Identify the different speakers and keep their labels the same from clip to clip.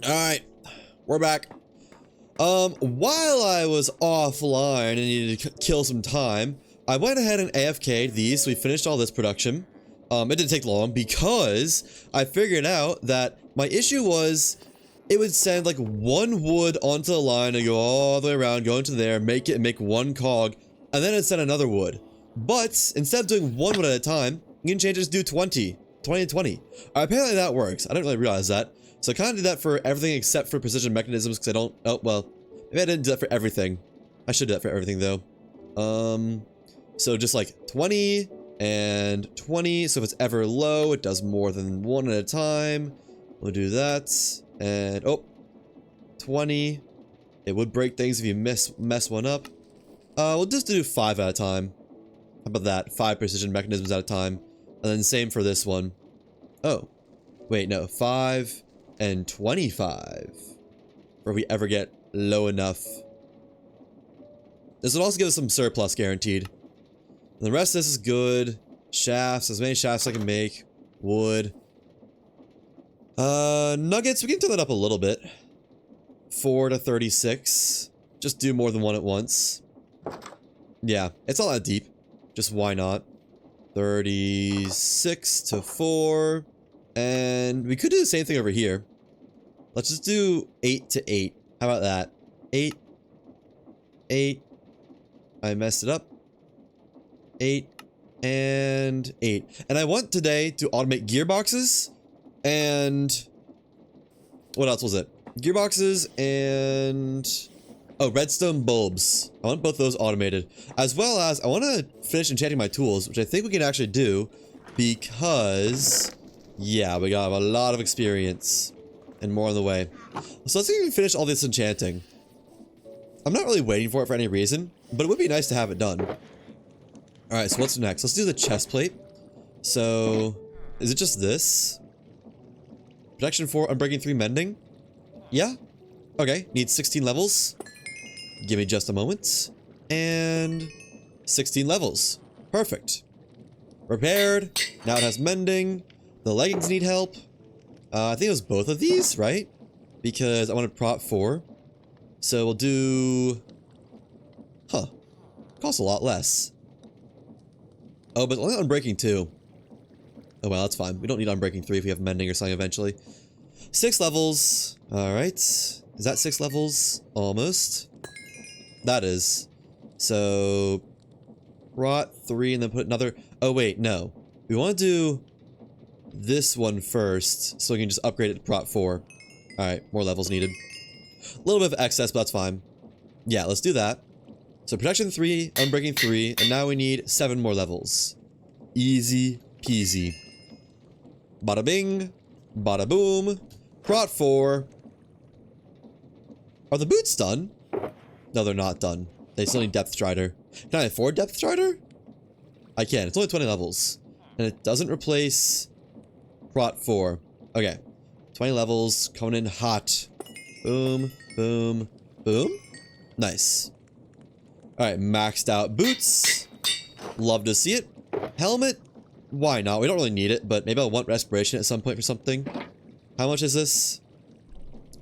Speaker 1: Alright, we're back. While I was offline and needed to kill some time, I went ahead and AFK'd these, so we finished all this production. It didn't take long because I figured out that my issue was it would send like one wood onto the line and go all the way around, go into there, make it and make one cog, and then it'd send another wood. But instead of doing one wood at a time, you can change it to do 20 and 20. Apparently that works. I didn't really realize that. So I kind of did that for everything except for precision mechanisms because I don't, oh, well, maybe I didn't do that for everything. I should do that for everything though. So just like 20 and 20. So if it's ever low, it does more than one at a time. We'll do that. And, oh, 20. It would break things if you mess one up. We'll just do 5 at a time. How about that? 5 precision mechanisms at a time. And then same for this one. Oh, wait, no, 5 and 25. For if we ever get low enough. This would also give us some surplus guaranteed. And the rest of this is good. Shafts, as many shafts I can make. Wood. Nuggets, we can turn that up a little bit. 4 to 36. Just do more than one at once. Yeah, it's not that deep. Just why not? 36 to 4. And we could do the same thing over here. Let's just do 8 to 8. How about that? 8. 8. I messed it up. 8. And 8. And I want today to automate gearboxes. And what else was it? Gearboxes and... oh, redstone bulbs. I want both those automated. As well as, I want to finish enchanting my tools, which I think we can actually do because... yeah, we got a lot of experience. And more on the way. So let's even finish all this enchanting. I'm not really waiting for it for any reason, but it would be nice to have it done. Alright, so what's next? Let's do the chest plate. So, is it just this? Protection 4, Unbreaking 3, Mending? Yeah? Okay, needs 16 levels. Give me just a moment. And 16 levels. Perfect. Repaired. Now it has mending. The leggings need help. I think it was both of these, right? Because I wanted prop 4. So we'll do... huh. Costs a lot less. Oh, but only Unbreaking 2. Oh well, that's fine. We don't need Unbreaking 3 if we have mending or something eventually. 6 levels. Alright. Is that 6 levels? Almost. That is. So... rot 3 and then put another... oh wait, no. We want to do... this one first, so we can just upgrade it to prop 4. Alright, more levels needed. A little bit of excess, but that's fine. Yeah, let's do that. So protection 3, unbreaking 3, and now we need 7 more levels. Easy peasy. Bada bing, bada boom. Prot 4. Are the boots done? No, they're not done. They still need depth strider. Can I afford depth strider? I can. It's only 20 levels. And it doesn't replace... prot 4. Okay. 20 levels. Coming in hot. Boom. Boom. Boom. Nice. Alright, maxed out boots. Love to see it. Helmet. Why not? We don't really need it, but maybe I'll want respiration at some point for something. How much is this?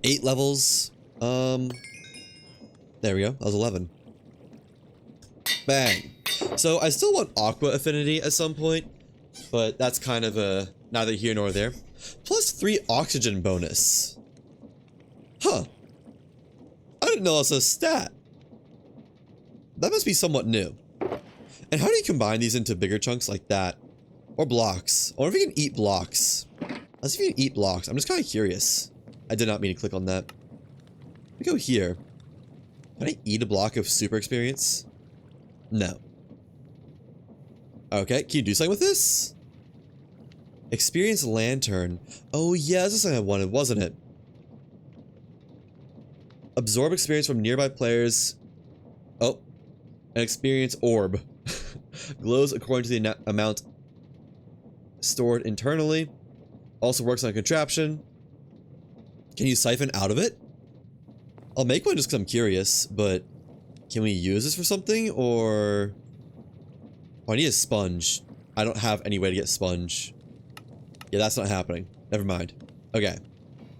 Speaker 1: 8 levels. There we go. That was 11. Bang. So I still want aqua affinity at some point, but that's kind of a neither here nor there. Plus 3 oxygen bonus. Huh. I didn't know that's a stat. That must be somewhat new. And how do you combine these into bigger chunks like that? Or blocks? I wonder if you can eat blocks. Let's see if you can eat blocks. I'm just kind of curious. I did not mean to click on that. Let me go here. Can I eat a block of super experience? No. Okay, can you do something with this? Experience lantern. Oh yeah, this is something I wanted, wasn't it? Absorb experience from nearby players. Oh. An experience orb. Glows according to the amount stored internally. Also works on a contraption. Can you siphon out of it? I'll make one just because I'm curious, but can we use this for something, or... oh, I need a sponge. I don't have any way to get sponge. Yeah, that's not happening. Never mind. Okay.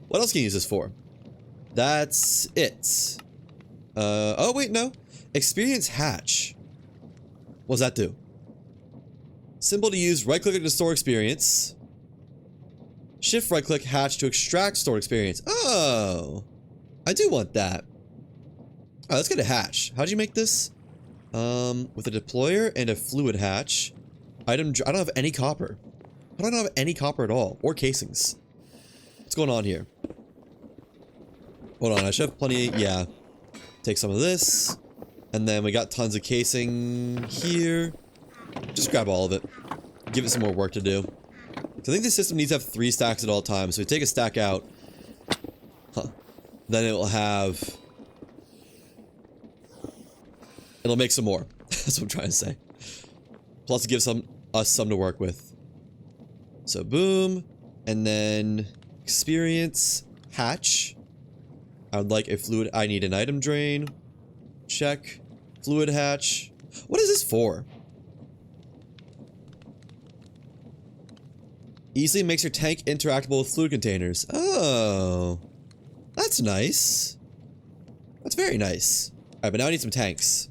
Speaker 1: What else can you use this for? That's it. Oh wait, no. Experience hatch. What does that do? Symbol to use, right click to store experience. Shift right click hatch to extract stored experience. Oh, I do want that. Alright, let's get a hatch. How'd you make this? With a deployer and a fluid hatch. I don't have any copper. I don't have any copper at all, or casings. What's going on here? Hold on, I should have plenty. Yeah, take some of this, and then we got tons of casing here. Just grab all of it. Give it some more work to do. So I think the system needs to have 3 stacks at all times. So we take a stack out. Huh. Then it will have... It'll make some more. That's what I'm trying to say. Plus it gives us some to work with. So boom. And then experience hatch. I would like a fluid... I need an item drain. Check. Fluid hatch. What is this for? Easily makes your tank interactable with fluid containers. Oh. That's nice. That's very nice. Alright, but now I need some tanks.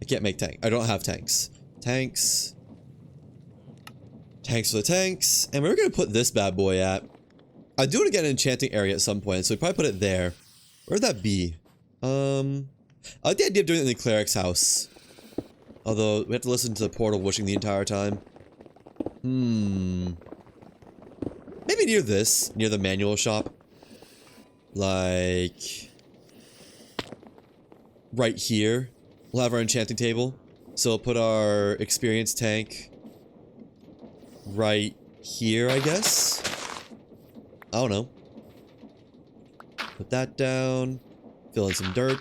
Speaker 1: I can't make tank. I don't have tanks. Tanks. Tanks for the tanks. And where are we going to put this bad boy at? I do want to get an enchanting area at some point, so we probably put it there. Where'd that be? I like the idea of doing it in the cleric's house. Although, we have to listen to the portal wishing the entire time. Maybe near this, near the manual shop. Like... right here. We'll have our enchanting table. So we'll put our experience tank right here, I guess. I don't know. Put that down. Fill in some dirt.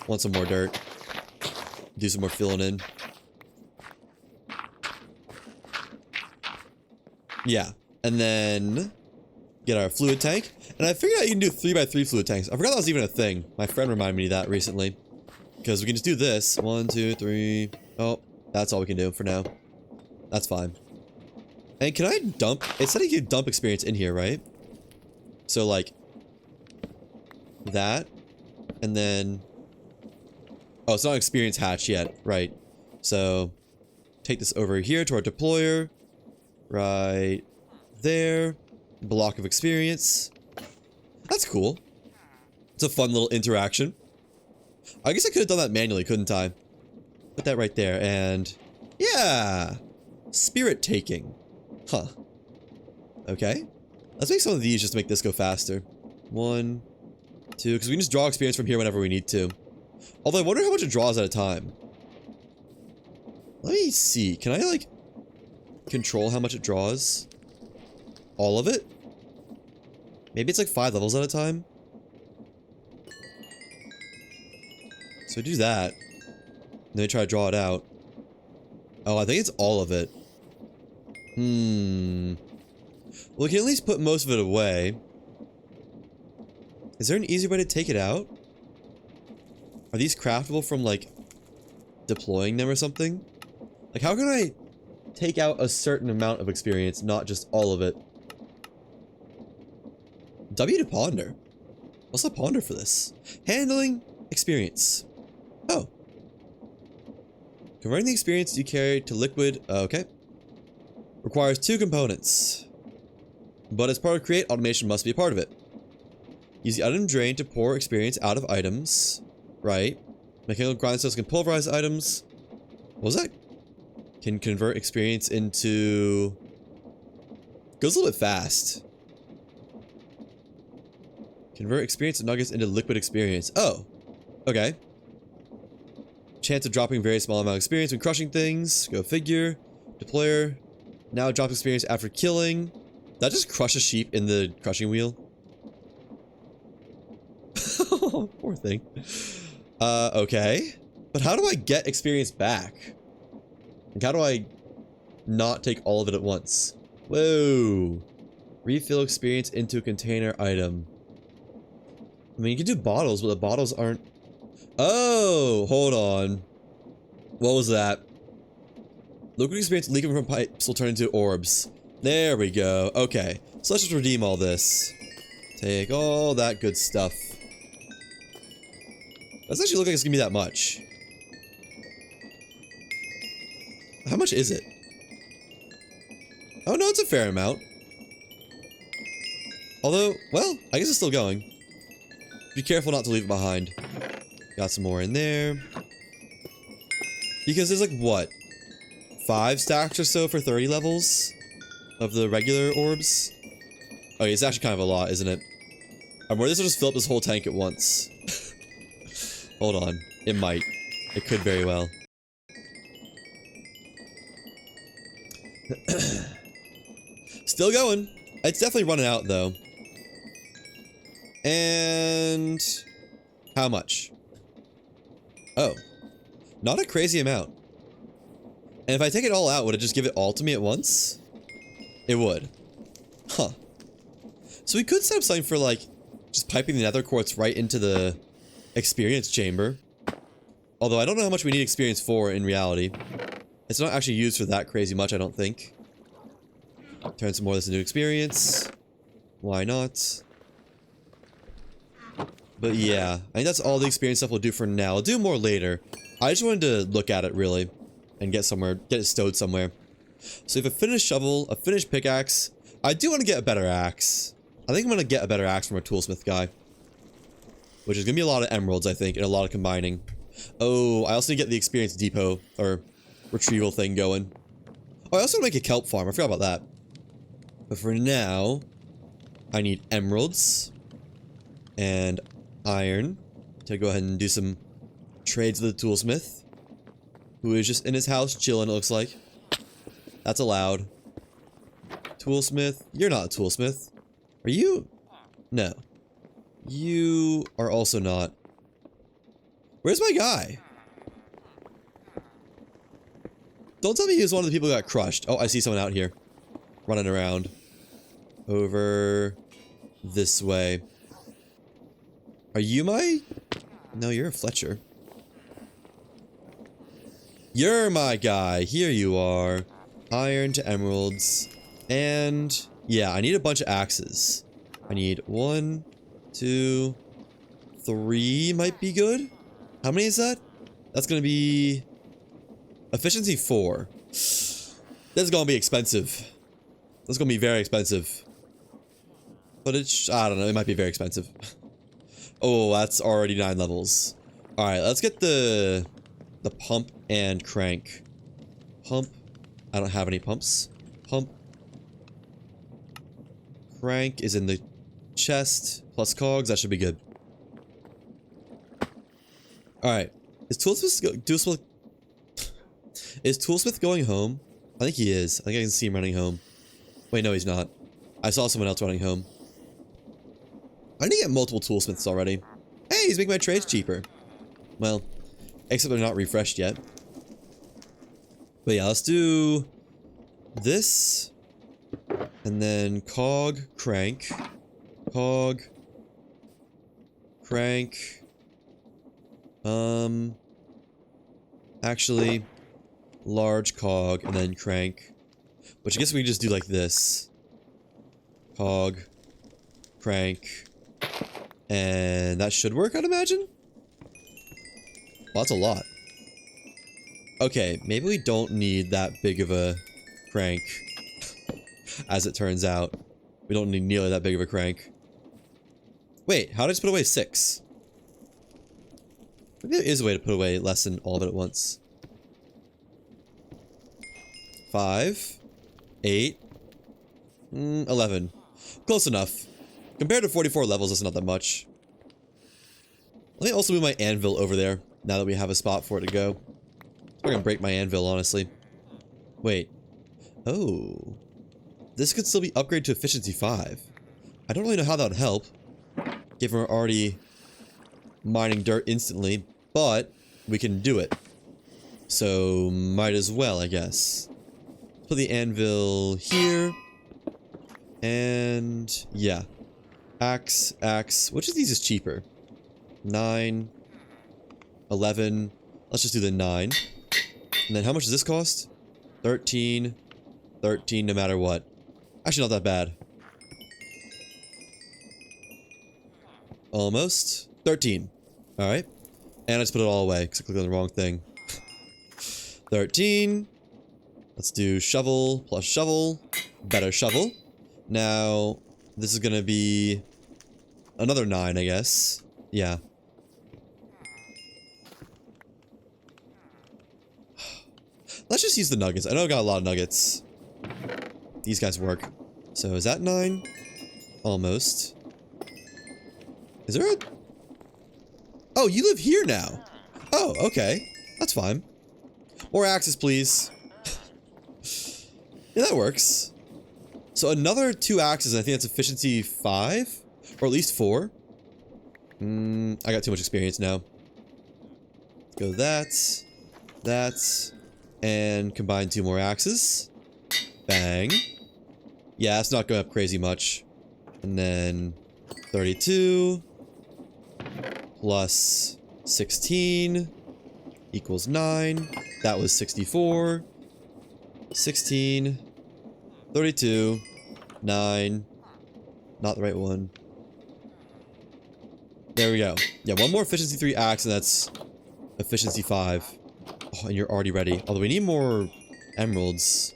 Speaker 1: Want some more dirt. Do some more filling in. Yeah. And then get our fluid tank. And I figured out you can do 3x3 fluid tanks. I forgot that was even a thing. My friend reminded me of that recently. Because we can just do this. 1, 2, 3. Oh, that's all we can do for now. That's fine. And can I dump? It said you could dump experience in here, right? So like that. And then... oh, it's not experience hatch yet. Right. So take this over here to our deployer. Right there. Block of experience. That's cool. It's a fun little interaction. I guess I could have done that manually, couldn't I? Put that right there, and... yeah! Spirit taking. Huh. Okay. Let's make some of these just to make this go faster. 1, 2, because we can just draw experience from here whenever we need to. Although I wonder how much it draws at a time. Let me see. Can I, like, control how much it draws? All of it? Maybe it's like 5 levels at a time? So do that. And then we try to draw it out. Oh, I think it's all of it. Well, we can at least put most of it away. Is there an easy way to take it out? Are these craftable from, like, deploying them or something? Like, how can I take out a certain amount of experience, not just all of it? W to ponder. What's the ponder for this? Handling experience. Oh. Converting the experience you carry to liquid. Okay. Requires 2 components. But as part of create, automation must be a part of it. Use the item drain to pour experience out of items. Right. Mechanical grind cells can pulverize items. What was that? Can convert experience into... goes a little bit fast. Convert experience nuggets into liquid experience. Oh. Okay. Chance of dropping very small amount of experience when crushing things. Go figure. Deployer. Now drops experience after killing. That just crush a sheep in the crushing wheel. Poor thing. Okay. But how do I get experience back? Like, how do I not take all of it at once? Whoa. Refill experience into a container item. I mean, you can do bottles, but the bottles aren't... oh, hold on. What was that? Liquid experience leaking from pipes will turn into orbs. There we go. Okay. So let's just redeem all this. Take all that good stuff. Doesn't actually look like it's gonna be that much. How much is it? Oh no, it's a fair amount. Although, well, I guess it's still going. Be careful not to leave it behind. Got some more in there. Because there's like, what? 5 stacks or so for 30 levels? Of the regular orbs? Okay, it's actually kind of a lot, isn't it? I'm worried this will just fill up this whole tank at once. Hold on. It might. It could very well. Still going. It's definitely running out, though. And... how much? Oh. Not a crazy amount. And if I take it all out, would it just give it all to me at once? It would. Huh. So we could set up something for, like, just piping the nether quartz right into the experience chamber. Although I don't know how much we need experience for in reality. It's not actually used for that crazy much, I don't think. Turn some more of this into experience. Why not? But yeah, I think that's all the experience stuff we'll do for now. I'll do more later. I just wanted to look at it, really. And get somewhere, get it stowed somewhere. So we have a finished shovel, a finished pickaxe. I do want to get a better axe. I think I'm going to get a better axe from our toolsmith guy. Which is going to be a lot of emeralds, I think, and a lot of combining. Oh, I also need to get the experience depot, or retrieval thing going. Oh, I also want to make a kelp farm. I forgot about that. But for now, I need emeralds and iron to go ahead and do some trades with the toolsmith, who is just in his house chilling, it looks like. That's allowed. Toolsmith, you're not a toolsmith. Are you? No. You are also not. Where's my guy? Don't tell me he was one of the people who got crushed. Oh, I see someone out here. Running around. Over this way. Are you my... No, you're a Fletcher. You're my guy. Here you are. Iron to emeralds. And... yeah, I need a bunch of axes. I need 1, 2, 3 might be good. How many is that? That's gonna be... efficiency 4. This is gonna be expensive. This is gonna be very expensive. But it's... I don't know, it might be very expensive. Oh, that's already 9 levels. Alright, let's get the pump and crank. Pump. I don't have any pumps. Pump. Crank is in the chest. Plus cogs, that should be good. Alright. Is Toolsmith going home? I think he is. I think I can see him running home. Wait, no, he's not. I saw someone else running home. I need to get multiple toolsmiths already. Hey, he's making my trades cheaper. Well, except they're not refreshed yet. But yeah, let's do this. And then cog, crank. Cog. Crank. Actually, large cog and then crank. Which I guess we can just do like this. Cog. Crank. And that should work, I'd imagine? Well, that's a lot. Okay, maybe we don't need that big of a crank. As it turns out. We don't need nearly that big of a crank. Wait, how did I just put away 6? Maybe there is a way to put away less than all of it at once. 5. 8. 11. Close enough. Compared to 44 levels, that's not that much. Let me also move my anvil over there, now that we have a spot for it to go. I'm gonna break my anvil, honestly. Wait. Oh. This could still be upgraded to efficiency 5. I don't really know how that would help, given we're already mining dirt instantly, but we can do it. So, might as well, I guess. Put the anvil here. And, yeah. Axe, axe. Which of these is cheaper? 9. 11. Let's just do the 9. And then how much does this cost? 13. 13 no matter what. Actually, not that bad. Almost. 13. Alright. And I just put it all away because I clicked on the wrong thing. 13. Let's do shovel plus shovel. Better shovel. Now, this is gonna be another 9, I guess. Yeah. Let's just use the nuggets. I know I got a lot of nuggets. These guys work. So is that 9? Almost. Is there a... Oh, you live here now. Oh, okay. That's fine. More axes, please. Yeah, that works. So another 2 axes, I think that's efficiency 5? Or at least 4. I got too much experience now. Go that. That. And combine 2 more axes. Bang. Yeah, it's not going up crazy much. And then 32 plus 16 equals 9. That was 64. 16. 32. 9. Not the right one. There we go. Yeah, one more efficiency 3 axe and that's efficiency 5. Oh, and you're already ready. Although we need more emeralds.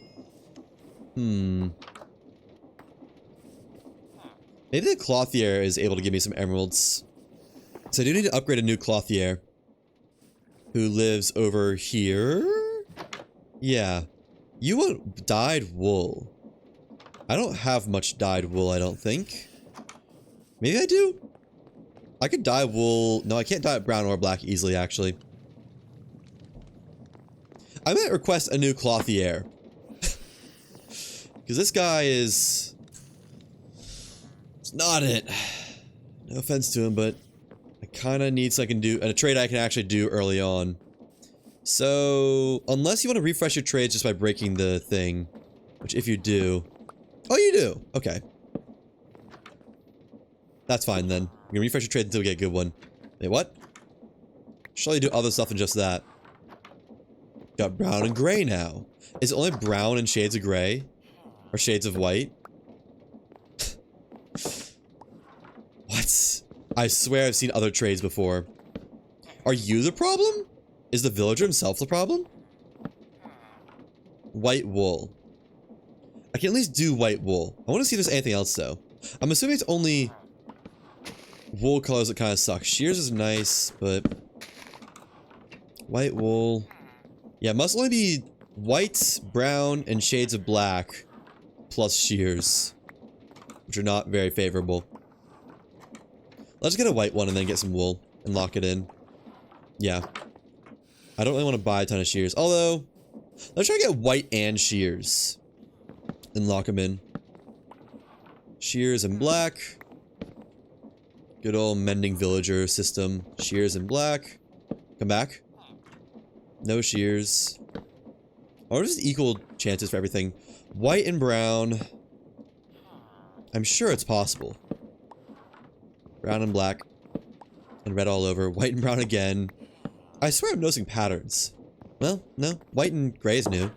Speaker 1: Maybe the clothier is able to give me some emeralds. So I do need to upgrade a new clothier. Who lives over here? Yeah. You want dyed wool. I don't have much dyed wool, I don't think. Maybe I do? I could dye wool. No, I can't dye it brown or black easily, actually. I might request a new clothier. Because this guy is... It's not it. No offense to him, but I kind of need something I can do, and a trade I can actually do early on. So, unless you want to refresh your trades just by breaking the thing, which if you do... Oh, you do! Okay. That's fine then. I'm gonna refresh your trade until we get a good one. Wait, what? Surely do other stuff than just that. Got brown and gray now. Is it only brown and shades of gray? Or shades of white? What? I swear I've seen other trades before. Are you the problem? Is the villager himself the problem? White wool. I can at least do white wool. I want to see if there's anything else though. I'm assuming it's only wool colors that kind of suck. Shears is nice, but... White wool... Yeah, it must only be white, brown, and shades of black, plus shears, which are not very favorable. Let's get a white one and then get some wool and lock it in. Yeah. I don't really want to buy a ton of shears, although, let's try to get white and shears and lock them in. Shears and black. Good old mending villager system. Shears and black. Come back. No shears. Or just equal chances for everything. White and brown. I'm sure it's possible. Brown and black. And red all over. White and brown again. I swear I'm noticing patterns. Well, no. White and gray is new.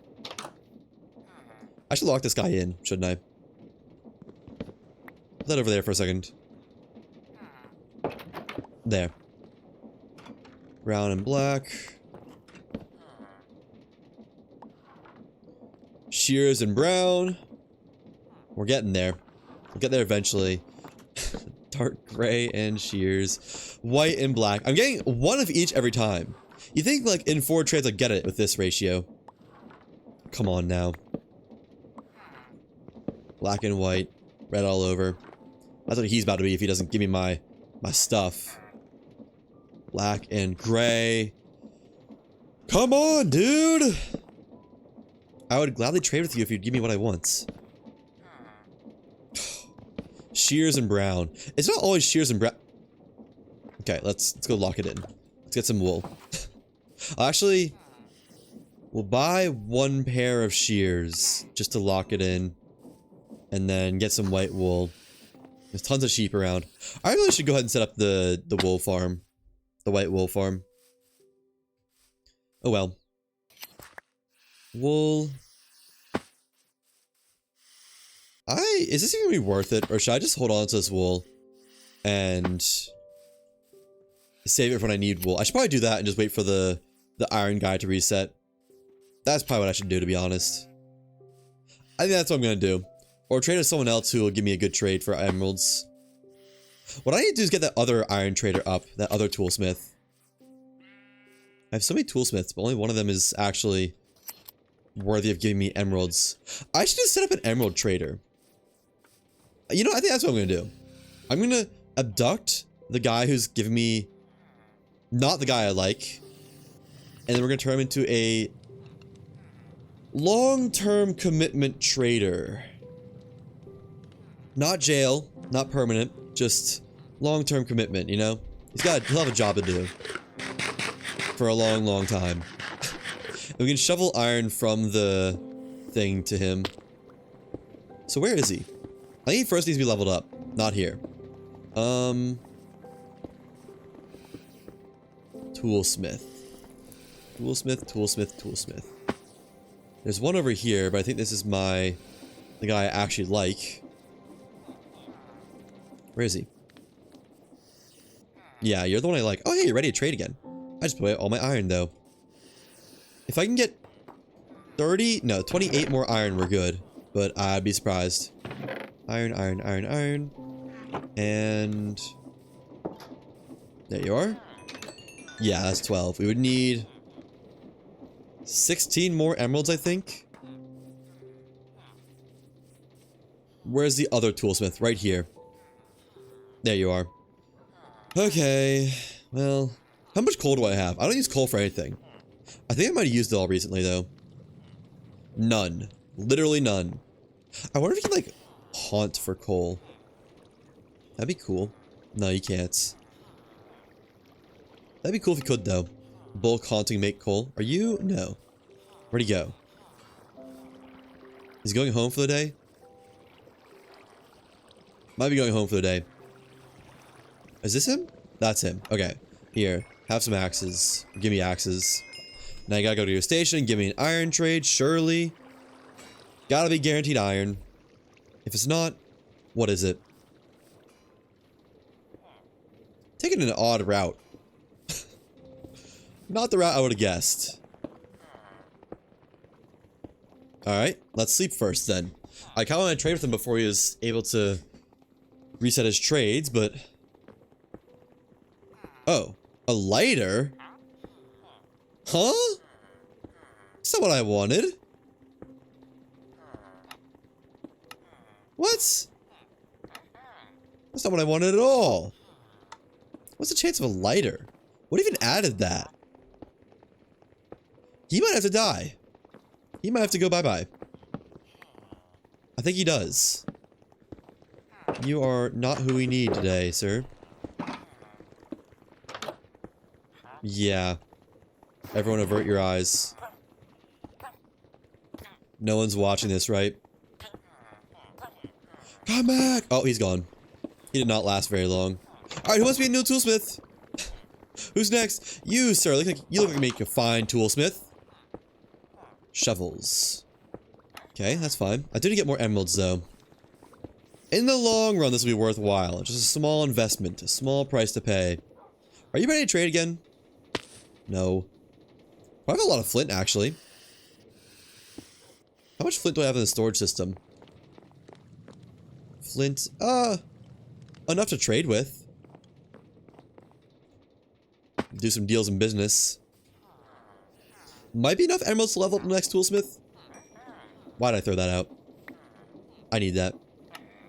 Speaker 1: I should lock this guy in, shouldn't I? Put that over there for a second. There. Brown and black. Shears and brown. We're getting there. We'll get there eventually. Dark gray and shears. White and black. I'm getting one of each every time. You think, like, in 4 trades I'd get it with this ratio. Come on now. Black and white. Red all over. That's what he's about to be if he doesn't give me my stuff. Black and gray. Come on, dude! I would gladly trade with you if you'd give me what I want. Shears and brown. It's not always shears and brown. Okay, let's go lock it in. Let's get some wool. Actually, we'll buy 1 pair of shears just to lock it in. And then get some white wool. There's tons of sheep around. I really should go ahead and set up the wool farm. The white wool farm. Oh well. Wool. Is this even gonna be worth it? Or should I just hold on to this wool and save it for when I need wool. I should probably do that and just wait for the iron guy to reset. That's probably what I should do, to be honest. I think that's what I'm gonna do. Or trade with someone else who will give me a good trade for emeralds. What I need to do is get that other iron trader up, that other toolsmith. I have so many toolsmiths, but only one of them is actually worthy of giving me emeralds. I should just set up an emerald trader. You know, I think that's what I'm gonna do. I'm gonna abduct the guy who's giving me not the guy I like, and then we're gonna turn him into a long-term commitment trader. Not jail, not permanent, just long-term commitment, you know? He'll have a job to do. For a long, long time. And we can shovel iron from the thing to him. So where is he? I think he first needs to be leveled up. Not here. Toolsmith. Toolsmith, toolsmith, toolsmith. There's one over here, but I think this is the guy I actually like. Where is he? Yeah, you're the one I like. Oh, hey, you're ready to trade again. I just put away all my iron, though. If I can get 28 more iron, we're good. But I'd be surprised. Iron, iron, iron, iron. And... there you are. Yeah, that's 12. We would need 16 more emeralds, I think. Where's the other toolsmith? Right here. There you are. Okay. Well, how much coal do I have? I don't use coal for anything. I think I might have used it all recently, though. None. Literally none. I wonder if you can, like, haunt for coal. That'd be cool. No, you can't. That'd be cool if you could, though. Bulk haunting make coal. Are you? No. Where'd he go? He's going home for the day? Might be going home for the day. Is this him? That's him. Okay. Here. Have some axes. Give me axes. Now you gotta go to your station. Give me an iron trade. Surely. Gotta be guaranteed iron. If it's not, what is it? Taking an odd route. Not the route I would have guessed. Alright, let's sleep first then. I kinda wanted to trade with him before he was able to reset his trades, but... oh, a lighter? Huh? That's not what I wanted. What? That's not what I wanted at all. What's the chance of a lighter? What even added that? He might have to die. He might have to go bye-bye. I think he does. You are not who we need today, sir. Yeah. Everyone avert your eyes. No one's watching this, right? Come back! Oh, he's gone. He did not last very long. Alright, who wants to be a new toolsmith? Who's next? You, sir. You look like you make a fine toolsmith. Shovels. Okay, that's fine. I do need to get more emeralds, though. In the long run, this will be worthwhile. Just a small investment. A small price to pay. Are you ready to trade again? No. I have a lot of flint, actually. How much flint do I have in the storage system? Flint, enough to trade with. Do some deals in business. Might be enough emeralds to level up the next toolsmith. Why'd I throw that out? I need that.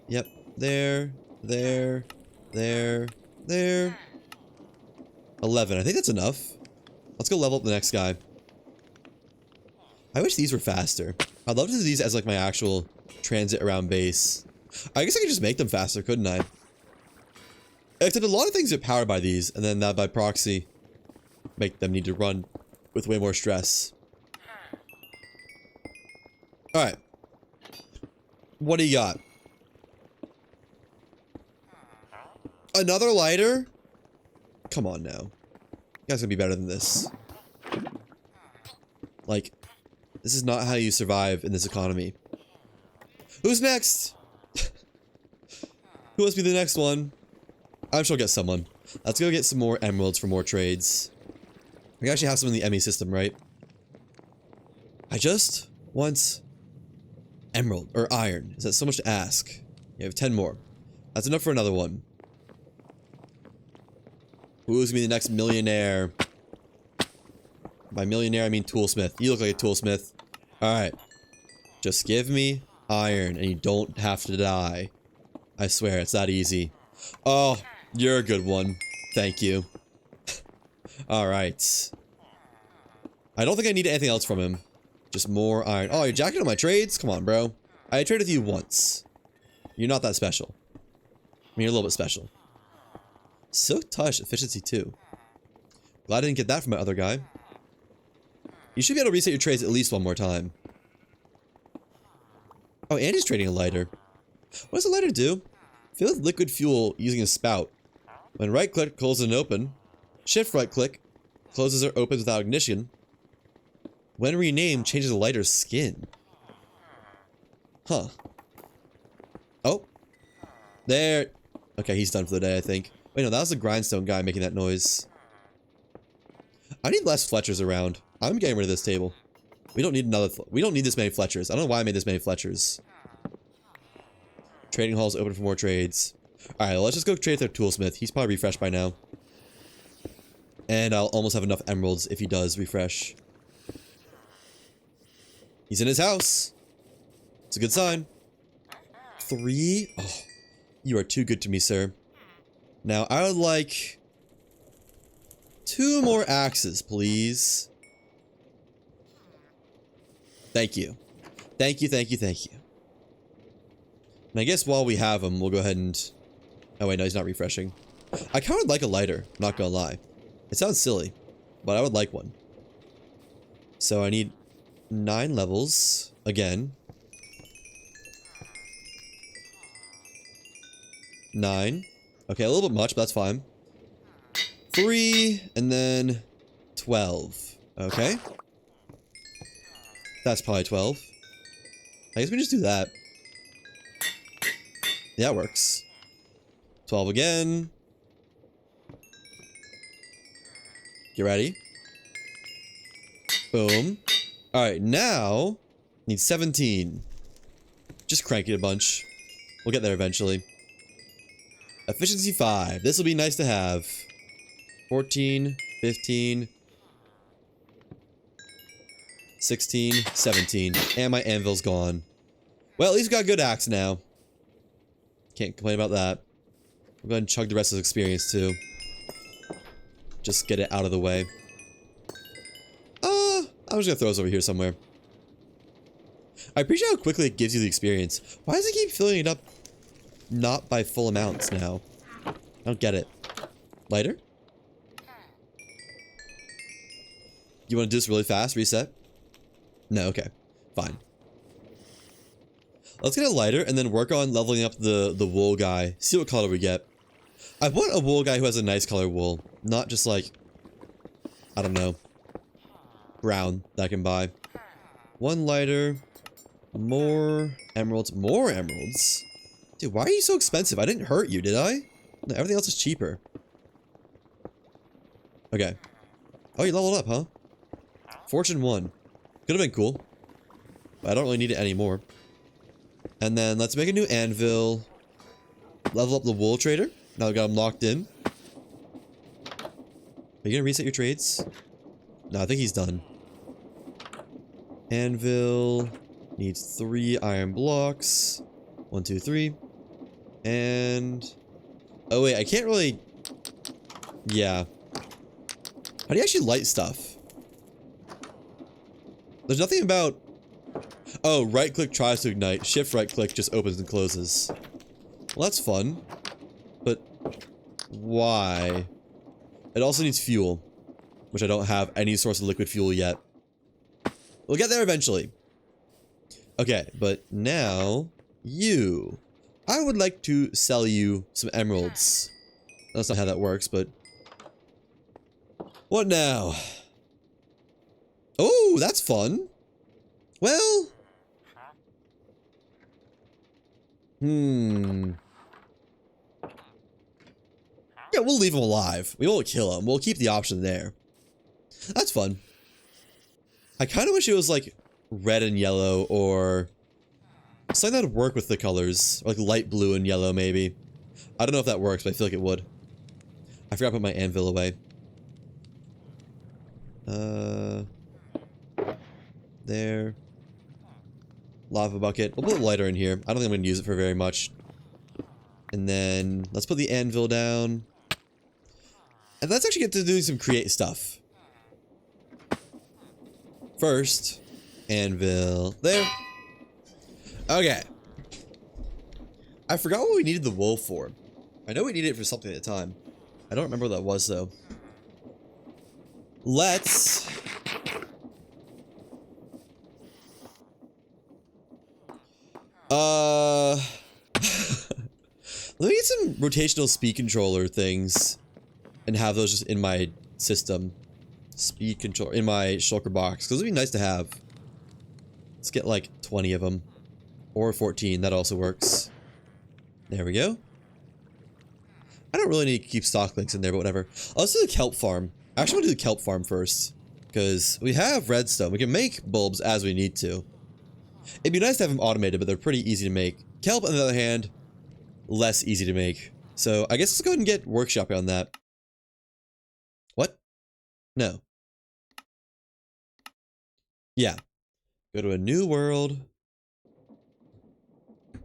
Speaker 1: Yep. There. 11. I think that's enough. Let's go level up the next guy. I wish these were faster. I'd love to do these as like my actual transit around base. I guess I could just make them faster, couldn't I? Except a lot of things get powered by these, and then that by proxy make them need to run with way more stress. Alright. What do you got? Another lighter? Come on now. You guys gonna be better than this. Like, this is not how you survive in this economy. Who's next? Who wants to be the next one? I'm sure I'll get someone. Let's go get some more emeralds for more trades. We actually have some in the ME system, right? I just want emerald or iron. Is that so much to ask? You have 10 more. That's enough for another one. Who's gonna be the next millionaire? By millionaire, I mean toolsmith. You look like a toolsmith. Alright. Just give me iron and you don't have to die. I swear, it's that easy. Oh, you're a good one. Thank you. Alright. I don't think I need anything else from him. Just more iron. Oh, you're jacking on my trades? Come on, bro. I traded with you once. You're not that special. I mean, you're a little bit special. Silk touch efficiency 2. Glad I didn't get that from my other guy. You should be able to reset your trades at least one more time. Oh, Andy's trading a lighter. What does a lighter do? Fill with liquid fuel using a spout. When right click closes and open. Shift right click closes or opens without ignition. When renamed, changes the lighter's skin. Huh. Oh. There. Okay, he's done for the day, I think. Wait, no, that was the grindstone guy making that noise. I need less Fletchers around. I'm getting rid of this table. We don't need another. We don't need this many Fletchers. I don't know why I made this many Fletchers. Trading hall's open for more trades. Alright, well, let's just go trade with our toolsmith. He's probably refreshed by now. And I'll almost have enough emeralds if he does refresh. He's in his house. It's a good sign. 3? Oh, you are too good to me, sir. Now, I would like 2 more axes, please. Thank you. Thank you, thank you, thank you. And I guess while we have him, we'll go ahead and... Oh wait, no, he's not refreshing. I kind of would like a lighter, not gonna lie. It sounds silly, but I would like one. So I need 9 levels, again. 9. Okay, a little bit much, but that's fine. 3, and then 12. Okay. That's probably 12. I guess we just do that. Yeah, it works. 12 again. Get ready. Boom. Alright, now... Need 17. Just crank it a bunch. We'll get there eventually. Efficiency 5. This will be nice to have. 14, 15... 16, 17. And my anvil's gone. Well, at least we got a good axe now. Can't complain about that. We'll go ahead and chug the rest of his experience too. Just get it out of the way. I'm just gonna throw this over here somewhere. I appreciate how quickly it gives you the experience. Why does it keep filling it up not by full amounts now? I don't get it. Lighter? You want to do this really fast? Reset? No, okay. Fine. Let's get a lighter and then work on leveling up the wool guy. See what color we get. I want a wool guy who has a nice color wool. Not just like, I don't know, brown that I can buy. 1 lighter. More emeralds. More emeralds? Dude, why are you so expensive? I didn't hurt you, did I? No, everything else is cheaper. Okay. Oh, you leveled up, huh? Fortune 1. Could have been cool. But I don't really need it anymore. And then let's make a new anvil. Level up the wool trader. Now we got him locked in. Are you gonna reset your trades? No, I think he's done. Anvil needs 3 iron blocks. 1, 2, 3. And... oh wait, I can't really... yeah. How do you actually light stuff? There's nothing about... oh, right click tries to ignite. Shift right click just opens and closes. Well, that's fun. But why? It also needs fuel, which I don't have any source of liquid fuel yet. We'll get there eventually. Okay, but now you. I would like to sell you some emeralds. That's not how that works, but what now? Oh, that's fun. Well, yeah, Yeah, we'll leave him alive. We won't kill him. We'll keep the option there. That's fun. I kind of wish it was like red and yellow or something that would work with the colors. Or like light blue and yellow maybe. I don't know if that works, but I feel like it would. I forgot to put my anvil away. There. Lava bucket. We'll put a lighter in here. I don't think I'm going to use it for very much. And then let's put the anvil down. And let's actually get to doing some create stuff. First, anvil there. Okay. I forgot what we needed the wool for. I know we needed it for something at the time. I don't remember what that was though. Let's... Let me get some rotational speed controller things and have those just in my system. Speed control in my shulker box, because it'd be nice to have. Let's get like 20 of them. Or 14, that also works. There we go. I don't really need to keep stock links in there, but whatever. Let's do the kelp farm. I actually want to do the kelp farm first. Because we have redstone. We can make bulbs as we need to. It'd be nice to have them automated, but they're pretty easy to make. Kelp, on the other hand, less easy to make. So I guess let's go ahead and get workshopping on that. What? No. Yeah. Go to a new world.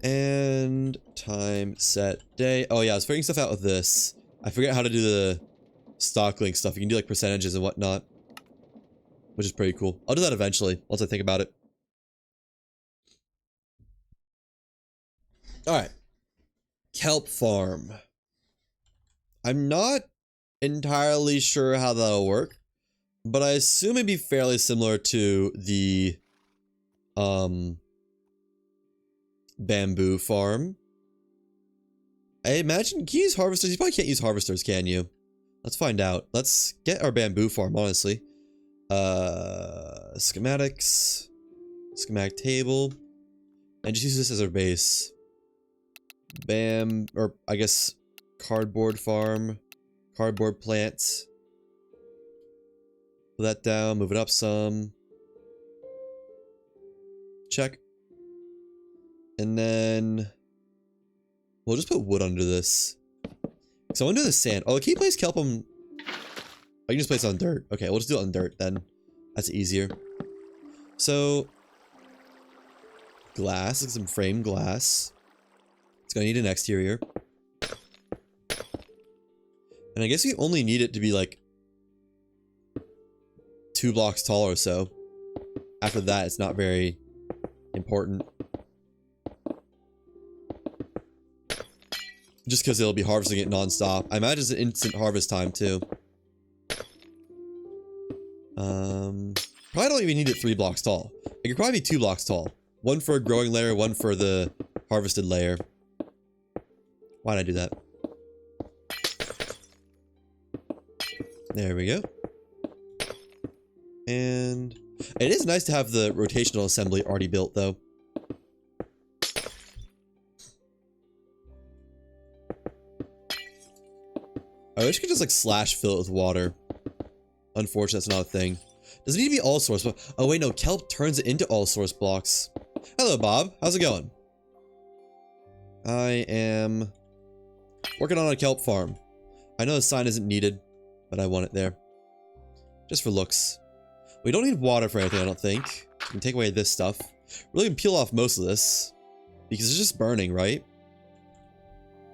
Speaker 1: And time, set, day. Oh yeah, I was figuring stuff out with this. I forget how to do the stock link stuff. You can do like percentages and whatnot. Which is pretty cool. I'll do that eventually, once I think about it. Alright. Kelp farm. I'm not entirely sure how that'll work. But I assume it'd be fairly similar to the bamboo farm. I imagine, can you use harvesters? You probably can't use harvesters, can you? Let's find out. Let's get our bamboo farm, honestly. Schematics. Schematic table. And just use this as our base. Or I guess cardboard farm. Cardboard plants. Put that down, move it up some. Check. And then we'll just put wood under this. So I want to do the sand. Oh, can you place kelp on... I can just place it on dirt. Okay, we'll just do it on dirt then. That's easier. So... glass. Look at some framed glass. It's gonna need an exterior. And I guess we only need it to be like 2 blocks tall or so. After that, it's not very important. Just because it'll be harvesting it non-stop. I imagine it's an instant harvest time too. Probably don't even need it 3 blocks tall. It could probably be 2 blocks tall. One for a growing layer, one for the harvested layer. Why'd I do that? There we go. And it is nice to have the rotational assembly already built though. I wish I could just like slash fill it with water. Unfortunately, that's not a thing. Does it need to be all source? Oh wait, no, kelp turns it into all source blocks. Hello, Bob. How's it going? I am working on a kelp farm. I know the sign isn't needed, but I want it there. Just for looks. We don't need water for anything, I don't think. We can take away this stuff. Really can peel off most of this. Because it's just burning, right?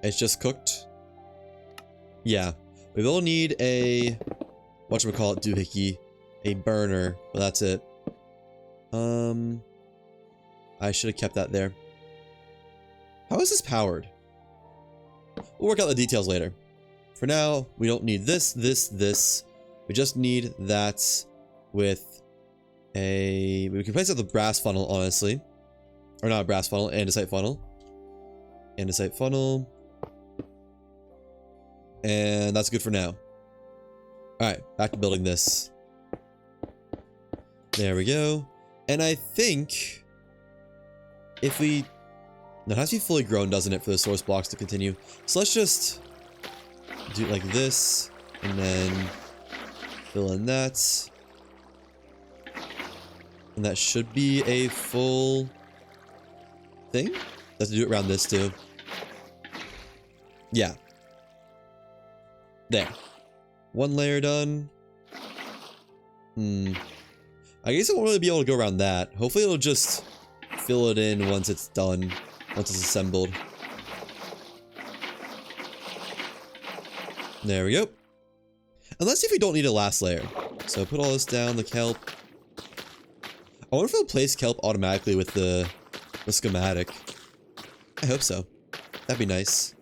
Speaker 1: It's just cooked. Yeah. We will need a... whatchamacallit doohickey. A burner. But that's it. I should have kept that there. How is this powered? We'll work out the details later. For now, we don't need this, this. We just need that with a... we can place it with a brass funnel, honestly. Or not a brass funnel, andesite funnel. Andesite funnel. And that's good for now. Alright, back to building this. There we go. And I think... if we... no, it has to be fully grown, doesn't it, for the source blocks to continue. So let's just do it like this, and then fill in that. And that should be a full thing. Let's do it around this too. Yeah. There. One layer done. I guess I won't really be able to go around that. Hopefully it'll just fill it in once it's done. Once it's assembled. There we go. And let's see if we don't need a last layer. So put all this down, the kelp. I wonder if it'll place kelp automatically with the schematic. I hope so. That'd be nice.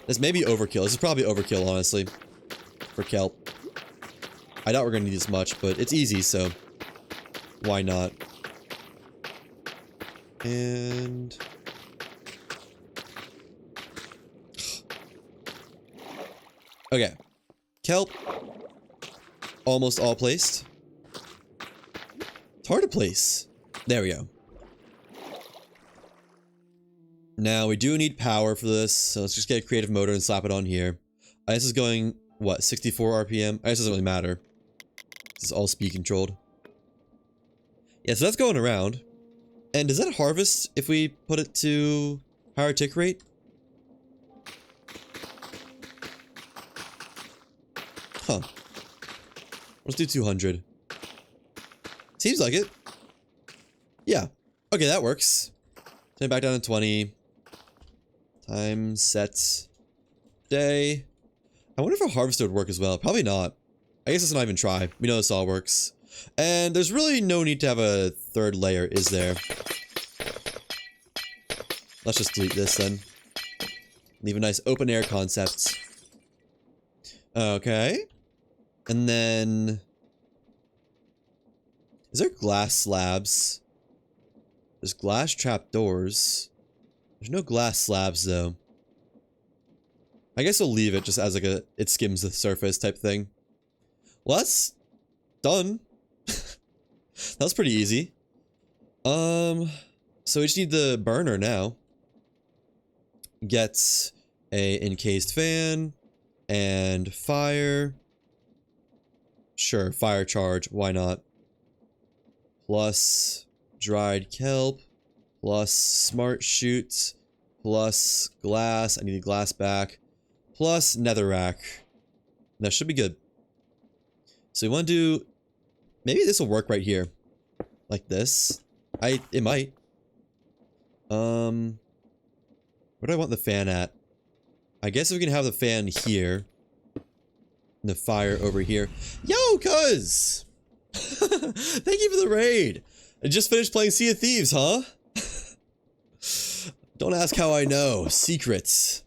Speaker 1: This may be overkill. This is probably overkill, honestly. For kelp. I doubt we're going to need as much, but it's easy, so why not? And okay. Kelp. Almost all placed. It's hard to place. There we go. Now, we do need power for this, so let's just get a creative motor and slap it on here. This is going, what, 64 RPM? I guess it doesn't really matter. This is all speed controlled. Yeah, so that's going around. And does that harvest if we put it to higher tick rate? Huh. Let's do 200. Seems like it. Yeah. Okay, that works. Turn it back down to 20. Time set. Day. I wonder if a harvester would work as well. Probably not. I guess let's not even try. We know this all works. And there's really no need to have a third layer, is there? Let's just delete this then. Leave a nice open air concept. Okay. And then... is there glass slabs? There's glass trapdoors. There's no glass slabs, though. I guess we'll leave it just as like a it skims the surface type thing. Well, that's done. That was pretty easy. So we just need the burner now. Get a encased fan and fire. Sure, fire charge. Why not? Plus dried kelp. Plus smart chute. Plus glass. I need the glass back. Plus netherrack. That should be good. So we want to do... maybe this will work right here. Like this. It might. Where do I want the fan at? I guess we can have the fan here. And the fire over here. Yo, cuz! Thank you for the raid! I just finished playing Sea of Thieves, huh? Don't ask how I know. Secrets.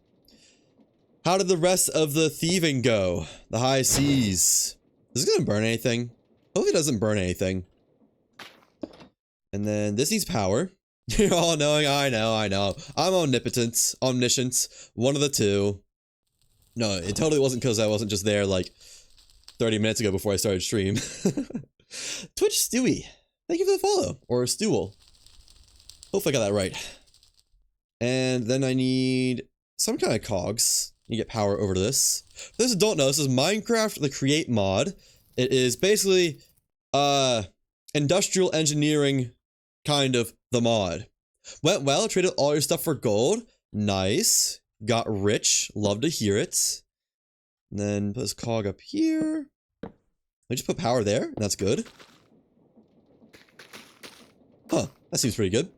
Speaker 1: How did the rest of the thieving go? The high seas. Is this gonna burn anything? Hopefully it doesn't burn anything. And then this needs power. You're all knowing, I know. I'm omnipotent, omniscient, one of the two. No, it totally wasn't because I wasn't just there like 30 minutes ago before I started stream. Twitch Stewie, thank you for the follow. Or Stewel. Hopefully I got that right. And then I need some kind of cogs. You get power over to this. For those who don't know, this is Minecraft the Create mod. It is basically industrial engineering kind of the mod. Went well, traded all your stuff for gold. Nice. Got rich. Love to hear it. And then put this cog up here. We just put power there, and that's good. Huh, that seems pretty good.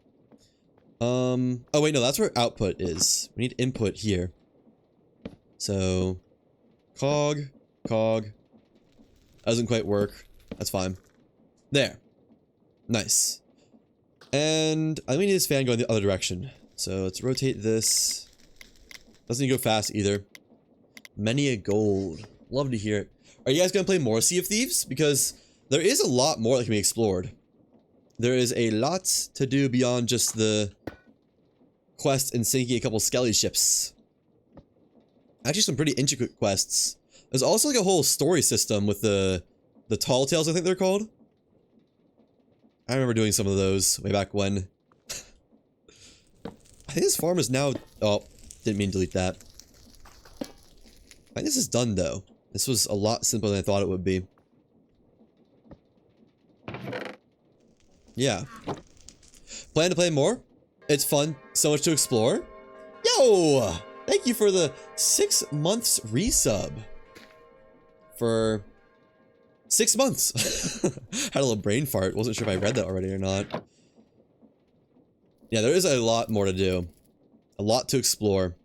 Speaker 1: Oh wait, no, that's where output is. We need input here. So, cog. Doesn't quite work. That's fine. There. Nice. And I need this fan going the other direction. So let's rotate this. Doesn't need to go fast either. Many a gold. Love to hear it. Are you guys going to play more Sea of Thieves? Because there is a lot more that can be explored. There is a lot to do beyond just the quest and sinking a couple skelly ships. Actually, some pretty intricate quests. There's also like a whole story system with the tall tales, I think they're called. I remember doing some of those way back when. I think this farm is now... oh, Didn't mean to delete that. I think this is done though. This was a lot simpler than I thought it would be. Yeah. Plan to play more? It's fun. So much to explore. Yo! Thank you for the 6 months resub. For 6 months. Had a little brain fart. Wasn't sure if I read that already or not. Yeah, there is a lot more to do. A lot to explore.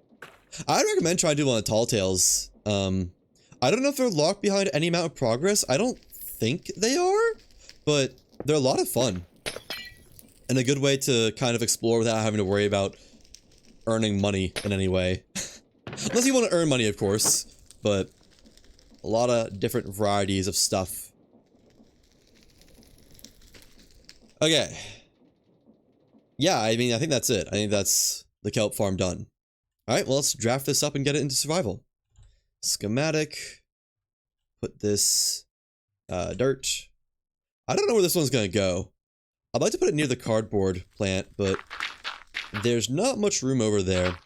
Speaker 1: I'd recommend trying to do one of the tall tales. I don't know if they're locked behind any amount of progress. I don't think they are, but they're a lot of fun. And a good way to kind of explore without having to worry about earning money in any way. Unless you want to earn money, of course, but a lot of different varieties of stuff. Okay. Yeah, I mean, I think that's it. I think that's the kelp farm done. Alright, well, let's draft this up and get it into survival. Schematic. Put this, dirt. I don't know where this one's gonna go. I'd like to put it near the cardboard plant, but there's not much room over there.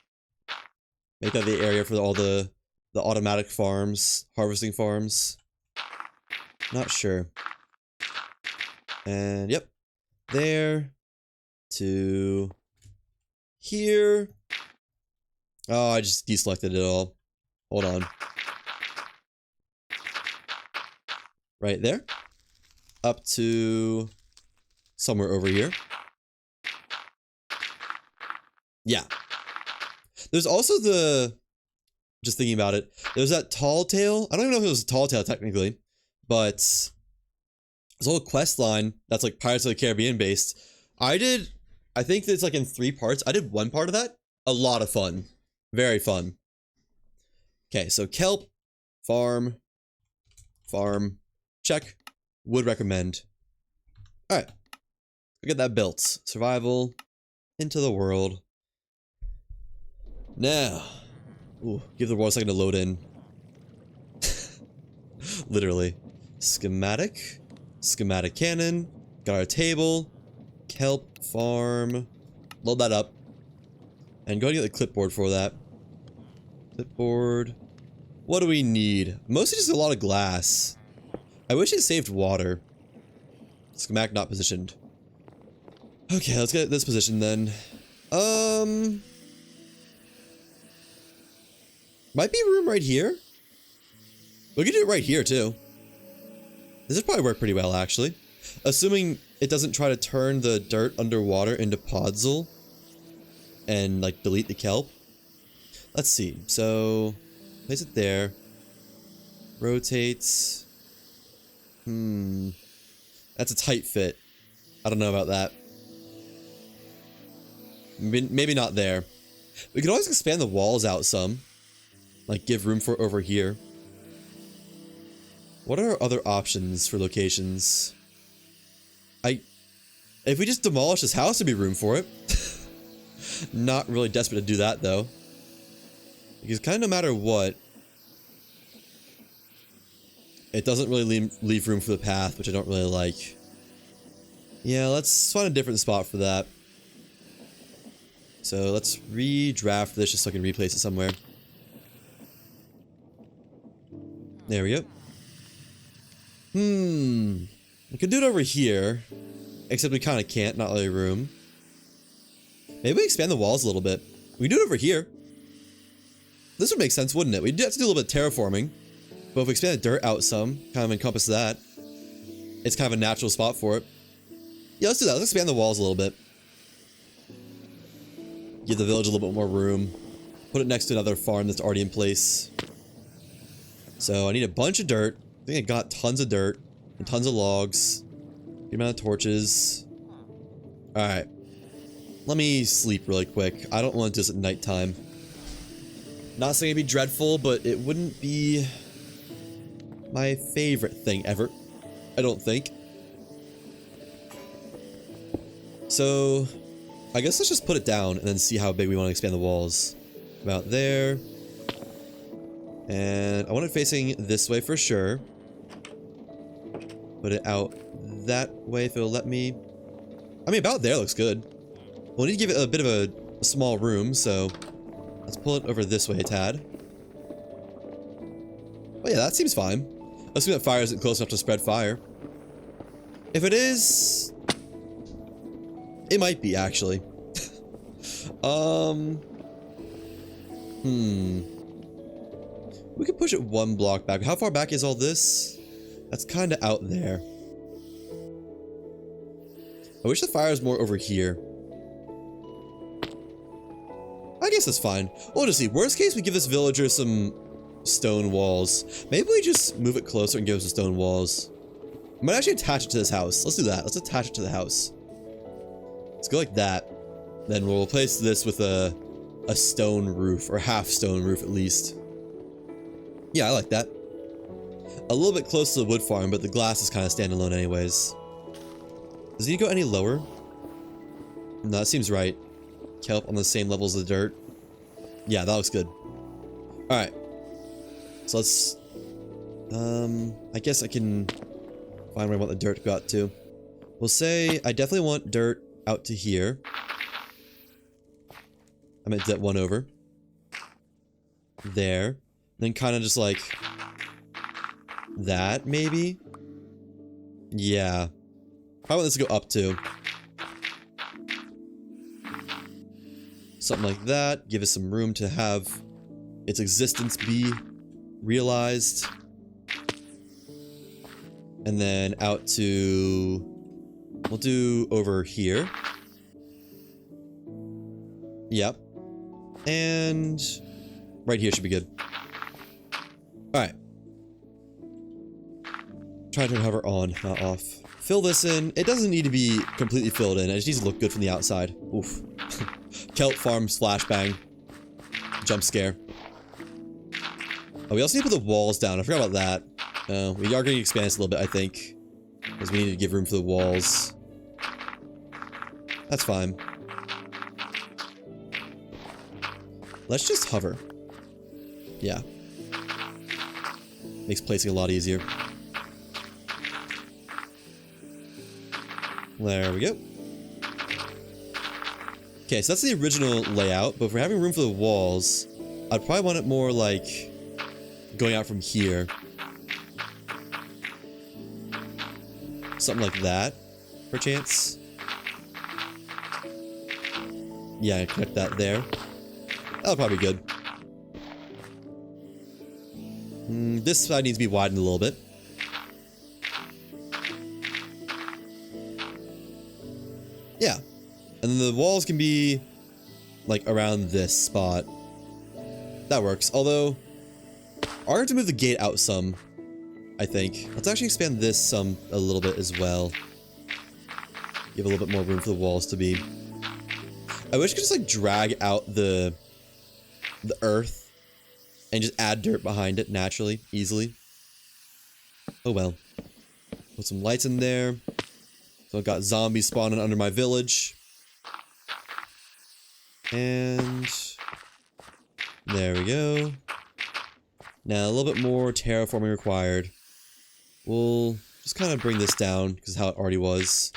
Speaker 1: Make that the area for all the automatic farms, harvesting farms. Not sure. And yep. There. To here. Oh, I just deselected it all. Hold on. Right there. Up to somewhere over here. Yeah. There's also the... Just thinking about it. There's that tall tale. I don't even know if it was a tall tale technically. But... There's a whole quest line that's like Pirates of the Caribbean based. I think it's like in 3 parts. I did 1 part of that. A lot of fun. Very fun. Okay, so kelp, farm, check, would recommend. Alright, we'll get that built. Survival, into the world. Now, ooh, give the world a second to load in. Literally. Schematic cannon, got our table, kelp, farm, load that up. And go ahead and get the clipboard for that. Clipboard. What do we need? Mostly just a lot of glass. I wish it saved water. Schematic not positioned. Okay, let's get this positioned then. Might be room right here. We could do it right here too. This would probably work pretty well actually. Assuming it doesn't try to turn the dirt underwater into podzol. And like delete the kelp. Let's see. So place it there. Rotate. That's a tight fit. I don't know about that. Maybe not there. We could always expand the walls out some. Like give room for it over here. What are our other options for locations? If we just demolish this house, there'd be room for it. Not really desperate to do that though. Because kind of no matter what, it doesn't really leave room for the path, which I don't really like. Yeah, let's find a different spot for that. So let's redraft this just so I can replace it somewhere. There we go. We could do it over here. Except we kind of can't, not really room. Maybe we expand the walls a little bit. We can do it over here. This would make sense, wouldn't it? We'd have to do a little bit of terraforming. But if we expand the dirt out some, kind of encompass that. It's kind of a natural spot for it. Yeah, let's do that. Let's expand the walls a little bit. Give the village a little bit more room. Put it next to another farm that's already in place. So I need a bunch of dirt. I think I got tons of dirt and tons of logs. Good amount of torches. Alright. Let me sleep really quick. I don't want to do this at nighttime. Not saying it'd be dreadful, but it wouldn't be my favorite thing ever. I don't think. So, I guess let's just put it down and then see how big we want to expand the walls. About there. And I want it facing this way for sure. Put it out that way if it'll let me. I mean, about there looks good. We'll need to give it a bit of a small room, so Let's pull it over this way a tad. Oh yeah, that seems fine. Assuming that fire isn't close enough to spread fire. If it is... It might be, actually. We could push it one block back. How far back is all this? That's kind of out there. I wish the fire was more over here. I guess that's fine. We'll just see. Worst case, we give this villager some stone walls. Maybe we just move it closer and give us some stone walls. I might actually attach it to this house. Let's do that. Let's attach it to the house. Let's go like that. Then we'll replace this with a stone roof, or half stone roof at least. Yeah, I like that. A little bit close to the wood farm, but the glass is kind of standalone anyways. Does it need to go any lower? No, that seems right. Kelp on the same level as the dirt. Yeah, that looks good. Alright. So let's... I guess I can find where I want the dirt to go out to. We'll say I definitely want dirt out to here. I meant that one over. There. Then kind of just like... that, maybe? Yeah. Probably want this to go up to. Something like that. Give us some room to have its existence be realized. And then out to... we'll do over here. Yep. And right here should be good. Alright. Try to turn hover on, not off. Fill this in. It doesn't need to be completely filled in. It just needs to look good from the outside. Oof. Kelp farm flashbang. Jump scare. Oh, we also need to put the walls down. I forgot about that. We are going to expand this a little bit, I think. Because we need to give room for the walls. That's fine. Let's just hover. Yeah. Makes placing a lot easier. There we go. Okay, so that's the original layout, but if we're having room for the walls, I'd probably want it more like going out from here. Something like that, perchance. Yeah, connect that there. That'll probably be good. This side needs to be widened a little bit. Yeah. And then the walls can be like around this spot. That works. Although, I have to move the gate out some, I think. Let's actually expand this some a little bit as well. Give a little bit more room for the walls to be. I wish I could just like drag out the earth and just add dirt behind it naturally, easily. Oh well. Put some lights in there. So I've got zombies spawning under my village. And there we go. Now a little bit more terraforming required. We'll just kind of bring this down because how it already was.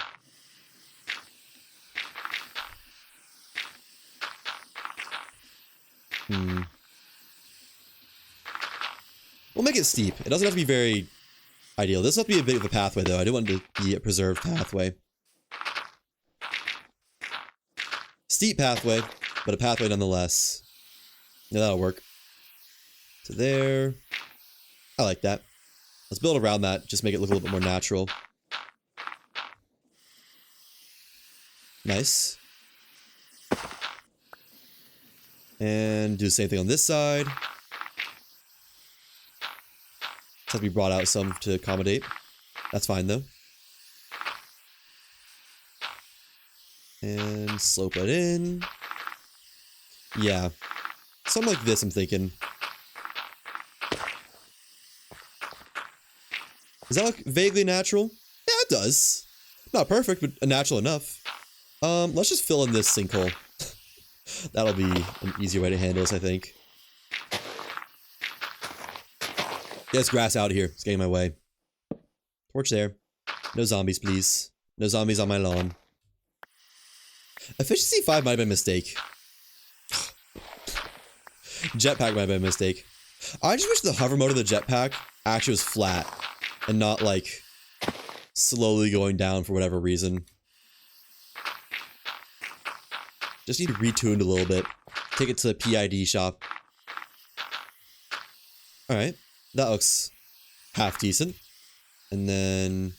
Speaker 1: We'll make it steep. It doesn't have to be very ideal. This will have to be a bit of a pathway though. I do want it to be a preserved pathway. Steep pathway, but a pathway nonetheless. Yeah, that'll work. To there. I like that. Let's build around that, just make it look a little bit more natural. Nice. And do the same thing on this side. This has to be brought out some to accommodate. That's fine though. And slope it in. Yeah. Something like this, I'm thinking. Does that look vaguely natural? Yeah, it does. Not perfect, but natural enough. Let's just fill in this sinkhole. That'll be an easier way to handle this, I think. Get this grass out of here. It's getting in my way. Torch there. No zombies, please. No zombies on my lawn. Efficiency 5 might have been a mistake. Jetpack might have been a mistake. I just wish the hover mode of the jetpack actually was flat and not like slowly going down for whatever reason. Just need retuned a little bit. Take it to the PID shop. Alright, that looks half decent. And then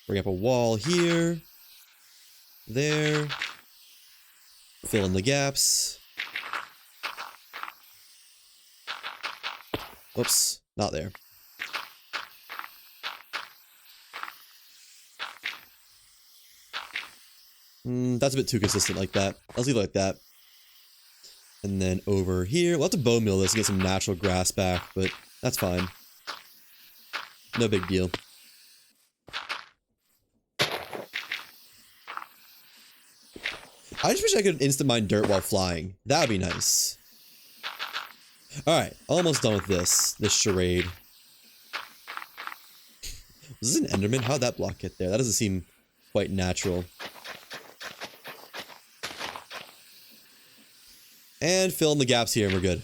Speaker 1: bring up a wall here. There. Fill in the gaps. Oops, not there. That's a bit too consistent like that. Let's leave it like that. And then over here, we'll have to bone meal this and get some natural grass back, but that's fine. No big deal. I just wish I could instant mine dirt while flying. That would be nice. Alright, almost done with this charade. Was this an Enderman? How'd that block get there? That doesn't seem quite natural. And fill in the gaps here and we're good.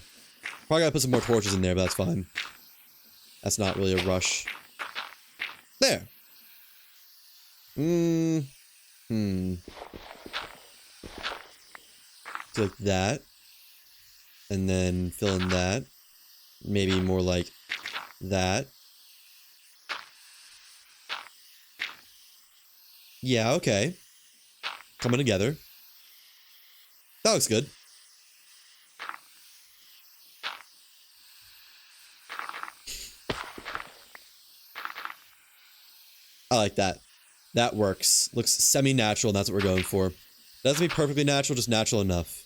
Speaker 1: Probably gotta put some more torches in there, but that's fine. That's not really a rush. There. So like that. And then fill in that. Maybe more like that. Yeah, okay. Coming together. That looks good. I like that. That works. Looks semi-natural, and that's what we're going for. Doesn't be perfectly natural, just natural enough.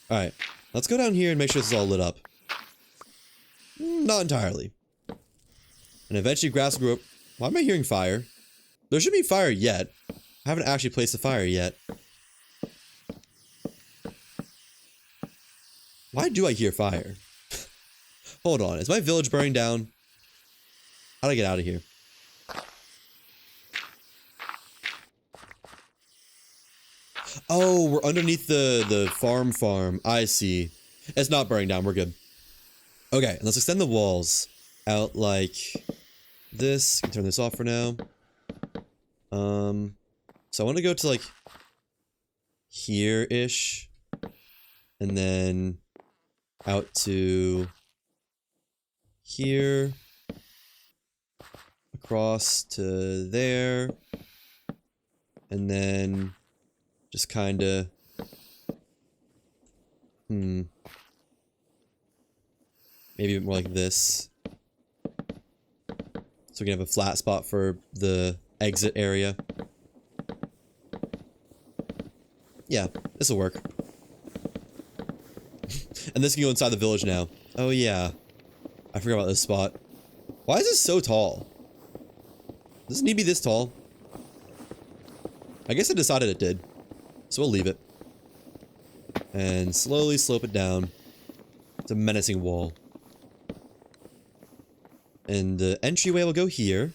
Speaker 1: Alright, let's go down here and make sure this is all lit up. Not entirely. And eventually grass will grow up. Why am I hearing fire? There should be fire yet. I haven't actually placed the fire yet. Why do I hear fire? Hold on, is my village burning down? How do I get out of here? Oh, we're underneath the farm. I see. It's not burning down. We're good. Okay, let's extend the walls out like this. Can turn this off for now. So I want to go to like here-ish. And then out to here. Across to there. And then just kind of, maybe a bit more like this. So we can have a flat spot for the exit area. Yeah, this will work. And this can go inside the village now. Oh yeah. I forgot about this spot. Why is this so tall? Does it need to be this tall? I guess I decided it did. So we'll leave it. And slowly slope it down. It's a menacing wall. And the entryway will go here.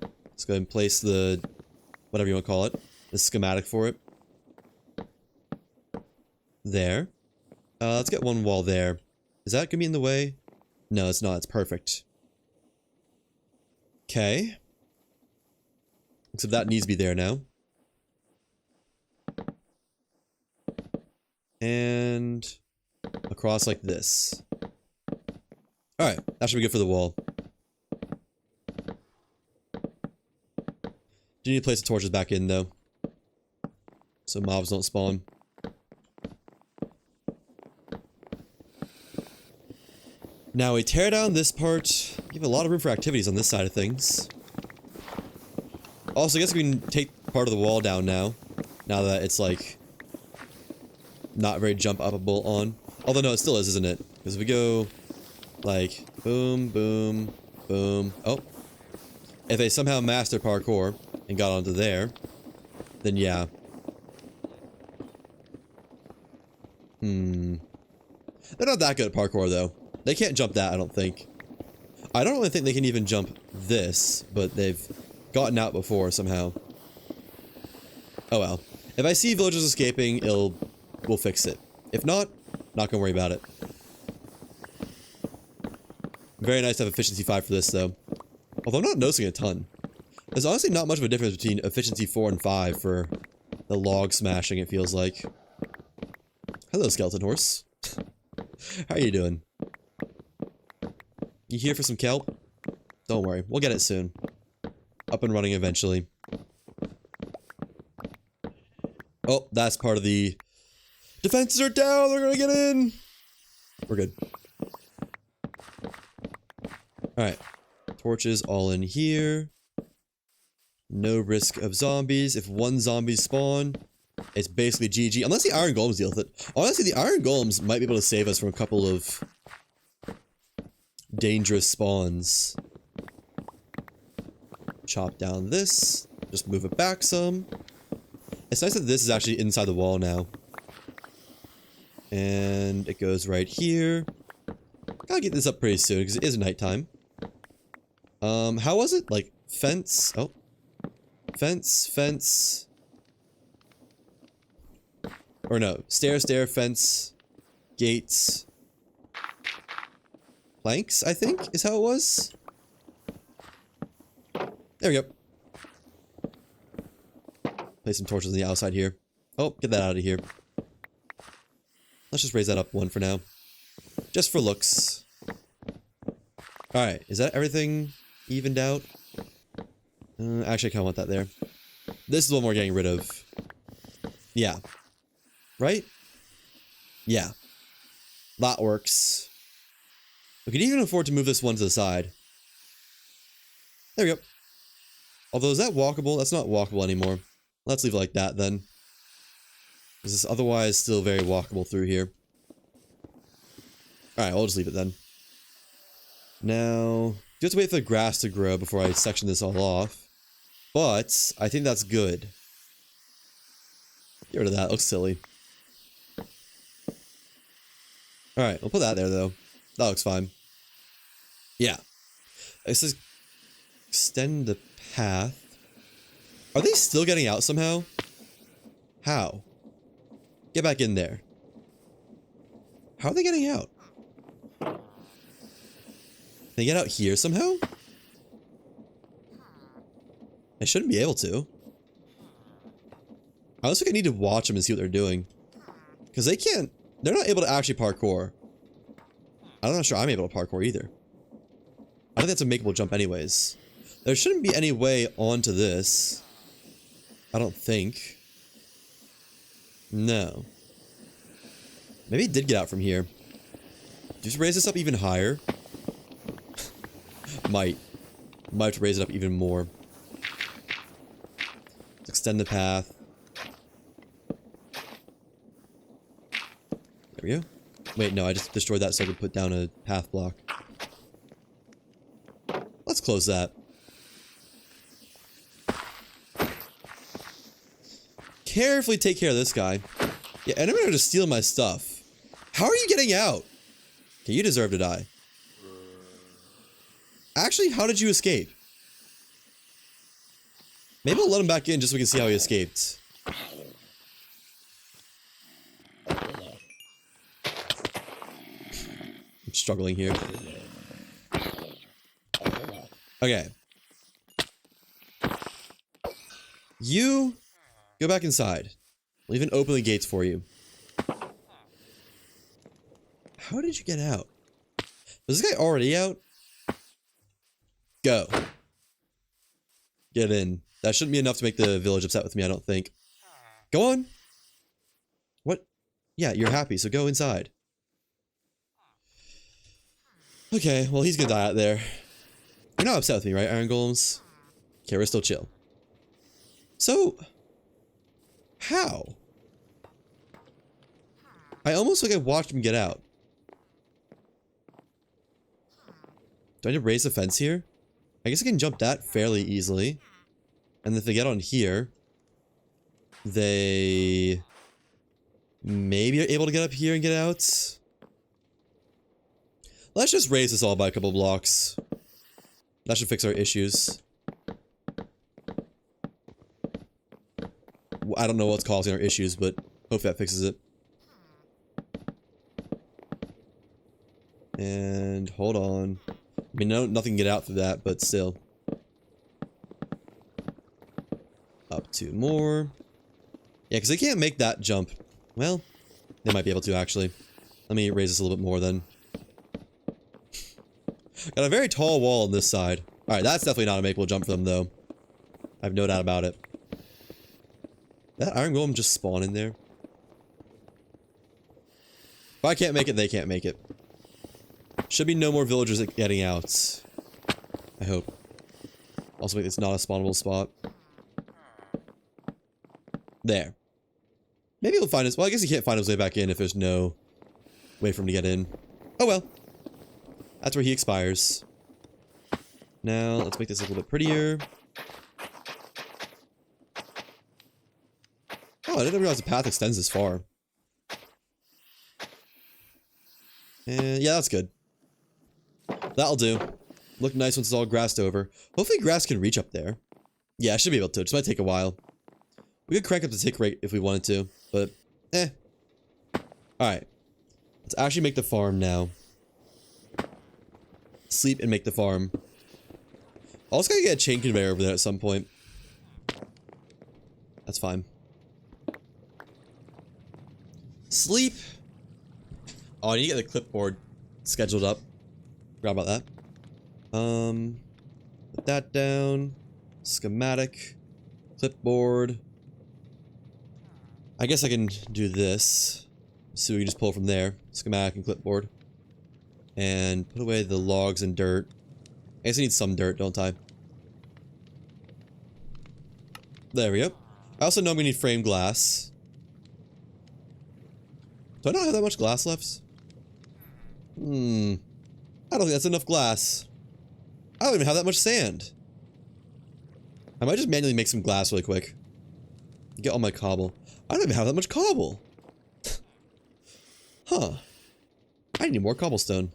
Speaker 1: Let's go ahead and place the, whatever you want to call it, the schematic for it. There. Let's get one wall there. Is that gonna be in the way? No, it's not. It's perfect. Okay. Except that needs to be there now. And across like this. Alright, that should be good for the wall. Do need to place the torches back in though, so mobs don't spawn. Now we tear down this part, give a lot of room for activities on this side of things. Also, I guess we can take part of the wall down now that it's like not very jump upable on. Although no, it still is, isn't it? Because if we go like boom, boom, boom. Oh, if they somehow master parkour and got onto there, then yeah. They're not that good at parkour though. They can't jump that, I don't think. I don't really think they can even jump this, but they've gotten out before somehow. Oh well. If I see villagers escaping, we'll fix it. If not, Not gonna worry about it. Very nice to have efficiency 5 for this, though. Although I'm not noticing a ton. There's honestly not much of a difference between efficiency 4 and 5 for the log smashing, it feels like. Hello, skeleton horse. How are you doing? You here for some kelp? Don't worry, we'll get it soon. Up and running eventually. Oh, that's part of the... Defenses are down, they're gonna get in! We're good. Alright. Torches all in here. No risk of zombies. If one zombie spawn, it's basically GG. Unless the iron golems deal with it. Honestly, the iron golems might be able to save us from a couple of dangerous spawns. Chop down this. Just move it back some. It's nice that this is actually inside the wall now. And it goes right here. Gotta get this up pretty soon because it is nighttime. How was it? Like, fence? Oh. Fence, fence. Or no. Stair, stair, fence. Gates. Planks, I think, is how it was. There we go. Place some torches on the outside here. Oh, get that out of here. Let's just raise that up one for now. Just for looks. Alright, is that everything evened out? Actually, I kind of want that there. This is the one we're getting rid of. Yeah. Right? Yeah. That works. We can even afford to move this one to the side. There we go. Although, is that walkable? That's not walkable anymore. Let's leave it like that, then. This is otherwise still very walkable through here. Alright, I'll just leave it then. Now, you have to wait for the grass to grow before I section this all off. But, I think that's good. Get rid of that, it looks silly. Alright, we'll put that there, though. That looks fine. Yeah. It says extend the path. Are they still getting out somehow? How? Get back in there. How are they getting out? They get out here somehow? I shouldn't be able to. I also think I need to watch them and see what they're doing. Because they can't... They're not able to actually parkour. I'm not sure I'm able to parkour either. I think that's a makeable jump anyways. There shouldn't be any way onto this. I don't think. No. Maybe it did get out from here. Just raise this up even higher. Might have to raise it up even more. Let's extend the path. There we go. Wait, no, I just destroyed that so I could put down a path block. Let's close that. Carefully take care of this guy. Yeah, and I'm gonna just steal my stuff. How are you getting out? Okay, you deserve to die. Actually, how did you escape? Maybe I'll let him back in just so we can see how he escaped. I'm struggling here. Okay. You go back inside. We'll even open the gates for you. How did you get out? Was this guy already out? Go. Get in. That shouldn't be enough to make the village upset with me, I don't think. Go on. What? Yeah, you're happy, so go inside. Okay, well, he's gonna die out there. You're not upset with me, right, Iron Golems? Okay, we're still chill. So... how? I almost like I watched him get out. Do I need to raise the fence here? I guess I can jump that fairly easily. And if they get on here, they maybe are able to get up here and get out. Let's just raise this all by a couple blocks. That should fix our issues. I don't know what's causing our issues, but hopefully that fixes it. And hold on. I mean, no, nothing can get out through that, but still. Up 2 more. Yeah, because they can't make that jump. Well, they might be able to, actually. Let me raise this a little bit more, then. Got a very tall wall on this side. Alright, that's definitely not a makeable jump for them, though. I have no doubt about it. That iron golem just spawn in there? If I can't make it, they can't make it. Should be no more villagers getting out. I hope. Also make this not a spawnable spot. There. Maybe he'll find his... Well, I guess he can't find his way back in if there's no way for him to get in. Oh well. That's where he expires. Now, let's make this a little bit prettier. Oh, I didn't realize the path extends this far. And yeah, that's good. That'll do. Look nice once it's all grassed over. Hopefully grass can reach up there. Yeah, I should be able to. It just might take a while. We could crank up the tick rate if we wanted to, but Alright. Let's actually make the farm now. Sleep and make the farm. Also gotta get a chain conveyor over there at some point. That's fine. Sleep. Oh, I need to get the clipboard scheduled up. Forgot about that. Put that down. Schematic. Clipboard. I guess I can do this. So we can just pull from there. Schematic and clipboard. And put away the logs and dirt. I guess I need some dirt, don't I? There we go. I also know I'm gonna need framed glass. Do I not have that much glass left? I don't think that's enough glass. I don't even have that much sand. I might just manually make some glass really quick. Get all my cobble. I don't even have that much cobble. Huh. I need more cobblestone.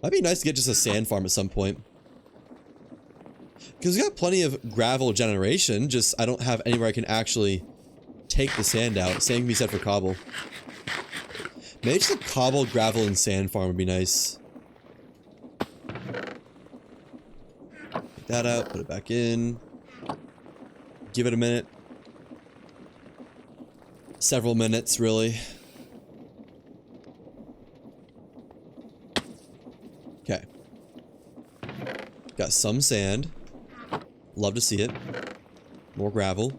Speaker 1: Might be nice to get just a sand farm at some point. Because we got plenty of gravel generation, just I don't have anywhere I can actually take the sand out. Same can be said for cobble. Maybe just a cobble, gravel, and sand farm would be nice. Take that out, put it back in. Give it a minute. Several minutes, really. Okay. Got some sand. Love to see it. More gravel.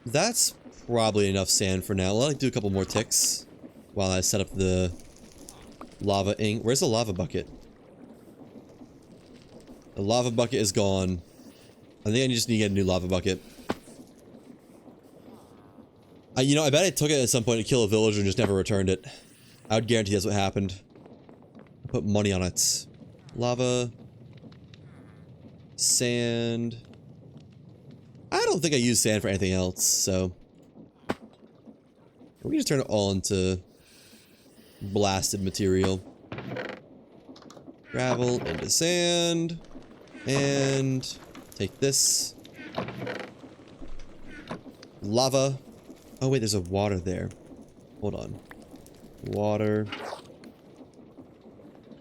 Speaker 1: That's probably enough sand for now. I'll do a couple more ticks while I set up the lava ink. Where's the lava bucket? The lava bucket is gone. I think I just need to get a new lava bucket. You know, I bet I took it at some point to kill a villager and just never returned it. I would guarantee that's what happened. I put money on it. Lava. Sand. I don't think I use sand for anything else, so... We can just turn it all into blasted material. Gravel into sand. And take this. Lava. Oh wait, there's a water there. Hold on. Water.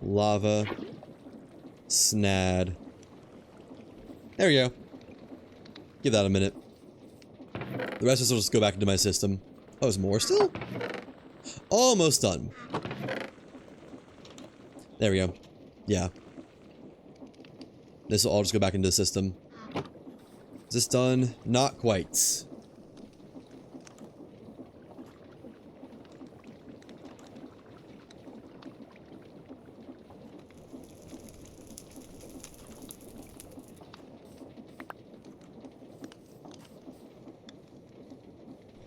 Speaker 1: Lava. Snad. There we go. Give that a minute. The rest of this will just go back into my system. Oh, there's more still? Almost done. There we go. Yeah. This will all just go back into the system. Is this done? Not quite.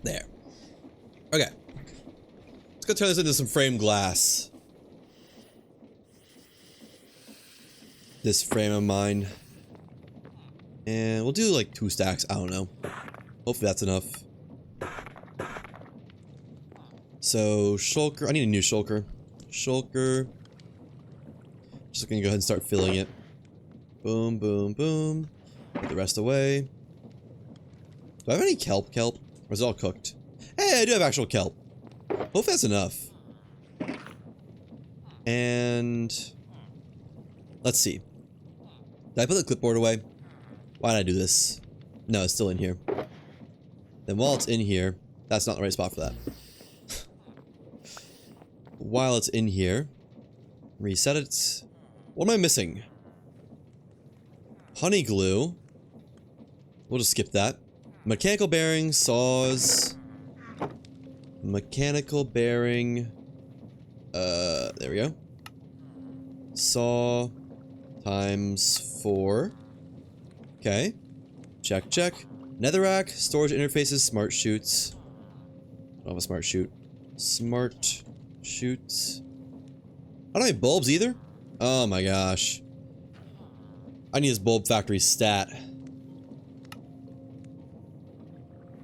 Speaker 1: There. Okay. Let's go turn this into some framed glass. This frame of mine. And we'll do like 2 stacks. I don't know. Hopefully that's enough. So, shulker. I need a new shulker. Shulker. Just gonna go ahead and start filling it. Boom, boom, boom. Put the rest away. Do I have any kelp? Or is it all cooked? Hey, I do have actual kelp. Hopefully that's enough. And let's see. Did I put the clipboard away? Why did I do this? No, it's still in here. Then while it's in here, that's not the right spot for that. While it's in here, reset it. What am I missing? Honey glue. We'll just skip that. Mechanical bearing, saws. Mechanical bearing. There we go. Saw times 4. Okay. Check, check. Netherrack, storage interfaces, smart chutes. I don't have a smart chute. Smart chutes. I don't have bulbs either? Oh my gosh. I need this bulb factory stat.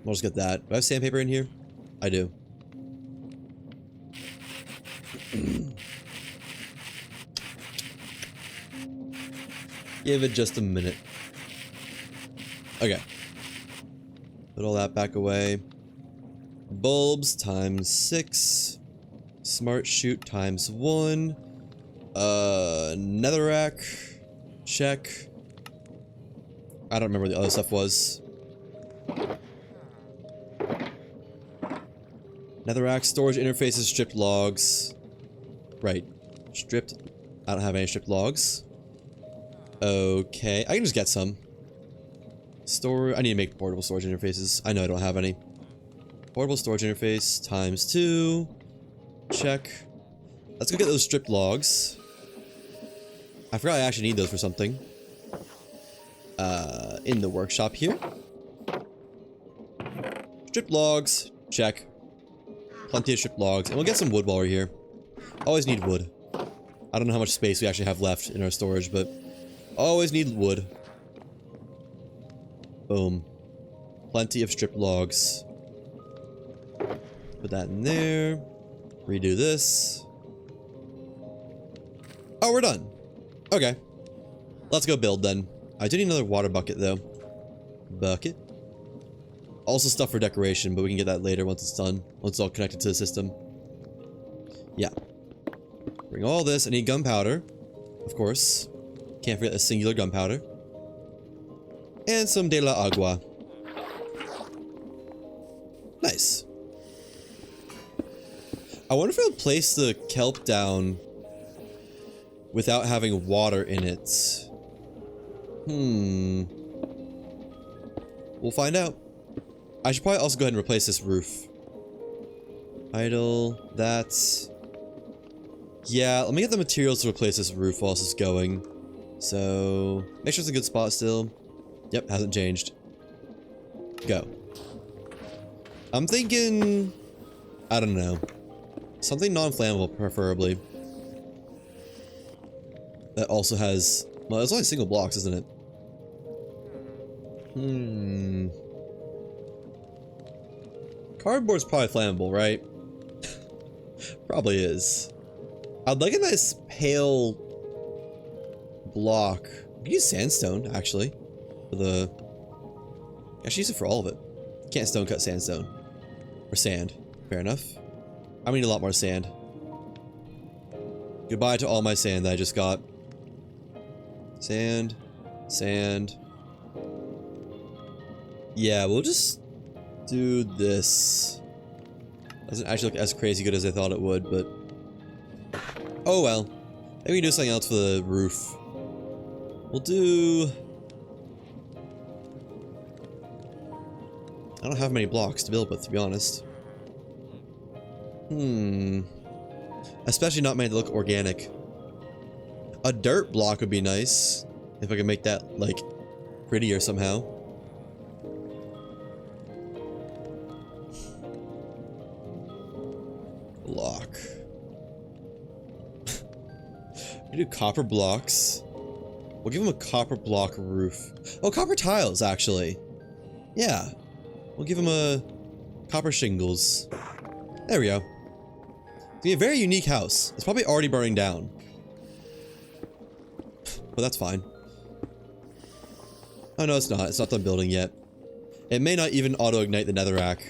Speaker 1: I'll just get that. Do I have sandpaper in here? I do. Give it just a minute. Okay. Put all that back away. Bulbs times 6. Smart chute times 1. Netherrack. Check. I don't remember what the other stuff was. Netherrack, storage interfaces, stripped logs. Right. Stripped. I don't have any stripped logs. Okay. I can just get some. I need to make portable storage interfaces. I know I don't have any. Portable storage interface times 2. Check. Let's go get those stripped logs. I forgot I actually need those for something. In the workshop here. Stripped logs. Check. Plenty of stripped logs. And we'll get some wood while we're here. Always need wood. I don't know how much space we actually have left in our storage, but always need wood. Boom. Plenty of stripped logs. Put that in there. Redo this. Oh, we're done. Okay. Let's go build then. I do need another water bucket though. Bucket. Also stuff for decoration, but we can get that later once it's done. Once it's all connected to the system. Yeah. Bring all this. I need gunpowder. Of course. Can't forget a singular gunpowder. And some de la agua. Nice. I wonder if I'll place the kelp down without having water in it. We'll find out. I should probably also go ahead and replace this roof. Idle. That's... Yeah, let me get the materials to replace this roof while this is going. So... Make sure it's a good spot still. Yep, hasn't changed. Go. I'm thinking... I don't know. Something non-flammable, preferably. That also has... Well, it's only single blocks, isn't it? Cardboard's probably flammable, right? Probably is. I'd like a nice pale block. We can use sandstone, actually. For the... I should use it for all of it. Can't stone cut sandstone. Or sand. Fair enough. I need a lot more sand. Goodbye to all my sand that I just got. Sand. Sand. Yeah, we'll just do this. Doesn't actually look as crazy good as I thought it would, but... Oh well. Maybe we can do something else for the roof. We'll do... I don't have many blocks to build with, to be honest. Especially not many that look organic. A dirt block would be nice. If I could make that, like, prettier somehow. Block. We do copper blocks. We'll give them a copper block roof. Oh, copper tiles, actually. Yeah. We'll give them a copper shingles. There we go. It's gonna be a very unique house. It's probably already burning down. But that's fine. Oh no, it's not. It's not done building yet. It may not even auto-ignite the netherrack.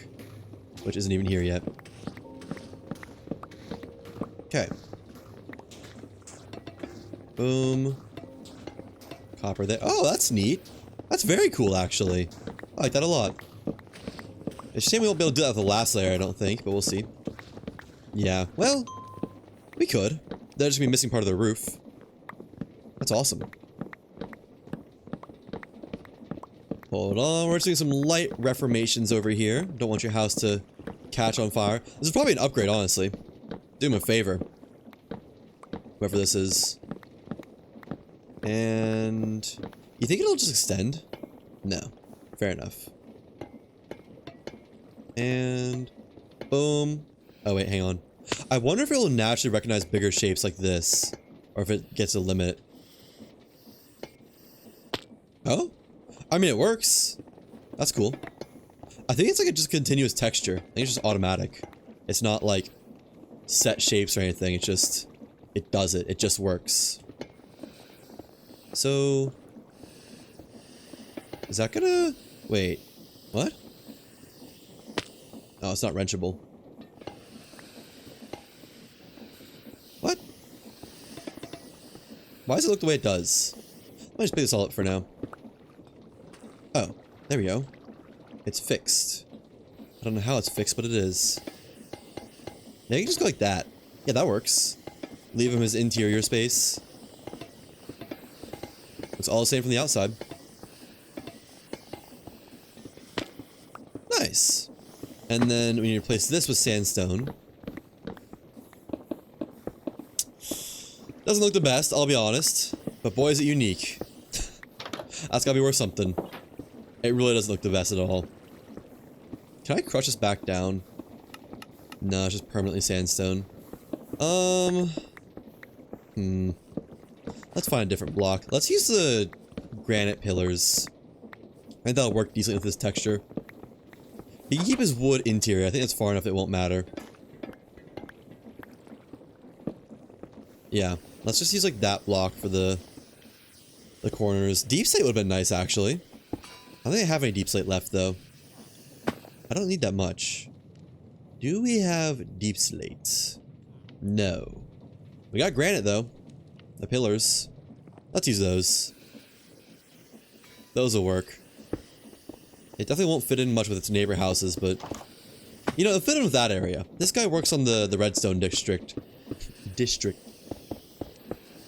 Speaker 1: Which isn't even here yet. Okay. Boom. Copper there. Oh, that's neat. That's very cool, actually. I like that a lot. It's a shame we won't be able to do that with the last layer, I don't think, but we'll see. Yeah, well, we could. That'd just be missing part of the roof. That's awesome. Hold on, we're just doing some light reformations over here. Don't want your house to catch on fire. This is probably an upgrade, honestly. Do him a favor. Whoever this is. And... you think it'll just extend? No. Fair enough. And... boom. Oh wait, hang on. I wonder if it will naturally recognize bigger shapes like this. Or if it gets a limit. Oh? I mean, it works. That's cool. I think it's like a just continuous texture. I think it's just automatic. It's not like set shapes or anything. It's just... it does it. It just works. So... is that gonna... wait. What? Oh, it's not wrenchable. What? Why does it look the way it does? Let me just pick this all up for now. Oh, there we go. It's fixed. I don't know how it's fixed, but it is. Yeah, you can just go like that. Yeah, that works. Leave him his interior space. It's all the same from the outside. Nice. And then when you replace this with sandstone. Doesn't look the best, I'll be honest. But boy, is it unique. That's gotta be worth something. It really doesn't look the best at all. Can I crush this back down? No, it's just permanently sandstone. Let's find a different block. Let's use the granite pillars. I think that'll work decently with this texture. He can keep his wood interior. I think that's far enough it won't matter. Yeah, let's just use like that block for the corners. Deep slate would have been nice, actually. I don't think I have any deep slate left, though. I don't need that much. Do we have deep slate? No. We got granite, though. The pillars. Let's use those. Those will work. It definitely won't fit in much with its neighbor houses, but... you know, it'll fit in with that area. This guy works on the redstone district.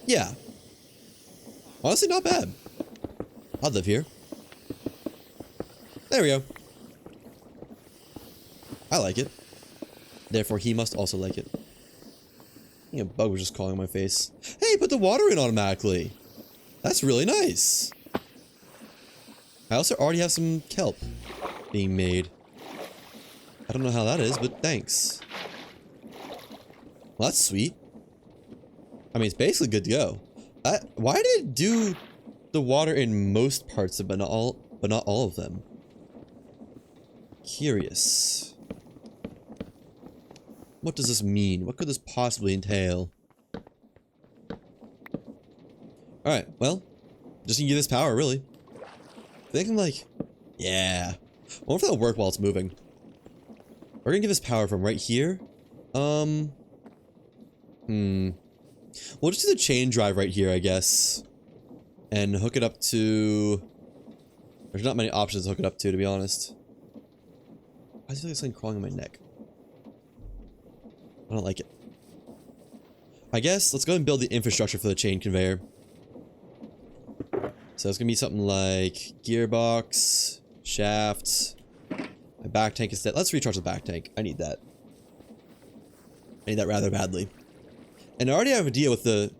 Speaker 1: Yeah. Honestly, not bad. I'd live here. There we go. I like it. Therefore, he must also like it. I think a bug was just calling my face. Hey, put the water in automatically. That's really nice. I also already have some kelp being made. I don't know how that is, but thanks. Well, that's sweet. I mean, it's basically good to go. Why did it do the water in most parts of it, but not all of them? Curious. What does this mean? What could this possibly entail? Alright, well, just gonna give this power, really. I think I'm like, yeah. I wonder if that'll work while it's moving. We're gonna give this power from right here. We'll just do the chain drive right here, I guess. And hook it up to... there's not many options to hook it up to be honest. Why does it feel like something crawling on my neck? I don't like it. I guess, let's go ahead and build the infrastructure for the chain conveyor. So it's gonna be something like gearbox, shafts, my back tank is dead. Let's recharge the back tank. I need that. I need that rather badly. And I already have an idea with the...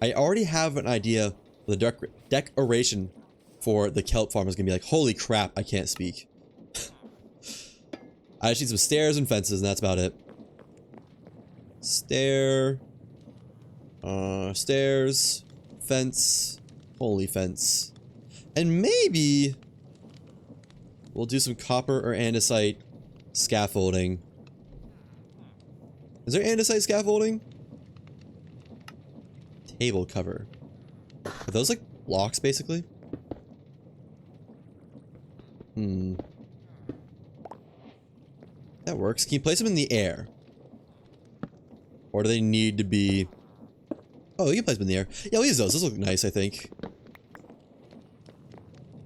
Speaker 1: I already have an idea with the decoration for the kelp farm is gonna be like, holy crap, I can't speak. I just need some stairs and fences, and that's about it. Stairs, fence, holy fence. And maybe we'll do some copper or andesite scaffolding. Is there andesite scaffolding? Table cover. Are those like blocks, basically? That works. Can you place them in the air? Or do they need to be Oh, you can place them in the air. Yeah, we'll use those. Those look nice, I think.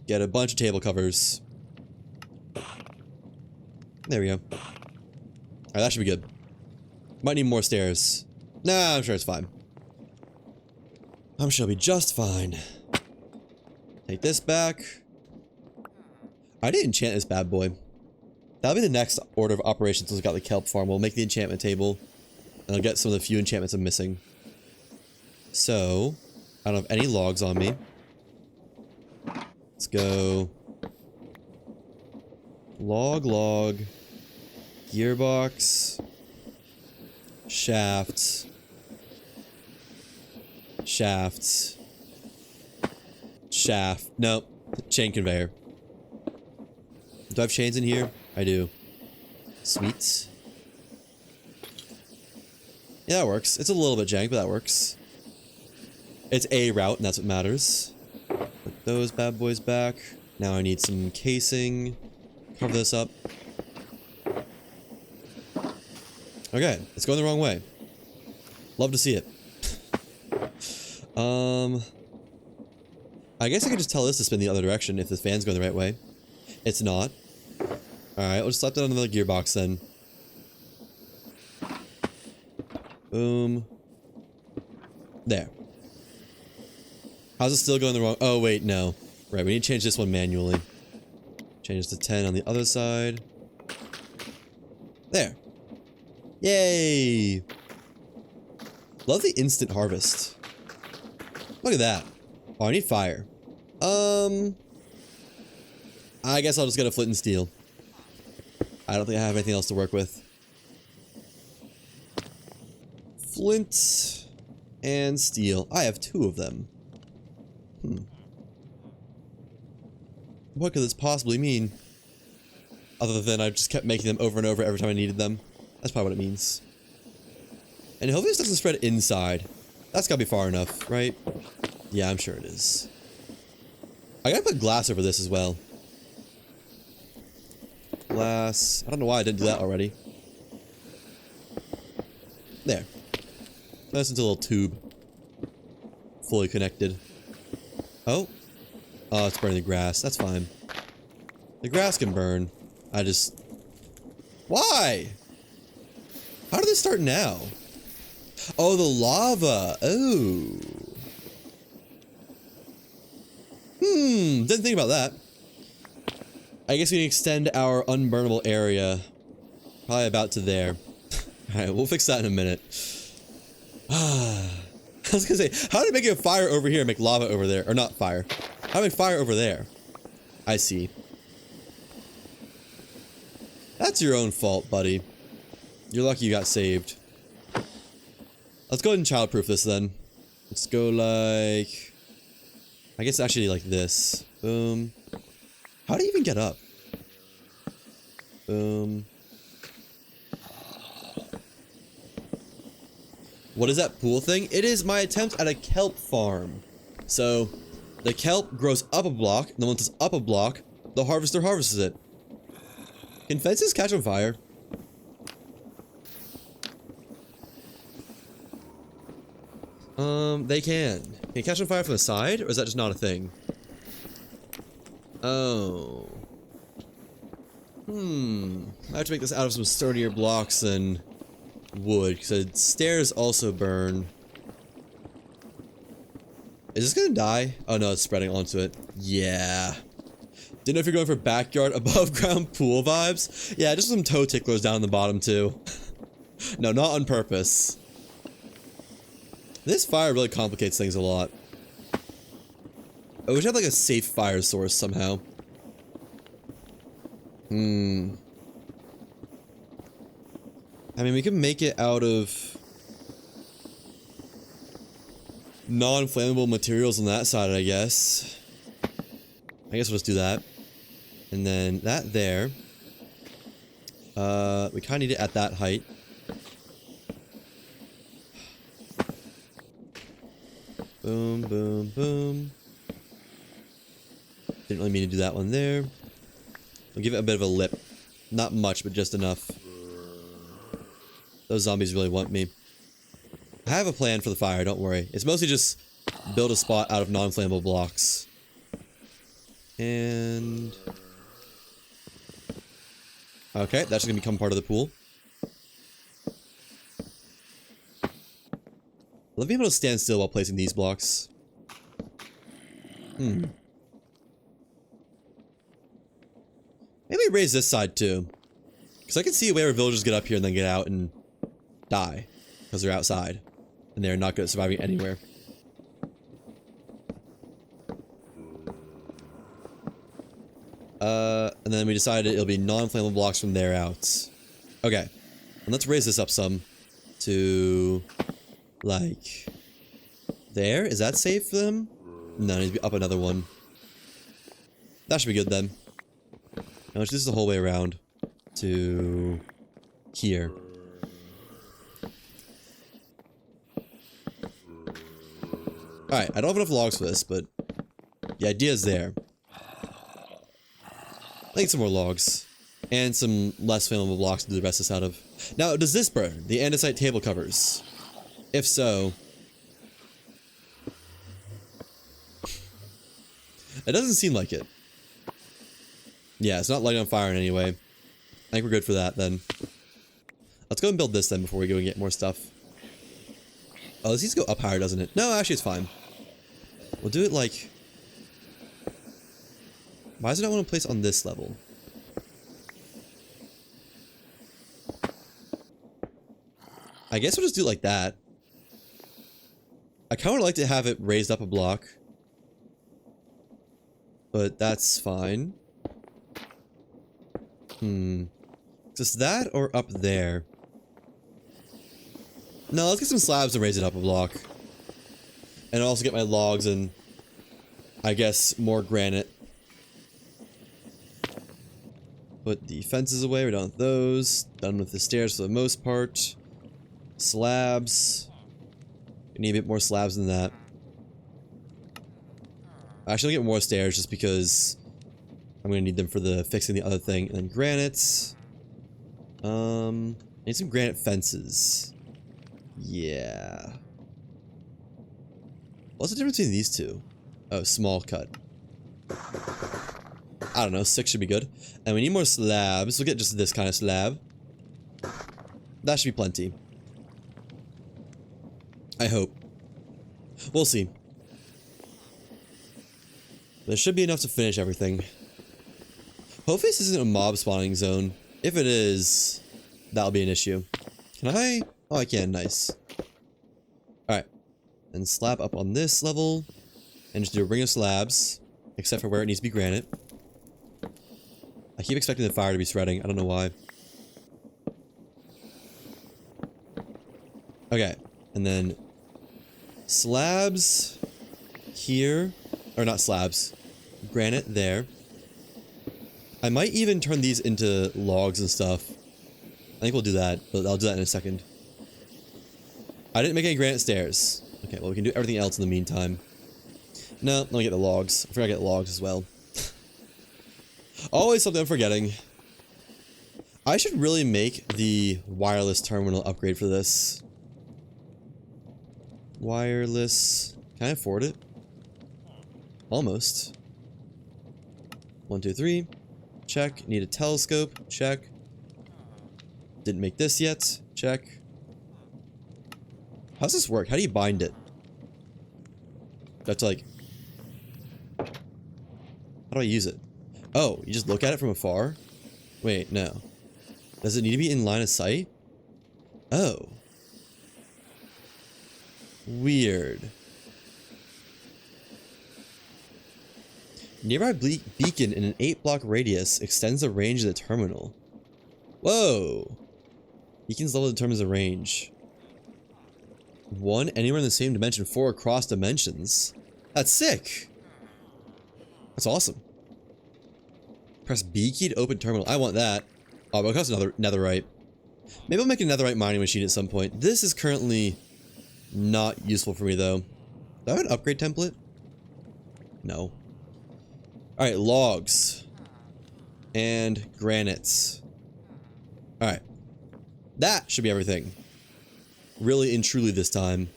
Speaker 1: Get a bunch of table covers. There we go. Alright, that should be good. Might need more stairs. Nah, I'm sure it's fine. I'm sure it'll be just fine. Take this back. I didn't enchant this bad boy. That'll be the next order of operations once we got the kelp farm. We'll make the enchantment table. And I'll get some of the few enchantments I'm missing. So, I don't have any logs on me. Let's go. Log. Gearbox. Shafts. Shaft. Nope. Chain conveyor. Do I have chains in here? I do. Sweet. Yeah, that works. It's a little bit jank, but that works. It's a route, and that's what matters. Put those bad boys back. Now I need some casing. Cover this up. Okay, it's going the wrong way. Love to see it. I guess I could just tell this to spin the other direction if this fan's going the right way. It's not. Alright, we'll just slap that on another gearbox then. Boom. There. How's it still going the wrong? Oh, wait, no. Right, we need to change this one manually. Change this to 10 on the other side. There. Yay! Love the instant harvest. Look at that. Oh, I need fire. I guess I'll just get a flint and steel. I don't think I have anything else to work with. Flint and steel. I have 2 of them. What could this possibly mean? Other than I just kept making them over and over every time I needed them. That's probably what it means. And hopefully this doesn't spread inside. That's gotta be far enough, right? Yeah, I'm sure it is. I gotta put glass over this as well. Glass. I don't know why I didn't do that already. There. That's into a little tube. Fully connected. Oh. Oh, it's burning the grass. That's fine. The grass can burn. I just... Why? How did this start now? Oh, the lava. Oh. Didn't think about that. I guess we can extend our unburnable area. Probably about to there. Alright, we'll fix that in a minute. I was gonna say, how did making a fire over here make lava over there? Or not fire. How did I make fire over there? I see. That's your own fault, buddy. You're lucky you got saved. Let's go ahead and childproof this then. Let's go like... I guess actually like this. Boom. How do you even get up? Boom. What is that pool thing? It is my attempt at a kelp farm. So, the kelp grows up a block, and then once it's up a block, the harvester harvests it. Can fences catch on fire? They can. Can you catch on fire from the side, or is that just not a thing? Oh. I have to make this out of some sturdier blocks than wood, because the stairs also burn. Is this gonna die? Oh no, it's spreading onto it. Yeah. Didn't know if you're going for backyard above ground pool vibes. Yeah, just some toe ticklers down the bottom too. No, not on purpose. This fire really complicates things a lot. I wish I had like a safe fire source somehow. I mean, we can make it out of non-flammable materials on that side, I guess. I guess we'll just do that. And then that there. We kind of need it at that height. Boom, boom, boom. Didn't really mean to do that one there. We'll give it a bit of a lip. Not much, but just enough. Those zombies really want me. I have a plan for the fire, don't worry. It's mostly just build a spot out of non-flammable blocks. And... okay, that's gonna become part of the pool. Let me be able to stand still while placing these blocks. Maybe raise this side too. Because I can see a way where villagers get up here and then get out and die. Because they're outside. And they're not good at surviving anywhere. And then we decided it'll be non-flammable blocks from there out. Okay. And let's raise this up some. To... like... there? Is that safe for them? No, it needs to be up another one. That should be good then. Now let's do this the whole way around. To... here. Alright, I don't have enough logs for this, but... the idea is there. I need some more logs. And some less flammable blocks to do the rest of this out of. Now, does this burn? The andesite table covers? If so... it doesn't seem like it. Yeah, it's not lighting on fire in any way. I think we're good for that, then. Let's go and build this, then, before we go and get more stuff. Oh, this needs to go up higher, doesn't it? No, actually, it's fine. We'll do it, like... why does it not want to place on this level? I guess we'll just do it like that. I kind of like to have it raised up a block. But that's fine. Just that or up there? No, let's get some slabs and raise it up a block. And also get my logs and... I guess more granite. Put the fences away, we're done with those. Done with the stairs for the most part. Slabs. We need a bit more slabs than that. Actually, I'll get more stairs just because I'm gonna need them for the fixing the other thing. And then granites. I need some granite fences. Yeah. What's the difference between these two? Oh, small cut. I don't know, 6 should be good. And we need more slabs. We'll get just this kind of slab. That should be plenty. I hope. We'll see. There should be enough to finish everything. Hopefully this isn't a mob spawning zone. If it is, that'll be an issue. Can I? Oh, I can. Nice. Alright. And slab up on this level. And just do a ring of slabs. Except for where it needs to be granite. I keep expecting the fire to be spreading. I don't know why. Okay. And then slabs here. Or not slabs. Granite there. I might even turn these into logs and stuff. I think we'll do that, but I'll do that in a second. I didn't make any granite stairs. Okay, well we can do everything else in the meantime. No, let me get the logs. I forgot to get logs as well. Always something I'm forgetting. I should really make the wireless terminal upgrade for this. Wireless. Can I afford it? Almost. 1, 2, 3. Check. Need a telescope. Check. Didn't make this yet. Check. How does this work? How do you bind it? That's like... how do I use it? Oh, you just look at it from afar? Wait, no. Does it need to be in line of sight? Oh. Weird. Nearby beacon in an 8-block radius extends the range of the terminal. Whoa. Beacon's level determines the range. 1 anywhere in the same dimension, 4 across dimensions. That's sick. That's awesome. Press B key to open terminal. I want that. Oh, but it costs another netherite. Maybe I'll make a netherite mining machine at some point. This is currently not useful for me, though. Do I have an upgrade template? No. Alright, logs. And granites. Alright. That should be everything. Really and truly this time.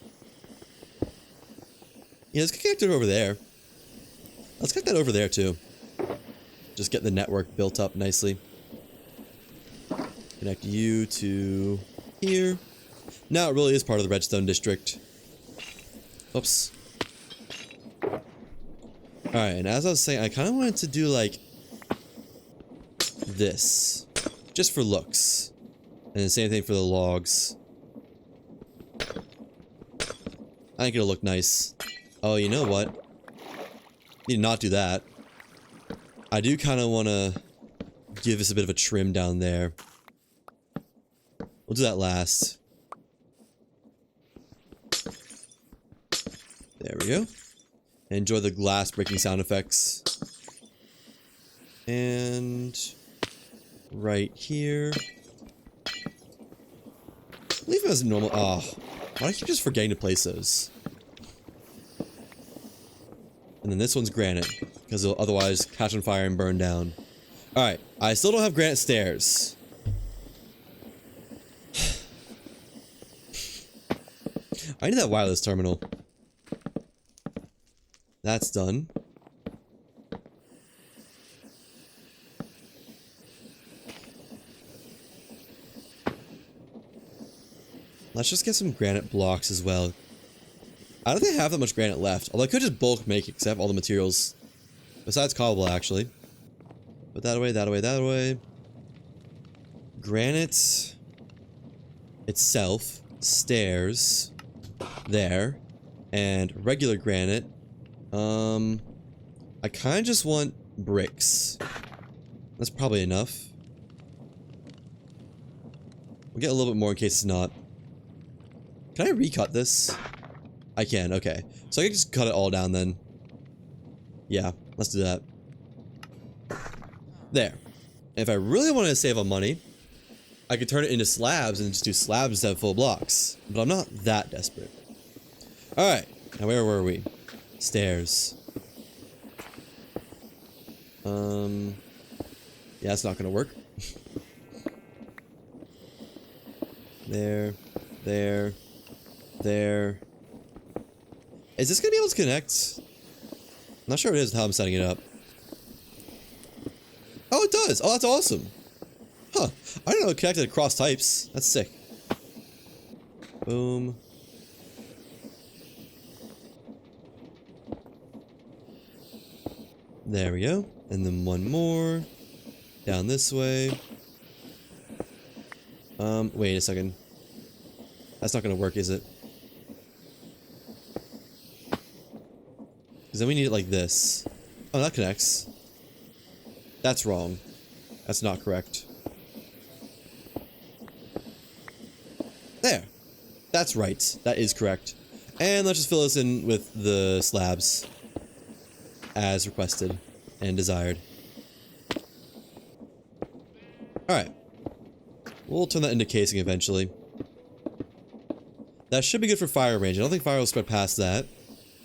Speaker 1: Yeah, let's connect it over there. Let's connect that over there too. Just get the network built up nicely. Connect you to here. Now it really is part of the Redstone District. Oops. Alright, and as I was saying, I kind of wanted to do like this. Just for looks. And the same thing for the logs. I think it'll look nice. Oh, you know what? Need to not do that. I do kind of want to give this a bit of a trim down there. We'll do that last. There we go. Enjoy the glass breaking sound effects. And right here. Leave them as normal. Oh, why do I keep just forgetting to place those? And then this one's granite, because it'll otherwise catch on fire and burn down. Alright, I still don't have granite stairs. I need that wireless terminal. That's done. Let's just get some granite blocks as well. I don't think I have that much granite left. Although I could just bulk make it because I have all the materials. Besides cobble, actually. Put that away, that away, that away. Granite itself. Stairs. There. And regular granite. I kind of just want bricks. That's probably enough. We'll get a little bit more in case it's not. Can I recut this? I can, okay. So I can just cut it all down then. Yeah, let's do that. There. And if I really wanted to save on money, I could turn it into slabs and just do slabs instead of full blocks. But I'm not that desperate. Alright, now where were we? Stairs. Yeah, that's not gonna work. There. There. There. Is this gonna be able to connect? I'm not sure it is how I'm setting it up. Oh, it does! Oh, that's awesome! Huh. I didn't know it connected across types. That's sick. Boom. There we go. And then one more. Down this way. Wait a second. That's not gonna work, is it? Because then we need it like this. Oh, that connects. That's wrong. That's not correct. There. That's right. That is correct. And let's just fill this in with the slabs. As requested and desired. Alright. We'll turn that into casing eventually. That should be good for fire range. I don't think fire will spread past that.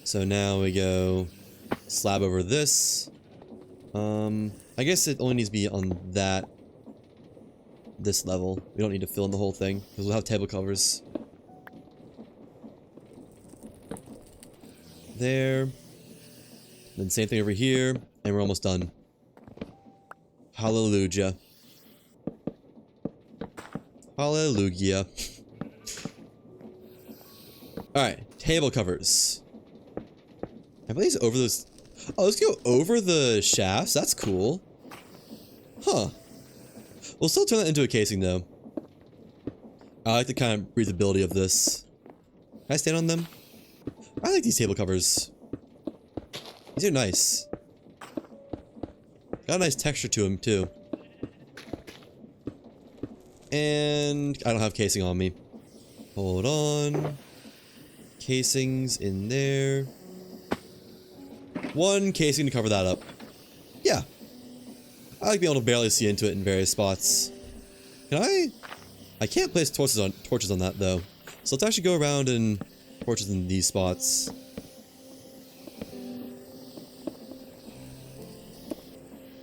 Speaker 1: So now we go slab over this. I guess it only needs to be on this level. We don't need to fill in the whole thing because we'll have table covers. There. Then same thing over here, and we're almost done. Hallelujah. Hallelujah. Alright, table covers. I believe it's over those. Oh, let's go over the shafts. That's cool. Huh. We'll still turn that into a casing, though. I like the kind of breathability of this. Can I stand on them? I like these table covers. These are nice. Got a nice texture to them, too. And I don't have casing on me. Hold on. Casings in there. One casing to cover that up. Yeah. I like being able to barely see into it in various spots. Can I can't place torches on that, though. So let's actually go around and torches in these spots.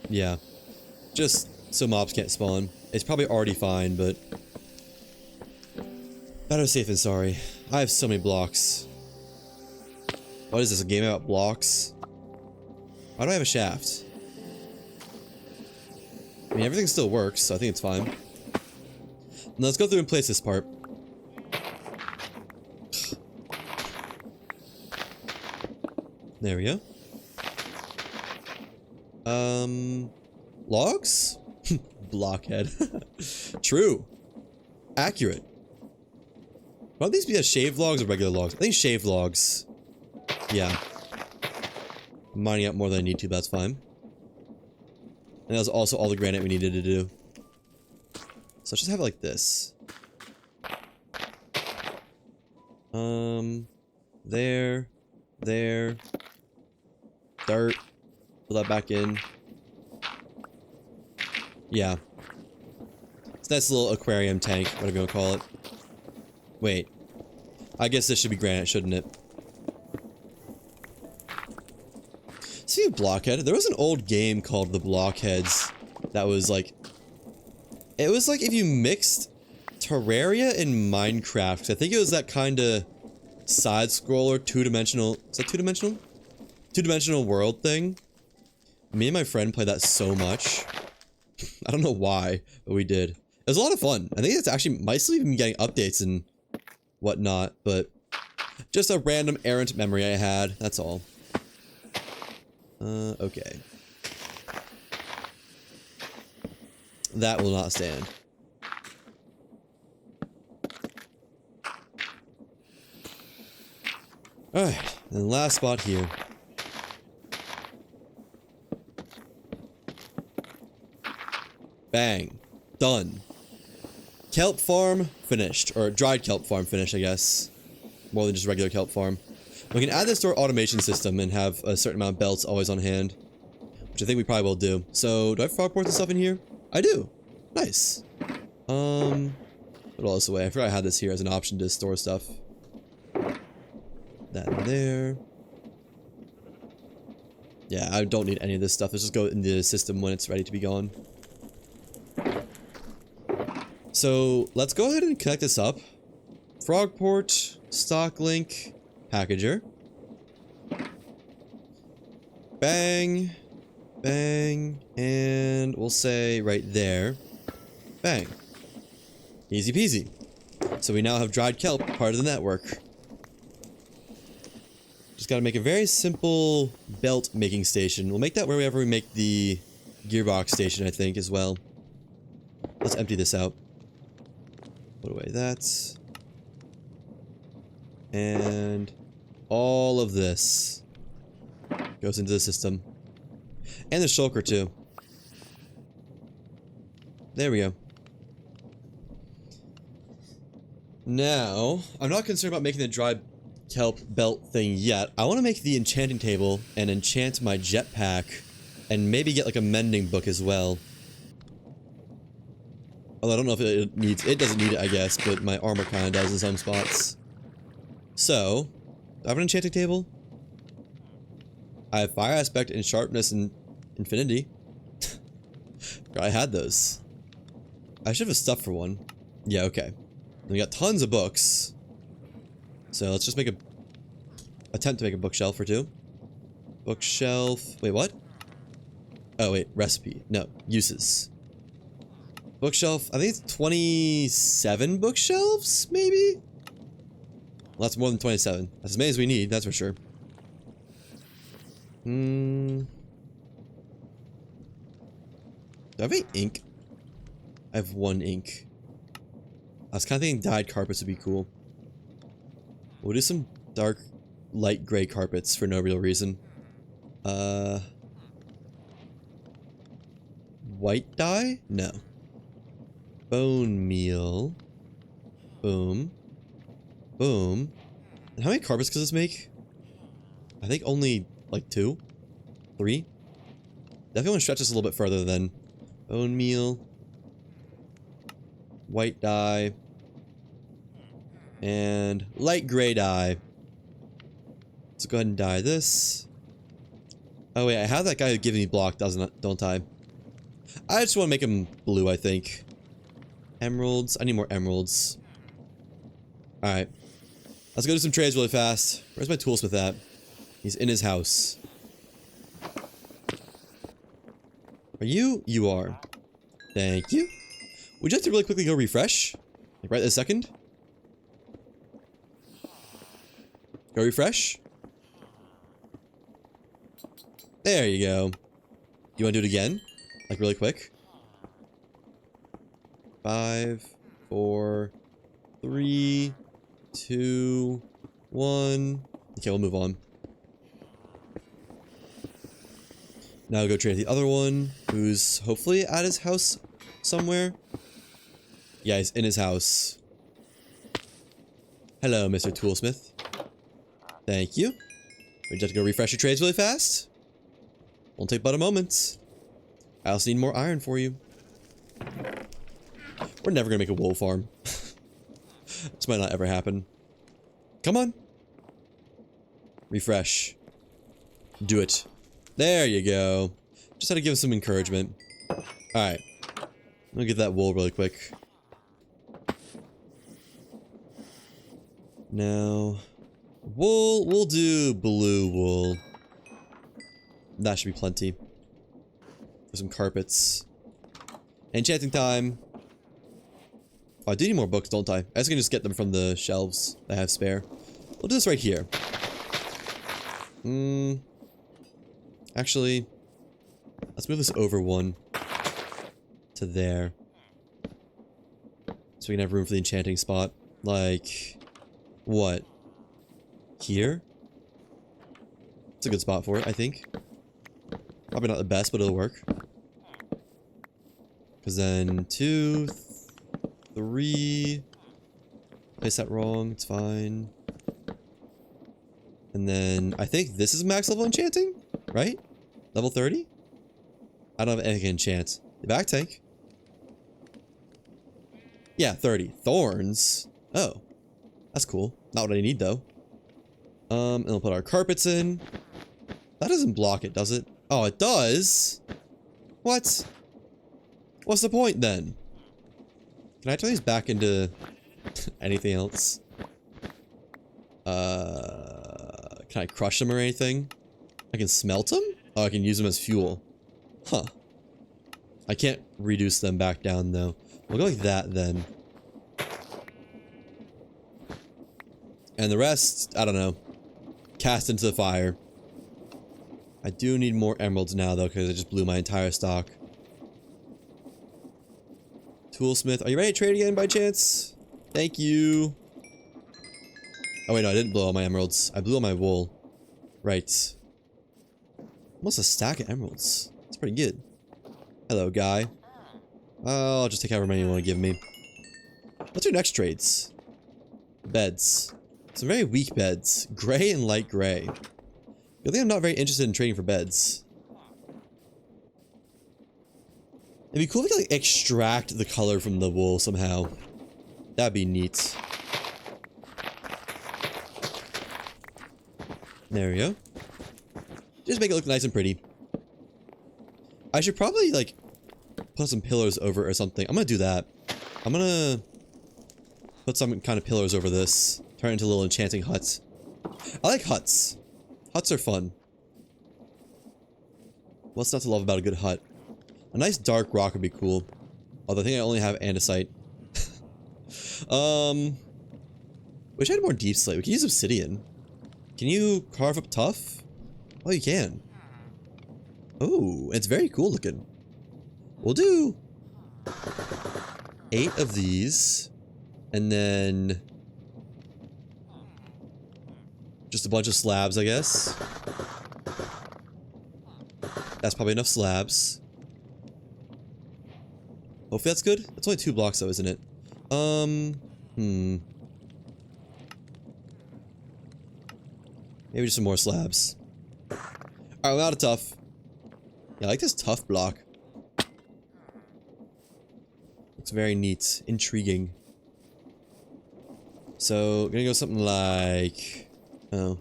Speaker 1: Yeah. Just so mobs can't spawn. It's probably already fine, but... Better safe than sorry. I have so many blocks. What is this, a game about blocks? Why do I have a shaft? I mean, everything still works, so I think it's fine. Now let's go through and place this part. There we go. Logs? Blockhead. True. Accurate. Why don't these be shaved logs or regular logs? I think shaved logs. Yeah. I'm mining out more than I need to, but that's fine. And that was also all the granite we needed to do. So let's just have it like this. There. There. Dirt. Fill that back in. Yeah. It's a nice little aquarium tank, whatever you want to call it. Wait. I guess this should be granite, shouldn't it? Speaking of Blockhead, there was an old game called The Blockheads that was like... It was like if you mixed Terraria and Minecraft. I think it was that kind of side-scroller, two-dimensional... Is that two-dimensional? Two-dimensional world thing. Me and my friend played that so much. I don't know why, but we did. It was a lot of fun. I think it's actually might still even be getting updates and whatnot, but just a random errant memory I had, that's all. Okay. That will not stand. Alright, and last spot here. Bang. Done. Kelp farm finished. Or dried kelp farm finished, I guess. More than just regular kelp farm. We can add this to our automation system and have a certain amount of belts always on hand. Which I think we probably will do. So, do I have frog ports and stuff in here? I do. Nice. Put all this away. I forgot I had this here as an option to store stuff. That in there. Yeah, I don't need any of this stuff. Let's just go into the system when it's ready to be gone. So, let's go ahead and connect this up. Frogport, stock link, packager. Bang, bang, and we'll say right there, bang. Easy peasy. So we now have dried kelp, part of the network. Just gotta make a very simple belt making station. We'll make that wherever we make the gearbox station, I think, as well. Let's empty this out. Put away that. And all of this goes into the system. And the shulker too. There we go. Now, I'm not concerned about making the dry kelp belt thing yet. I want to make the enchanting table and enchant my jetpack and maybe get like a mending book as well. Although I don't know if it needs, it doesn't need it, I guess, but my armor kind of does in some spots. So, do I have an enchanting table? I have fire aspect and sharpness and infinity. I had those. I should have a stuff for one. Yeah, okay. We got tons of books. So let's just make a attempt to make a bookshelf or two. Bookshelf. Wait, what? Oh wait, recipe. No, uses. Bookshelf. I think it's 27 bookshelves, maybe? Well, that's more than 27. That's as many as we need, that's for sure. Do I have any ink? I have one ink. I was kind of thinking dyed carpets would be cool. We'll do some dark, light gray carpets for no real reason. White dye? No. Bone meal. Boom. Boom. And how many carpets does this make? I think only, like, 2? 3? Definitely want to stretch this a little bit further then. Bone meal. White dye. And light gray dye. Let's go ahead and dye this. Oh wait, I have that guy who giving me block, don't I? I just want to make him blue, I think. Emeralds. I need more emeralds. Alright. Let's go do some trades really fast. Where's my toolsmith at? He's in his house. Are you? You are. Thank you. Would you have to really quickly go refresh? Like right this second? Go refresh. There you go. You want to do it again? Like really quick? 5, 4, 3, 2, 1. Okay, we'll move on. Now we'll go trade the other one, who's hopefully at his house somewhere. Yeah, he's in his house. Hello, Mr. Toolsmith. Thank you. We just have to go refresh your trades really fast. Won't take but a moment. I also need more iron for you. We're never gonna make a wool farm. This might not ever happen. Come on. Refresh. Do it. There you go. Just had to give him some encouragement. Alright. I'm gonna get that wool really quick. Now, wool, we'll do blue wool. That should be plenty. For some carpets. Enchanting time. Oh, I do need more books, don't I? I guess I can just get them from the shelves that I have spare. We'll do this right here. Actually, let's move this over one to there. So we can have room for the enchanting spot. Like, what? Here? It's a good spot for it, I think. Probably not the best, but it'll work. Because then 2, 3. Place that wrong, it's fine. And then I think this is max level enchanting, right? Level 30? I don't have anything to enchant. The back tank. Yeah, 30. Thorns. Oh. That's cool. Not what I need though. And we'll put our carpets in. That doesn't block it, does it? Oh, it does? What? What's the point then? Can I turn these back into anything else? Can I crush them or anything? I can smelt them? Oh, I can use them as fuel. Huh. I can't reduce them back down though. We'll go like that then. And the rest, I don't know. Cast into the fire. I do need more emeralds now though, because I just blew my entire stock. Toolsmith, are you ready to trade again by chance? Thank you. Oh wait, no, I didn't blow all my emeralds. I blew all my wool. Right. Almost a stack of emeralds. That's pretty good. Hello, guy. I'll just take however many you want to give me. What's your next trades? Beds. Some very weak beds. Gray and light gray. I think I'm not very interested in trading for beds. It'd be cool if we could like extract the color from the wool somehow. That'd be neat. There we go. Just make it look nice and pretty. I should probably like put some pillars over it or something. I'm gonna do that. I'm gonna put some kind of pillars over this. Turn it into a little enchanting hut. I like huts. Huts are fun. What's not to love about a good hut? A nice dark rock would be cool. Although I think I only have andesite. Wish I had more deep slate. We can use obsidian. Can you carve up tough? Oh, you can. Oh, it's very cool looking. We'll do 8 of these. And then just a bunch of slabs, I guess. That's probably enough slabs. Hopefully that's good. That's only 2 blocks though, isn't it? Maybe just some more slabs. Alright, we're out of tough. Yeah, I like this tough block. Looks very neat. Intriguing. So, gonna go something like... Oh.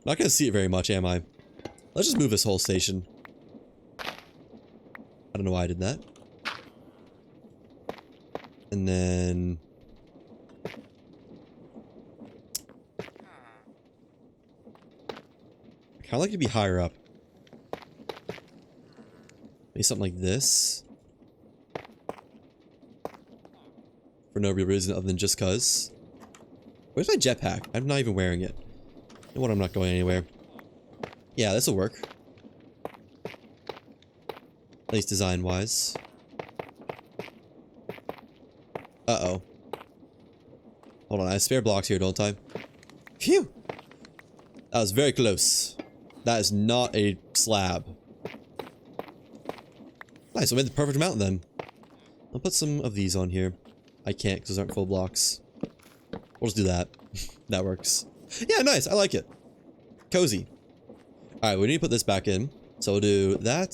Speaker 1: Not gonna see it very much, am I? Let's just move this whole station. I don't know why I did that. And then... I kind of like it to be higher up. Maybe something like this. For no real reason other than just cuz. Where's my jetpack? I'm not even wearing it. You know what? I'm not going anywhere. Yeah, this'll work. At least design-wise. Uh-oh. Hold on, I have spare blocks here, don't I? Phew! That was very close. That is not a slab. Nice, I made the perfect amount then. I'll put some of these on here. I can't because those aren't full blocks. We'll just do that. That works. Yeah, nice, I like it. Cozy. Alright, we need to put this back in. So we'll do that.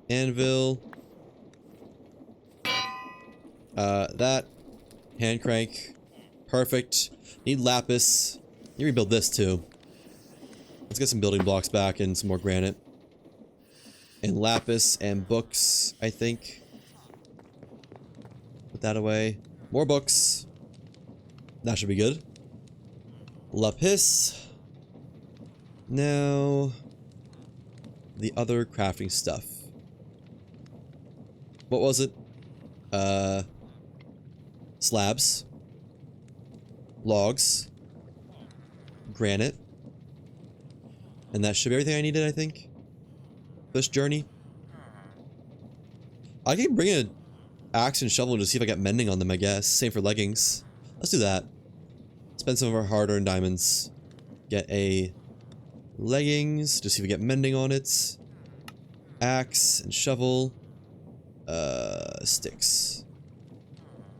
Speaker 1: Anvil. That. Hand crank. Perfect. Need lapis. Need to rebuild this too. Let's get some building blocks back and some more granite. And lapis and books, I think. Put that away. More books. That should be good. Lapis. Now... the other crafting stuff. What was it? Slabs. Logs. Granite. And that should be everything I needed, I think. This journey. I can bring an axe and shovel to see if I get mending on them, I guess. Same for leggings. Let's do that. Spend some of our hard-earned diamonds. Get a leggings, just see if we get mending on it. Axe and shovel. Sticks.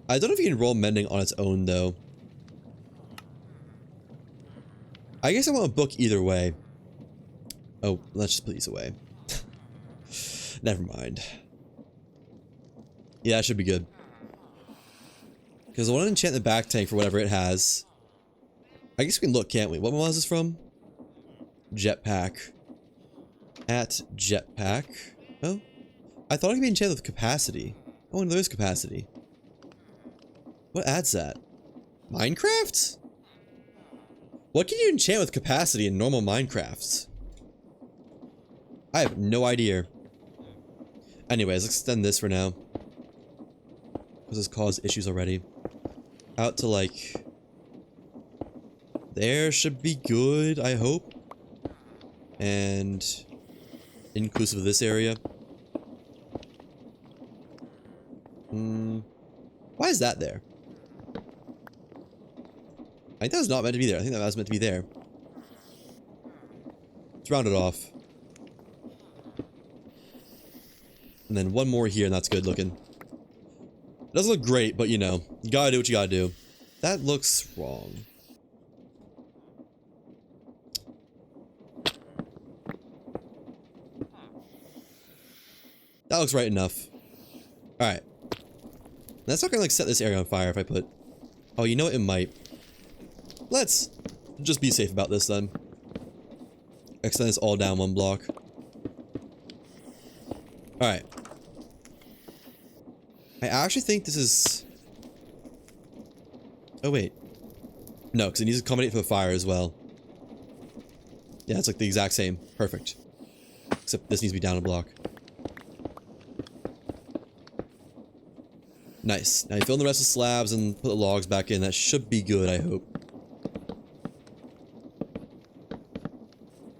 Speaker 1: I don't know if you can roll mending on its own, though. I guess I want a book either way. Oh, let's just put these away. Never mind. Yeah, it should be good. Because I want to enchant the back tank for whatever it has. I guess we can look, can't we? What one was this from? Jetpack. At jetpack. Oh. I thought it could be enchanted with capacity. Oh, and there's capacity. What adds that? Minecraft? What can you enchant with capacity in normal Minecraft? I have no idea. Anyways, let's extend this for now. Because it's caused issues already. Out to like... there should be good, I hope. And... inclusive of this area. Why is that there? I think that was not meant to be there. I think that was meant to be there. Let's round it off. And then one more here, and that's good looking. It doesn't look great, but you know, you gotta do what you gotta do. That looks wrong. That looks right enough. Alright. That's not gonna like set this area on fire if I put... oh, you know what? It might. Let's just be safe about this then. Extend this all down one block. Alright. I actually think this is... oh wait. No, because it needs to accommodate for the fire as well. Yeah, it's like the exact same. Perfect. Except this needs to be down a block. Nice. Now you fill in the rest of the slabs and put the logs back in. That should be good, I hope.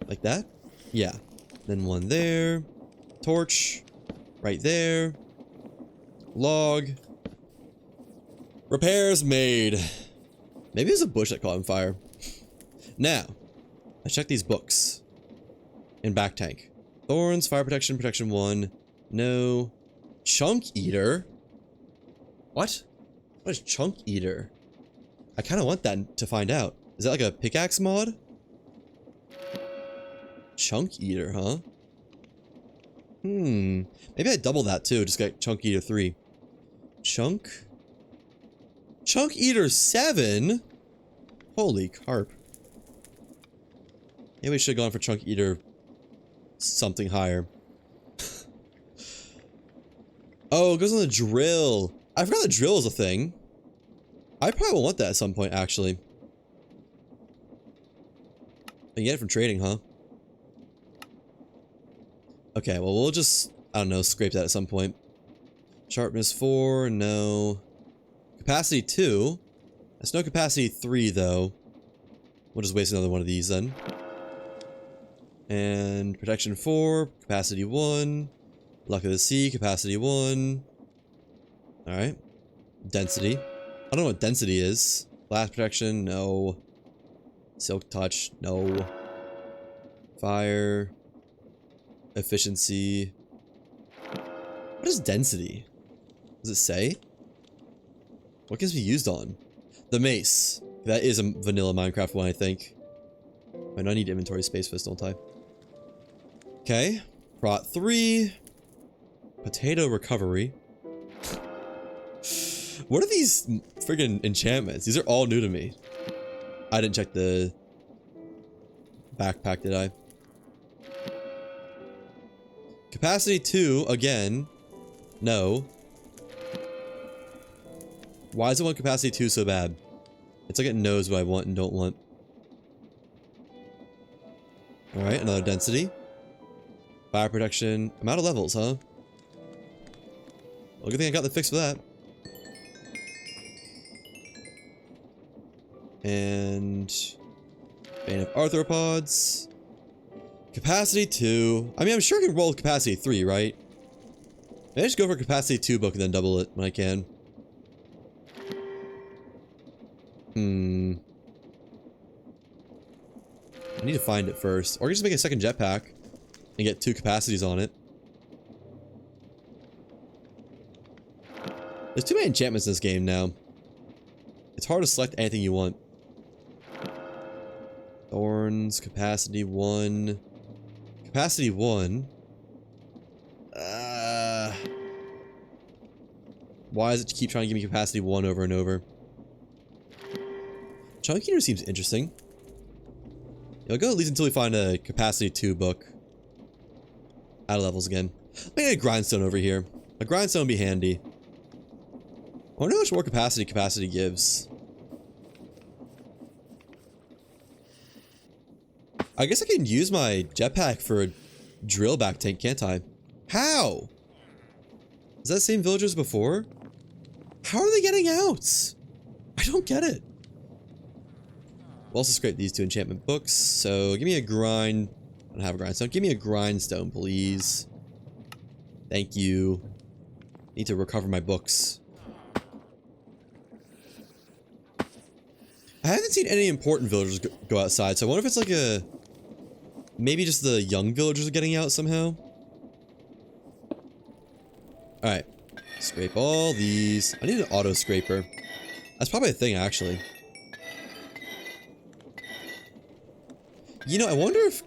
Speaker 1: Like that? Yeah. Then one there. Torch. Right there. Log. Repairs made. Maybe there's a bush that caught on fire. Now, let's check these books. In back tank. Thorns, fire protection, protection 1. No. Chunk eater? What? What is chunk eater? I kind of want that to find out. Is that like a pickaxe mod? Chunk eater, huh? Maybe I double that too. Just got chunk eater 3. Chunk eater 7? Holy carp. Maybe we should have gone for chunk eater something higher. Oh, it goes on the drill. I forgot the drill is a thing. I probably will want that at some point, actually. I can get it from trading, huh? Okay, well, we'll just, I don't know, scrape that at some point. Sharpness 4, no. Capacity 2. That's no capacity 3, though. We'll just waste another one of these, then. And protection 4, capacity 1. Luck of the Sea, capacity 1. Alright. Density. I don't know what density is. Blast protection, no. Silk touch, no. Fire. Efficiency. What is density? Does it say? What can this be used on? The mace. That is a vanilla Minecraft one, I think. I know I need inventory space for this, don't I? Okay. Prot 3. Potato recovery. What are these friggin' enchantments? These are all new to me. I didn't check the backpack, did I? Capacity 2, again. No. Why does it want capacity 2 so bad? It's like it knows what I want and don't want. Alright, another density. Fire protection. I'm out of levels, huh? Well, good thing I got the fix for that. And Bane of Arthropods. Capacity 2. I mean, I'm sure I can roll capacity 3, right? Maybe I just go for capacity 2 book and then double it when I can. I need to find it first. Or just make a second jetpack and get 2 capacities on it. There's too many enchantments in this game now. It's hard to select anything you want. Thorns, capacity 1. Capacity 1. Why does it keep trying to give me capacity 1 over and over? Chunk Eater seems interesting. I'll go at least until we find a capacity 2 book. Out of levels again. Maybe a grindstone over here. A grindstone would be handy. I wonder how much more capacity gives. I guess I can use my jetpack for a drill back tank, can't I? How? Is that the same villagers as before? How are they getting out? I don't get it. We'll also scrape these 2 enchantment books. So give me a grind. I don't have a grindstone. Give me a grindstone, please. Thank you. Need to recover my books. I haven't seen any important villagers go outside, so I wonder if it's like a... Maybe just the young villagers are getting out somehow? Alright. Scrape all these. I need an auto scraper. That's probably a thing, actually. You know, I wonder if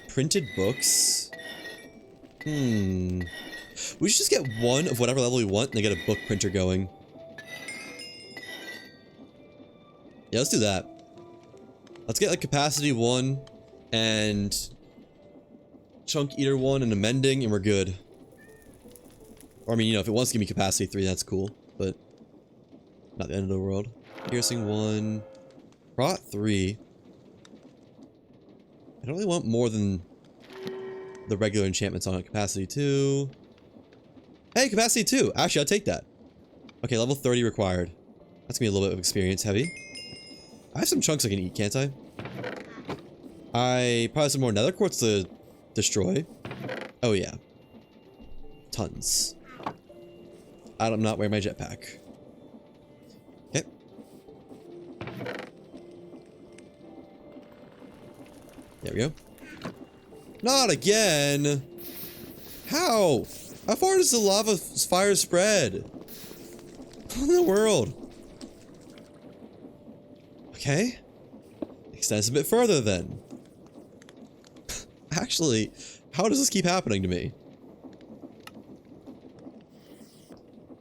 Speaker 1: printed books... We should just get one of whatever level we want and then get a book printer going. Yeah, let's do that. Let's get like capacity 1 and chunk eater 1 and amending and we're good. Or I mean, you know, if it wants to give me capacity 3, that's cool, but not the end of the world. Piercing 1. Prot 3. I don't really want more than the regular enchantments on it. Capacity 2. Hey, capacity 2! Actually, I'll take that. Okay, level 30 required. That's gonna be a little bit of experience heavy. I have some chunks I can eat, can't I? I probably have some more nether quartz to destroy. Oh yeah. Tons. I'm not wearing my jetpack. Okay. There we go. Not again! How? How far does the lava fire spread? What in the world? Okay. Extends a bit further then. Actually, how does this keep happening to me?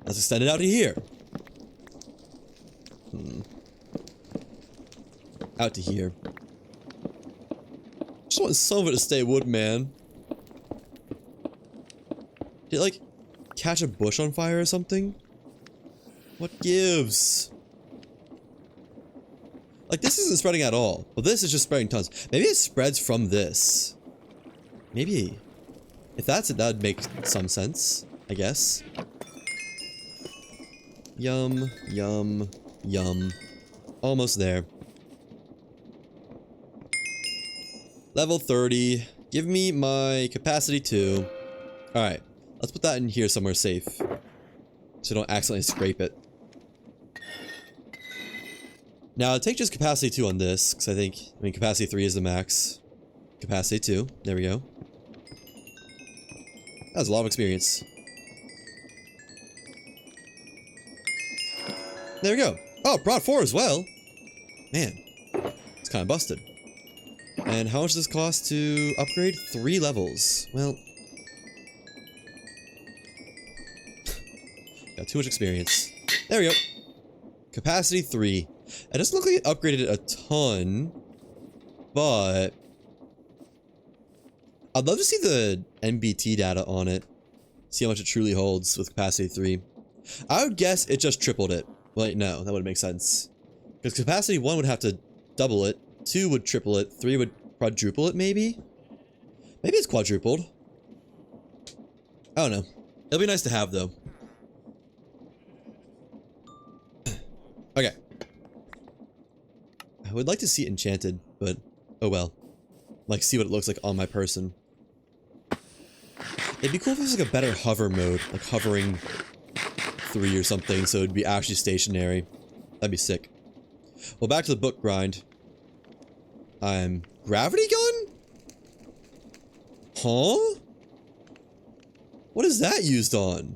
Speaker 1: Let's extend it out to here. Out to here. Just want some of it to stay wood, man. Did it, like, catch a bush on fire or something? What gives? Like, this isn't spreading at all. But this is just spreading tons. Maybe it spreads from this. Maybe. If that's it, that would make some sense, I guess. Yum, yum, yum. Almost there. Level 30. Give me my capacity 2. Alright. Let's put that in here somewhere safe. So don't accidentally scrape it. Now, take just capacity 2 on this, because I mean, capacity 3 is the max. Capacity 2. There we go. That was a lot of experience. There we go. Oh, brought 4 as well. Man, it's kind of busted. And how much does this cost to upgrade? 3 levels. Well, got too much experience. There we go. Capacity 3. It doesn't look like it upgraded it a ton, but I'd love to see the NBT data on it. See how much it truly holds with capacity 3. I would guess it just tripled it. Wait, no, that would make sense. Because capacity 1 would have to double it, 2 would triple it, 3 would quadruple it, maybe? Maybe it's quadrupled. I don't know. It'll be nice to have, though. Okay. I would like to see it enchanted, but oh well. Like, see what it looks like on my person. It'd be cool if it was like a better hover mode, like hovering 3 or something, so it'd be actually stationary. That'd be sick. Well, back to the book grind. Gravity gun? Huh? What is that used on?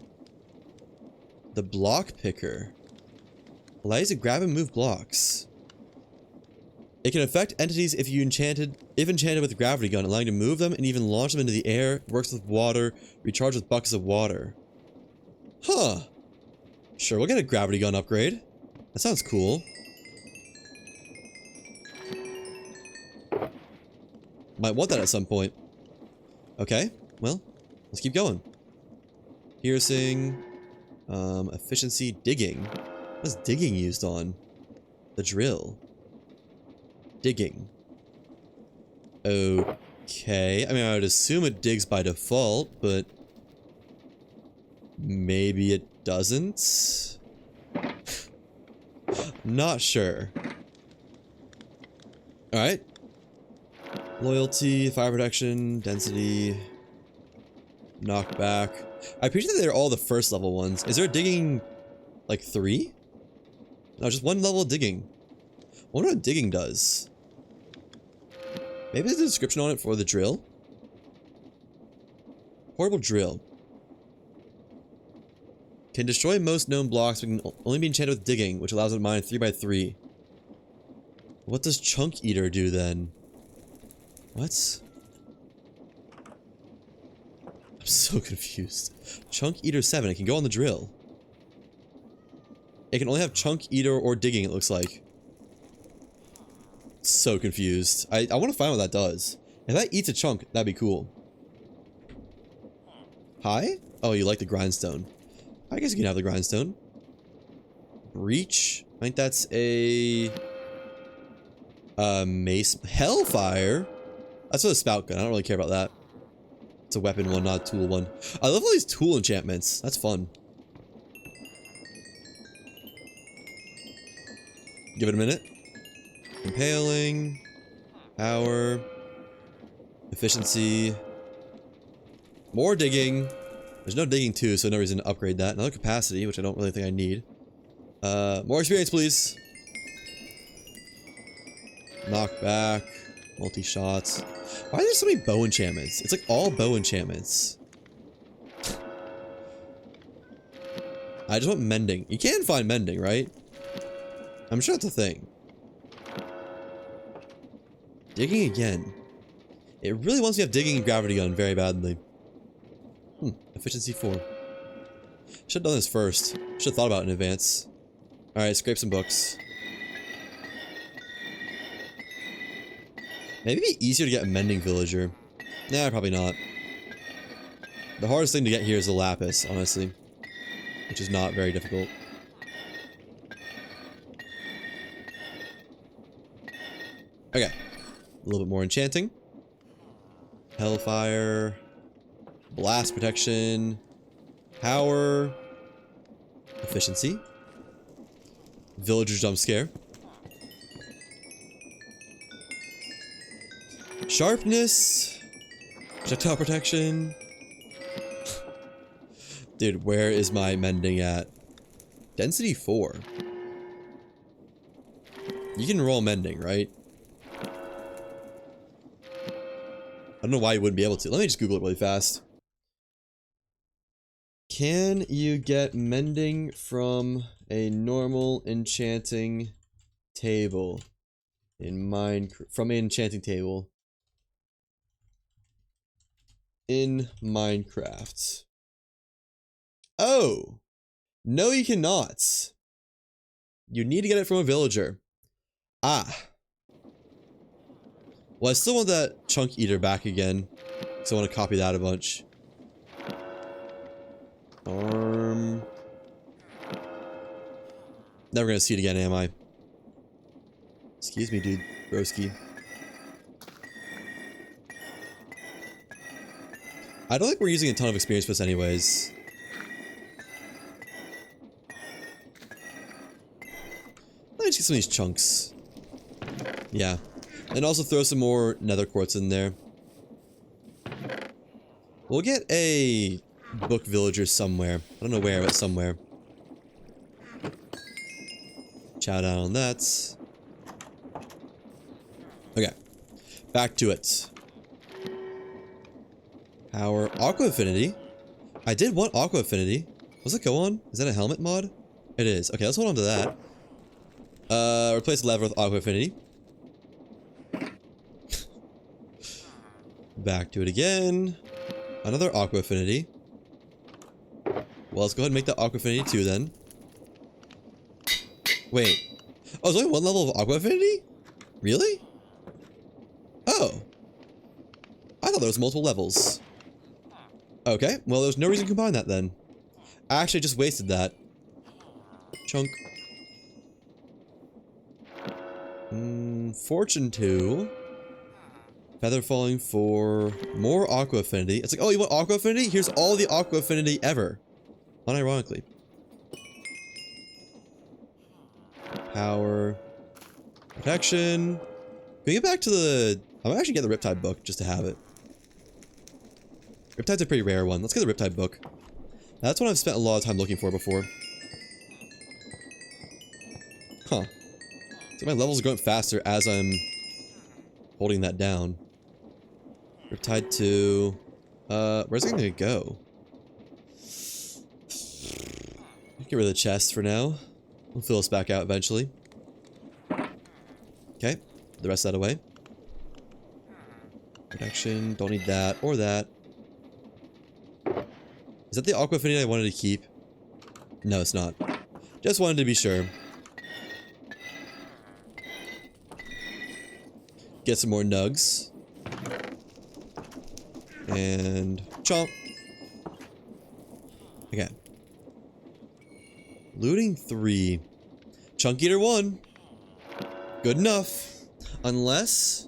Speaker 1: The block picker. Allows you to grab and move blocks. It can affect entities if enchanted with a gravity gun, allowing you to move them and even launch them into the air. Works with water, recharge with buckets of water. Huh. Sure, we'll get a gravity gun upgrade. That sounds cool. Might want that at some point. Okay, well, let's keep going. Piercing. Efficiency, digging. What's digging used on? The drill. Digging. Okay. I mean, I would assume it digs by default, but maybe it doesn't? Not sure. Alright. Loyalty, fire protection, density, knockback. I appreciate that they're all the first level ones. Is there a digging, like 3? No, just 1 level of digging. I wonder what digging does. Maybe there's a description on it for the drill. Portable drill. Can destroy most known blocks, but can only be enchanted with digging, which allows it to mine 3x3. What does Chunk Eater do then? What? I'm so confused. Chunk Eater 7, it can go on the drill. It can only have Chunk Eater or digging, it looks like. So confused. I want to find what that does. If that eats a chunk, that'd be cool. Hi? Oh, you like the grindstone. I guess you can have the grindstone. Breach? I think that's a mace. Hellfire? That's for the spout gun. I don't really care about that. It's a weapon one, not a tool one. I love all these tool enchantments. That's fun. Give it a minute. Impaling. Power. Efficiency. More digging. There's no digging too, so no reason to upgrade that. Another capacity, which I don't really think I need. More experience, please. Knockback. Multi-shots. Why are there so many bow enchantments? It's like all bow enchantments. I just want mending. You can find mending, right? I'm sure that's a thing. Digging again. It really wants me to have digging and gravity gun very badly. Efficiency 4. Should have done this first. Should have thought about it in advance. Alright, scrape some books. Maybe it'd be easier to get a mending villager. Nah, probably not. The hardest thing to get here is the lapis, honestly. Which is not very difficult. Okay. A little bit more enchanting. Hellfire. Blast protection. Power. Efficiency. Villager jump scare. Sharpness. Projectile protection. Dude, where is my mending at? Density 4. You can roll mending, right? I don't know why you wouldn't be able to. Let me just Google it really fast. Can you get mending from a normal enchanting table in Minecraft? From an enchanting table in Minecraft. Oh! No, you cannot. You need to get it from a villager. Ah. Well, I still want that chunk eater back again, because I want to copy that a bunch. Never gonna see it again, am I? Excuse me, dude. Broski. I don't think we're using a ton of experience for this anyways. Let me just get some of these chunks. Yeah. And also throw some more nether quartz in there. We'll get a book villager somewhere. I don't know where, but somewhere. Chow down on that. Okay. Back to it. Power. Aqua Affinity. I did want Aqua Affinity. What's it go on? Is that a helmet mod? It is. Okay, let's hold on to that. Replace lever with Aqua Affinity. Back to it again. Another Aqua Affinity. Well, let's go ahead and make the Aqua Affinity 2 then. Wait. Oh, there's only one level of Aqua Affinity? Really? Oh. I thought there was multiple levels. Okay, well there's no reason to combine that then. I actually just wasted that. Chunk. Fortune 2. Feather falling for more Aqua Affinity. It's like, oh, you want Aqua Affinity? Here's all the Aqua Affinity ever. Unironically. Power. Protection. Can we get back to the... I'm gonna actually get the Riptide book just to have it. Riptide's a pretty rare one. Let's get the Riptide book. That's what I've spent a lot of time looking for before. Huh. So my levels are going faster as I'm holding that down. Riptide 2. Where's it gonna go? Get rid of the chest for now. We'll fill this back out eventually. Okay. The rest of that away. Protection. Don't need that or that. Is that the Aqua Affinity I wanted to keep? No, it's not. Just wanted to be sure. Get some more nugs. And chomp. Okay. Looting 3. Chunk Eater 1. Good enough. Unless...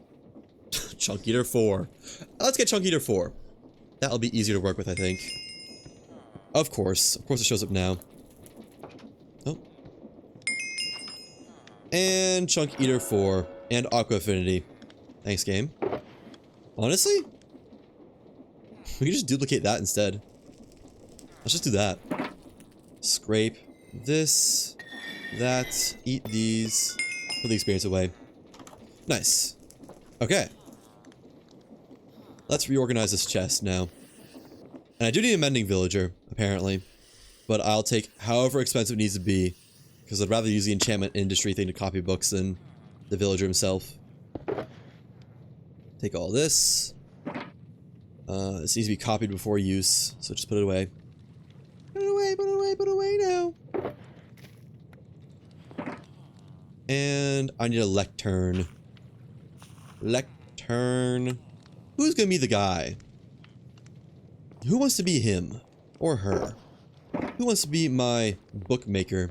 Speaker 1: Chunk Eater 4. Let's get Chunk Eater 4. That'll be easier to work with, I think. Of course. Of course it shows up now. Oh. And Chunk Eater 4. And Aqua Affinity. Thanks, game. Honestly? We can just duplicate that instead. Let's just do that. Scrape this, that, eat these, put the experience away. Nice. Okay. Let's reorganize this chest now. And I do need a mending villager, apparently. But I'll take however expensive it needs to be. Because I'd rather use the enchantment industry thing to copy books than the villager himself. Take all this. This needs to be copied before use, so just put it away. Put it away, put it away, put it away now. And I need a lectern. Lectern. Who's gonna be the guy? Who wants to be him? Or her? Who wants to be my bookmaker?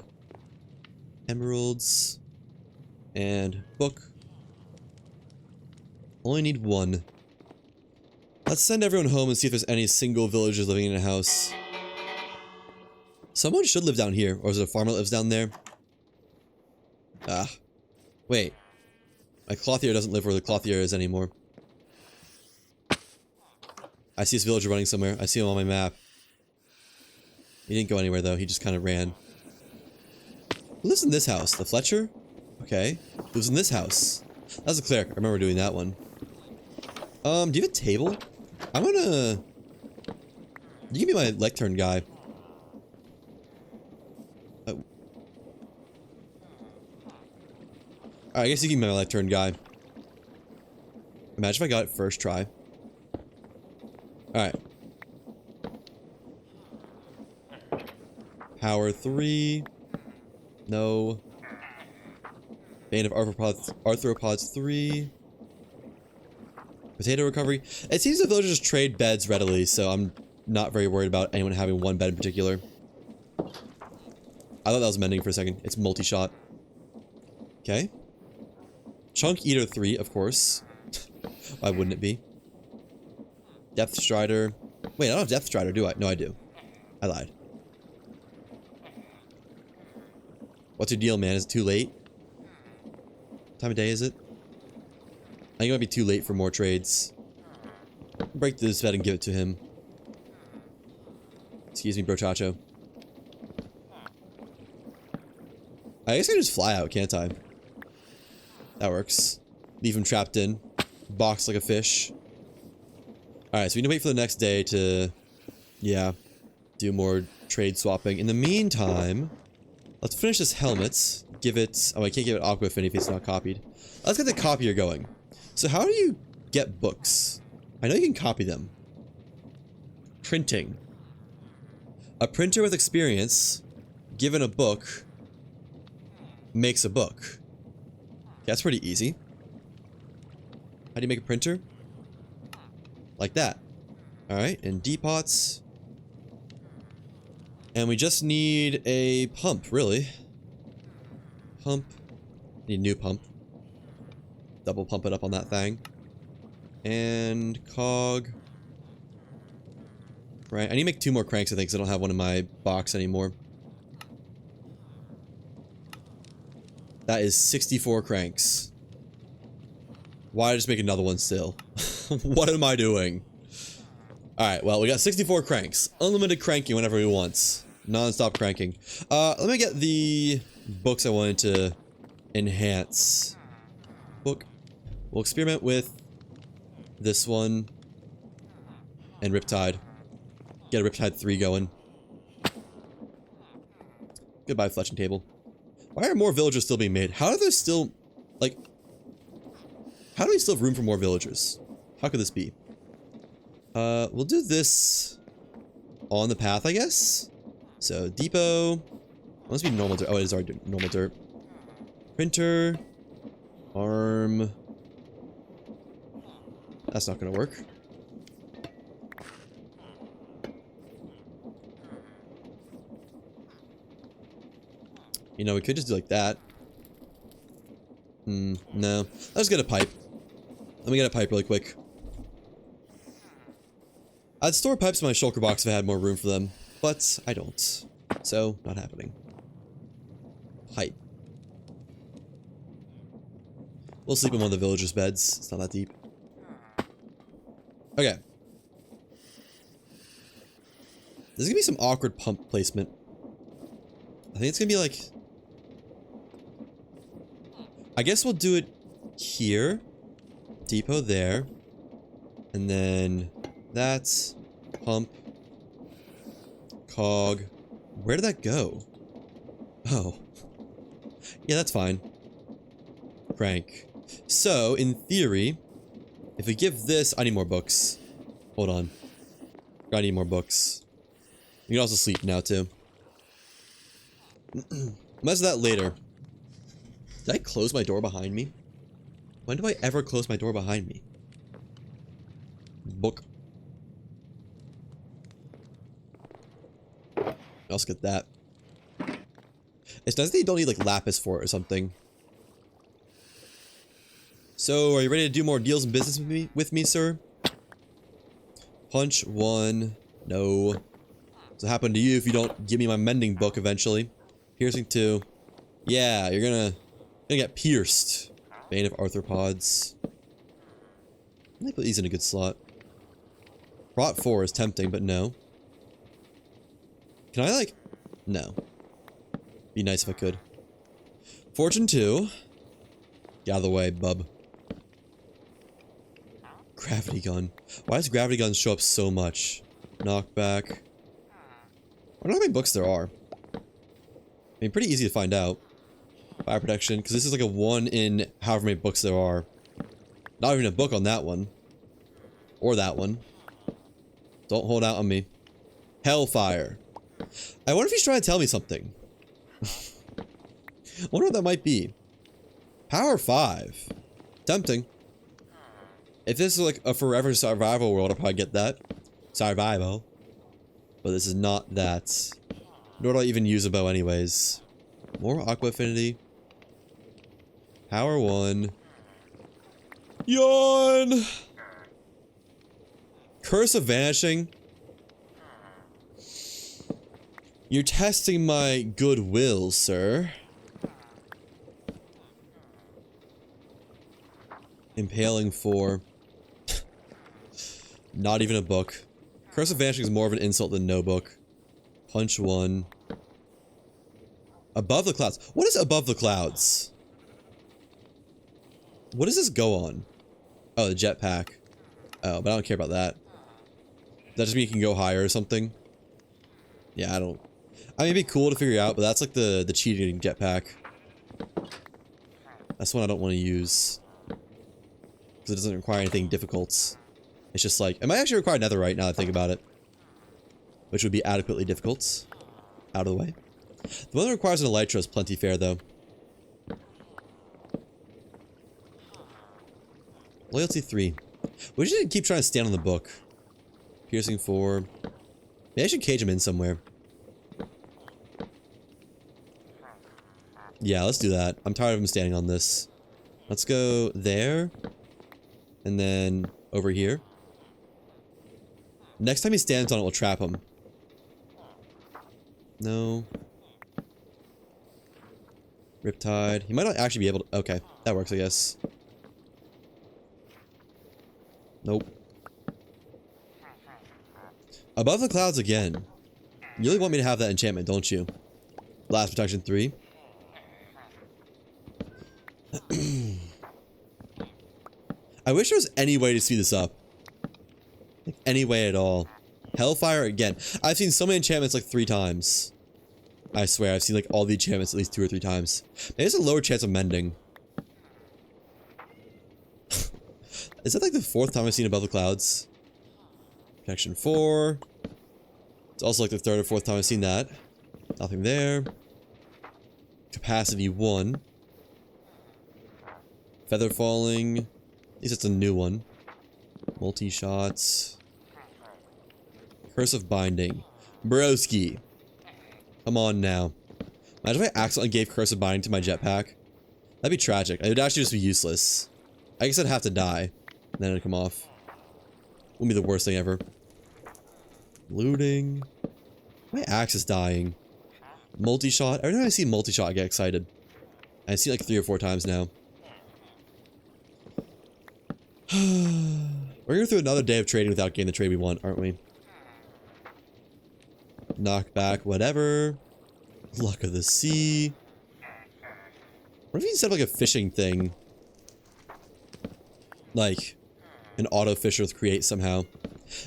Speaker 1: Emeralds. And book. Only need one. Let's send everyone home and see if there's any single villagers living in a house. Someone should live down here, or is it a farmer that lives down there? Ah. Wait. My clothier doesn't live where the clothier is anymore. I see this villager running somewhere. I see him on my map. He didn't go anywhere though, he just kind of ran. Who lives in this house? The Fletcher? Okay. Who lives in this house? That was a cleric. I remember doing that one. Do you have a table? I'm gonna... You can be my lectern guy. Alright, I guess you can be my lectern guy. Imagine if I got it first try. Alright. Power 3. No. Bane of Arthropods 3. Potato recovery. It seems the villagers trade beds readily, so I'm not very worried about anyone having one bed in particular. I thought that was mending for a second. It's multi-shot. Okay. Chunk Eater 3, of course. Why wouldn't it be? Depth Strider. Wait, I don't have Depth Strider, do I? No, I do. I lied. What's your deal, man? Is it too late? What time of day is it? I think it might be too late for more trades. Break this bed and give it to him. Excuse me, brochacho. I guess I can just fly out, can't I? That works. Leave him trapped in. Box like a fish. Alright, so we need to wait for the next day to... Yeah. Do more trade swapping. In the meantime... Let's finish this helmet. Give it... Oh, I can't give it Aqua Affinity if it's not copied. Let's get the copier going. So how do you get books? I know you can copy them. Printing. A printer with experience, given a book, makes a book. That's pretty easy. How do you make a printer? Like that. Alright, and depots. And we just need a pump, really. Pump. Need a new pump. Double pump it up on that thing. And cog. Right, I need to make 2 more cranks, I think, because I don't have one in my box anymore. That is 64 cranks. Why did I just make another one still? What am I doing? Alright, well, we got 64 cranks. Unlimited cranking whenever we want. Non-stop cranking. Let me get the books I wanted to enhance. Book. We'll experiment with this one and Riptide. Get a Riptide 3 going. Goodbye, fletching table. Why are more villagers still being made? How are there still... Like... How do we still have room for more villagers? How could this be? We'll do this on the path, I guess? So, depot... Must be normal dirt. Oh, it is already normal dirt. Printer... Arm... That's not gonna work. You know, we could just do like that. No. Let's get a pipe. Let me get a pipe really quick. I'd store pipes in my shulker box if I had more room for them, but I don't. So, not happening. Pipe. We'll sleep in one of the villagers' beds. It's not that deep. Okay. There's gonna be some awkward pump placement. I think it's gonna be like... I guess we'll do it here. Depot there. And then that's pump. Cog. Where did that go? Oh. Yeah, that's fine. Crank. So, in theory, if we give this... I need more books. Hold on. I need more books. You can also sleep now, too. Mess with that later. Did I close my door behind me? When do I ever close my door behind me? Book. Let's get that. It's nice that you don't need like lapis for it or something. So, are you ready to do more deals and business with me, sir? Punch 1. No. What'll happen to you if you don't give me my mending book eventually? Piercing 2. Yeah, you're gonna get pierced. Bane of arthropods. Let me put these in a good slot. Rot 4 is tempting, but no. Can I, like... No. Be nice if I could. Fortune 2. Get out of the way, bub. Gravity gun. Why does gravity guns show up so much? Knockback. I wonder how many books there are. I mean, pretty easy to find out. Fire protection, because this is like a 1 in however many books there are. Not even a book on that one. Or that one. Don't hold out on me. Hellfire. I wonder if he's trying to tell me something. I wonder what that might be. Power 5. Tempting. If this is like a forever survival world, I'll probably get that. Survival. But this is not that. Nor do I even use a bow anyways. More aqua affinity. Power 1. Yawn! Curse of Vanishing. You're testing my goodwill, sir. Impaling 4. Not even a book. Curse of Vanishing is more of an insult than no book. Punch 1. Above the clouds. What is above the clouds? What does this go on? Oh, the jetpack. Oh, but I don't care about that. Does that just mean you can go higher or something? Yeah, I don't... I mean, it'd be cool to figure out, but that's like the cheating jetpack. That's one I don't want to use. Because it doesn't require anything difficult. It's just like... It might actually require netherite now that I think about it. Which would be adequately difficult. Out of the way. The one that requires an elytra is plenty fair, though. Loyalty 3. We should keep trying to stand on the book. Piercing 4. Maybe I should cage him in somewhere. Yeah, let's do that. I'm tired of him standing on this. Let's go there. And then over here. Next time he stands on it, we'll trap him. No. Riptide. He might not actually be able to... Okay, that works, I guess. Nope. Above the clouds again. You really want me to have that enchantment, don't you? Blast protection 3. I wish there was any way to speed this up. Like, any way at all. Hellfire again. I've seen so many enchantments like 3 times. I swear, I've seen like all the enchantments at least 2 or 3 times. Maybe there's a lower chance of mending. Is that like the 4th time I've seen Above the Clouds? Protection 4. It's also like the 3rd or 4th time I've seen that. Nothing there. Capacity 1. Feather falling. At least it's a new one. Multi-shots. Curse of Binding. Broski. Come on now. Imagine if I accidentally gave Curse of Binding to my jetpack. That'd be tragic. It would actually just be useless. I guess I'd have to die. And then it'd come off. Wouldn't be the worst thing ever. Looting. My axe is dying. Multi-shot. Every time I see multi-shot, I get excited. I've seen it like 3 or 4 times now. We're going through another day of trading without getting the trade we want, aren't we? Knockback, whatever. Luck of the sea. What if you set up like a fishing thing? Like an auto fisher with create somehow.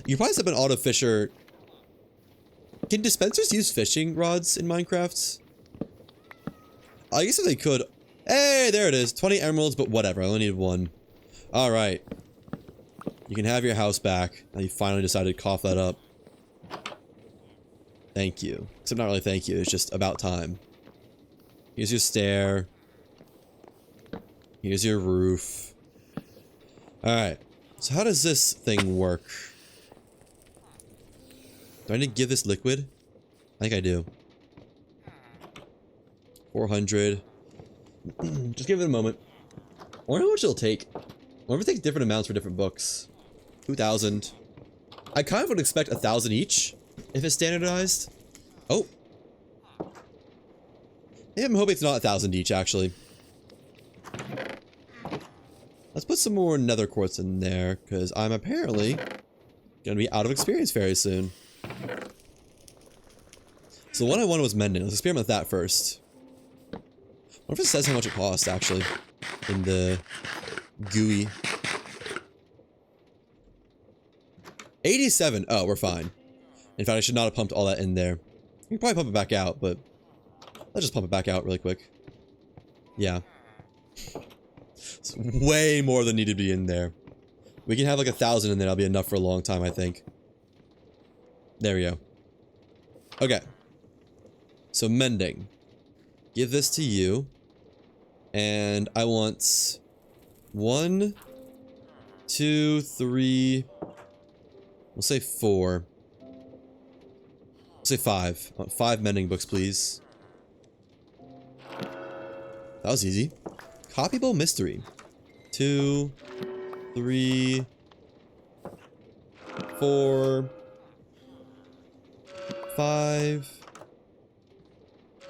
Speaker 1: You could probably set up an auto fisher. Can dispensers use fishing rods in Minecraft? I guess if they could. Hey, there it is. 20 emeralds, but whatever. I only need 1. Alright. You can have your house back. Now you finally decided to cough that up. Thank you. Except not really thank you. It's just about time. Here's your stair. Here's your roof. Alright. So how does this thing work? Do I need to give this liquid? I think I do. 400. Just give it a moment. wonder how much it'll take. I wonder if it takes different amounts for different books. 2,000. I kind of would expect 1,000 each if it's standardized. Oh. Yeah, I'm hoping it's not 1,000 each, actually. Let's put some more nether quartz in there, because I'm apparently gonna be out of experience very soon. So the one I wanted was mending. Let's experiment with that first. I wonder if it says how much it costs, actually, in the GUI. 87. Oh, we're fine. In fact, I should not have pumped all that in there. You can probably pump it back out, but let's just pump it back out really quick. Yeah. It's way more than needed to be in there. We can have like 1,000 in there. That'll be enough for a long time, I think. There we go. Okay. So mending. Give this to you. And I want 1, 2, 3. We'll say 4. We'll say 5. I want 5 mending books, please. That was easy. Copyable mystery. 2, 3, 4, 5.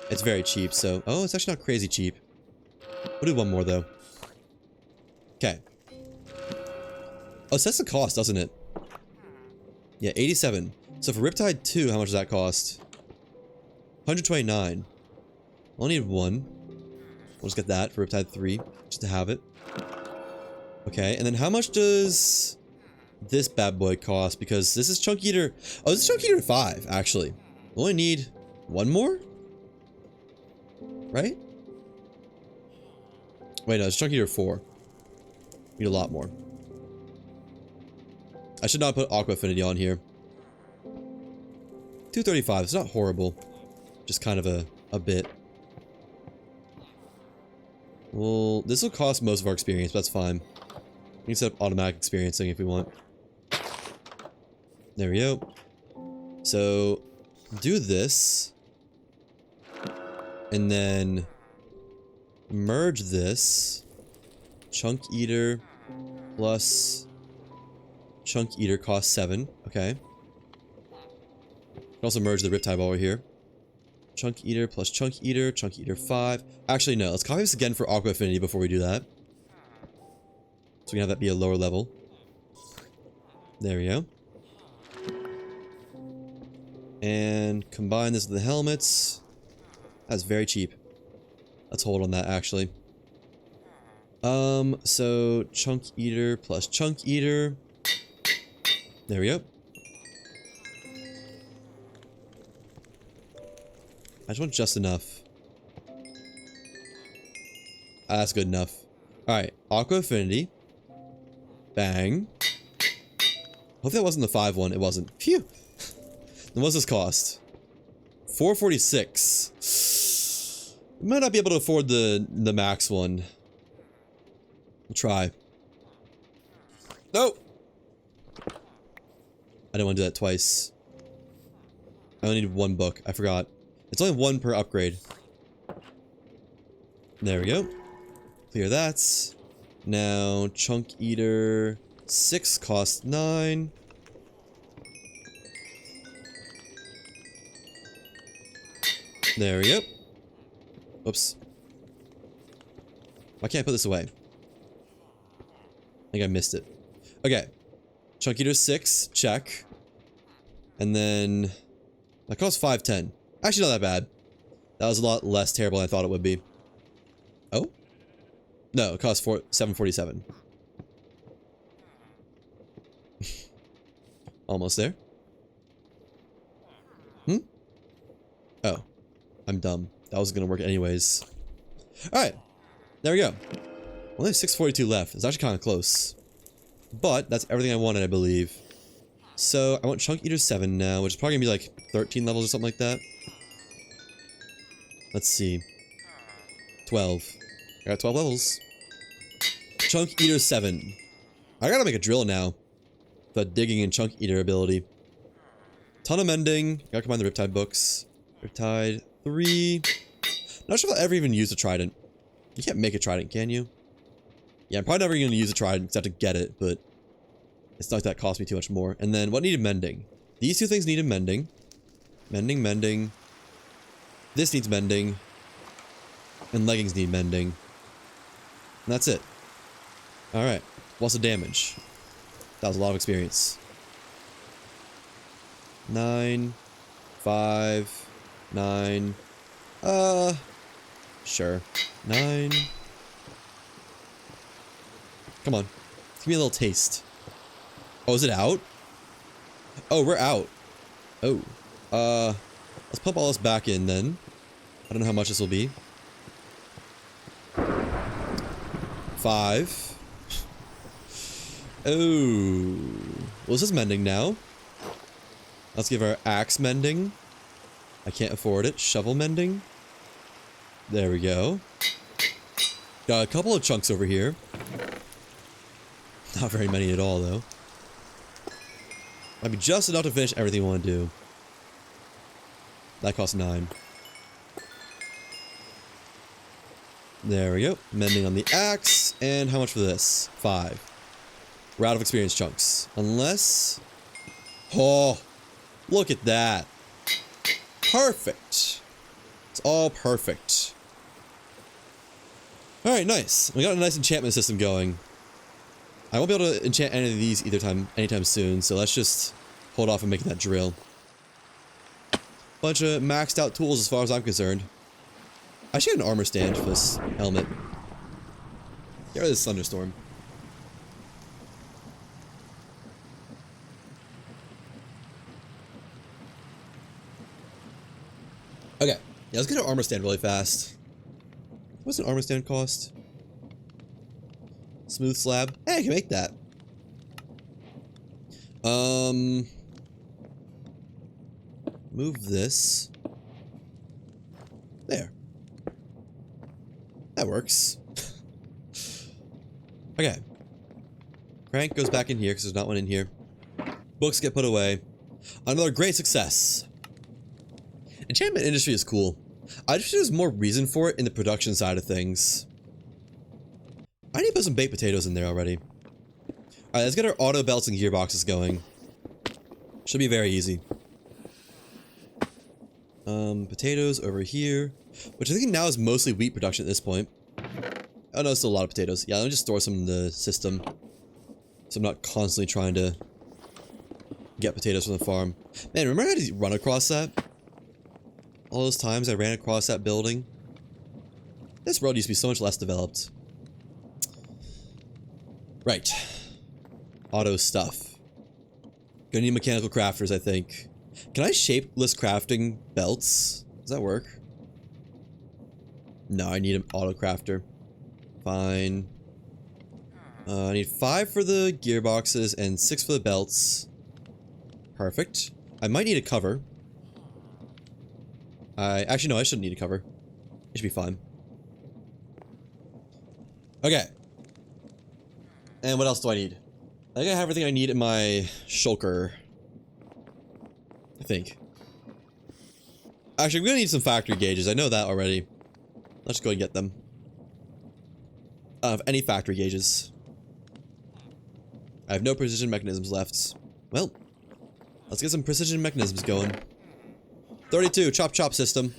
Speaker 1: It's very cheap, so... Oh, it's actually not crazy cheap. We'll do one more, though. Okay. Oh, it says the cost, doesn't it? Yeah, 87. So for Riptide 2, how much does that cost? 129. I'll need 1. We'll just get that for Riptide 3, just to have it. Okay, and then how much does this bad boy cost? Because this is Chunk Eater... Oh, this is Chunk Eater 5, actually. We only need 1 more? Right? Wait, no, it's Chunk Eater 4. We need a lot more. I should not put Aqua Affinity on here. 235, it's not horrible. Just kind of a bit. Well, this will cost most of our experience, but that's fine. We can set up automatic experiencing if we want. There we go. So, do this. And then merge this. Chunk Eater plus Chunk Eater costs 7. Okay. Can also merge the Riptide while we're here. Chunk Eater plus Chunk Eater 5. Actually, no. Let's copy this again for Aqua Affinity before we do that. So we can have that be a lower level. There we go. And combine this with the helmets. That's very cheap. Let's hold on that, actually. So Chunk Eater plus Chunk Eater. There we go. I just want just enough. Ah, that's good enough. Alright, Aqua Affinity. Bang. Hope that wasn't the 5 one. It wasn't. Phew. Then what's this cost? 446. We might not be able to afford the max one. We'll try. No! I didn't want to do that twice. I only need 1 book. I forgot. It's only 1 per upgrade. There we go. Clear that. Now, Chunk Eater 6 costs 9. There we go. Oops. Why can't I put this away? I think I missed it. Okay. Chunk Eater 6, check. And then... that costs 510. Actually, not that bad. That was a lot less terrible than I thought it would be. Oh? No, it costs 747. Almost there. Hmm? Oh. I'm dumb. That was gonna work anyways. Alright. There we go. Only have 642 left. It's actually kind of close. But, that's everything I wanted, I believe. So, I want Chunk Eater 7 now, which is probably gonna be like 13 levels or something like that. Let's see. 12. I got 12 levels. Chunk Eater 7. I gotta make a drill now. The digging and Chunk Eater ability. Ton of mending. Gotta combine the Riptide books. Riptide 3. Not sure if I'll ever even use a trident. You can't make a trident, can you? Yeah, I'm probably never going to use a trident except to get it, but it's not like that cost me too much more. And then what needed mending? These two things needed mending. Mending. This needs mending. And leggings need mending. And that's it. Alright. What's the damage? That was a lot of experience. 9. 5. 9. Sure. 9. Come on. Give me a little taste. Oh, is it out? Oh, we're out. Oh. Let's pump all this back in then. I don't know how much this will be. 5. Oh. Well, this is mending now. Let's give our axe mending. I can't afford it. Shovel mending. There we go. Got a couple of chunks over here. Not very many at all, though. Might be just enough to finish everything I want to do. That costs 9. There we go. Mending on the axe. And how much for this? 5. We're out of experience chunks. Unless... Oh! Look at that. Perfect. It's all perfect. Alright, nice. We got a nice enchantment system going. I won't be able to enchant any of these anytime soon, so let's just hold off on making that drill. Bunch of maxed out tools as far as I'm concerned. I should get an armor stand for this helmet. Get rid of this thunderstorm. Okay, yeah, let's get an armor stand really fast. What's an armor stand cost? Smooth slab. Hey, I can make that. Move this. There. That works. Okay. Crank goes back in here because there's not one in here. Books get put away. Another great success. Enchantment industry is cool. I just think there's more reason for it in the production side of things. I need to put some baked potatoes in there already. Alright, let's get our auto belts and gearboxes going. Should be very easy. Potatoes over here. Which I think now is mostly wheat production at this point. Oh no, still a lot of potatoes. Yeah, let me just store some in the system. So I'm not constantly trying to get potatoes from the farm. Man, remember how to run across that? All those times I ran across that building. This road used to be so much less developed. Right. Auto stuff. Gonna need mechanical crafters, I think. Can I shapeless crafting belts? Does that work? No, I need an auto crafter. Fine. I need 5 for the gearboxes and 6 for the belts. Perfect. I might need a cover. Actually, no, I shouldn't need a cover. It should be fine. Okay. And what else do I need? I think I have everything I need in my shulker. I think. Actually, I'm gonna need some factory gauges. I know that already. Let's go and get them. I don't have any factory gauges. I have no precision mechanisms left. Well, let's get some precision mechanisms going. 32, chop chop system.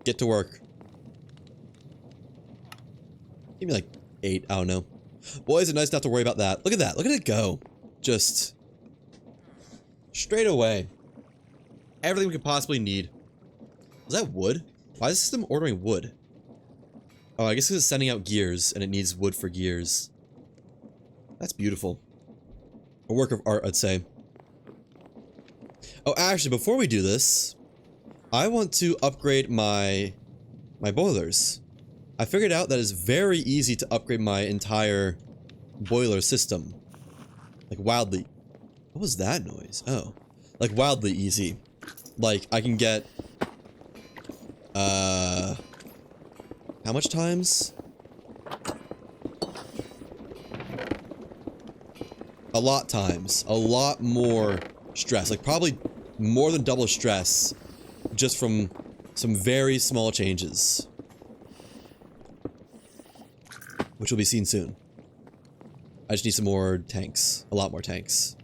Speaker 1: Get to work. Give me like 8, I don't know. Boy, is it nice not to worry about that. Look at that, look at it go. Just straight away. Everything we could possibly need. Was that wood? Why is the system ordering wood? Oh, I guess because it's sending out gears and it needs wood for gears. That's beautiful. A work of art, I'd say. Oh, actually, before we do this, I want to upgrade my boilers. I figured out that it's very easy to upgrade my entire boiler system. Like, wildly. What was that noise? Oh. Like, wildly easy. Like, I can get... How much times? A lot times. A lot more stress. Like, probably more than double stress. Just from some very small changes. Which will be seen soon. I just need some more tanks. A lot more tanks.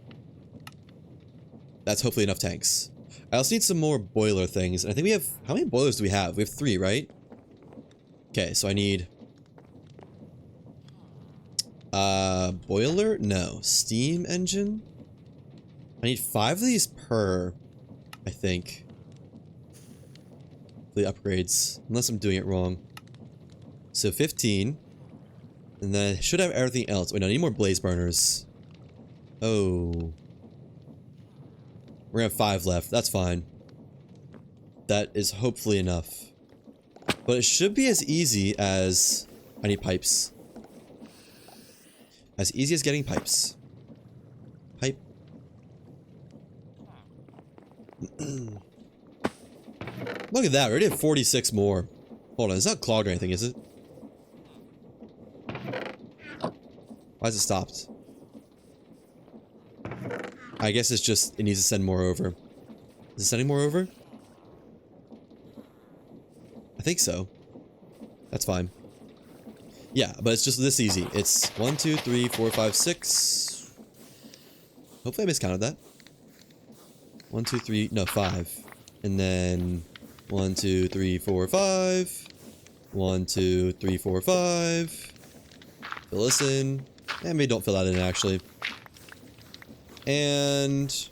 Speaker 1: That's hopefully enough tanks. I also need some more boiler things. And I think we have... How many boilers do we have? We have 3, right? Okay, so I need... boiler? No. Steam engine? I need 5 of these per, I think. The upgrades. Unless I'm doing it wrong. So 15. And then I should have everything else. Wait, no, I need more blaze burners. Oh. We're gonna have 5 left. That's fine. That is hopefully enough. But it should be as easy as... I need pipes. As easy as getting pipes. Pipe. Look at that. We already have 46 more. Hold on. It's not clogged or anything, is it? Why is it stopped? I guess it's just... It needs to send more over. Is it sending more over? I think so. That's fine. Yeah, but it's just this easy. It's 1, 2, 3, 4, 5, 6. Hopefully I miscounted that. 1, 2, 3, no, 5. And then 1, 2, 3, 4, 5. 1, 2, 3, 4, 5. Fill this in. And maybe don't fill that in actually. And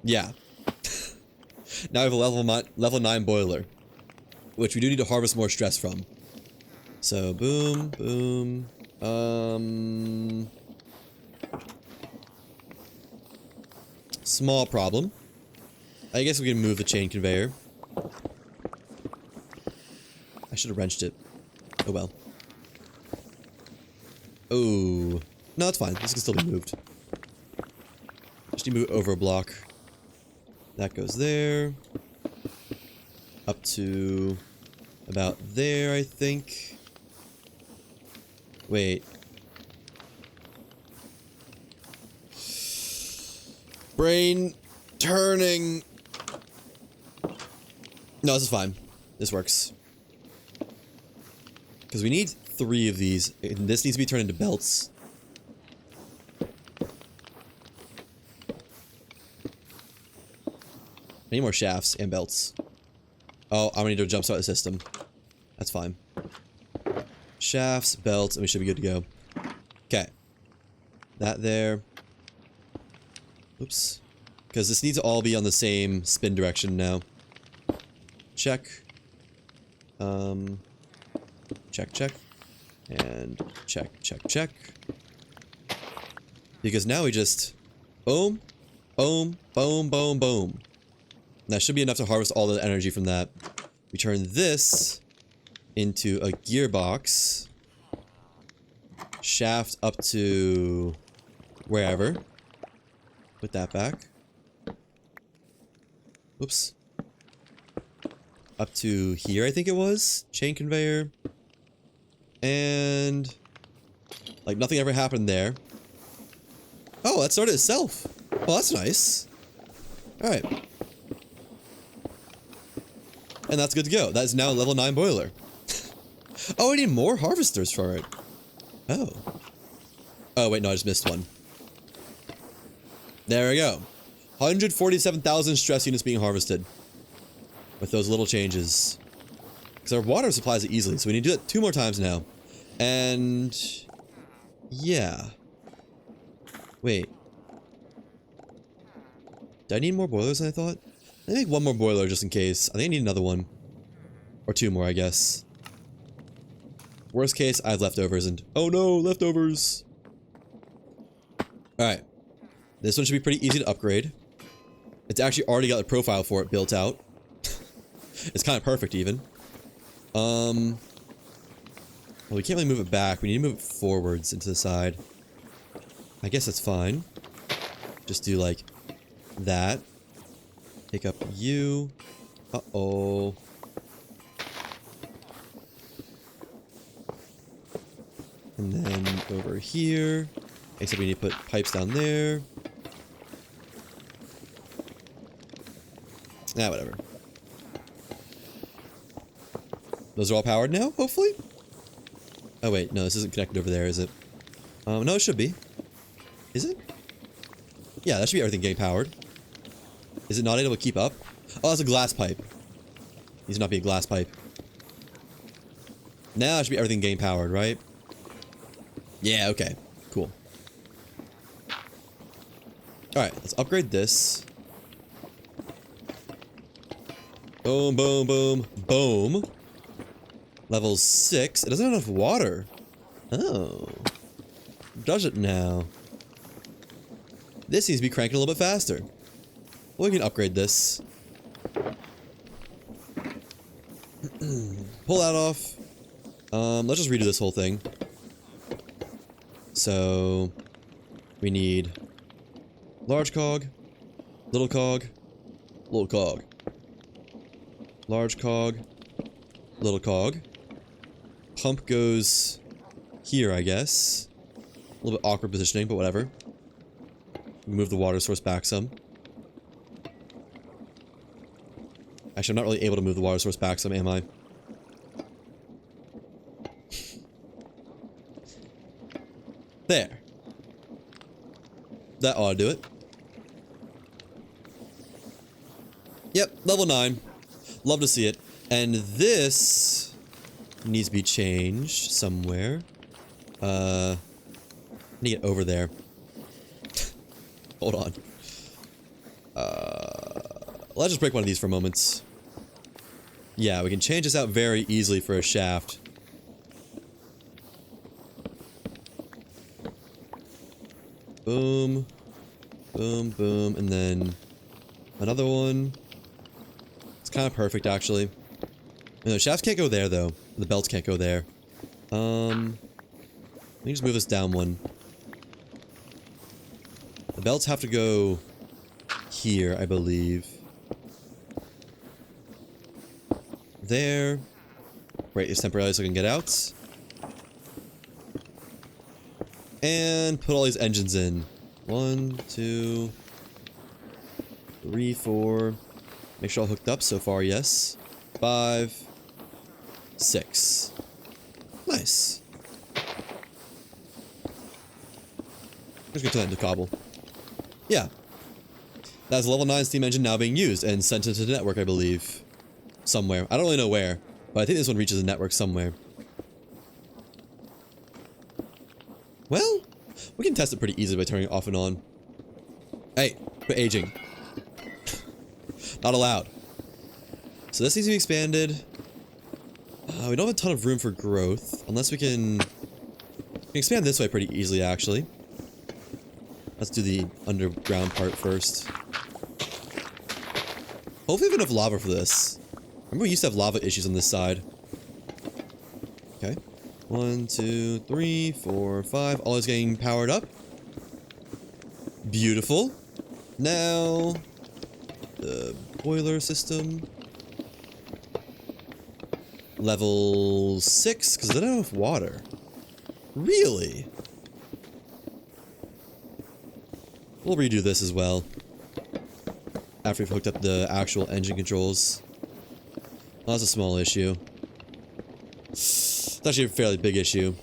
Speaker 1: yeah. Now I have a level 9 boiler, which we do need to harvest more stress from. So boom, boom. Small problem. I guess we can move the chain conveyor. I should have wrenched it. Oh well. Oh. No, it's fine. This can still be moved. Just need to move it over a block. That goes there. Up to about there, I think. Wait. Brain turning. No, this is fine. This works. Because we need 3 of these. And this needs to be turned into belts. I need more shafts and belts. Oh, I'm gonna need to jumpstart the system. That's fine. Shafts, belts, and we should be good to go. Okay. That there. Oops. Because this needs to all be on the same spin direction now. Check. Check, check. And check, check, check. Because now we just... Boom. Boom. Boom, boom, boom. And that should be enough to harvest all the energy from that. We turn this into a gearbox. Shaft up to wherever. Put that back. Oops. Up to here, I think it was. Chain conveyor. And... like, nothing ever happened there. Oh, that started itself. Well, that's nice. Alright. And that's good to go. That is now a level 9 boiler. Oh, I need more harvesters for it. Oh. Oh, wait, no, I just missed one. There we go. 147,000 stress units being harvested. With those little changes. Because our water supplies it easily, so we need to do it 2 more times now. And... yeah. Wait. Do I need more boilers than I thought? I think 1 more boiler just in case. I think I need another one. Or 2 more, I guess. Worst case, I have leftovers and... oh no, leftovers! Alright. This one should be pretty easy to upgrade. It's actually already got the profile for it built out. It's kind of perfect, even. Well, we can't really move it back. We need to move it forwards into the side. I guess that's fine. Just do, like, that. Pick up you. Uh-oh. And then over here. Except we need to put pipes down there. Ah, whatever. Those are all powered now, hopefully? Oh wait, no, this isn't connected over there, is it? No, it should be. Is it? Yeah, that should be everything getting powered. Is it not able to keep up? Oh, that's a glass pipe. Needs to not be a glass pipe. Now it should be everything getting powered, right? Yeah, okay. Cool. Alright, let's upgrade this. Boom, boom, boom, boom. Level 6. It doesn't have enough water. Oh. Does it now? This needs to be cranking a little bit faster. Well, we can upgrade this. Pull that off. Let's just redo this whole thing. So, we need large cog, little cog, little cog, large cog, little cog. Pump goes here, I guess. A little bit awkward positioning, but whatever. Move the water source back some. Actually, I'm not really able to move the water source back some, am I? There. That ought to do it. Yep, level 9. Love to see it. And this needs to be changed somewhere. I need to get over there. Hold on. Let's just break one of these for a moment. Yeah, we can change this out very easily for a shaft. Boom. Boom, boom, and then another one. It's kind of perfect, actually. No, shafts can't go there, though. The belts can't go there. Let me just move this down one. The belts have to go here, I believe. There. Break this temporarily so I can get out. And put all these engines in. 1, 2, 3, 4. Make sure all hooked up so far, yes. 5, 6. Nice. Let's get to that into cobble. Yeah. That's a level 9 steam engine now being used and sent into the network, I believe. Somewhere. I don't really know where, but I think this one reaches the network somewhere. Well, we can test it pretty easily by turning it off and on. Hey, quit aging. Not allowed. So this needs to be expanded. We don't have a ton of room for growth, unless we can expand this way pretty easily, actually. Let's do the underground part first. Hopefully we have enough lava for this. Remember we used to have lava issues on this side. Okay. 1, 2, 3, 4, 5. All is getting powered up. Beautiful. Now, the boiler system. Level 6, because I don't have enough water. Really? We'll redo this as well. After we've hooked up the actual engine controls. Well, that's a small issue. It's actually a fairly big issue.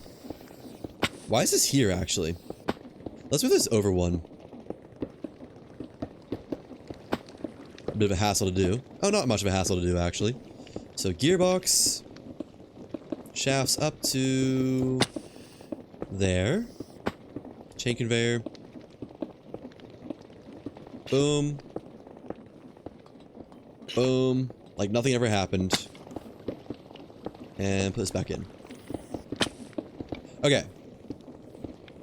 Speaker 1: Why is this here, actually? Let's move this over one. A bit of a hassle to do. Oh, not much of a hassle to do, actually. So, gearbox. Shafts up to there. Chain conveyor. Boom. Boom. Like nothing ever happened. And put this back in. Okay.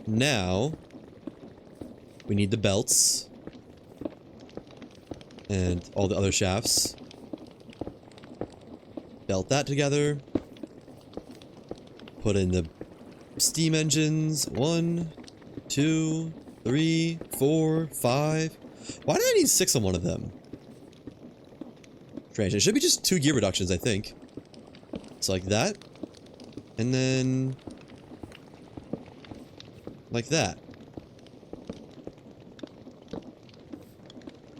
Speaker 1: Now, we need the belts. And all the other shafts. Belt that together. Put in the steam engines. 1, 2, 3, 4, 5. Why do I need 6 on one of them? Strange. It should be just 2 gear reductions, I think. So like that. And then like that.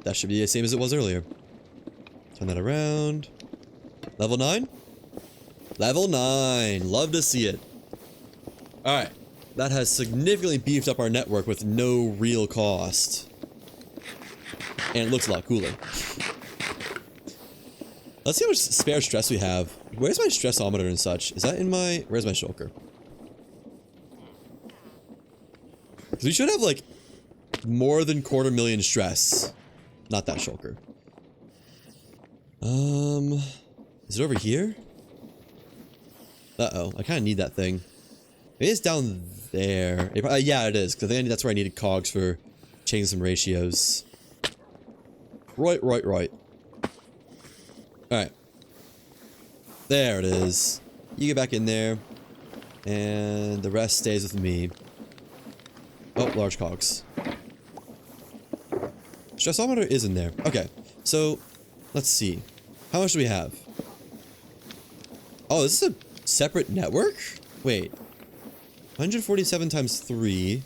Speaker 1: That should be the same as it was earlier. Turn that around. Level 9? Level 9. Love to see it. Alright. That has significantly beefed up our network with no real cost. And it looks a lot cooler. Let's see how much spare stress we have. Where's my stressometer and such? Is that in my... Where's my shulker? Because we should have, like, more than 250,000 stress. Not that shulker. Is it over here? Uh-oh. I kind of need that thing. Maybe it's down there. Yeah, it is. Because I think that's where I needed cogs for changing some ratios. Right. Alright. There it is. You get back in there. And the rest stays with me. Oh, large cogs. Stressometer is in there. Okay. So, let's see. How much do we have? Oh, this is a separate network? Wait. 147 times 3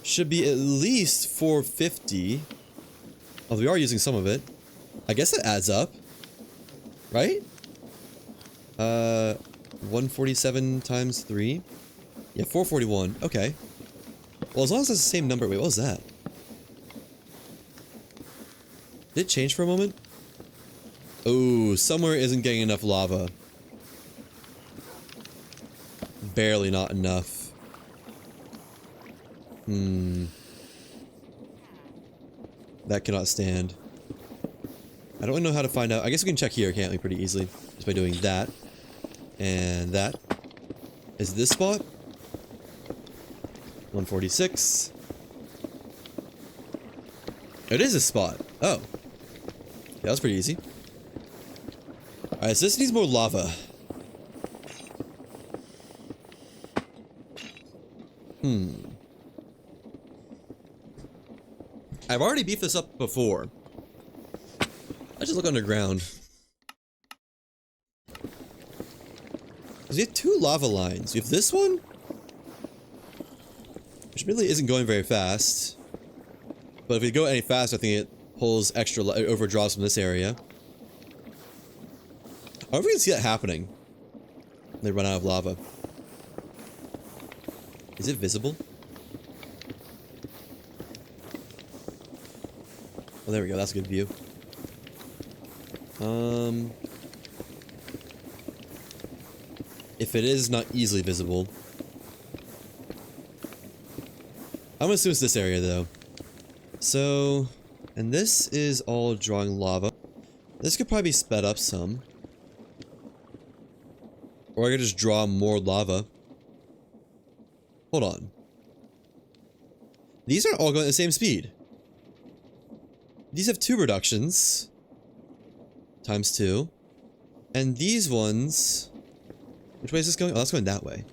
Speaker 1: should be at least 450. Although we are using some of it. I guess that adds up. Right? 147 times 3? Yeah, 441. Okay. Well, as long as it's the same number. Wait, what was that? Did it change for a moment? Oh, somewhere isn't getting enough lava. Barely not enough. That cannot stand. I don't know how to find out. I guess we can check here, can't we, pretty easily. Just by doing that. And that. Is this spot? 146. It is a spot. Oh. Yeah, that was pretty easy. Alright, so this needs more lava. I've already beefed this up before. Let's just look underground. Because we have 2 lava lines. We have this one, which really isn't going very fast. But if we go any faster, I think it pulls extra overdraws from this area. I wonder if we can see that happening. They run out of lava. Is it visible? Oh, there we go. That's a good view. If it is not easily visible. I'm gonna assume it's this area, though. So, and this is all drawing lava. This could probably be sped up some. Or I could just draw more lava. Hold on. These aren't all going at the same speed. These have 2 reductions. Times 2. And these ones... Which way is this going? Oh, that's going that way.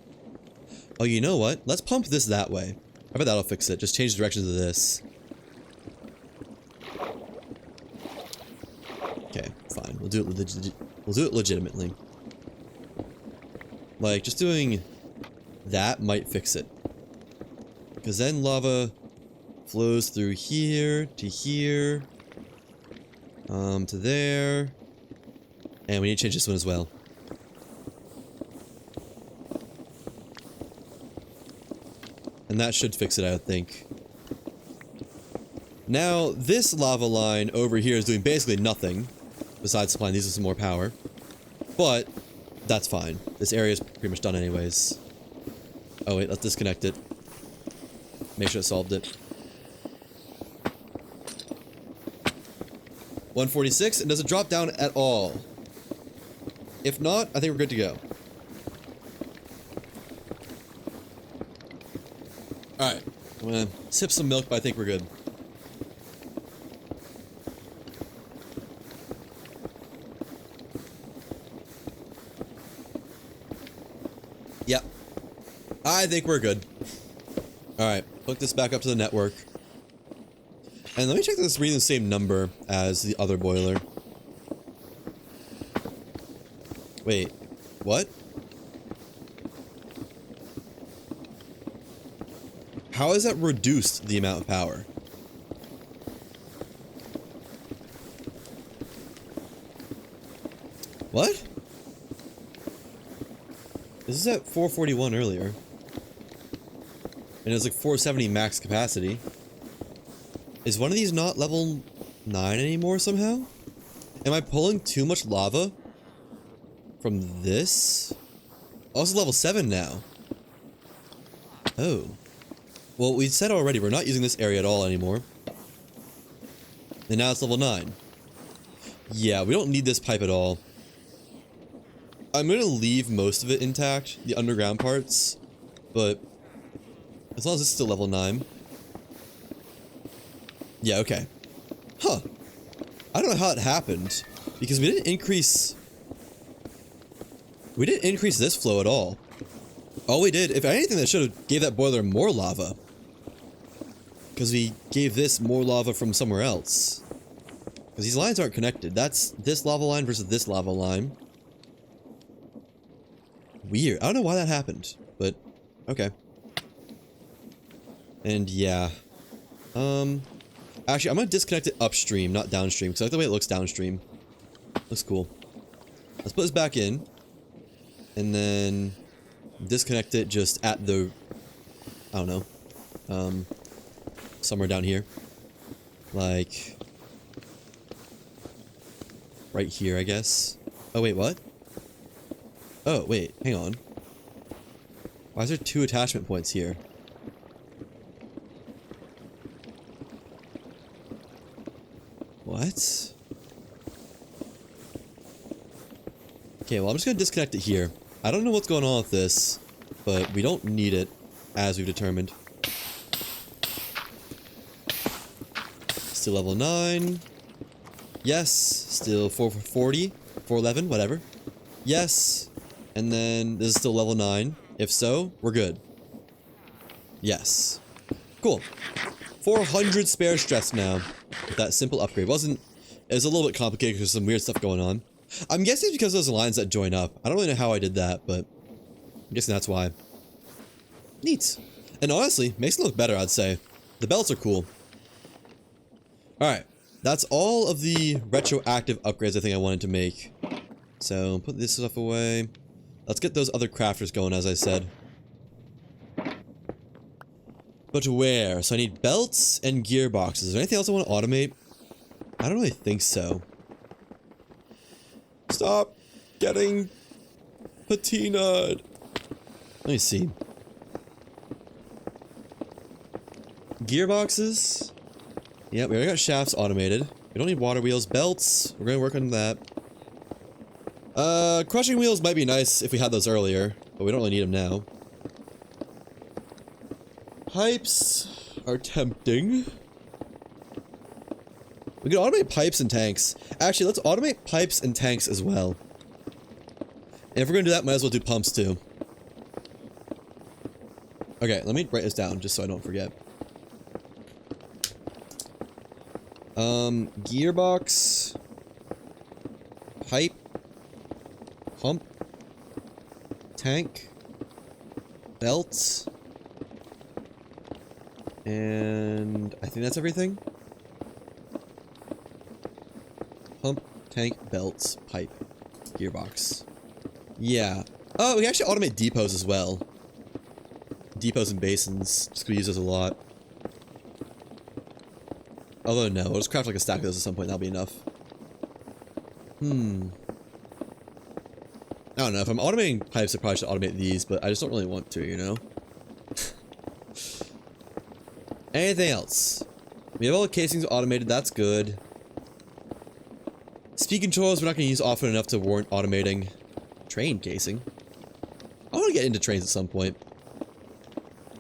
Speaker 1: Oh, you know what? Let's pump this that way. I bet that'll fix it. Just change the directions of this. Okay, fine. We'll do it legitimately. Like, just doing that might fix it. Because then lava flows through here, to here, to there. And we need to change this one as well. And that should fix it, I would think. Now, this lava line over here is doing basically nothing, besides supplying these with some more power. But, that's fine. This area is pretty much done anyways. Oh wait, let's disconnect it. Make sure it solved it. 146, and does it drop down at all? If not, I think we're good to go. Alright, I'm gonna sip some milk, but I think we're good. Yep. I think we're good. Alright, hook this back up to the network. And let me check that it's reading the same number as the other boiler. Wait, what? How has that reduced the amount of power? What? This is at 441 earlier. And it was like 470 max capacity. Is one of these not level 9 anymore somehow? Am I pulling too much lava from this? Oh, it's level 7 now. Oh. Well, we said already, we're not using this area at all anymore. And now it's level 9. Yeah, we don't need this pipe at all. I'm gonna leave most of it intact, the underground parts, but as long as it's still level 9. Yeah, okay. Huh. I don't know how it happened, because we didn't increase this flow at all. All we did, if anything, that should have gave that boiler more lava. Because we gave this more lava from somewhere else. Because these lines aren't connected. That's this lava line versus this lava line. Weird. I don't know why that happened, but okay. And yeah. Actually, I'm gonna disconnect it upstream, not downstream, because I like the way it looks downstream. Looks cool. Let's put this back in. And then disconnect it just at the, I don't know, somewhere down here. Like, right here, I guess. Oh, wait, what? Oh, wait, hang on. Why is there 2 attachment points here? What? Okay, well, I'm just gonna disconnect it here. I don't know what's going on with this, but we don't need it, as we've determined. Still level 9. Yes. Still 440, 411, whatever. Yes. And then this is still level 9. If so, we're good. Yes. Cool. 400 spare stress now. With that simple upgrade. It was a little bit complicated because there's some weird stuff going on. I'm guessing it's because of those lines that join up. I don't really know how I did that, but I'm guessing that's why. Neat. And honestly, makes it look better, I'd say. The belts are cool. Alright. That's all of the retroactive upgrades I think I wanted to make. So, put this stuff away. Let's get those other crafters going, as I said. But where? So I need belts and gearboxes. Is there anything else I want to automate? I don't really think so. Stop getting patinaed. Let me see. Gearboxes. Yep, we already got shafts automated. We don't need water wheels. Belts. We're going to work on that. Crushing wheels might be nice if we had those earlier, but we don't really need them now. Pipes are tempting. We could automate pipes and tanks. Actually, let's automate pipes and tanks as well. And if we're gonna do that, might as well do pumps too. Okay, let me write this down just so I don't forget. Gearbox, pipe, pump, tank, belts, and I think that's everything. Pump, tank, belts, pipe, gearbox. Yeah. Oh, we can actually automate depots as well. Depots and basins. Just gonna use those a lot. Although no, we'll just craft like a stack of those at some point, that'll be enough. I don't know, if I'm automating pipes I probably should automate these, but I just don't really want to, you know? Anything else? We have all the casings automated, that's good. Speed controls we're not going to use often enough to warrant automating. Train casing? I want to get into trains at some point.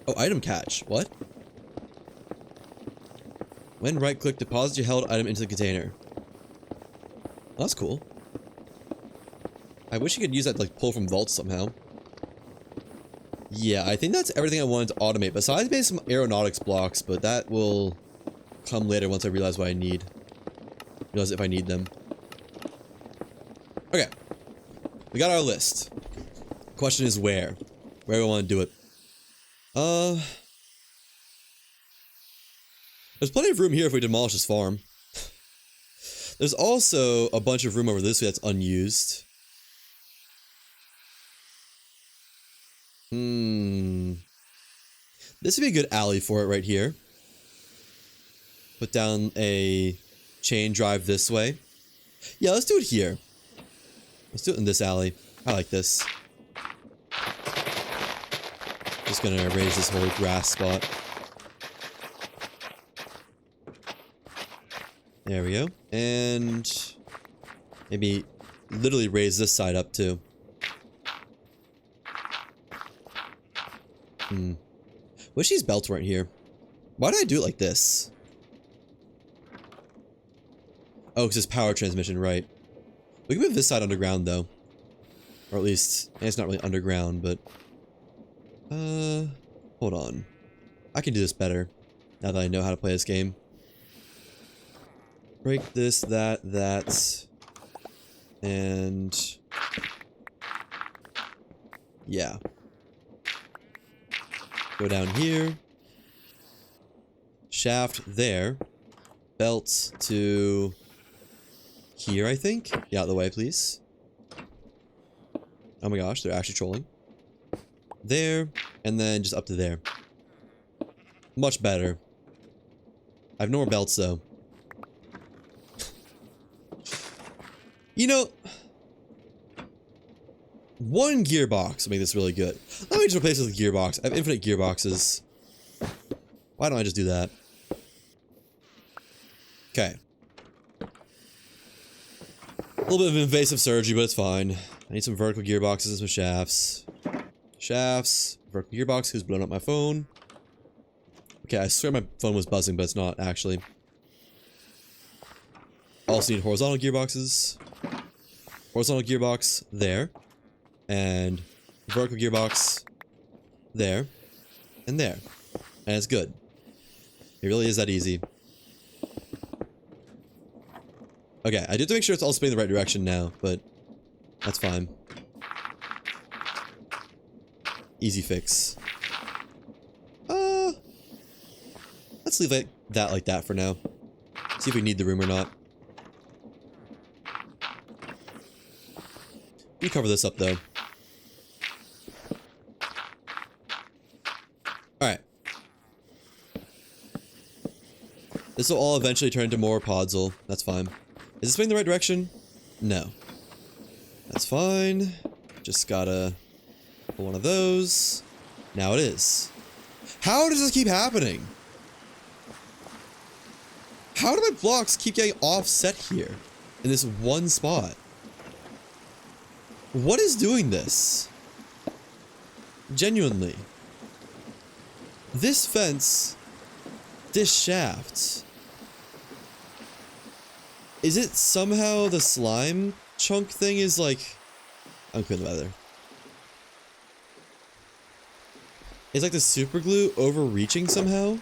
Speaker 1: Oh, item catch. What? When right-click, deposit your held item into the container. Oh, that's cool. I wish you could use that to like pull from vaults somehow. Yeah, I think that's everything I wanted to automate. Besides maybe some aeronautics blocks, but that will come later once I realize what I need. Realize if I need them. Okay. We got our list. Question is where? Where do we want to do it? There's plenty of room here if we demolish this farm. There's also a bunch of room over this way that's unused. This would be a good alley for it right here. Put down a chain drive this way. Yeah, let's do it here. Let's do it in this alley. I like this. Just gonna erase this whole grass spot. There we go. And maybe literally raise this side up too. Wish these belts weren't here. Why did I do it like this? Oh, because it's power transmission, right. We can move this side underground though. Or at least, it's not really underground, but... hold on. I can do this better, now that I know how to play this game. Break this, that, and... yeah. Go down here. Shaft there. Belt to... here, I think? Get out of the way, please. Oh my gosh, they're actually trolling. There, and then just up to there. Much better. I have no more belts, though. You know... one gearbox will make this really good. Let me just replace it with a gearbox. I have infinite gearboxes. Why don't I just do that? Okay. A little bit of invasive surgery, but it's fine. I need some vertical gearboxes and some shafts. Shafts. Vertical gearbox. Who's blown up my phone? Okay, I swear my phone was buzzing, but it's not, actually. Also need horizontal gearboxes. Horizontal gearbox there. And vertical gearbox there. And there. And it's good. It really is that easy. Okay, I do have to make sure it's all spinning the right direction now, but that's fine. Easy fix. Let's leave that like that for now. See if we need the room or not. We cover this up though. Alright. This will all eventually turn into more podzol. That's fine. Is this going the right direction? No. That's fine. Just gotta pull one of those. Now it is. How does this keep happening? How do my blocks keep getting offset here? In this one spot? What is doing this? Genuinely. This fence... this shaft... is it somehow the slime chunk thing is like... I'm good about it. Is like the super glue overreaching somehow?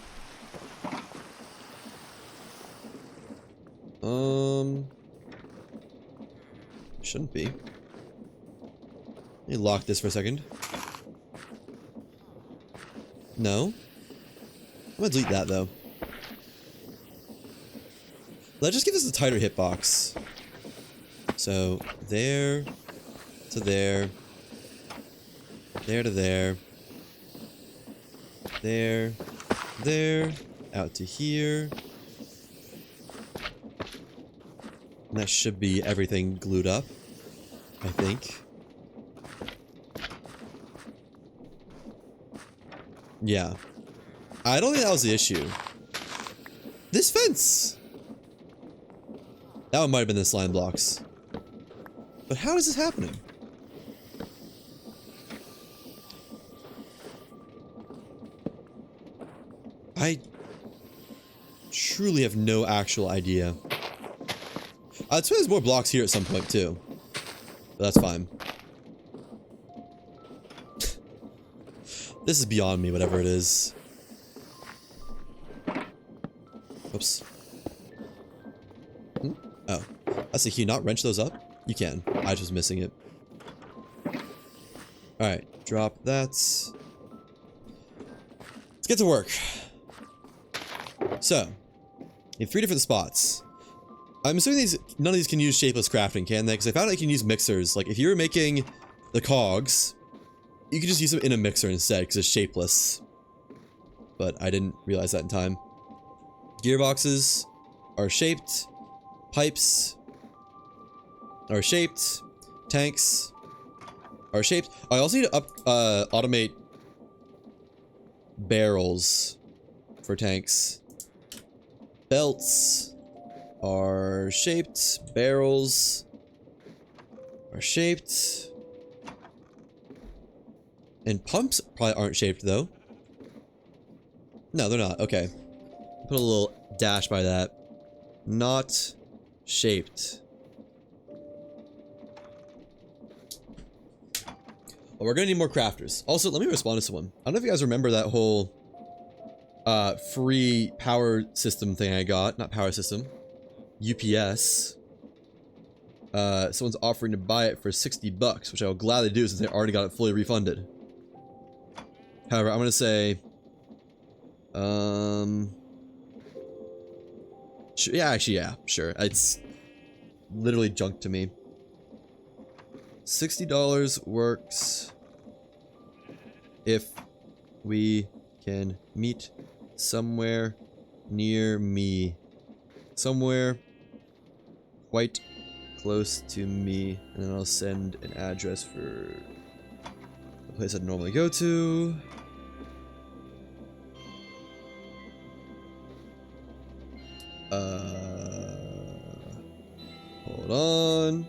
Speaker 1: Shouldn't be. Let me lock this for a second. No? I'm gonna delete that though. Let's just give this a tighter hitbox. So, there to there. There to there. There. There. Out to here. And that should be everything glued up, I think. Yeah. I don't think that was the issue. This fence! That one might have been the slime blocks. But how is this happening? I truly have no actual idea. I'd swear there's more blocks here at some point too. But that's fine. This is beyond me, whatever it is. Oops. Oh. I see. Can you not wrench those up? You can. I was just missing it. Alright. Drop that. Let's get to work. So. You have 3 different spots. I'm assuming none of these can use shapeless crafting, can they? Because I found out you can use mixers. Like, if you were making the cogs, you could just use them in a mixer instead because it's shapeless. But I didn't realize that in time. Gearboxes are shaped. Pipes are shaped. Tanks are shaped. I also need to automate barrels for tanks. Belts are shaped. Barrels are shaped. And pumps probably aren't shaped though. No, they're not. Okay. Put a little dash by that. Not shaped. Oh, we're gonna need more crafters. Also, let me respond to someone. I don't know if you guys remember that whole free power system thing I got. Not power system. UPS. Someone's offering to buy it for 60 bucks, which I will gladly do since they already got it fully refunded. However, I'm gonna say, yeah, actually, yeah, sure. It's literally junk to me. $60 works if we can meet somewhere near me. Somewhere quite close to me. And then I'll send an address for the place I'd normally go to. Hold on.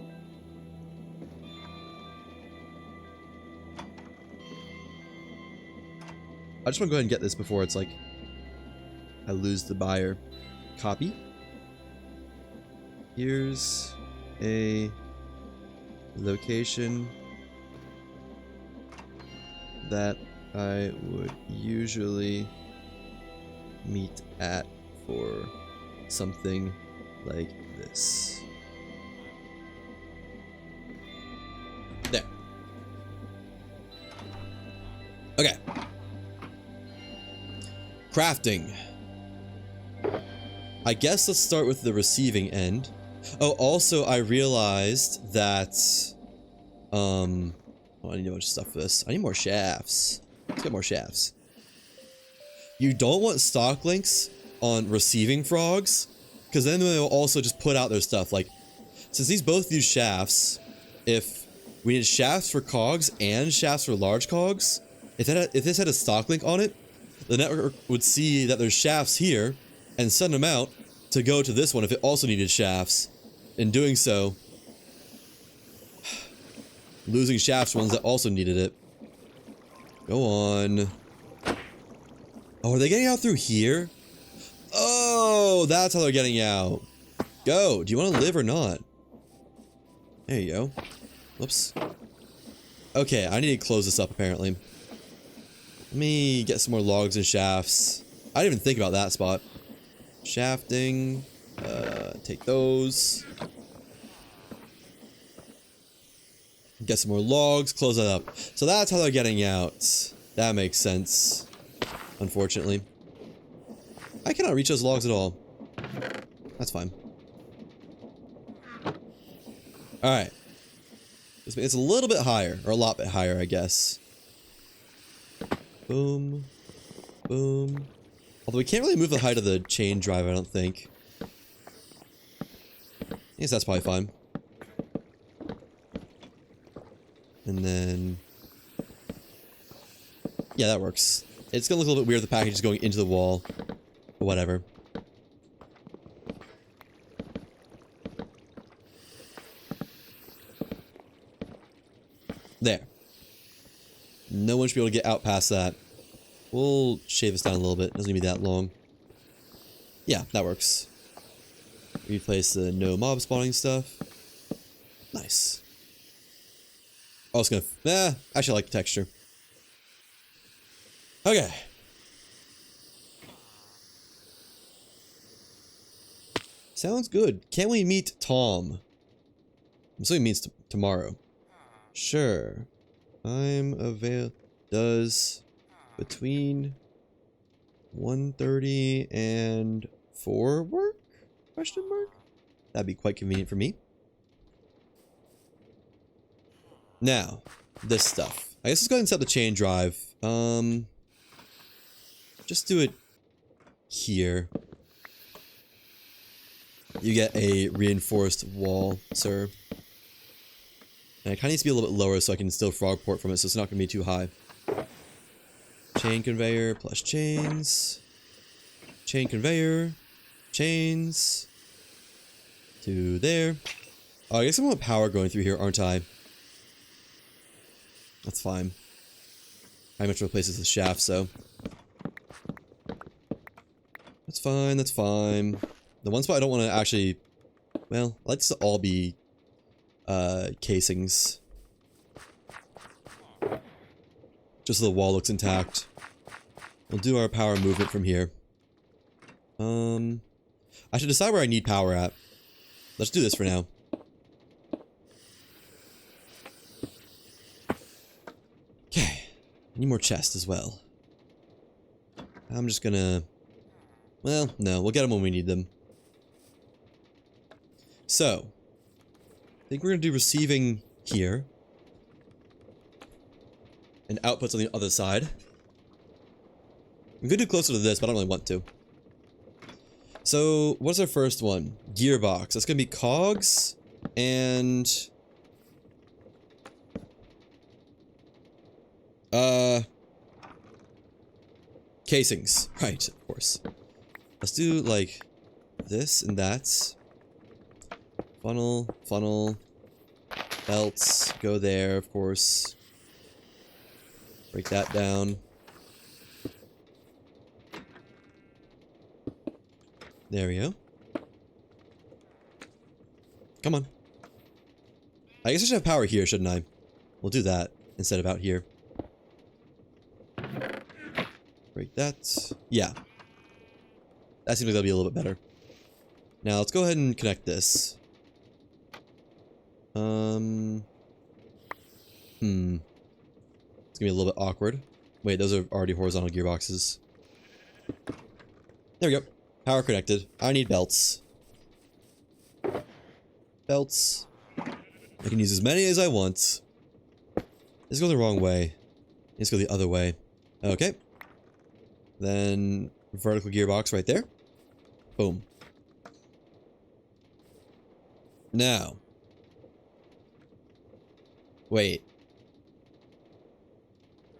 Speaker 1: I just want to go ahead and get this before it's like I lose the buyer. Copy. Here's a location that I would usually meet at for something like this. There. Okay. Crafting. I guess let's start with the receiving end. Oh, also I realized that oh, I need a bunch of stuff for this. I need more shafts. Let's get more shafts. You don't want stock links on receiving frogs, because then they'll also just put out their stuff. Like, since these both use shafts, if we need shafts for cogs and shafts for large cogs, if this had a stock link on it, the network would see that there's shafts here and send them out to go to this one if it also needed shafts. In doing so, losing shafts ones that also needed it. Go on. Oh, are they getting out through here? Oh, that's how they're getting out. Go. Do you want to live or not? There you go. Whoops. Okay, I need to close this up apparently. Let me get some more logs and shafts. I didn't even think about that spot. Shafting. Take those. Get some more logs, close that up. So that's how they're getting out. That makes sense. Unfortunately. I cannot reach those logs at all. That's fine. Alright. It's a little bit higher, or a lot bit higher, I guess. Boom. Boom. Although we can't really move the height of the chain drive, I don't think. I guess that's probably fine. And then... yeah, that works. It's gonna look a little bit weird if the package is going into the wall. But whatever. There. No one should be able to get out past that. We'll shave this down a little bit. It doesn't need to be that long. Yeah, that works. Replace the no mob spawning stuff. Nice. I was gonna... actually I like the texture. Okay. Sounds good. Can we meet Tom? I'm assuming he means tomorrow. Sure. I'm available. Does between 1:30 and 4 work? Question mark? That'd be quite convenient for me. Now, this stuff. I guess let's go ahead and set the chain drive. Just do it here. You get a reinforced wall, sir. And it kind of needs to be a little bit lower so I can still frog port from it, so it's not going to be too high. Chain conveyor plus chains. Chain conveyor. Chains. To there. Oh, I guess I want power going through here, aren't I? That's fine. I much replaces the shaft, so. That's fine, that's fine. The one spot I don't want to actually... Well, I like this to all be... casings. Just so the wall looks intact. We'll do our power movement from here. I should decide where I need power at. Let's do this for now. Okay. I need more chest as well. I'm just gonna... Well, no, we'll get them when we need them. So, I think we're gonna do receiving here. And outputs on the other side. I'm gonna do closer to this, but I don't really want to. So, what's our first one? Gearbox. That's gonna be cogs and... casings. Right, of course. Let's do, like, this and that. Funnel, funnel. Belts, go there, of course. Break that down. There we go. Come on. I guess I should have power here, shouldn't I? We'll do that instead of out here. Break that. Yeah. That seems like that'll be a little bit better. Now, let's go ahead and connect this. It's gonna be a little bit awkward. Wait, those are already horizontal gearboxes. There we go. Power connected. I need belts. Belts. I can use as many as I want. Let's go the wrong way. Let's go the other way. Okay. Then vertical gearbox right there. Boom. Now. Wait.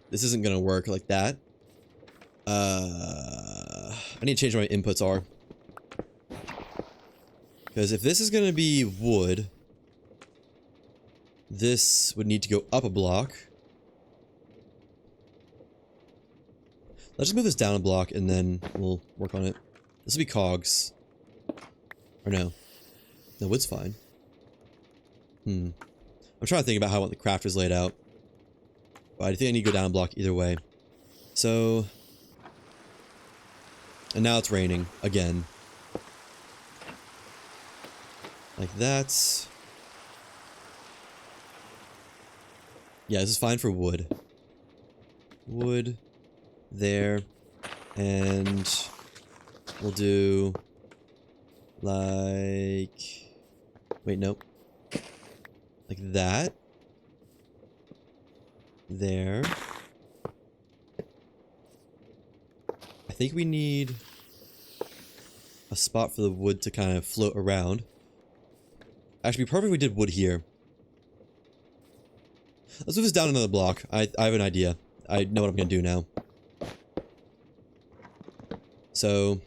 Speaker 1: This isn't gonna work like that. I need to change what my inputs are. Because if this is gonna be wood, this would need to go up a block. Let's just move this down a block and then we'll work on it. This will be cogs. Or no. No, wood's fine. I'm trying to think about how I want the crafters laid out. But I think I need to go down a block either way. So... And now it's raining. Again. Like that. Yeah, this is fine for wood. Wood. There. And... We'll do... Like... Wait, nope. Like that. There. I think we need a spot for the wood to kind of float around. Actually, it'd be perfect if we did wood here. Let's move this down another block. I have an idea. I know what I'm gonna do now. So...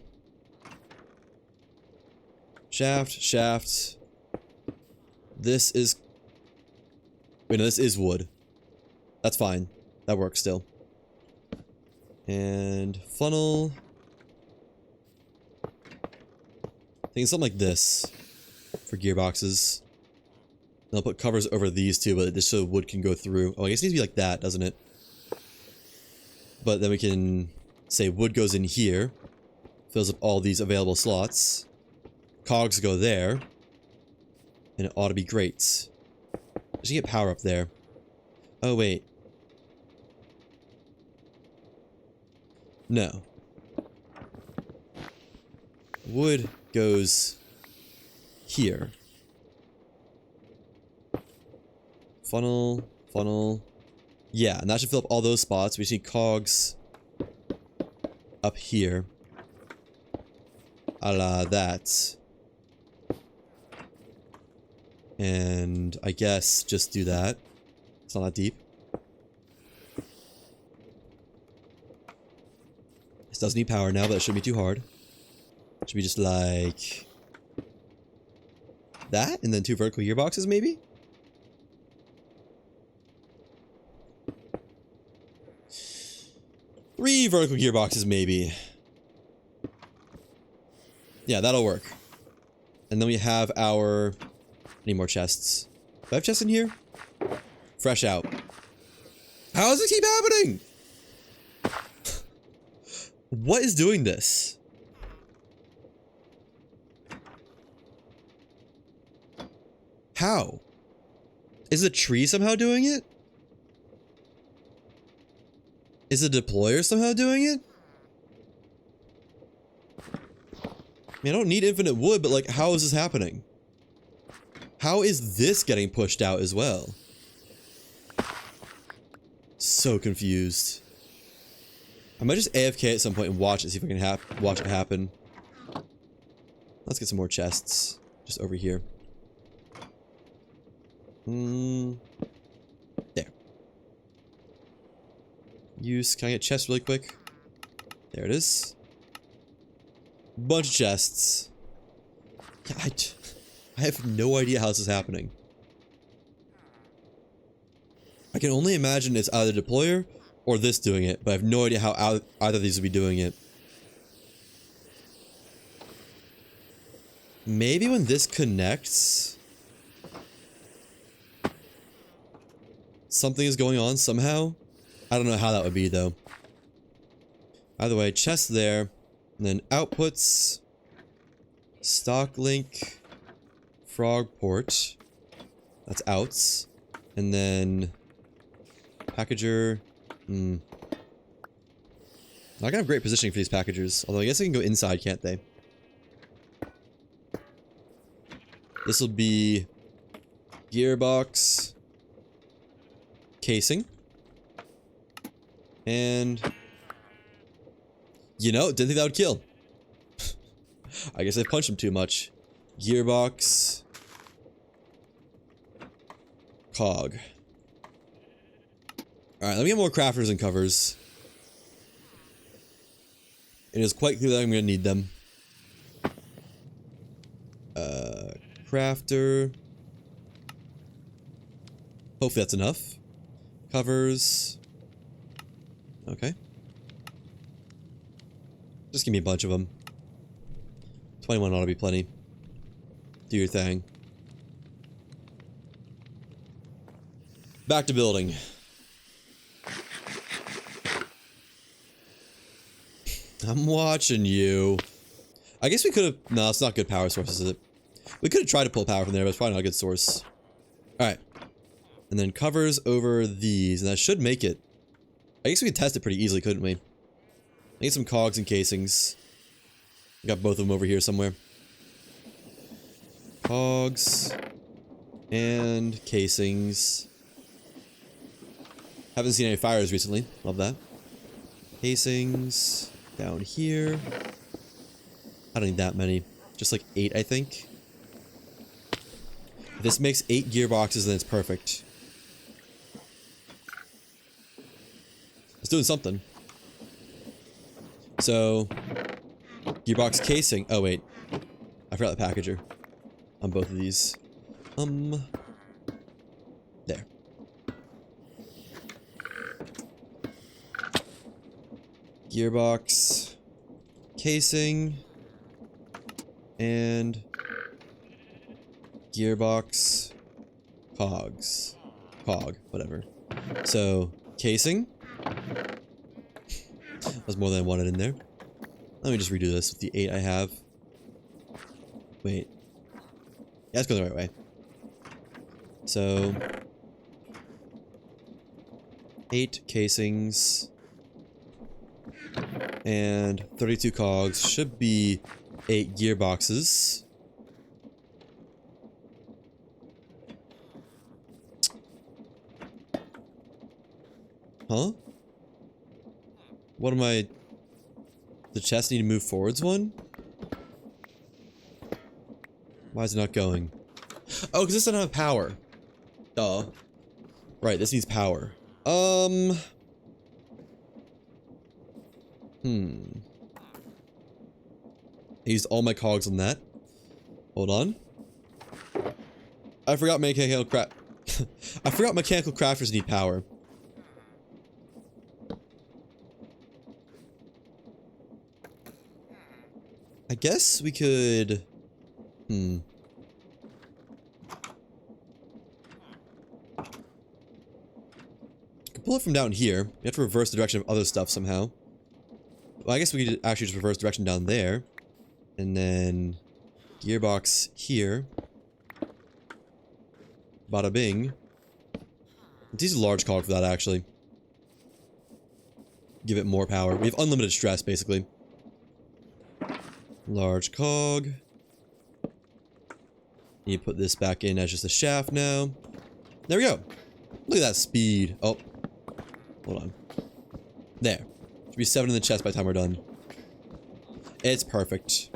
Speaker 1: Shaft, shaft. This is... Wait, no, this is wood. That's fine. That works still. And funnel. I think something like this for gearboxes. And I'll put covers over these two, but just so wood can go through. Oh, I guess it needs to be like that, doesn't it? But then we can say wood goes in here, fills up all these available slots. Cogs go there, and it ought to be great. I should get power up there. Oh wait. No. Wood goes here. Funnel, funnel, Yeah, and that should fill up all those spots. We just need cogs up here. A la that. And I guess just do that. It's not that deep. This does need power now, but it shouldn't be too hard. It should be just like that, and then 2 vertical gearboxes, maybe? Three vertical gearboxes, maybe. Yeah, that'll work. And then we have our... I need more chests. Do I have chests in here? Fresh out. How does it keep happening? What is doing this? How? Is the tree somehow doing it? Is the deployer somehow doing it? I mean, I don't need infinite wood, but like, how is this happening? How is this getting pushed out as well? So confused. I might just AFK at some point and watch it, see if I can watch it happen. Let's get some more chests. Just over here. There. Can I get chests really quick? There it is. Bunch of chests. Yeah, I have no idea how this is happening. I can only imagine it's either the deployer or this doing it, but I have no idea how either of these would be doing it. Maybe when this connects, something is going on somehow. I don't know how that would be though. Either way, chest there, and then outputs, stock link, frog port, that's outs, and then packager. Not gonna have great positioning for these packagers, although I guess they can go inside, can't they? This will be gearbox, casing, and you know, didn't think that would kill. I guess I punched him too much. Gearbox, cog. Alright, let me get more crafters and covers. It is quite clear that I'm going to need them. Crafter. Hopefully that's enough. Covers. Okay. Just give me a bunch of them. 21 ought to be plenty. Do your thing. Back to building. I'm watching you. I guess we could have... No, it's not good power sources, is it? We could have tried to pull power from there, but it's probably not a good source. Alright. And then covers over these, and that should make it. I guess we could test it pretty easily, couldn't we? Need some cogs and casings. Got both of them over here somewhere. Cogs. And casings. Haven't seen any fires recently. Love that. Casings. Down here. I don't need that many. Just like 8, I think. If this makes 8 gearboxes, then it's perfect. It's doing something. So, gearbox casing. Oh, wait. I forgot the packager on both of these. There. Gearbox, casing, and gearbox, cogs, cog, whatever. So, casing. That's more than I wanted in there. Let me just redo this with the 8 I have. Wait. Yeah, it's going the right way. So, 8 casings and 32 cogs should be 8 gearboxes. Huh? What am I... The chest need to move forwards one? Why is it not going? Oh, because this doesn't have power. Duh. Right, this needs power. I used all my cogs on that. Hold on. I forgot mechanical I forgot mechanical crafters need power. I guess we could... Pull it from down here. We have to reverse the direction of other stuff somehow. Well, I guess we could actually just reverse direction down there. And then... Gearbox here. Bada bing. Let's use a large cog for that, actually. Give it more power. We have unlimited stress, basically. Large cog. You put this back in as just a shaft now. There we go. Look at that speed. Oh. Hold on. There. Should be 7 in the chest by the time we're done. It's perfect.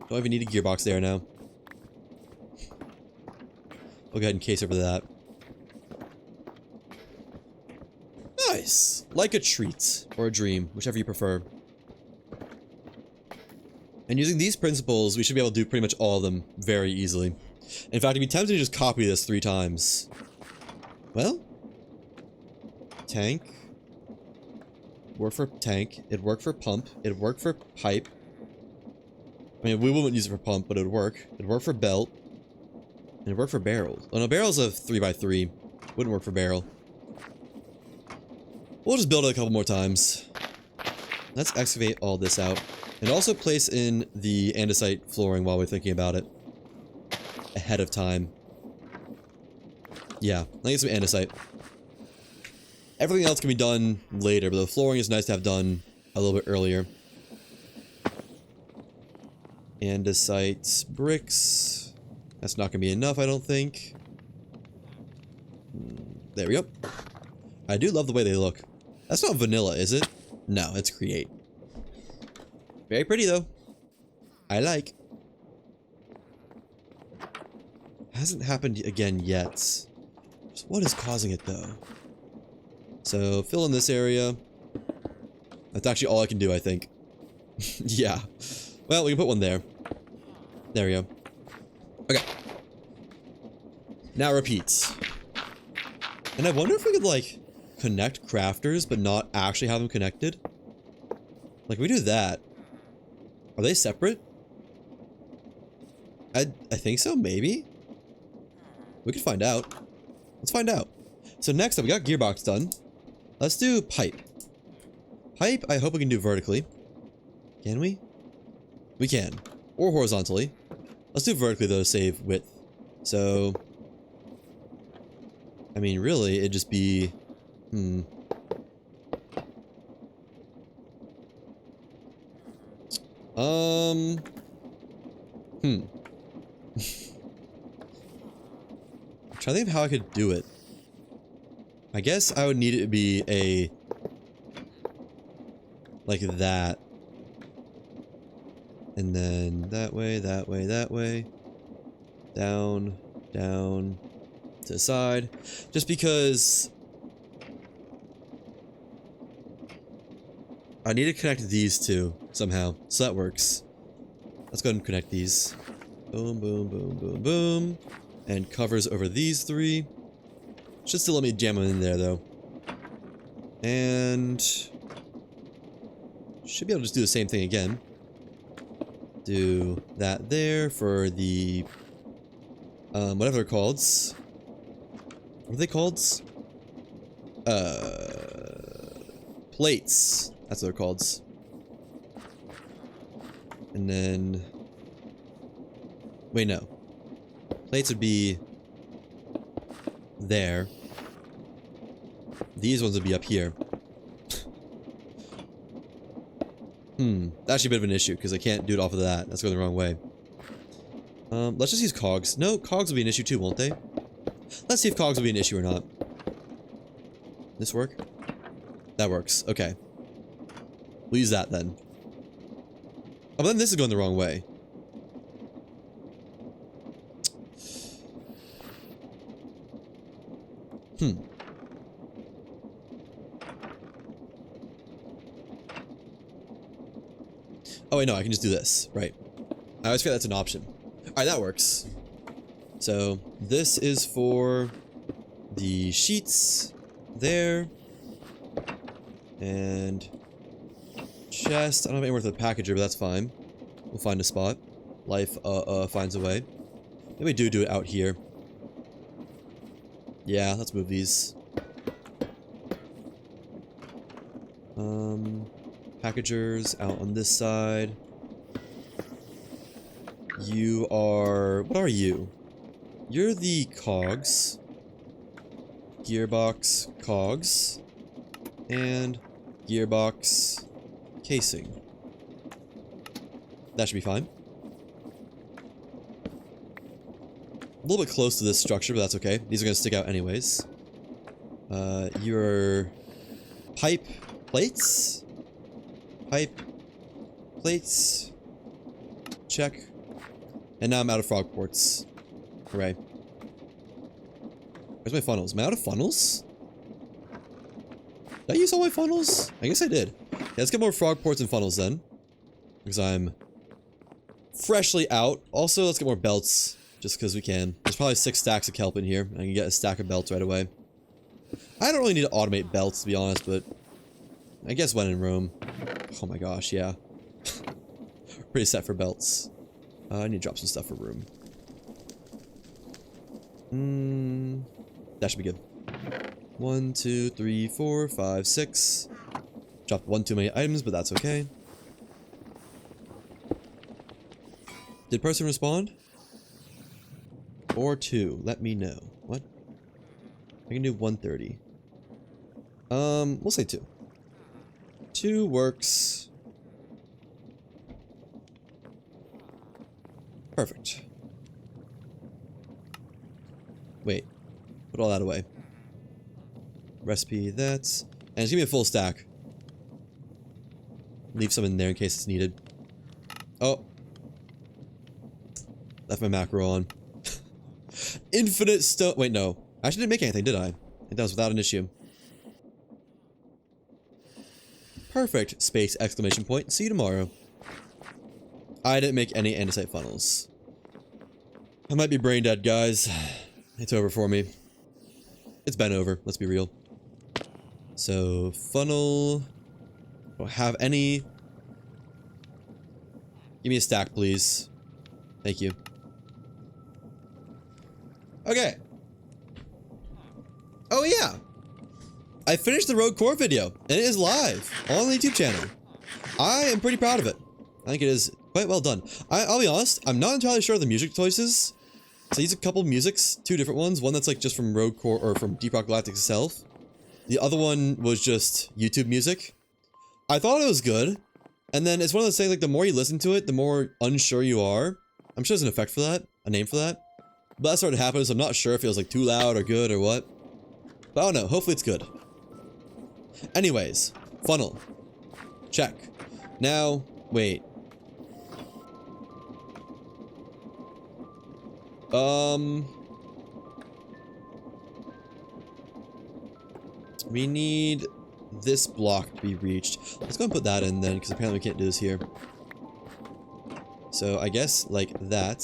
Speaker 1: Don't even need a gearbox there now. We'll go ahead and case over that. Nice! Like a treat. Or a dream. Whichever you prefer. And using these principles, we should be able to do pretty much all of them very easily. In fact, it'd be tempting to just copy this 3 times. Well... Tank. Work for tank. It'd work for pump. It'd work for pipe. I mean, we wouldn't use it for pump, but it'd work. It'd work for belt. And it'd work for barrels. Oh no, barrel's a 3x3. Wouldn't work for barrel. We'll just build it a couple more times. Let's excavate all this out. And also place in the andesite flooring while we're thinking about it. Ahead of time. Yeah, I get some andesite. Everything else can be done later, but the flooring is nice to have done a little bit earlier. Andesite bricks. That's not going to be enough, I don't think. There we go. I do love the way they look. That's not vanilla, is it? No, it's create. Very pretty, though. I like. Hasn't happened again yet. So what is causing it, though? So, fill in this area. That's actually all I can do, I think. Yeah. Well, we can put one there. There we go. Okay. Now repeats. And I wonder if we could, like, connect crafters, but not actually have them connected. Like, we do that. Are they separate? I think so, maybe? We could find out. Let's find out. So next up, we got gearbox done. Let's do pipe. Pipe, I hope we can do vertically. Can we? We can. Or horizontally. Let's do vertically, though, to save width. So... I mean, really, it'd just be... I'm trying to think of how I could do it. I guess I would need it to be a... like that. And then that way, that way, that way. Down, down, to the side. Just because... I need to connect these two somehow. So that works. Let's go ahead and connect these. Boom, boom, boom, boom, boom. And covers over these 3. Should still let me jam them in there, though. And... should be able to just do the same thing again. Do that there for the... whatever they're called. What are they called? Plates. That's what they're called. And then... wait, no. Plates would be... there. These ones would be up here. That's actually a bit of an issue, because I can't do it off of that. That's going the wrong way. Let's just use cogs. No, cogs will be an issue too, won't they? Let's see if cogs will be an issue or not. This work? That works. Okay. We'll use that then. Oh, but then this is going the wrong way. Oh wait, no, I can just do this. Right. I always forget that's an option. Alright, that works. So, this is for the sheets there. And chest. I don't have anywhere for the packager, but that's fine. We'll find a spot. Life finds a way. Maybe we do it out here. Yeah, let's move these. Packagers out on this side. You are... What are you? You're the cogs. Gearbox cogs. And gearbox casing. That should be fine. A little bit close to this structure, but that's okay. These are going to stick out anyways. Your pipe plates? Pipe plates. Check. And now I'm out of frog ports. Hooray. Where's my funnels? Am I out of funnels? Did I use all my funnels? I guess I did. Yeah, let's get more frog ports and funnels then. Because I'm freshly out. Also, let's get more belts. Just because we can. There's probably 6 stacks of kelp in here. I can get a stack of belts right away. I don't really need to automate belts, to be honest, but I guess when in Rome. Oh my gosh, yeah. Pretty set for belts. I need to drop some stuff for room. That should be good. 1, 2, 3, 4, 5, 6. Dropped 1 too many items, but that's okay. Did person respond? Or 2. Let me know. What? I can do 130. We'll say 2. 2 works. Perfect. Wait. Put all that away. Recipe, that's... And it's gonna be a full stack. Leave some in there in case it's needed. Oh. Left my macro on. Infinite stone. Wait, no. I actually didn't make anything, did I? I think that was without an issue. Perfect. Space exclamation point. See you tomorrow. I didn't make any andesite funnels. I might be brain dead, guys. It's over for me. It's been over. Let's be real. So, funnel. Don't have any. Give me a stack, please. Thank you. Okay. Oh yeah. I finished the Road Core video, and it is live on the YouTube channel. I am pretty proud of it. I think it is quite well done. I'll be honest, I'm not entirely sure of the music choices. So I used a couple musics, 2 different ones. One that's like just from Road Core, or from Deep Rock Galactic itself. The other one was just YouTube music. I thought it was good. And then it's one of those things, like, the more you listen to it, the more unsure you are. I'm sure there's an effect for that, a name for that. But that started to happen, so I'm not sure if it was like too loud or good or what. But I don't know, hopefully it's good. Anyways, funnel. Check. Now, wait. We need this block to be reached. Let's go and put that in then, because apparently we can't do this here. So I guess like that.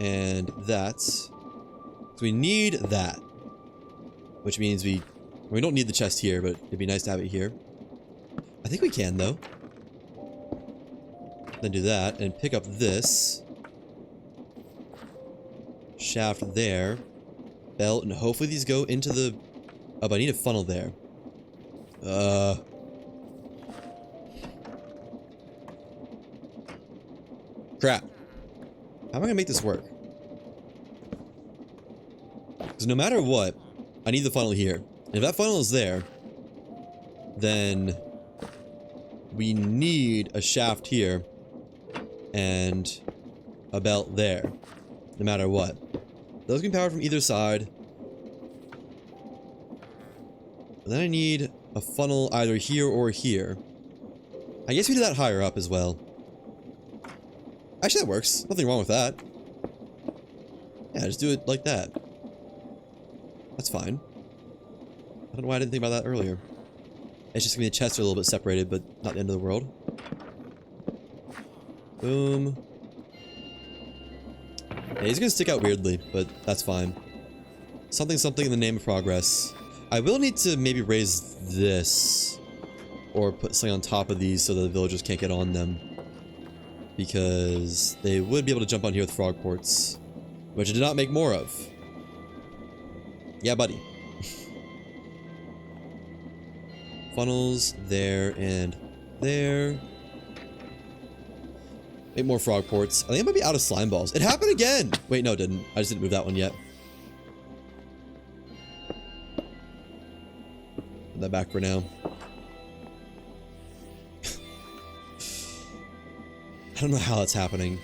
Speaker 1: And that. So we need that. Which means we don't need the chest here, but it'd be nice to have it here. I think we can though. Then do that and pick up this. Shaft there. Belt, and hopefully these go into the... Oh, but I need a funnel there. Crap. How am I gonna make this work? Because no matter what, I need the funnel here. And if that funnel is there, then we need a shaft here and a belt there, no matter what. Those can be powered from either side. And then I need a funnel either here or here. I guess we do that higher up as well. Actually, that works. Nothing wrong with that. Yeah, just do it like that. That's fine. I don't know why I didn't think about that earlier. It's just gonna be the chests are a little bit separated, but not the end of the world. Boom. Yeah, he's gonna stick out weirdly, but that's fine. Something something in the name of progress. I will need to maybe raise this. Or put something on top of these so that the villagers can't get on them. Because they would be able to jump on here with frog ports. Which I did not make more of. Yeah, buddy. Funnels there and there. 8 more frog ports. I think I might be out of slime balls. It happened again! Wait, no, it didn't. I just didn't move that one yet. Put that back for now. I don't know how that's happening.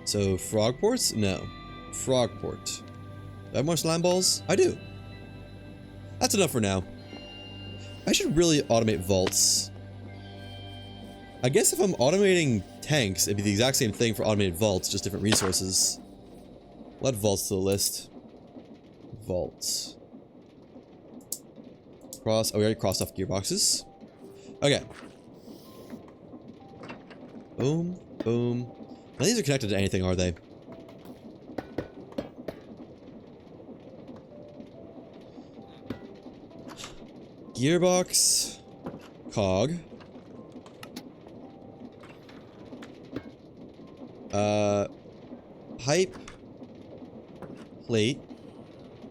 Speaker 1: So, frog ports? No. Frog port. Do I have more slime balls? I do. That's enough for now. I should really automate vaults. I guess if I'm automating tanks, it'd be the exact same thing for automated vaults, just different resources. We'll add vaults to the list. Vaults. Cross. Oh, we already crossed off gearboxes. Okay. Boom. Boom. None of these are connected to anything, are they? Gearbox. Cog. Pipe. Plate.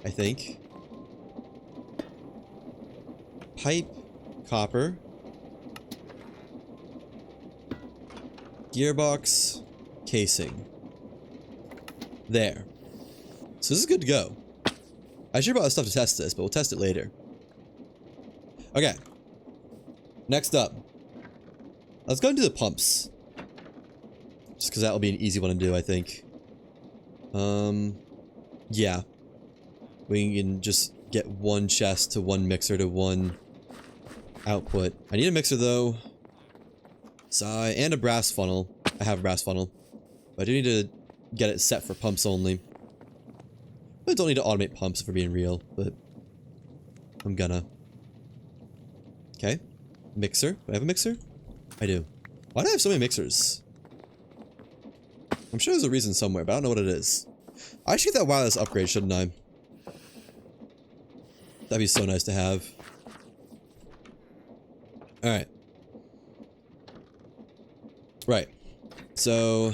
Speaker 1: I think. Pipe. Copper. Gearbox. Casing. There. So this is good to go. I should have brought stuff to test this, but we'll test it later. Okay. Next up. Let's go into the pumps. Just because that'll be an easy one to do, I think. Yeah. We can just get one chest to one mixer to one output. I need a mixer though. And a brass funnel. I have a brass funnel. But I do need to get it set for pumps only. I don't need to automate pumps if we're being real, but I'm gonna. Okay. Mixer. Do I have a mixer? I do. Why do I have so many mixers? I'm sure there's a reason somewhere, but I don't know what it is. I should get that wireless upgrade, shouldn't I? That'd be so nice to have. Alright. Right. So...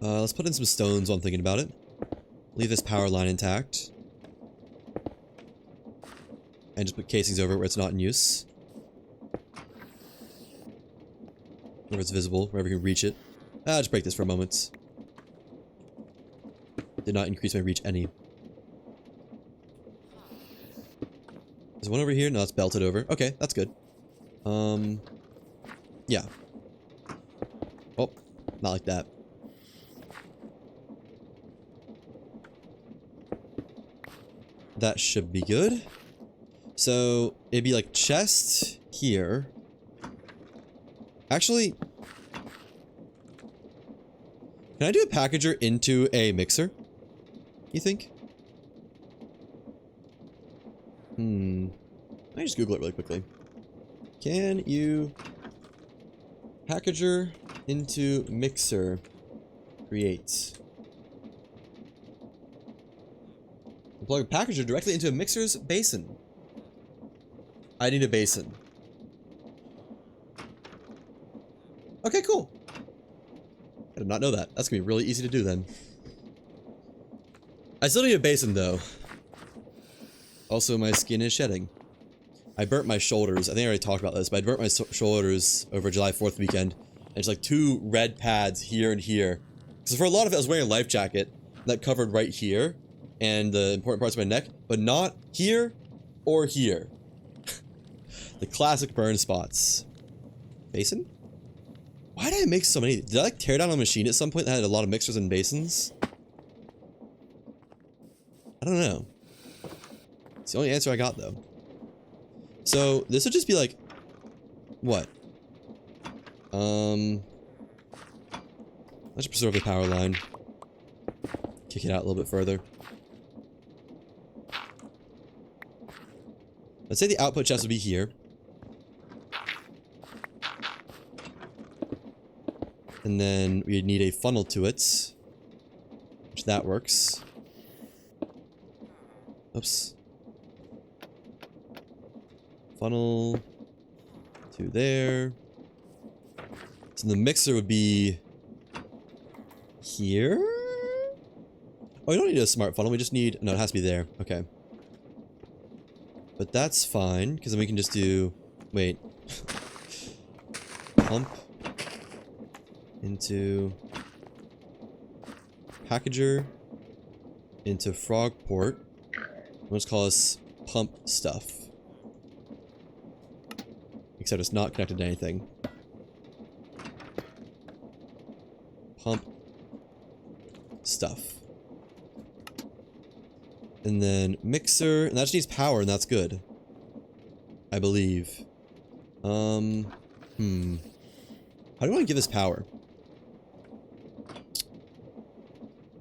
Speaker 1: let's put in some stones while I'm thinking about it. Leave this power line intact. And just put casings over it where it's not in use. Where it's visible, wherever you can reach it. Just break this for a moment. Did not increase my reach any. There's one over here? No, it's belted over. Okay, that's good. Yeah. Oh, not like that. That should be good. So, it'd be like chest here. Actually, can I do a packager into a mixer? You think? Let me just Google it really quickly. Can you packager into mixer create? Plug a packager directly into a mixer's basin. I need a basin. Okay, cool. I did not know that. That's gonna be really easy to do then. I still need a basin though. Also, my skin is shedding. I burnt my shoulders. I think I already talked about this, but I burnt my shoulders over July 4th weekend. And it's like 2 red pads here and here. So for a lot of it, I was wearing a life jacket that covered right here and the important parts of my neck, but not here or here. The classic burn spots. Basin? Why did I make so many? Did I like tear down a machine at some point that had a lot of mixers and basins? I don't know. It's the only answer I got, though. So, this would just be like... What? Let's just preserve the power line. Kick it out a little bit further. Let's say the output chest would be here. And then we'd need a funnel to it. Which that works. Oops. Funnel to there. So the mixer would be here? Oh, we don't need a smart funnel. We just need... No, it has to be there. Okay. But that's fine, because then we can just do... Wait. Pump. Into... Packager. Into frog port. Let's call this pump stuff. Except it's not connected to anything. Pump stuff. And then mixer, and that just needs power, and that's good. I believe. How do I want to give this power?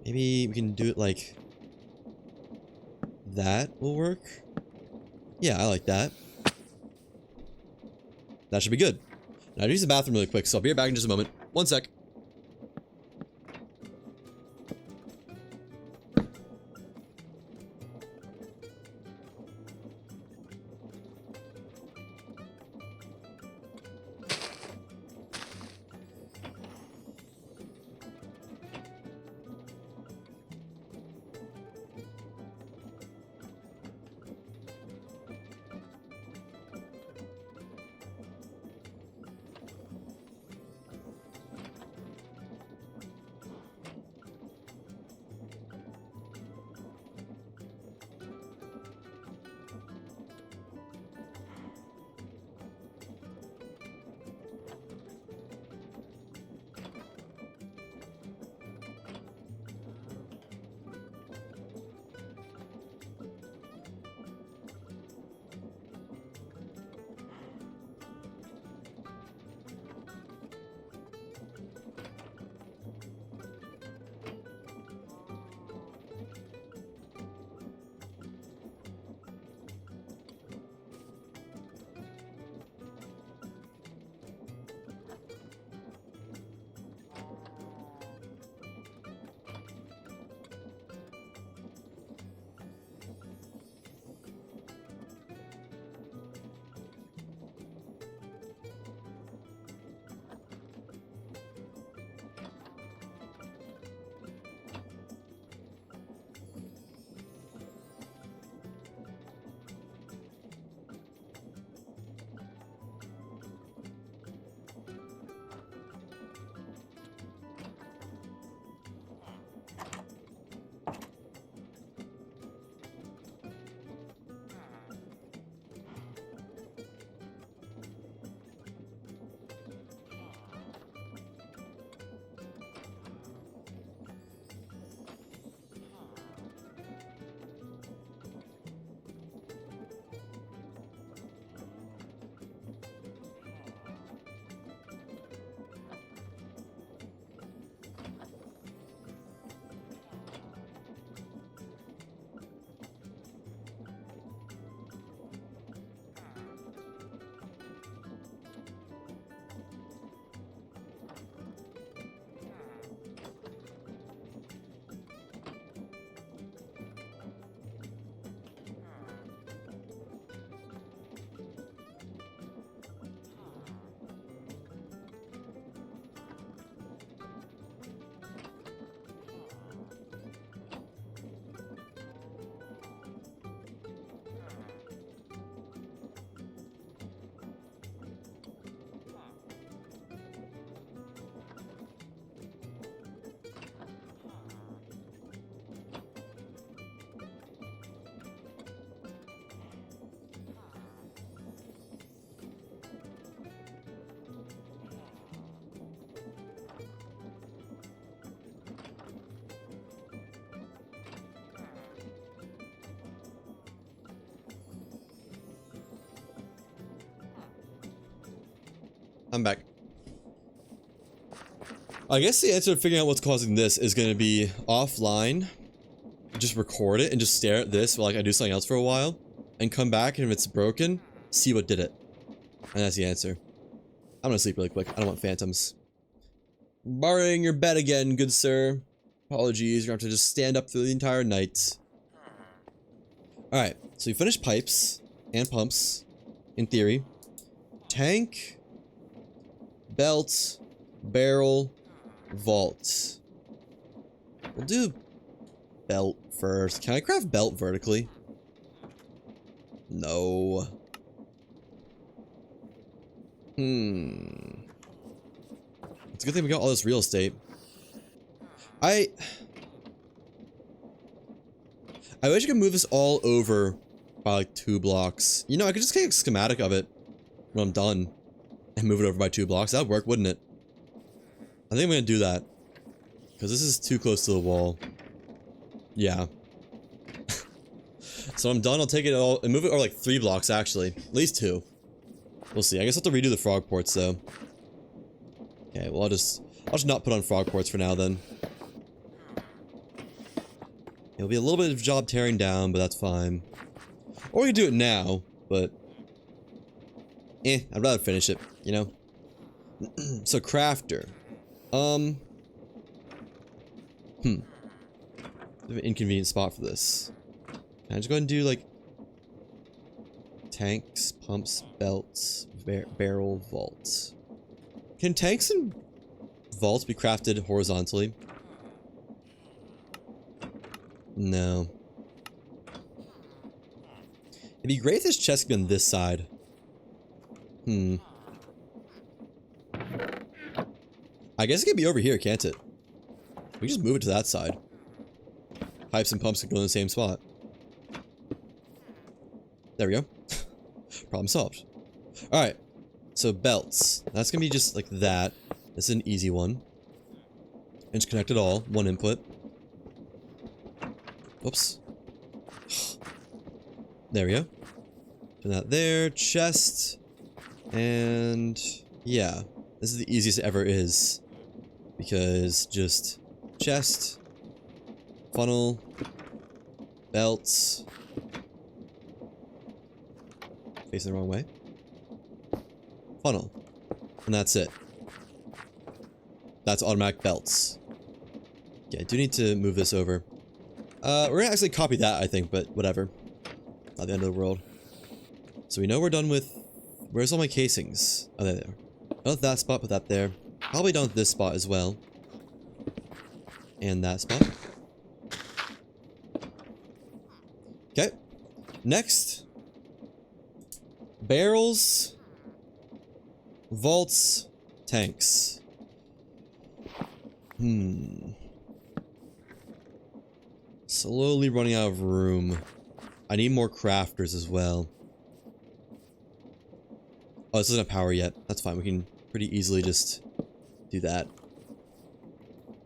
Speaker 1: Maybe we can do it like... That will work? Yeah, I like that. That should be good. Now, I use the bathroom really quick, so I'll be right back in just a moment. One sec. I'm back. I guess the answer to figuring out what's causing this is going to be offline. Just record it and just stare at this while like I do something else for a while. And come back, and if it's broken, see what did it. And that's the answer. I'm gonna sleep really quick. I don't want phantoms. Borrowing your bed again, good sir. Apologies, you're gonna have to just stand up through the entire night. Alright, so we finished pipes and pumps, in theory. Tank, belt, barrel, vault. We'll do belt first. Can I craft belt vertically? No. It's a good thing we got all this real estate. I wish I could move this all over by like 2 blocks. You know, I could just take a schematic of it when I'm done and move it over by 2 blocks. That'd work, wouldn't it? I think I'm gonna do that. Because this is too close to the wall. Yeah. So I'm done, I'll take it all and move it over like 3 blocks actually. At least 2. We'll see. I guess I'll have to redo the frog ports though. Okay, well I'll just not put on frog ports for now then. It'll be a little bit of job tearing down, but that's fine. Or we can do it now, but I'd rather finish it, you know? So crafter. An inconvenient spot for this. Can I just go ahead and do like tanks, pumps, belts, barrel, vaults? Can tanks and vaults be crafted horizontally? No. It'd be great if this chest could be on this side. I guess it could be over here, can't it? We can just move it to that side. Pipes and pumps can go in the same spot. There we go. Problem solved. Alright. So belts. That's gonna be just like that. This is an easy one. And just connect it all. One input. Oops. There we go. Put that there. Chest. And yeah. This is the easiest it ever is. Because just chest. Funnel. Belts. Facing the wrong way. Funnel. And that's it. That's automatic belts. Yeah, I do need to move this over. We're gonna actually copy that, I think, but whatever. Not the end of the world. So we know we're done with... Where's all my casings? Oh, there they are. Done with that spot, put that there. Probably done with this spot as well. And that spot. Okay. Next. Barrels. Vaults. Tanks. Slowly running out of room. I need more crafters as well. Oh, this doesn't have power yet. That's fine. We can pretty easily just do that.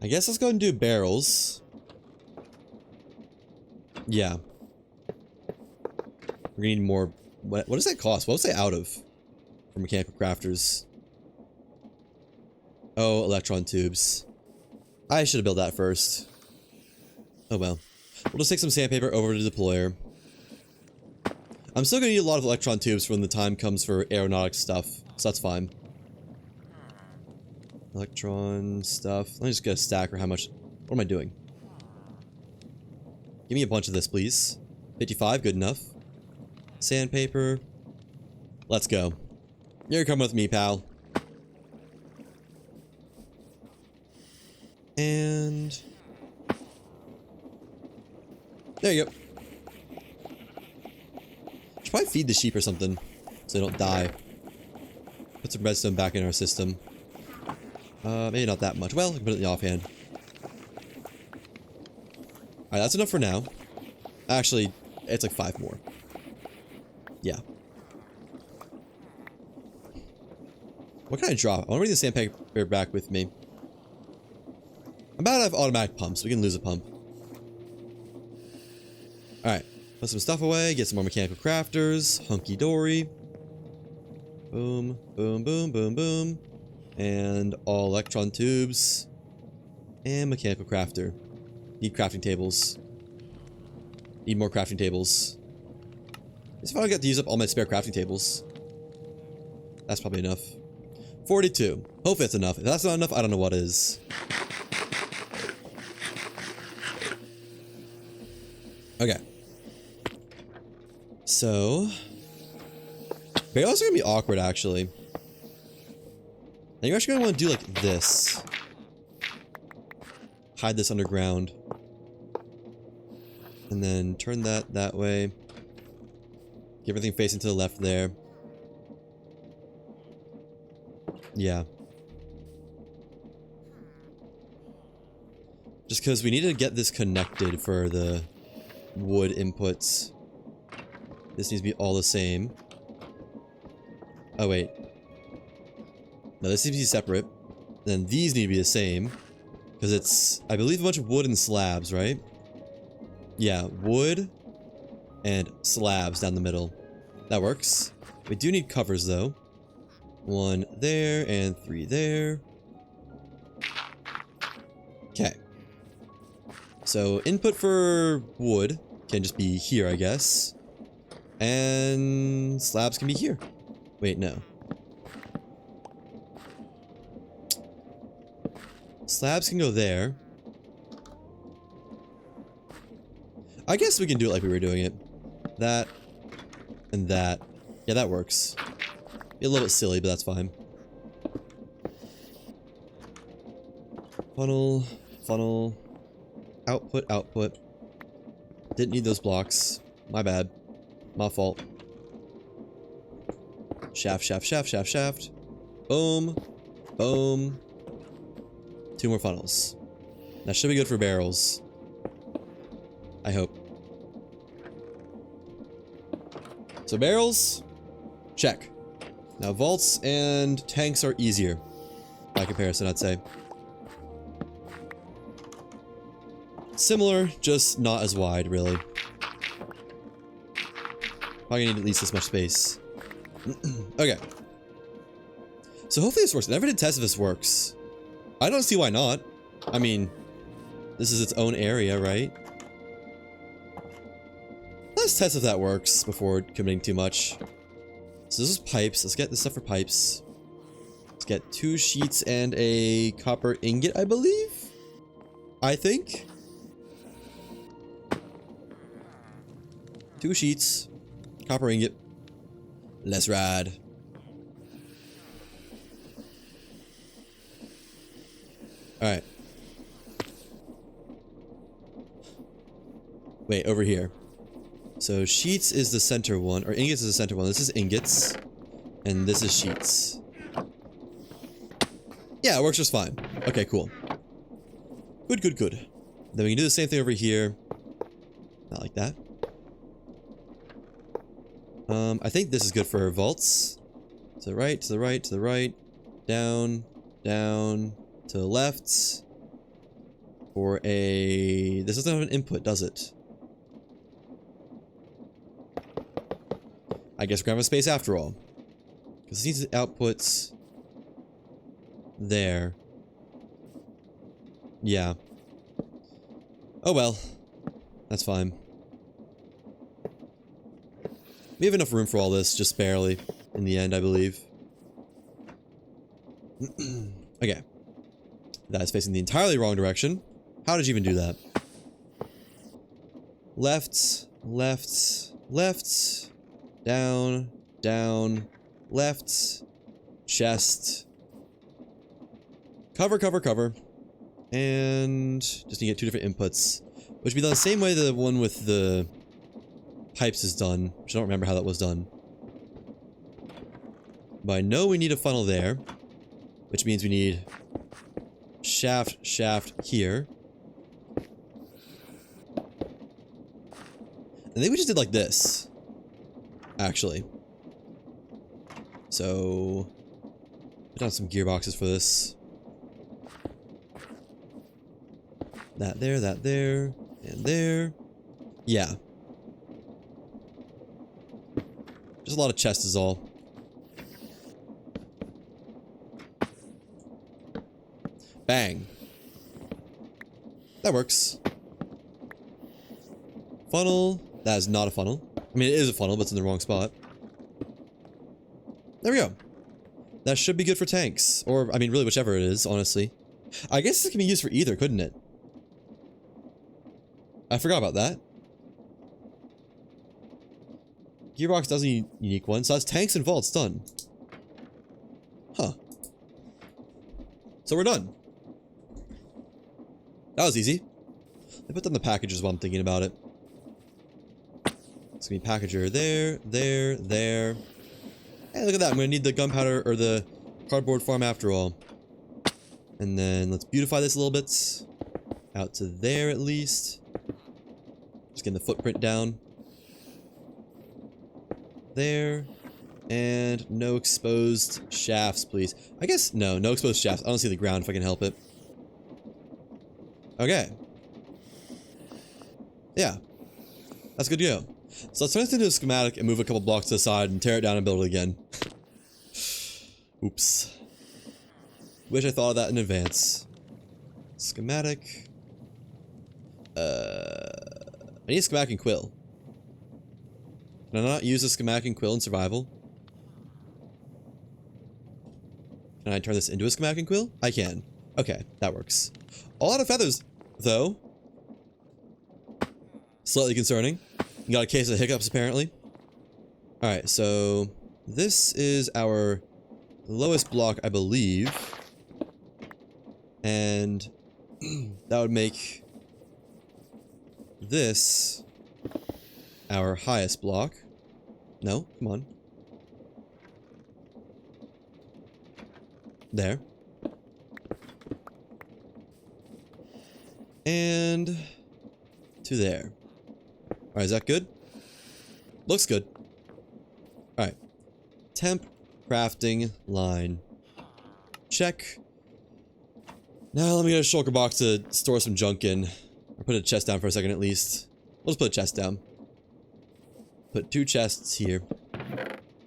Speaker 1: I guess let's go ahead and do barrels. Yeah. We're gonna need more. What does that cost? What was I out of for mechanical crafters? Oh, electron tubes. I should have built that first. Oh well. We'll just take some sandpaper over to the deployer. I'm still gonna need a lot of electron tubes when the time comes for aeronautics stuff, so that's fine. Electron stuff. Let me just get a stack or how much. What am I doing? Give me a bunch of this, please. 55, good enough. Sandpaper. Let's go. You're coming with me, pal. And... there you go. Should probably feed the sheep or something, so they don't die. Put some redstone back in our system. Maybe not that much. Well, I can put it in the offhand. Alright, that's enough for now. Actually, it's like 5 more. Yeah. What can I drop? I want to bring the sandpaper back with me. I'm about to have automatic pumps. We can lose a pump. Alright. Put some stuff away. Get some more mechanical crafters. Hunky dory. Boom, boom, boom, boom, boom. And all electron tubes. And mechanical crafter. Need crafting tables. Need more crafting tables. If I don't get to use up all my spare crafting tables. That's probably enough. 42. Hopefully that's enough. If that's not enough, I don't know what is. Okay. So... barrels are gonna be awkward, actually. Now you're actually gonna want to do like this. Hide this underground. And then turn that way. Get everything facing to the left there. Yeah. Just because we need to get this connected for the wood inputs. This needs to be all the same. Oh, wait. No, this needs to be separate. Then these need to be the same. Because it's, I believe, a bunch of wood and slabs, right? Yeah, wood and slabs down the middle. That works. We do need covers, though. 1 there and 3 there. Okay. So, input for wood can just be here, I guess. And slabs can be here. Wait, no. Slabs can go there. I guess we can do it like we were doing it. That and that. Yeah, that works. Be a little bit silly, but that's fine. Funnel, funnel, output, output. Didn't need those blocks. My bad. My fault. Shaft, shaft, shaft, shaft, shaft. Boom. Boom. 2 more funnels. That should be good for barrels. I hope. So barrels, check. Now vaults and tanks are easier. By comparison, I'd say. Similar, just not as wide, really. Probably need at least this much space. Okay. So hopefully this works. I never did test if this works. I don't see why not. I mean, this is its own area, right? Let's test if that works before committing too much. So this is pipes. Let's get this stuff for pipes. Let's get 2 sheets and a copper ingot, I believe? I think. 2 sheets. Copper ingot. Let's ride. Alright. Wait, over here. So sheets is the center one, or ingots is the center one. This is ingots. And this is sheets. Yeah, it works just fine. Okay, cool. Good, good, good. Then we can do the same thing over here. Not like that. I think this is good for vaults. To the right, to the right, to the right. Down, down, to the left. For a... This doesn't have an input, does it? I guess we're gonna have a space after all. Because it needs outputs... there. Yeah. Oh well. That's fine. We have enough room for all this, just barely. In the end, I believe. Okay. That is facing the entirely wrong direction. How did you even do that? Left, left, left. Down, down, left. Chest. Cover, cover, cover. And just need to get 2 different inputs. Which would be done the same way the one with the pipes is done. Which I don't remember how that was done. But I know we need a funnel there. Which means we need shaft, shaft here. I think we just did like this. Actually. So... put down some gearboxes for this. That there, and there. Yeah. Just a lot of chests is all. Bang. That works. Funnel. That is not a funnel. I mean, it is a funnel, but it's in the wrong spot. There we go. That should be good for tanks. Or, I mean, really whichever it is, honestly. I guess this can be used for either, couldn't it? I forgot about that. Gearbox does a unique one, so that's tanks and vaults done. Huh. So we're done. That was easy. I put down the packages while I'm thinking about it. It's gonna be packager there, there, there. Hey, look at that. I'm gonna need the gunpowder or the cardboard farm after all. And then let's beautify this a little bit. Out to there at least. Just getting the footprint down. There. And no exposed shafts, please. I guess, no exposed shafts. I don't see the ground if I can help it. Okay. Yeah. That's good to go. So let's turn this into a schematic and move a couple blocks to the side and tear it down and build it again. Oops. Wish I thought of that in advance. Schematic. I need a schematic and quill. Can I not use a schematic and quill in survival? Can I turn this into a schematic and quill? I can. Okay, that works. A lot of feathers, though. Slightly concerning. You got a case of hiccups, apparently. Alright, so this is our lowest block, I believe. And that would make this our highest block. No, come on. There. And to there. Alright, is that good? Looks good. Alright. Temp crafting line. Check. Now let me get a shulker box to store some junk in. Or put a chest down for a second at least. We'll just put a chest down. Put 2 chests here.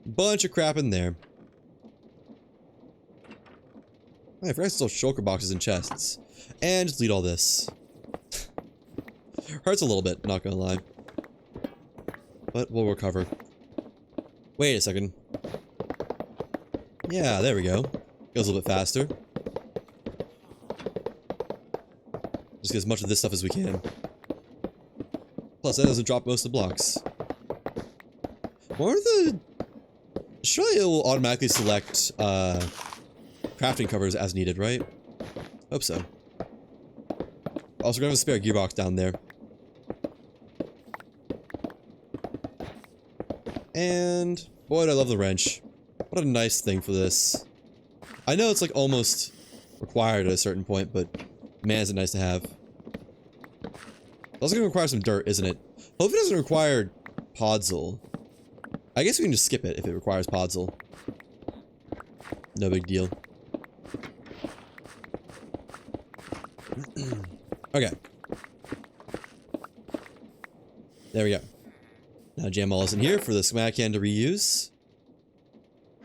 Speaker 1: Bunch of crap in there. I forgot to store shulker boxes and chests. And just delete all this. Hurts a little bit, not gonna lie. But we'll recover. Wait a second. Yeah, there we go. Goes a little bit faster. Just get as much of this stuff as we can. Plus, that doesn't drop most of the blocks. What are the... Surely it will automatically select, crafting covers as needed, right? Hope so. Also, we're gonna have a spare gearbox down there. And... boy, I love the wrench. What a nice thing for this. I know it's like almost required at a certain point, but man, is it nice to have. It's also gonna require some dirt, isn't it? Hope it doesn't require podzol. I guess we can just skip it if it requires podzol. No big deal. Okay. There we go. Now jam all this in here for the schematic can to reuse.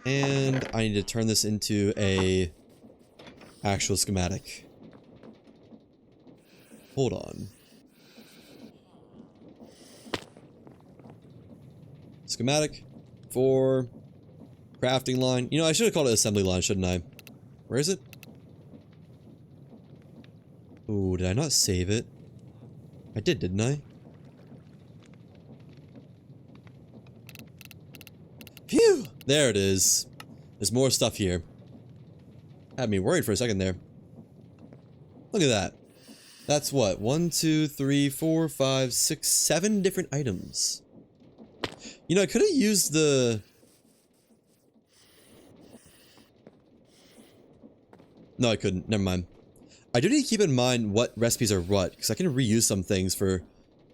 Speaker 1: And I need to turn this into a actual schematic. Hold on. Schematic for crafting line. You know, I should have called it assembly line, shouldn't I? Where is it? Ooh, did I not save it? I did, didn't I? Phew! There it is. There's more stuff here. Had me worried for a second there. Look at that. That's what? 1, 2, 3, 4, 5, 6, 7 different items. You know, I could have used the... No, I couldn't. Never mind. I do need to keep in mind what recipes are what, because I can reuse some things for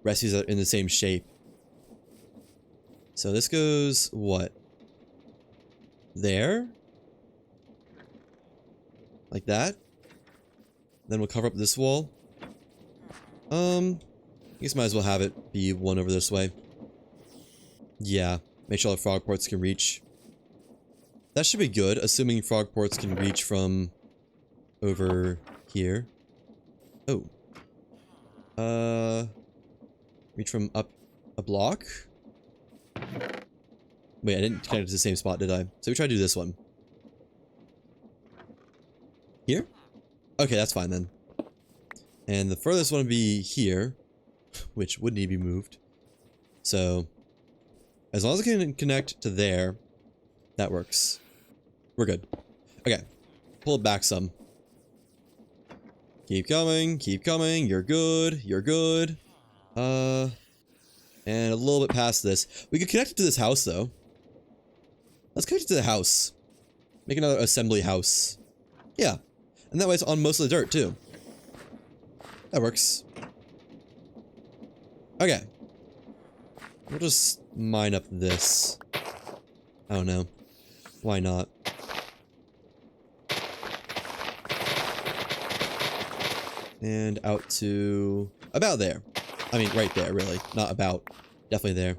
Speaker 1: recipes that are in the same shape. So this goes, what? There? Like that? Then we'll cover up this wall. I guess might as well have it be one over this way. Yeah, make sure all the frog ports can reach. That should be good, assuming frog ports can reach from over here. Oh. Reach from up a block? Wait, I didn't connect it to the same spot, did I? So we try to do this one. Here? Okay, that's fine then. And the furthest one would be here, which would need to be moved. So, as long as I can connect to there, that works. We're good. Okay, pull it back some. Keep coming, you're good, you're good. And a little bit past this. We could connect it to this house, though. Let's connect it to the house. Make another assembly house. Yeah. And that way it's on most of the dirt, too. That works. Okay. We'll just mine up this. I don't know. Why not? And out to about there. I mean, right there, really. Not about. Definitely there.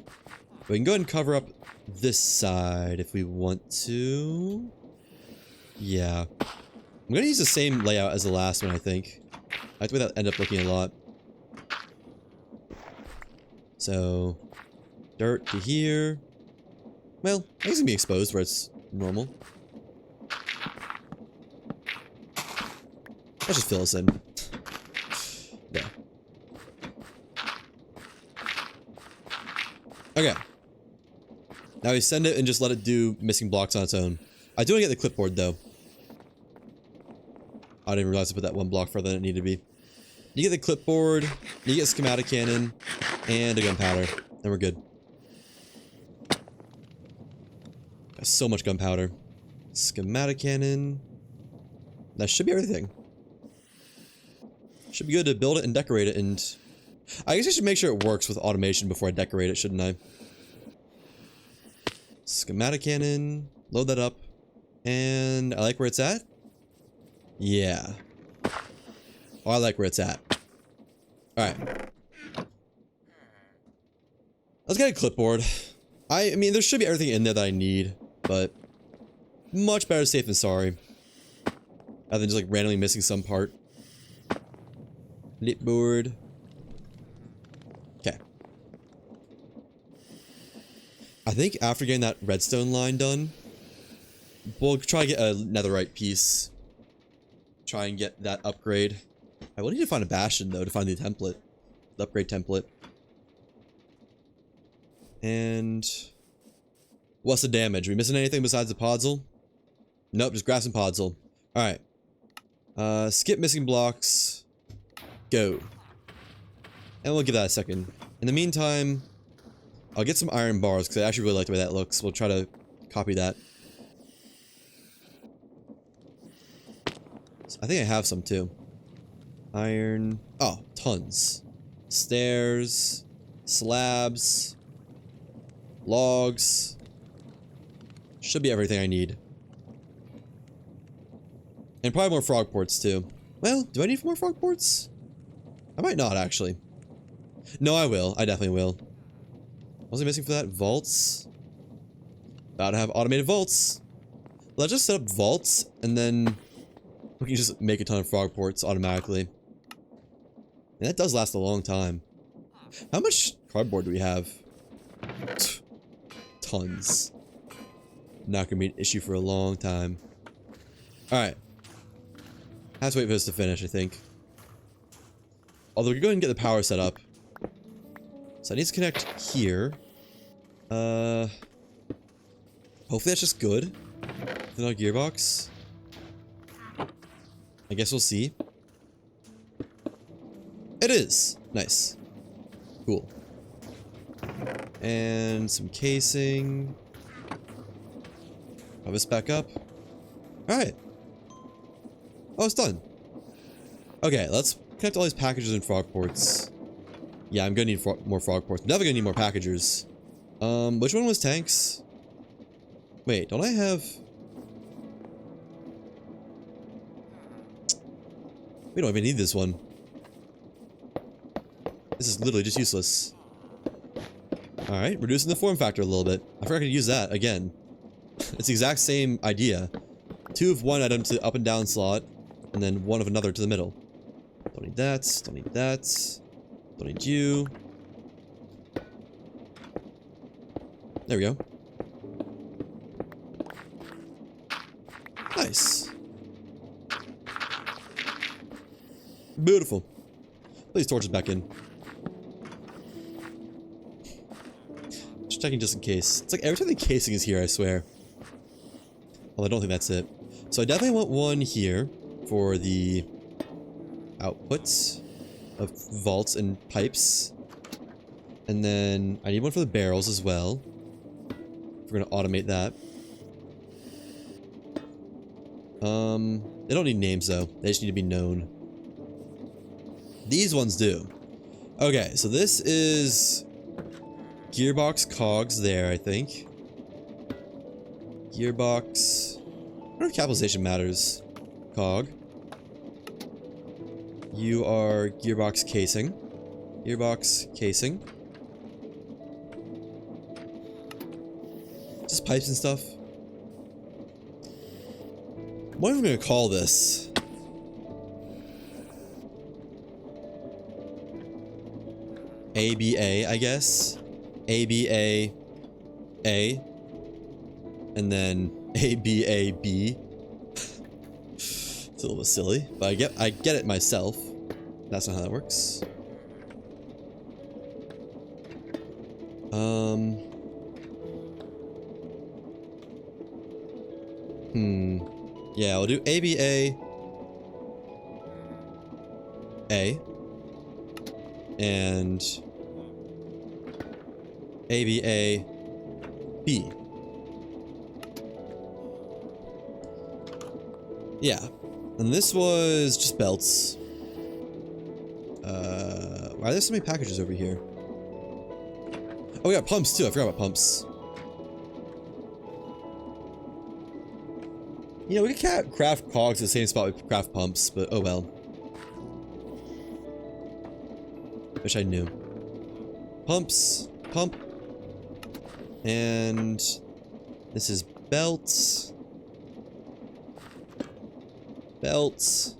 Speaker 1: But we can go ahead and cover up this side if we want to. Yeah. I'm going to use the same layout as the last one, I think. I think that end up looking a lot. So, dirt to here. Well, I guess it's going to be exposed where it's normal. Let's just fill this in. There. Okay. Now we send it and just let it do missing blocks on its own. I do want to get the clipboard though. I didn't realize to put that one block further than it needed to be. You get the clipboard, you get a schematic cannon, and a gunpowder. And we're good. Got so much gunpowder. Schematic cannon. That should be everything. Should be good to build it and decorate it, and I guess I should make sure it works with automation before I decorate it, shouldn't I? Schematic cannon. Load that up. And I like where it's at. Yeah. Oh, I like where it's at. Alright. Let's get a clipboard. I mean, there should be everything in there that I need, but much better safe than sorry. Rather than just like randomly missing some part. Clipboard. Okay. I think after getting that redstone line done, we'll try to get a netherite piece. Try and get that upgrade. I will need to find a bastion though to find the template. The upgrade template. And what's the damage? Are we missing anything besides the podzol? Nope, just grass and podzol. Alright. Skip missing blocks. Go. And we'll give that a second. In the meantime, I'll get some iron bars because I actually really like the way that looks. We'll try to copy that. I think I have some too. Iron. Oh, tons. Stairs. Slabs. Logs. Should be everything I need. And probably more frog ports too. Well, do I need more frog ports? I might not actually. No, I will. I definitely will. What was I missing for that? Vaults. About to have automated vaults. Let's just set up vaults and then we can just make a ton of frog ports automatically. And that does last a long time. How much cardboard do we have? Tons. Not gonna be an issue for a long time. Alright. Have to wait for this to finish, I think. Although we can go ahead and get the power set up. So I need to connect here. Hopefully that's just good. Is it not a gearbox? I guess we'll see. It is! Nice. Cool. And some casing. Pop this back up. Alright. Oh, it's done. Okay, let's connect all these packages and frog ports. Yeah, I'm gonna need more frog ports. I'm definitely gonna need more packagers. Which one was tanks? Wait, don't I have... We don't even need this one. This is literally just useless. Alright, reducing the form factor a little bit. I forgot to use that again. It's the exact same idea. 2 of one item to up and down slot, and and then one of another to the middle. Don't need that, don't need that, don't need you. There we go. Nice. Beautiful. Put these torches back in. Just checking just in case. It's like every time the casing is here, I swear. Well, I don't think that's it. So I definitely want one here for the outputs of vaults and pipes. And then I need one for the barrels as well. If we're gonna automate that. They don't need names though. They just need to be known. These ones do. Okay, so this is gearbox cogs there, I think. Gearbox. I don't know if capitalization matters. Cog. You are gearbox casing. Gearbox casing. Just pipes and stuff. What am I gonna call this? ABA, I guess. ABA A. And then ABAB. It's a little bit silly, but I get it myself. That's not how that works. Yeah, we'll do ABA A and ABA B. Yeah, and this was just belts. Why are there so many packages over here? Oh, we got pumps too. I forgot about pumps. You know, we could craft cogs at the same spot we craft pumps, but oh well. Wish I knew. Pumps, pump, and this is belts. Belts.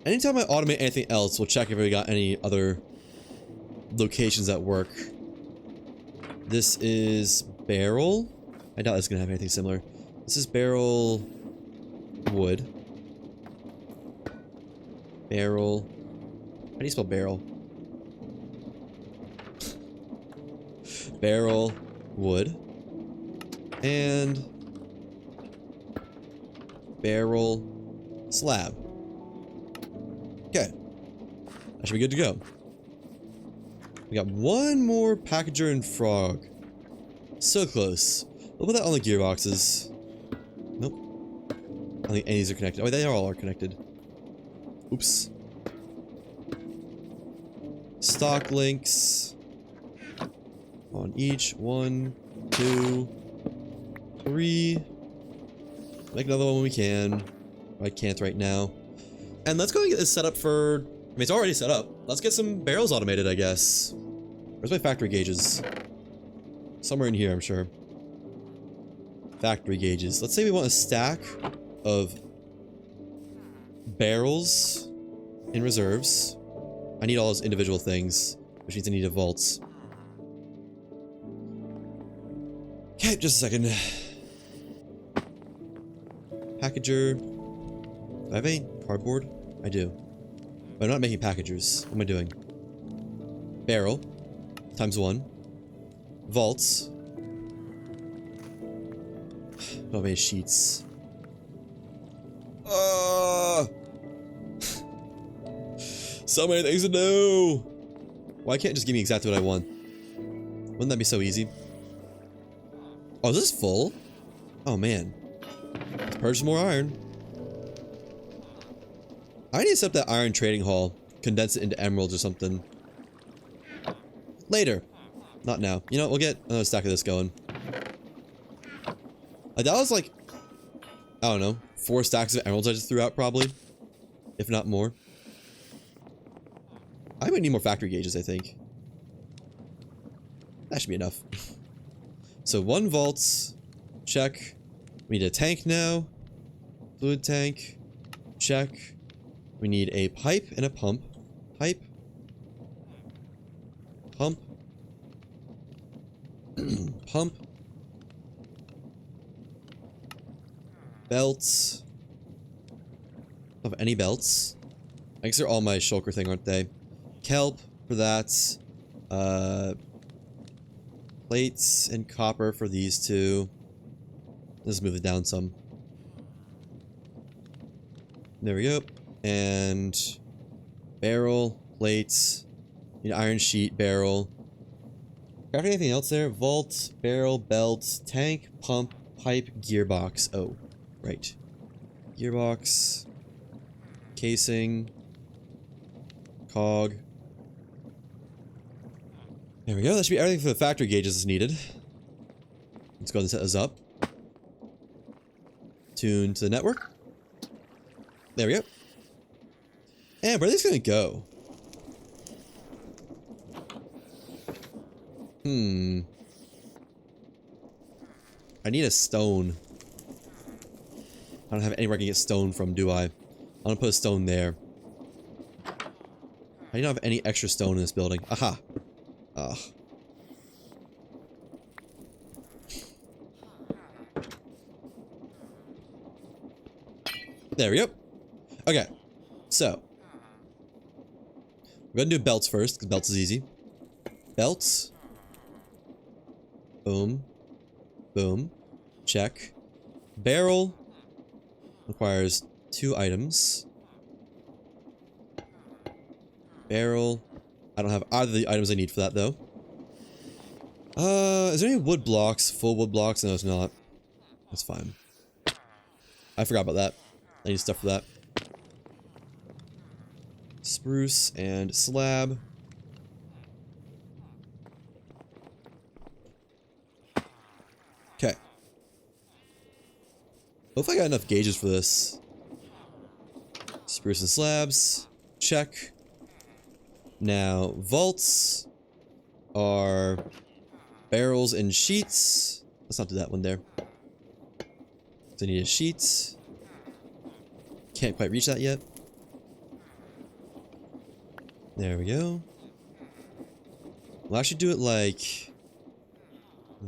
Speaker 1: Anytime I automate anything else, we'll check if we got any other locations that work. This is barrel. I doubt it's gonna have anything similar. This is barrel wood. Barrel. How do you spell barrel? Barrel wood. And barrel slab. Okay. That should be good to go. We got one more packager and frog. So close. We'll put that on the gearboxes. Nope. I don't think any of these are connected. Oh, they all are connected. Oops. Stock links. On each. 1, 2, 3. Make another one when we can. I can't right now. And let's go and get this set up for... I mean, it's already set up. Let's get some barrels automated, I guess. Where's my factory gauges? Somewhere in here, I'm sure. Factory gauges. Let's say we want a stack of barrels in reserves. I need all those individual things, which means I need a vault. Okay, just a second. Packager. Do I have any cardboard? I do. But I'm not making packagers. What am I doing? Barrel. Times 1. Vaults. Don't have any sheets. So many things to do! Why can't it just give me exactly what I want? Wouldn't that be so easy? Oh, is this full? Oh man. Let's purge some more iron. I need to set up that iron trading hall. Condense it into emeralds or something. Later. Not now. You know, we'll get another stack of this going. That was like, I don't know, 4 stacks of emeralds I just threw out probably. If not more. I might need more factory gauges, I think. That should be enough. So 1 vault. Check. We need a tank now. Fluid tank. Check. We need a pipe and a pump. Pipe. Pump. Pump. Belts. Of any belts. I guess they're all my shulker thing, aren't they? Kelp for that. Plates and copper for these two. Let's move it down some. There we go. And barrel, plates, iron sheet, barrel. Crafting anything else there? Vault, barrel, belt, tank, pump, pipe, gearbox. Oh, right. Gearbox, casing, cog. There we go. That should be everything for the factory gauges that's needed. Let's go ahead and set those up. Tune to the network. There we go. And where are these gonna go? I need a stone. I don't have anywhere I can get stone from, do I? I'm gonna put a stone there. I don't have any extra stone in this building. Aha. Ugh. There we go. Okay. So. We're gonna do belts first, because belts is easy. Belts. Boom. Boom. Check. Barrel. Requires 2 items. Barrel. I don't have either of the items I need for that, though. Is there any wood blocks? Full wood blocks? No, it's not. That's fine. I forgot about that. I need stuff for that. Spruce and slab. Okay. Hopefully I got enough gauges for this. Spruce and slabs. Check. Now, vaults are barrels and sheets. Let's not do that one there. So I need a sheet. Can't quite reach that yet. There we go. We'll actually do it like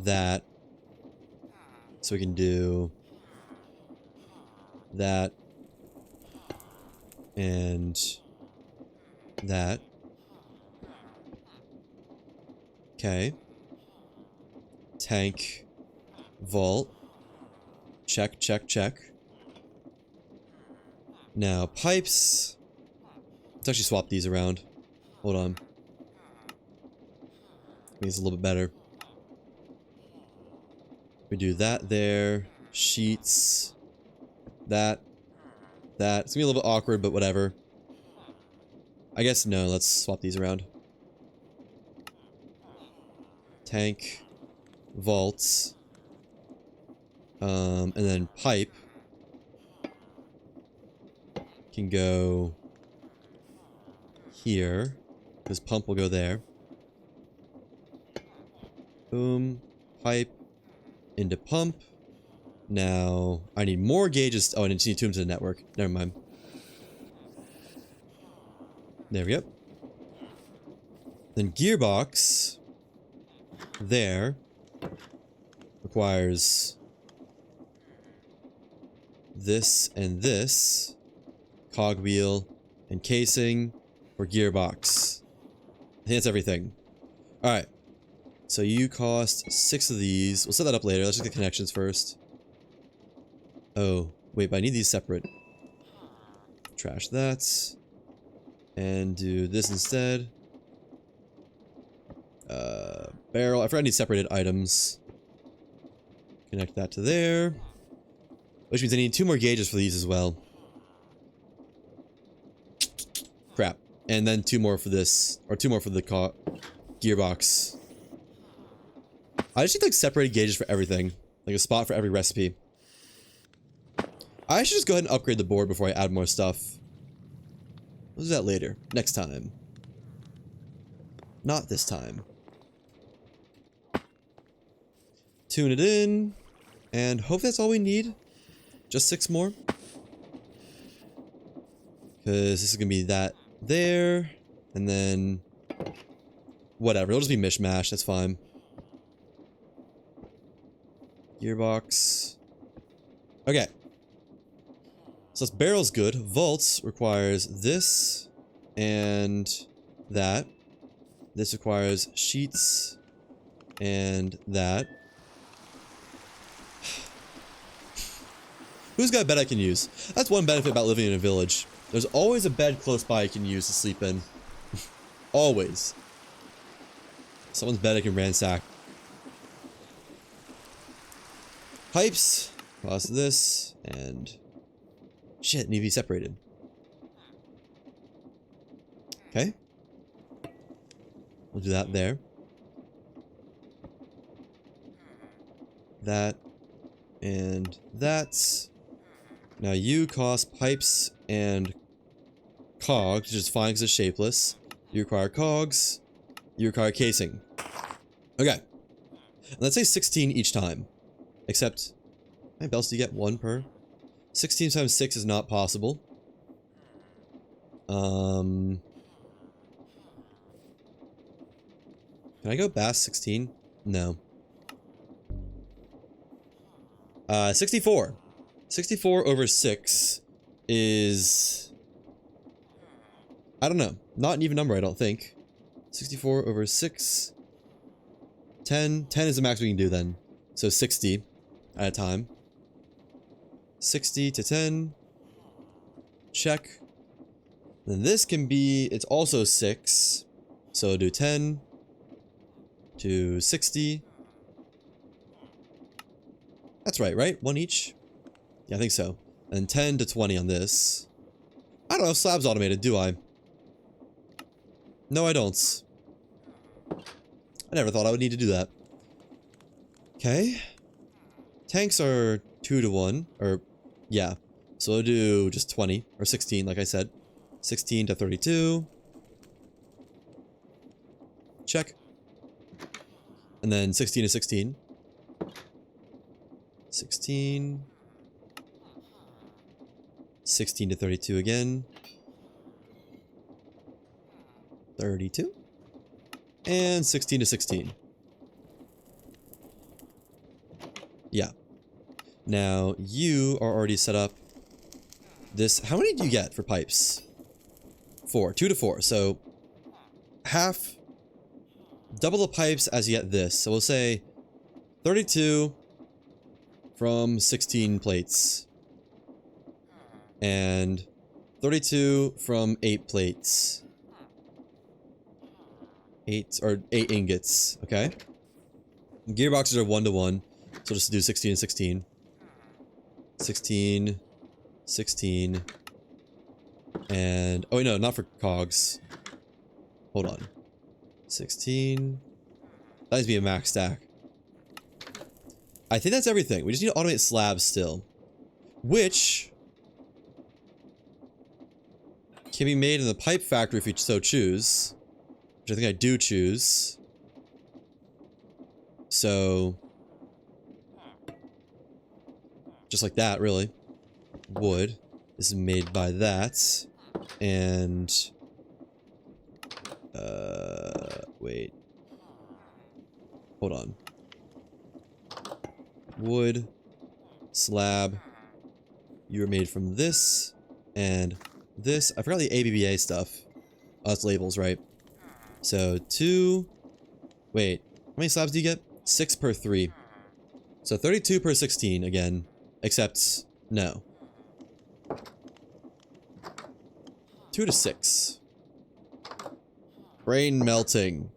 Speaker 1: that. So we can do that and that. Okay. Tank. Vault. Check, check, check. Now, pipes. Let's actually swap these around. Hold on. I think it's a little bit better. We do that there. Sheets. That. That. It's gonna be a little bit awkward, but whatever. I guess no, let's swap these around. Tank. Vaults. And then pipe. Can go here. This pump will go there. Boom. Pipe. Into pump. Now, I need more gauges. Oh, I need to tune to the network. Never mind. There we go. Then gearbox. There. Requires this and this. Cogwheel and casing for gearbox. I think that's everything. Alright. So you cost 6 of these. We'll set that up later. Let's just get connections first. Oh, wait, but I need these separate. Trash that. And do this instead. Barrel. I forgot I need separated items. Connect that to there. Which means I need 2 more gauges for these as well. Crap. And then 2 more for this. Or 2 more for the gearbox. I just need like separated gauges for everything. Like a spot for every recipe. I should just go ahead and upgrade the board before I add more stuff. We'll do that later. Next time. Not this time. Tune it in. And hope that's all we need. Just 6 more. Because this is going to be that there. And then... whatever. It'll just be mishmash. That's fine. Gearbox. Okay. So this barrel's good. Vaults requires this and that. This requires sheets and that. Who's got a bed I can use? That's one benefit about living in a village. There's always a bed close by I can use to sleep in. Always. Someone's bed I can ransack. Pipes. Cross this. And... shit, need to be separated. Okay. We'll do that there. That. And that. Now you cost pipes and cogs, which is fine because it's shapeless. You require cogs. You require casing. Okay. Let's say 16 each time. Except, how many belts do you get? 1 per? 16 times 6 is not possible. Can I go bass 16? No. 64. 64 over 6 is... I don't know. Not an even number, I don't think. 64 over 6. 10. 10 is the max we can do then. So 60 at a time. 60 to 10. Check. Then this can be... it's also 6. So do 10 to 60. That's right? 1 each? Yeah, I think so. And 10 to 20 on this. I don't know if slab's automated, do I? No, I don't. I never thought I would need to do that. Okay. Tanks are 2 to 1. Or, yeah. So we'll do just 20. Or 16, like I said. 16 to 32. Check. And then 16 to 16. 16. 16 to 32 again. 32. And 16 to 16. Yeah. Now, you are already set up. This, how many do you get for pipes? 4. 2 to 4. So, half, double the pipes as you get this. So we'll say 32 from 16 plates. And 32 from 8 plates. 8 ingots, okay? Gearboxes are 1 to 1. So just do 16 and 16. 16, 16, and... oh, wait, no, not for cogs. Hold on. 16. That needs to be a max stack. I think that's everything. We just need to automate slabs still. Which... can be made in the pipe factory if you so choose. Which I think I do choose. So... just like that, really. Wood. This is made by that. And... wait. Hold on. Wood. Slab. You were made from this. And this. I forgot the ABBA stuff. Oh, that's labels, right? So, 2... wait. How many slabs do you get? 6 per 3. So, 32 per 16, again. Except, no. 2 to 6. Brain melting.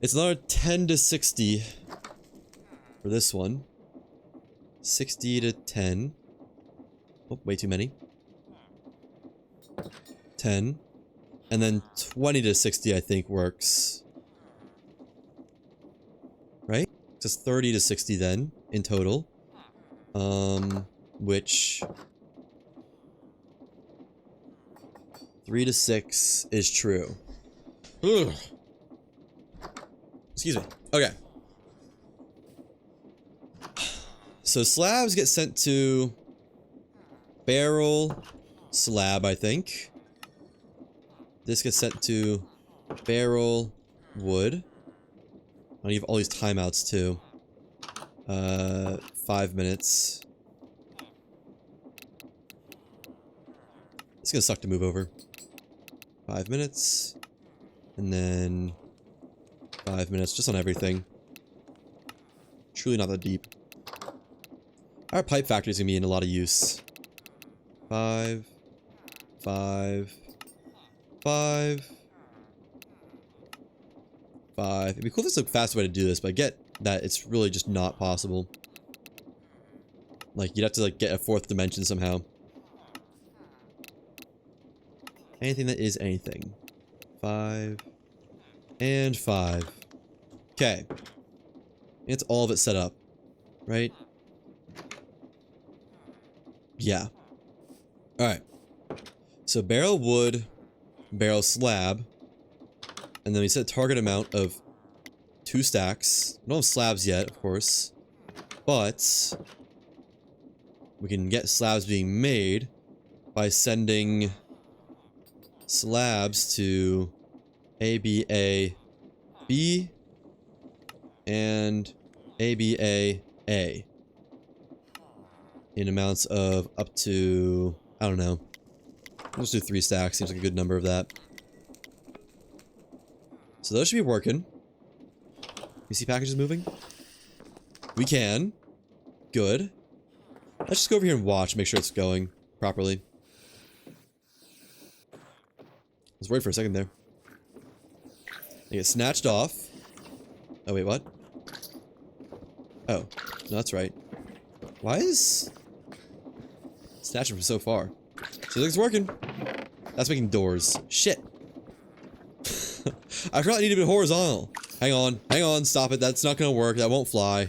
Speaker 1: It's another 10 to 60 for this one. 60 to 10. Oh, way too many. 10. And then 20 to 60, I think, works. Right? Just 30 to 60 then, in total. Which... 3 to 6 is true. Ugh. Excuse me. Okay. So slabs get sent to barrel slab, I think. This gets sent to barrel wood. I need all these timeouts too. 5 minutes. It's gonna suck to move over. 5 minutes. And then 5 minutes just on everything. Truly not that deep. Our pipe factory is gonna be in a lot of use. 5. 5. 5. 5. It'd be cool if there's a faster way to do this, but I get that it's really just not possible. Like, you'd have to, like, get a 4th dimension somehow. Anything that is anything. 5. And 5. Okay. It's all of it set up. Right? Yeah. Alright. So, barrel wood, barrel slab, and then we set a target amount of 2 stacks. We don't have slabs yet, of course. But we can get slabs being made by sending slabs to ABA B and ABA A in amounts of up to, I don't know. Let's do 3 stacks. Seems like a good number of that. So those should be working. You see packages moving? We can. Good. Let's just go over here and watch, make sure it's going properly. I was worried for a second there. They get snatched off. Oh, wait, what? Oh, no, that's right. Why is snatching from so far? So it's working. That's making doors. Shit. I forgot I need to be horizontal. Hang on, stop it. That's not gonna work. That won't fly.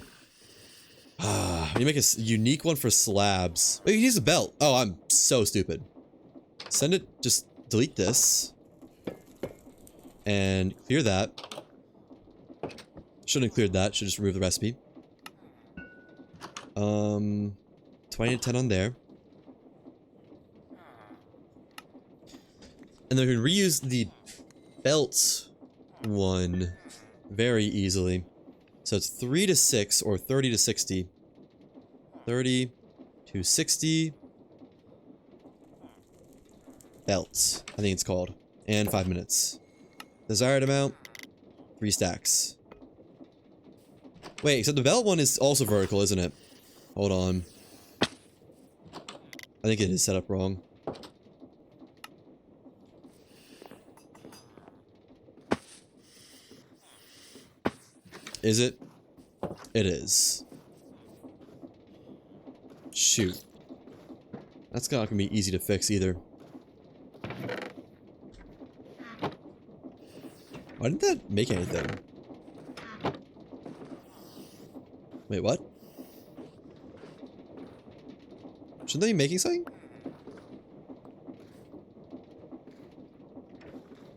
Speaker 1: Ah, we need to make a unique one for slabs. Wait, you can use a belt. Oh, I'm so stupid. Send it, just delete this. And clear that. Shouldn't have cleared that, should just remove the recipe. 20 to 10 on there. And then we can reuse the belt one very easily. So it's 3 to 6 or 30 to 60. 30 to 60 belts, I think it's called. And 5 minutes. Desired amount, 3 stacks. Wait, so the belt one is also vertical, isn't it? Hold on. I think it is set up wrong. Is it? It is. Shoot. That's not gonna be easy to fix either. Why didn't that make anything? Wait, what? Shouldn't they be making something?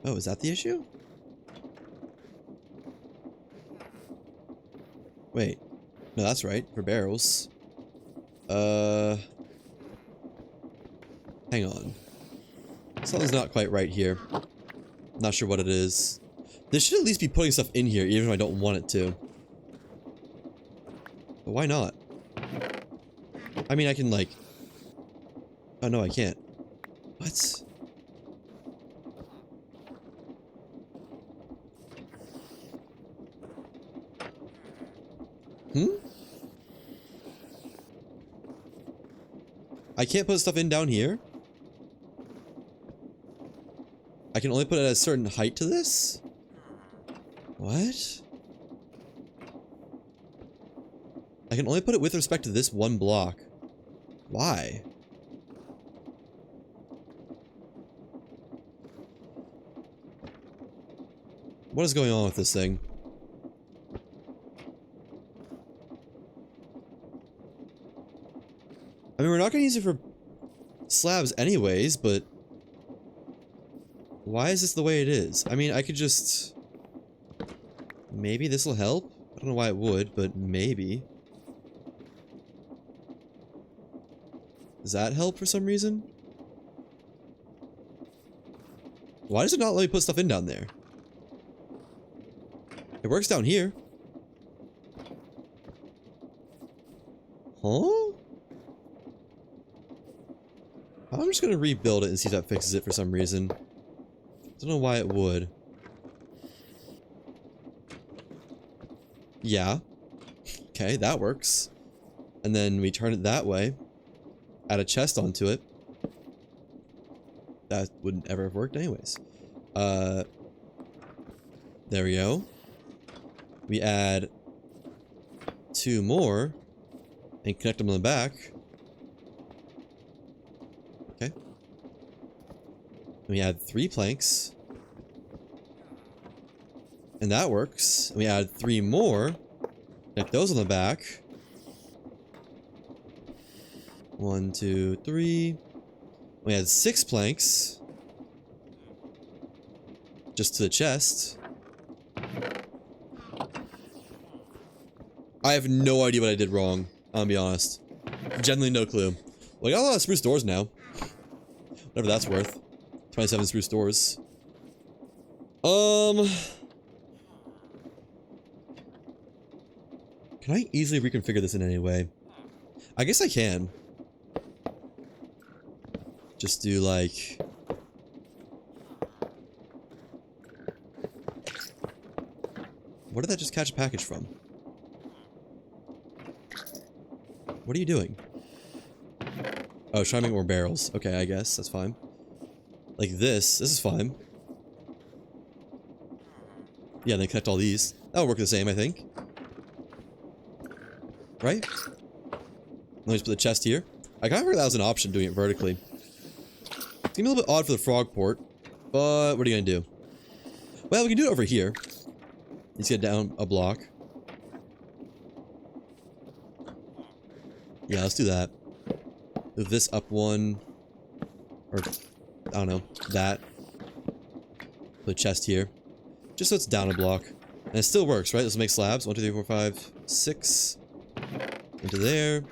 Speaker 1: Oh, is that the issue? Wait. No, that's right. For barrels. Hang on. Something's not quite right here. Not sure what it is. This should at least be putting stuff in here, even if I don't want it to. But why not? I mean, I can, like... Oh, no, I can't. What? Hmm? I can't put stuff in down here? I can only put it at a certain height to this? What? I can only put it with respect to this one block. Why? What is going on with this thing? I mean, we're not gonna use it for slabs anyways, but... Why is this the way it is? I mean, I could just... Maybe this will help? I don't know why it would, but maybe. Does that help for some reason? Why does it not let me put stuff in down there? It works down here. Huh? I'm just gonna rebuild it and see if that fixes it for some reason. Don't know why it would. Yeah. Okay, that works. And then we turn it that way. Add a chest onto it. That wouldn't ever have worked anyways. There we go. We add 2 more and connect them on the back. Okay. We add 3 planks. And that works. We add 3 more. Connect those on the back. 1, 2, 3. We add 6 planks. Just to the chest. I have no idea what I did wrong. I'll be honest. Genuinely no clue. Well, I got a lot of spruce doors now. Whatever that's worth. 27 spruce doors. Can I easily reconfigure this in any way? I guess I can. Just do like... Where did that just catch a package from? What are you doing? Oh, trying to make more barrels. Okay, I guess. That's fine. Like this. This is fine. Yeah, then connect all these. That'll work the same, I think. Right? Let me just put the chest here. I kind of heard that was an option, doing it vertically. It's gonna be a little bit odd for the frog port, but what are you gonna do? Well, we can do it over here. Let's get down a block. Yeah, let's do that. Move this up 1. Or, I don't know, that. Put a chest here. Just so it's down a block. And it still works, right? This will make slabs. 1, 2, 3, 4, 5, 6. Into there.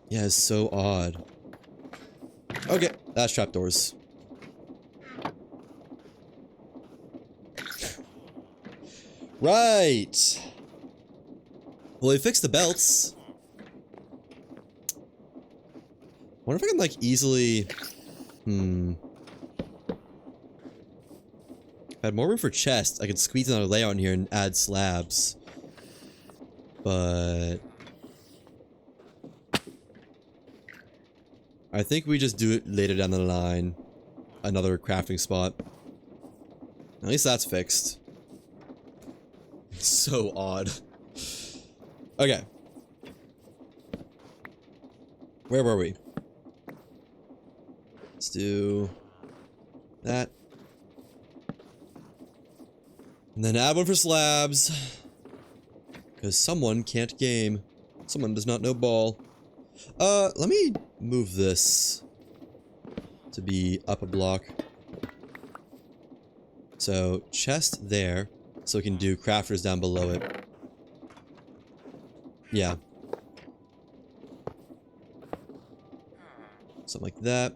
Speaker 1: Yeah, it's so odd. Okay, that's trapdoors. Right. Well, we fixed the belts. Wonder if I can, like, easily... If I had more room for chests, I could squeeze another layout in here and add slabs. But... I think we just do it later down the line. Another crafting spot. At least that's fixed. It's so odd. Okay. Where were we? Let's do that. And then add one for slabs. Because someone can't game. Someone does not know ball. Let me move this to be up a block. So, chest there. So we can do crafters down below it. Yeah. Something like that.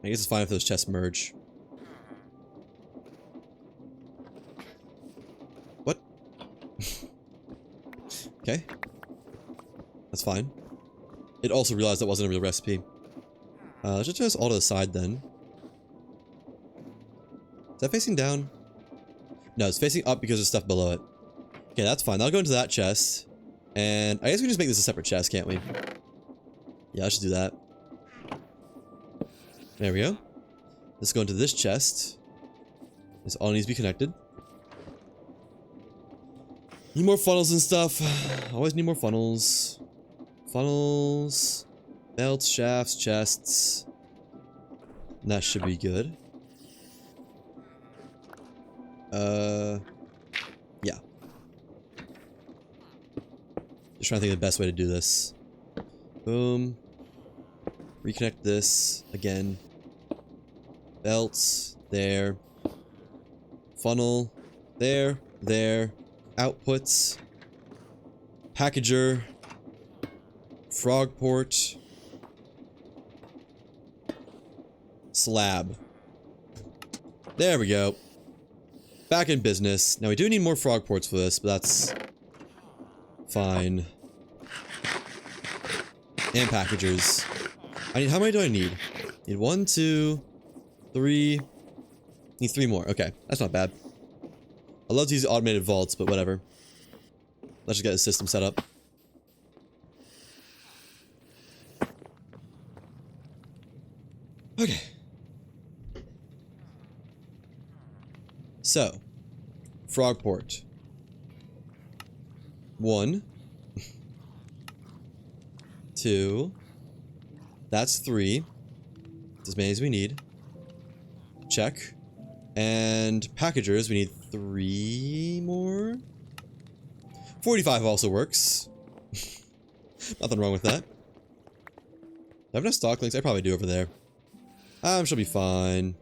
Speaker 1: I guess it's fine if those chests merge. What? Okay. That's fine. It also realized that wasn't a real recipe. Let's just turn this all to the side then. Is that facing down? No, it's facing up because there's stuff below it. Okay, that's fine. I'll go into that chest. And I guess we can just make this a separate chest, can't we? Yeah, let's just do that. There we go. Let's go into this chest. This all needs to be connected. Need more funnels and stuff. Always need more funnels. Funnels. Belts, shafts, chests. And that should be good. Yeah. Just trying to think of the best way to do this. Boom. Reconnect this again. Belts. There. Funnel. There. There. Outputs. Packager. Frog port. slab. There we go. Back in business. Now we do need more frog ports for this, but that's fine. And packagers. I need, how many do I need? Need 1, 2, 3. Need 3 more. Okay, that's not bad. I love to use automated vaults, but whatever. Let's just get the system set up. Okay. So, frogport. 1. 2. That's 3. That's as many as we need. Check. And packagers, we need 3 more. 45 also works. Nothing wrong with that. Do I have enough stock links? I probably do over there. She'll be fine.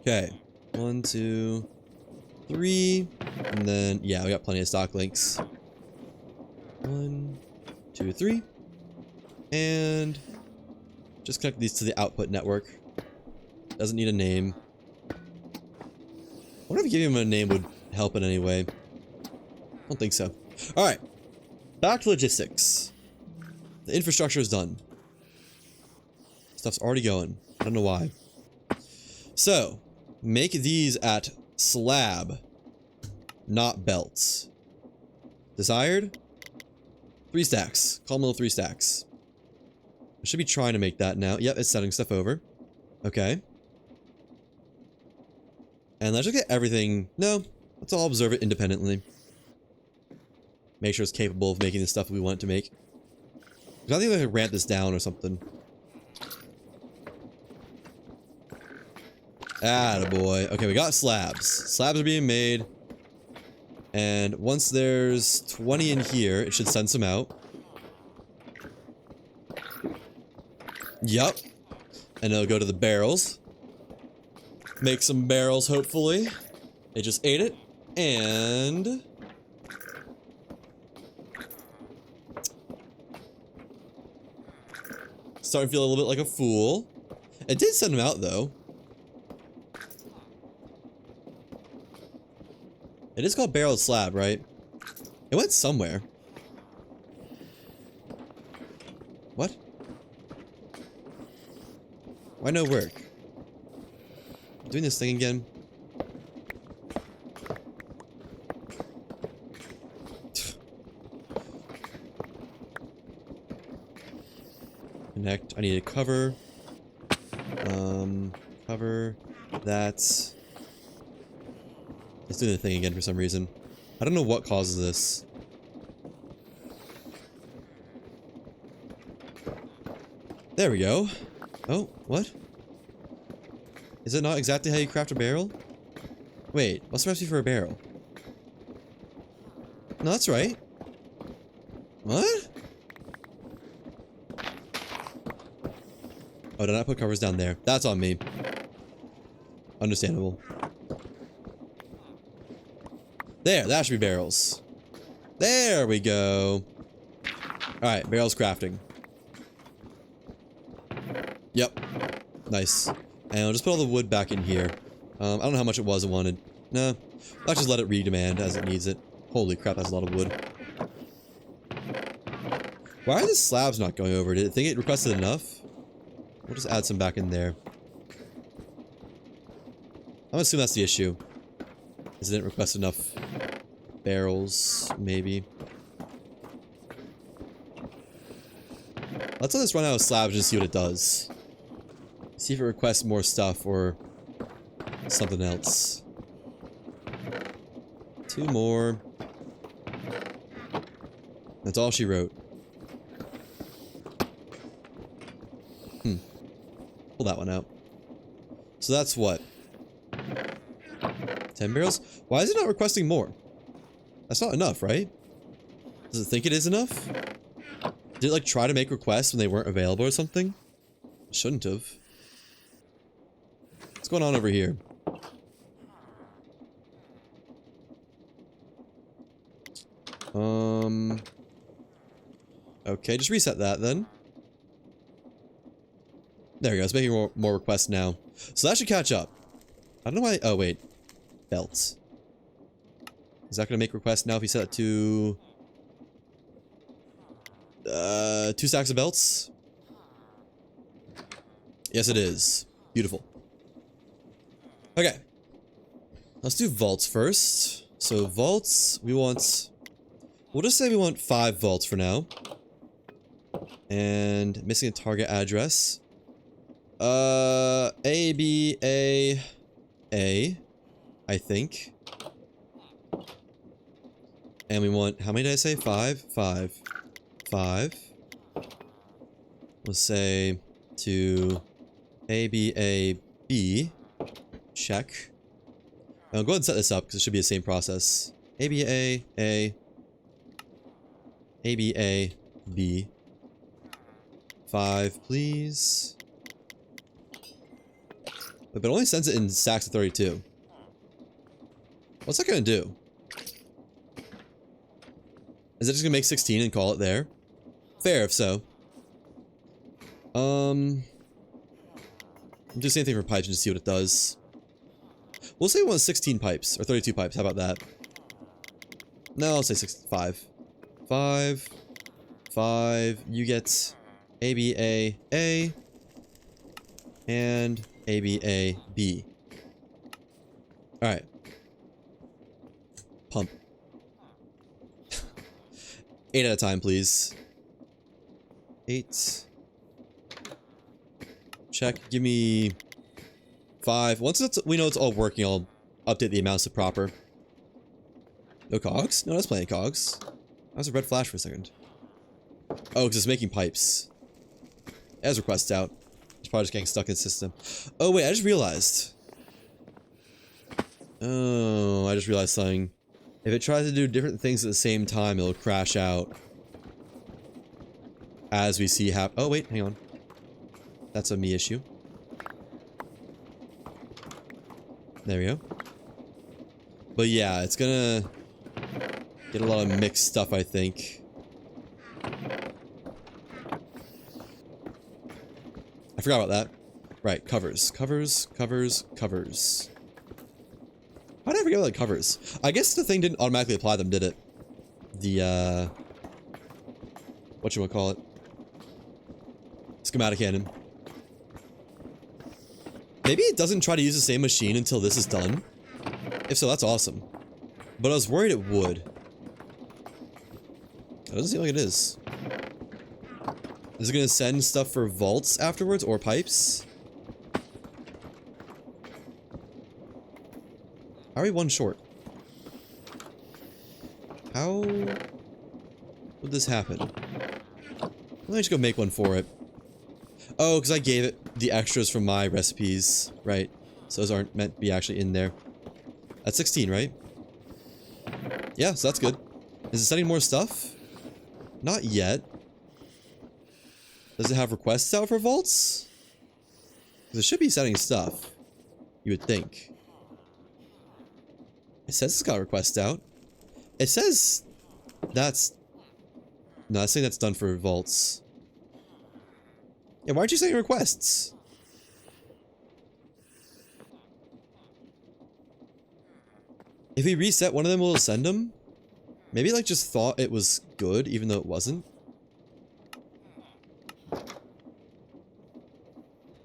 Speaker 1: Okay. 1, 2, 3. And then, yeah, we got plenty of stock links. 1, 2, 3. And just connect these to the output network. Doesn't need a name. I wonder if giving him a name would help in any way. I don't think so. Alright. Back to logistics. The infrastructure is done. Stuff's already going. I don't know why. So, make these at slab, not belts. Desired? 3 stacks. Call them 3 stacks. I should be trying to make that now. Yep, it's sending stuff over. Okay. And let's just get everything. No, let's all observe it independently. Make sure it's capable of making the stuff we want it to make. I think I could ramp this down or something. Attaboy. Okay, we got slabs. Slabs are being made. And once there's 20 in here, it should send some out. Yup. And it'll go to the barrels. Make some barrels, hopefully. It just ate it. And... starting to feel a little bit like a fool. It did send them out, though. It is called barreled slab, right? It went somewhere. What? Why no work? Doing this thing again. Connect. I need a cover. Cover. That's... It's doing the thing again for some reason. I don't know what causes this. There we go. Oh, what? Is it not exactly how you craft a barrel? Wait, what's the recipe for a barrel? No, that's right. What? Oh, did I put covers down there? That's on me. Understandable. There, that should be barrels. There we go. Alright, barrels crafting. Yep. Nice. And I'll just put all the wood back in here. I don't know how much it was I wanted. Nah. I'll just let it redemand as it needs it. Holy crap, that's a lot of wood. Why are the slabs not going over? Did it think it requested enough? We'll just add some back in there. I'm gonna assume that's the issue. Is it didn't request enough barrels, maybe. Let's let this run out of slabs and see what it does. See if it requests more stuff or something else. 2 more. That's all she wrote. Pull that one out. So that's what? 10 barrels? Why is it not requesting more? That's not enough, right? Does it think it is enough? Did it like try to make requests when they weren't available or something? It shouldn't have. What's going on over here? Okay, just reset that then. There we go. It's making more requests now. So that should catch up. I don't know why. Oh, wait. Belts. Is that going to make requests now if you set it to 2 stacks of belts? Yes, it is. Beautiful. Okay. Let's do vaults first. So vaults, we'll just say we want 5 vaults for now. And missing a target address. A, B, A, I think. And we want, how many did I say? 5? 5. We'll say to A, B, A, B. Check. I'll go ahead and set this up because it should be the same process. A, B, A, B, A, B. 5, please. But it only sends it in stacks of 32. What's that gonna do? Is it just gonna make 16 and call it there? Fair, if so. Do the same thing for pipes and just see what it does. We'll say we want 16 pipes, or 32 pipes, how about that? No, I'll say 5. 5, you get ABA, and ABA-B. Alright. Pump. 8 at a time, please. 8. Check. Give me 5. Once we know it's all working, I'll update the amounts to proper. No cogs? No, that's plenty of cogs. That was a red flash for a second. Oh, because it's making pipes. It has requests out. It's probably just getting stuck in the system. Oh, wait, I just realized. Oh, I just realized something. If it tries to do different things at the same time, it'll crash out. As we see oh, wait, hang on. That's a me issue. There we go. But yeah, it's gonna get a lot of mixed stuff, I think. I forgot about that. Right, covers. How did I forget about the covers? I guess the thing didn't automatically apply them, did it? The, whatchamacallit? Schematic cannon. Maybe it doesn't try to use the same machine until this is done. If so, that's awesome. But I was worried it would. It doesn't seem like it is. Is it gonna send stuff for vaults afterwards, or pipes? How are we 1 short? How would this happen? Let me just go make one for it. Oh, because I gave it the extras from my recipes, right? So those aren't meant to be actually in there. That's 16, right? Yeah, so that's good. Is it sending more stuff? Not yet. Does it have requests out for vaults? Because it should be sending stuff. You would think. It says it's got requests out. It says that's... No, I think that's done for vaults. Yeah, why aren't you sending requests? If we reset one of them, will it send them? Maybe it, like, just thought it was good, even though it wasn't.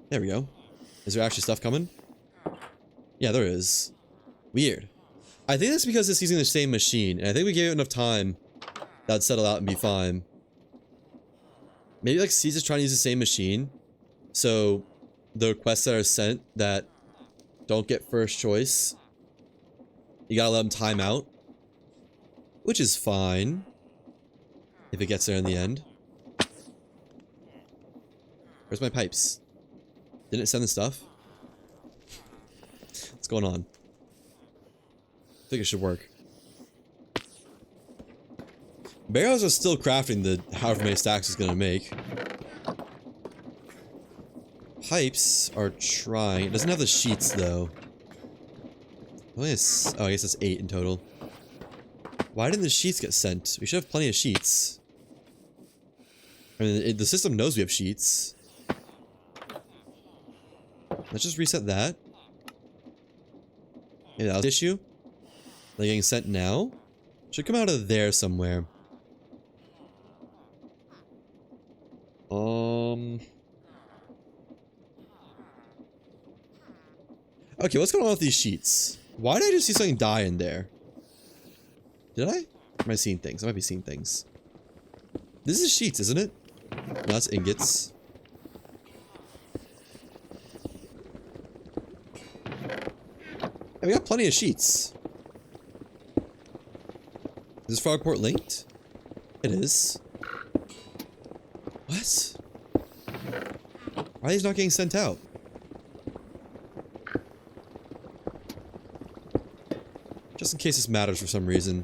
Speaker 1: There we go. Is there actually stuff coming? Yeah, there is. Weird. I think that's because it's using the same machine, and I think we gave it enough time that'd settle out and be fine. Maybe, like, C's is trying to use the same machine, so the requests that are sent that don't get first choice, you gotta let them time out. Which is fine. If it gets there in the end. Where's my pipes? Didn't it send the stuff? What's going on? I think it should work. Barrels are still crafting the however many stacks it's gonna make. Pipes are trying. It doesn't have the sheets though. Oh, I guess that's 8 in total. Why didn't the sheets get sent? We should have plenty of sheets. I mean, the system knows we have sheets. Let's just reset that. Yeah, that was the issue. They're getting sent now. Should come out of there somewhere. Okay, what's going on with these sheets? Why did I just see something die in there? Did I? Am I seeing things? I might be seeing things. This is sheets, isn't it? No, that's ingots. Hey, we got plenty of sheets. Is this Frogport linked? It is. What? Why are these not getting sent out? Just in case this matters for some reason.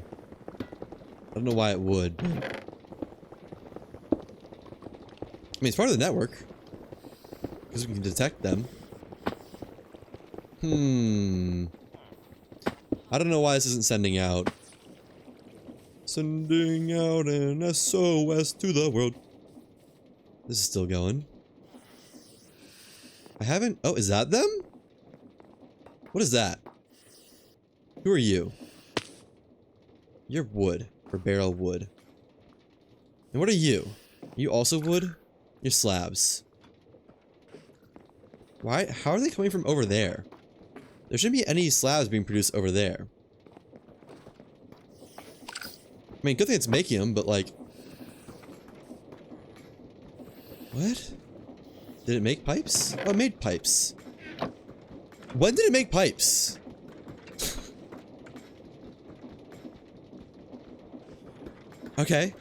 Speaker 1: I don't know why it would. I mean, it's part of the network. Because we can detect them. I don't know why this isn't sending out. Sending out an SOS to the world. This is still going. I haven't... Oh, is that them? What is that? Who are you? You're wood. Or barrel wood. And what are you? You also wood? You're slabs. Why? How are they coming from over there? There shouldn't be any slabs being produced over there. I mean, good thing it's making them, but like... What? Did it make pipes? Oh, it made pipes. When did it make pipes? Okay.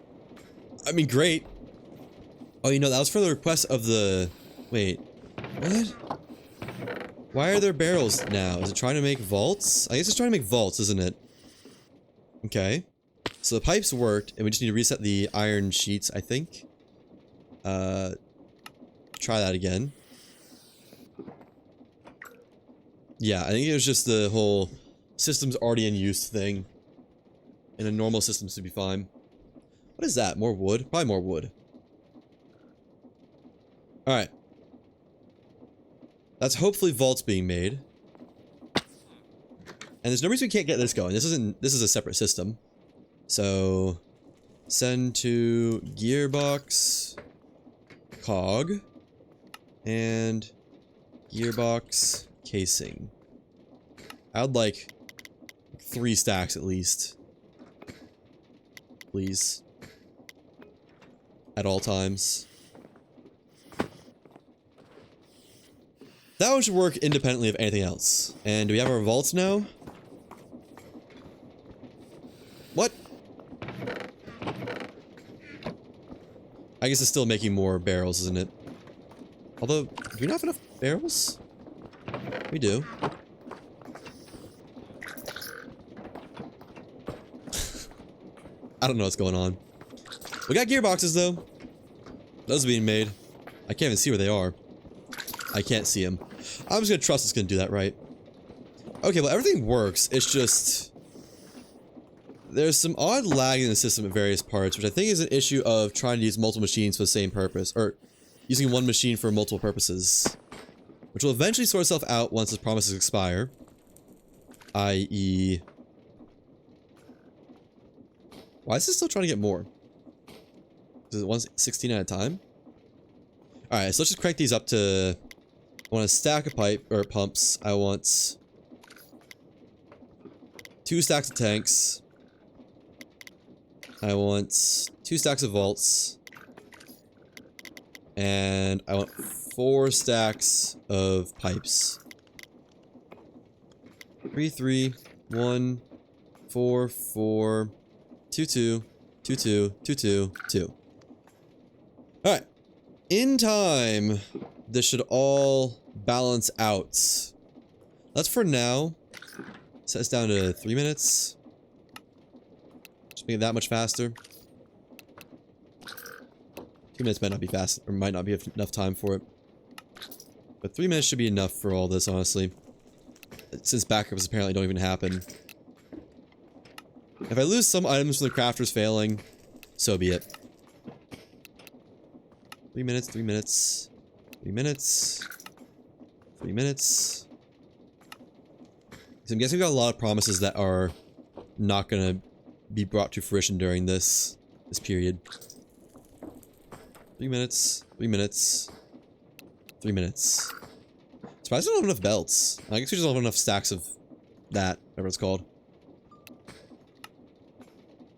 Speaker 1: I mean, great. Oh, you know, that was for the request of the... Wait. What? Why are there barrels now? Is it trying to make vaults? I guess it's trying to make vaults, isn't it? Okay. So the pipes worked, and we just need to reset the iron sheets, I think. Try that again. Yeah, I think it was just the whole systems already in use thing. In a normal system should be fine. What is that? More wood? Probably more wood. Alright. That's hopefully vaults being made. And there's no reason we can't get this going. This is a separate system. So send to gearbox cog and gearbox casing. I'd like 3 stacks at least. Please. At all times. That one should work independently of anything else. And do we have our vaults now? What? I guess it's still making more barrels, isn't it? Although, do we not have enough barrels? We do. I don't know what's going on. We got gearboxes, though. Those are being made. I can't even see where they are. I can't see them. I'm just gonna trust it's gonna do that right. Okay, well, everything works. It's just... There's some odd lag in the system at various parts, which I think is an issue of trying to use multiple machines for the same purpose. Or using one machine for multiple purposes. Which will eventually sort itself out once its promises expire. I.e. Why is it still trying to get more? Is it 116 at a time? Alright, so let's just crank these up to... I want a stack of pipe, or pumps. I want 2 stacks of tanks. I want 2 stacks of vaults. And I want 4 stacks of pipes. 3, 3, 1, 4, 4, 2, 2, 2, 2, 2, 2, 2. Alright. In time, this should all balance out. That's for now. Set this down to 3 minutes. Just make it that much faster. 2 minutes might not be fast, or might not be enough time for it. But 3 minutes should be enough for all this, honestly. Since backups apparently don't even happen. If I lose some items from the crafters failing, so be it. 3 minutes, 3 minutes, 3 minutes, 3 minutes. So I'm guessing we got a lot of promises that are not gonna be brought to fruition during this period. 3 minutes. 3 minutes. 3 minutes. Surprised I don't have enough belts. I guess we just don't have enough stacks of that, whatever it's called.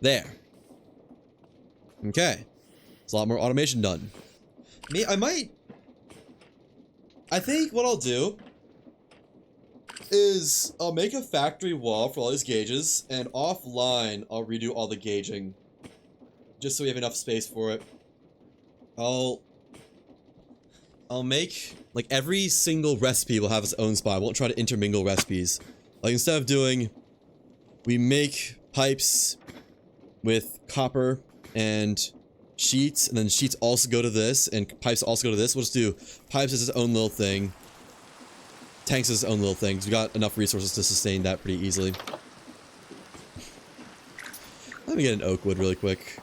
Speaker 1: There. Okay. There's a lot more automation done. I think what I'll do is I'll make a factory wall for all these gauges, and offline I'll redo all the gauging. Just so we have enough space for it. I'll make, like, every single recipe will have its own spot. I won't try to intermingle recipes. Like, instead of doing, we make pipes with copper and sheets, and then sheets also go to this, and pipes also go to this. We'll just do pipes as its own little thing. Tanks as its own little thing, 'cause we got enough resources to sustain that pretty easily. Let me get an oak wood really quick.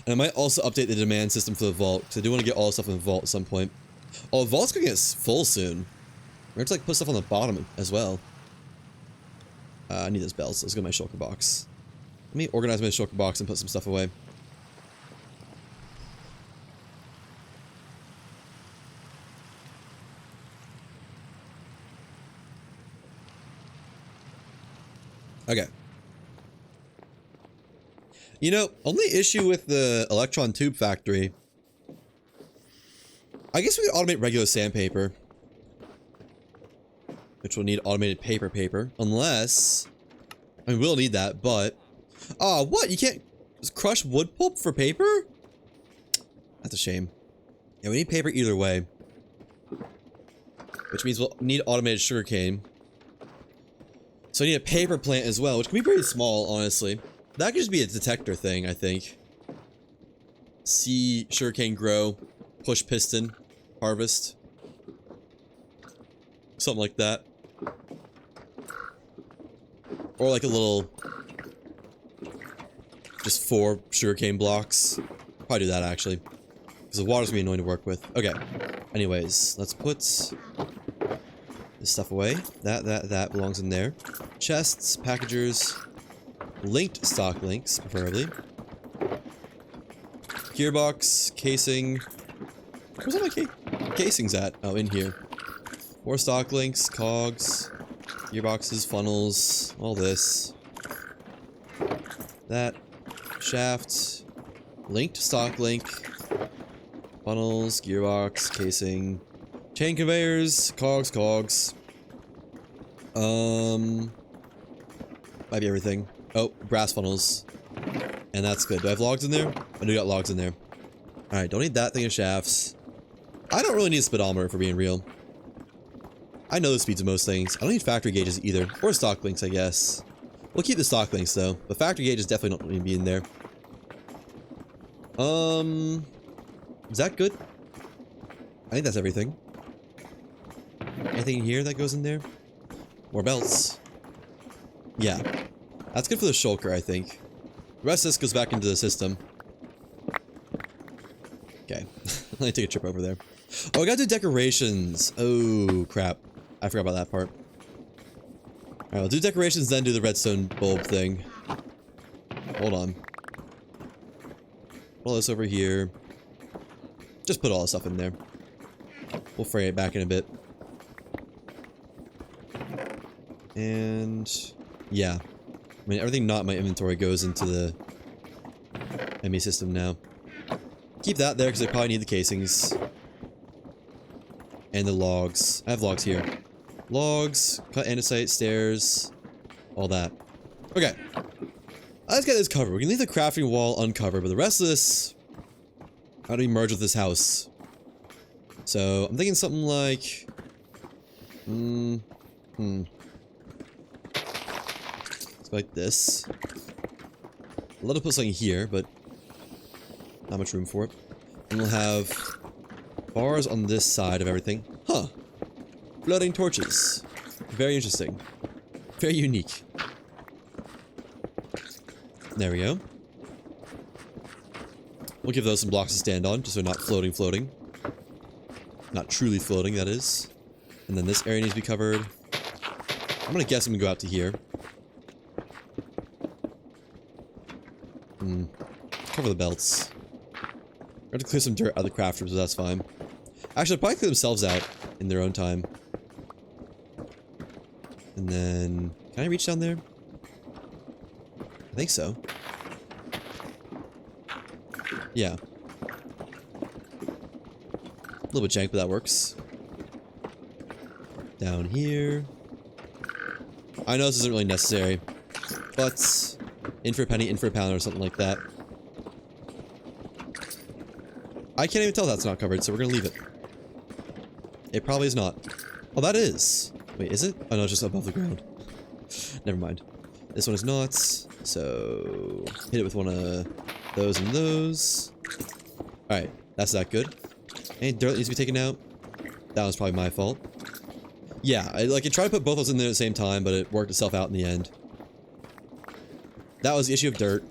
Speaker 1: And I might also update the demand system for the vault, because I do want to get all the stuff in the vault at some point. Oh, the vault's gonna get full soon. We're going to, like, put stuff on the bottom as well. I need those bells. Let's go to my shulker box. Let me organize my shulker box and put some stuff away. Okay. You know, only issue with the electron tube factory. I guess we could automate regular sandpaper. Which will need automated paper. Unless... I mean, we'll need that, but... Oh, what? You can't crush wood pulp for paper? That's a shame. Yeah, we need paper either way. Which means we'll need automated sugarcane. So I need a paper plant as well, which can be pretty small, honestly. That could just be a detector thing, I think. See sugarcane grow, push piston, harvest. Something like that. Or like a little... just 4 sugarcane blocks. Probably do that, actually. Because the water's gonna be annoying to work with. Okay. Anyways, let's put this stuff away. That belongs in there. Chests, packagers, linked stock links, preferably. Gearbox, casing. Where's all my casings at? Oh, in here. More stock links, cogs, gearboxes, funnels, all this. That. Shaft. Linked stock link. Funnels, gearbox, casing. Chain conveyors, cogs. Might be everything. Oh, brass funnels. And that's good. Do I have logs in there? I do got logs in there. Alright, don't need that thing of shafts. I don't really need a speedometer for being real. I know the speeds of most things. I don't need factory gauges either. Or stock links, I guess. We'll keep the stock links though. But factory gauges definitely don't need to be in there. Is that good? I think that's everything. Anything in here that goes in there? More belts. Yeah. That's good for the shulker, I think. The rest of this goes back into the system. Okay. Let me take a trip over there. Oh, I gotta do decorations. Oh, crap. I forgot about that part. Alright, I'll do decorations, then do the redstone bulb thing. Hold on. Put all this over here. Just put all the stuff in there. We'll fray it back in a bit. And... yeah. I mean, everything not in my inventory goes into the ME system now. Keep that there because I probably need the casings. And the logs. I have logs here. Logs, cut andesite, stairs, all that. Okay. Let's get this covered. We can leave the crafting wall uncovered, but the rest of this... how do we merge with this house? So, I'm thinking something like... It's like this. I'd love to put something here, but not much room for it. And we'll have bars on this side of everything. Huh. Floating torches. Very interesting. Very unique. There we go. We'll give those some blocks to stand on, just so they're not floating. Not truly floating, that is. And then this area needs to be covered. I'm gonna guess I'm gonna go out to here. Cover the belts. I have to clear some dirt out of the crafters, but that's fine. Actually, they'll probably clear themselves out in their own time. And then... Can I reach down there? I think so. Yeah. A little bit jank, but that works. Down here. I know this isn't really necessary, but in for a penny, in for a pound, or something like that. I can't even tell that's not covered, so we're gonna leave it. It probably is not. Oh, that is. Wait, is it? Oh no, it's just above the ground. Never mind. This one is not, so hit it with one of those and those. Alright, that's that good. Any dirt that needs to be taken out? That was probably my fault. Yeah, I tried to put both those in there at the same time, but it worked itself out in the end. That was the issue of dirt.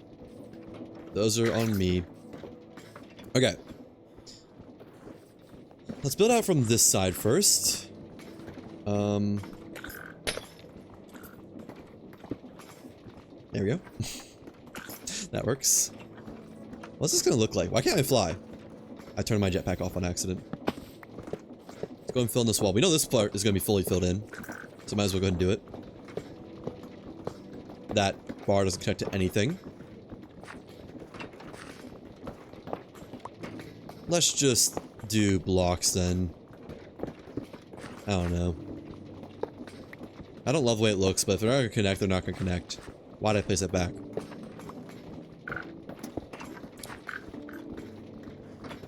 Speaker 1: Those are on me. Okay. Let's build out from this side first. There we go. That works. What's this gonna look like? Why can't I fly? I turned my jetpack off on accident. Let's go and fill in this wall. We know this part is gonna be fully filled in, so might as well go ahead and do it. That bar doesn't connect to anything. Let's just do blocks then. I don't know. I don't love the way it looks, but if they're not gonna connect, they're not gonna connect. Why'd I place it back?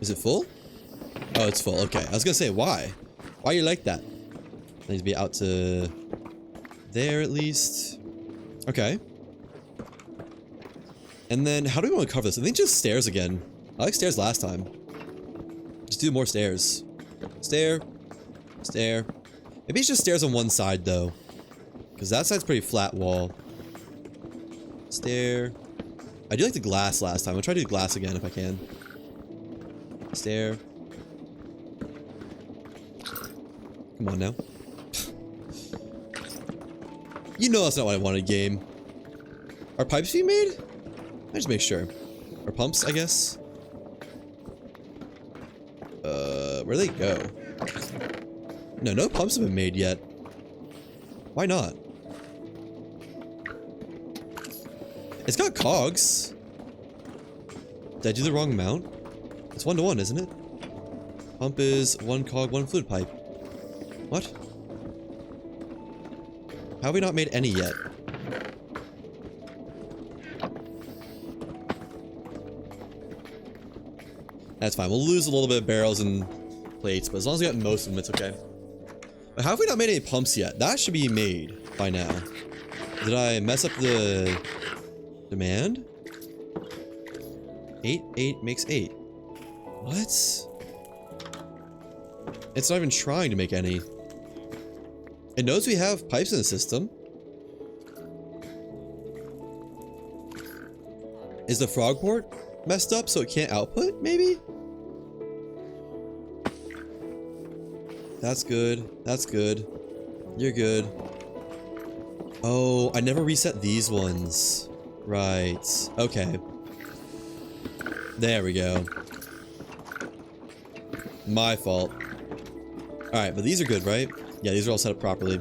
Speaker 1: Is it full? Oh, it's full. Okay. I was gonna say, why? Why are you like that? It needs to be out to there at least. Okay. And then, how do we want to cover this? I think just stairs again. I like stairs last time. Just do more stairs. Stair. Stair. Maybe it's just stairs on one side, though. Because that side's pretty flat wall. Stair. I do like the glass last time. I'll try to do glass again if I can. Stair. Come on now. You know that's not what I wanted, game. Are pipes being made? I just make sure. Or pumps, I guess. Where'd they go? No, no pumps have been made yet. Why not? It's got cogs. Did I do the wrong amount? It's 1-to-1, isn't it? Pump is 1 cog, 1 fluid pipe. What? How have we not made any yet? That's fine. We'll lose a little bit of barrels and plates, but as long as we got most of them, it's okay. But how have we not made any pumps yet? That should be made by now. Did I mess up the demand? 8, 8 makes 8. What? It's not even trying to make any. It knows we have pipes in the system. Is the frog port messed up so it can't output, maybe? That's good. That's good. You're good. Oh, I never reset these ones. Right. Okay. There we go. My fault. Alright, but these are good, right? Yeah, these are all set up properly.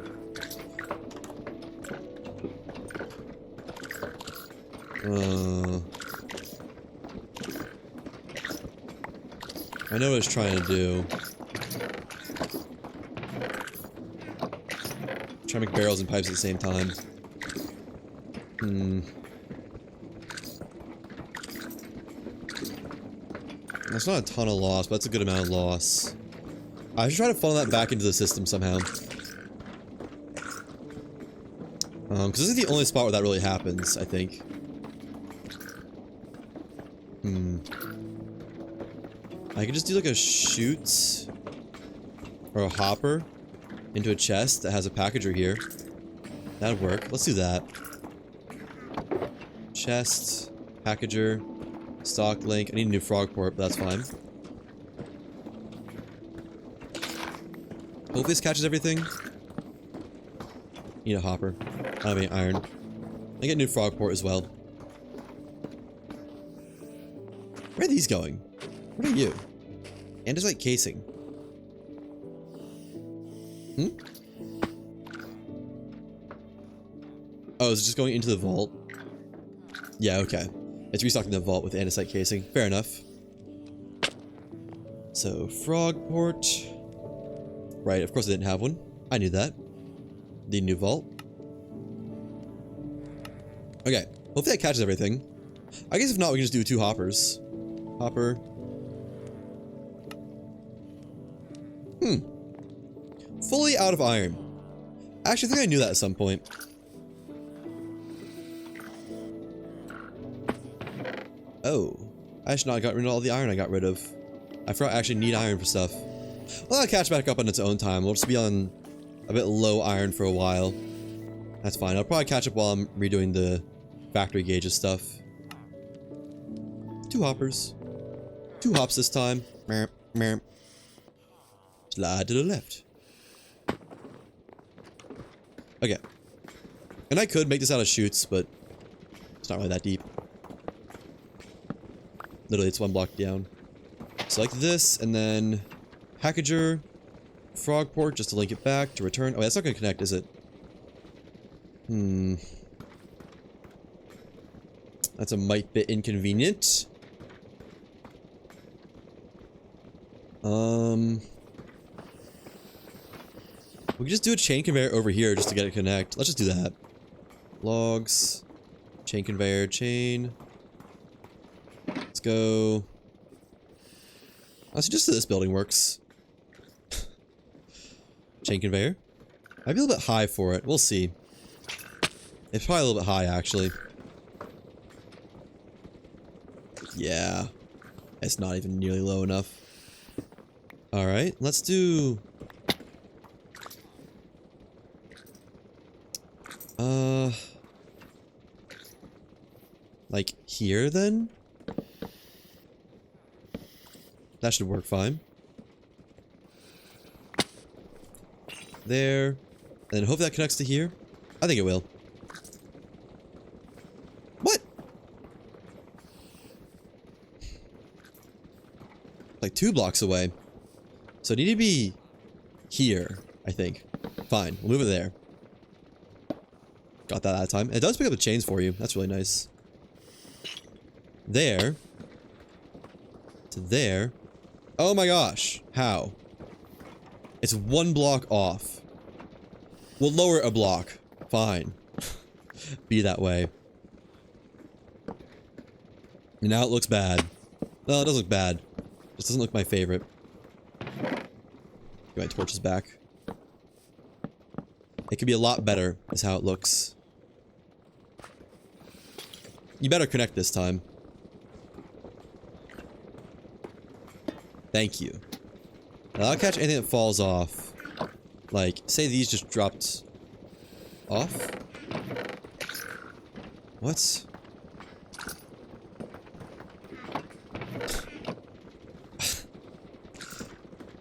Speaker 1: I know what it's trying to do. Trying to make barrels and pipes at the same time. That's not a ton of loss, but that's a good amount of loss. I should try to funnel that back into the system somehow. Because this is the only spot where that really happens, I think. I could just do like a chute or a hopper into a chest that has a packager here. That'd work. Let's do that. Chest, packager, stock link. I need a new frog port, but that's fine. Hopefully this catches everything. Need a hopper. I don't have any iron. I get a new frog port as well. Where are these going? What are you? Andesite casing. Hmm? Oh, is it just going into the vault? Yeah, okay. It's restocking the vault with andesite casing. Fair enough. So, frog port. Right, of course I didn't have one. I knew that. The new vault. Okay, hopefully that catches everything. I guess if not, we can just do 2 hoppers. Hopper. Fully out of iron. Actually, I think I knew that at some point. Oh. I should not have gotten rid of all the iron I got rid of. I forgot I actually need iron for stuff. Well, I'll catch back up on its own time. We'll just be on a bit low iron for a while. That's fine. I'll probably catch up while I'm redoing the factory gauges stuff. 2 hoppers. 2 hops this time. Merp, merp. Slide to the left. Okay. And I could make this out of chutes, but it's not really that deep. Literally, it's 1 block down. So like this, and then packager, frog port, just to link it back, to return. Oh, that's not going to connect, is it? That's a mite bit inconvenient. We could just do a chain conveyor over here just to get it connect. Let's just do that. Logs, chain conveyor, chain. Let's go. Honestly, just so this building works. Chain conveyor. Might be a little bit high for it. We'll see. It's probably a little bit high, actually. Yeah. It's not even nearly low enough. Alright, let's do... like here, then? That should work fine. There. And hope that connects to here. I think it will. What? Like 2 blocks away. So it need to be here, I think. Fine, we'll move it there. Got that time. It does pick up the chains for you. That's really nice. There. To there. Oh my gosh. How? It's 1 block off. We'll lower it a block. Fine. Be that way. And now it looks bad. No, it doesn't look bad. It just doesn't look my favorite. Get my torches back. It could be a lot better, is how it looks. You better connect this time. Thank you. Now I'll catch anything that falls off. Like, say these just dropped off? What?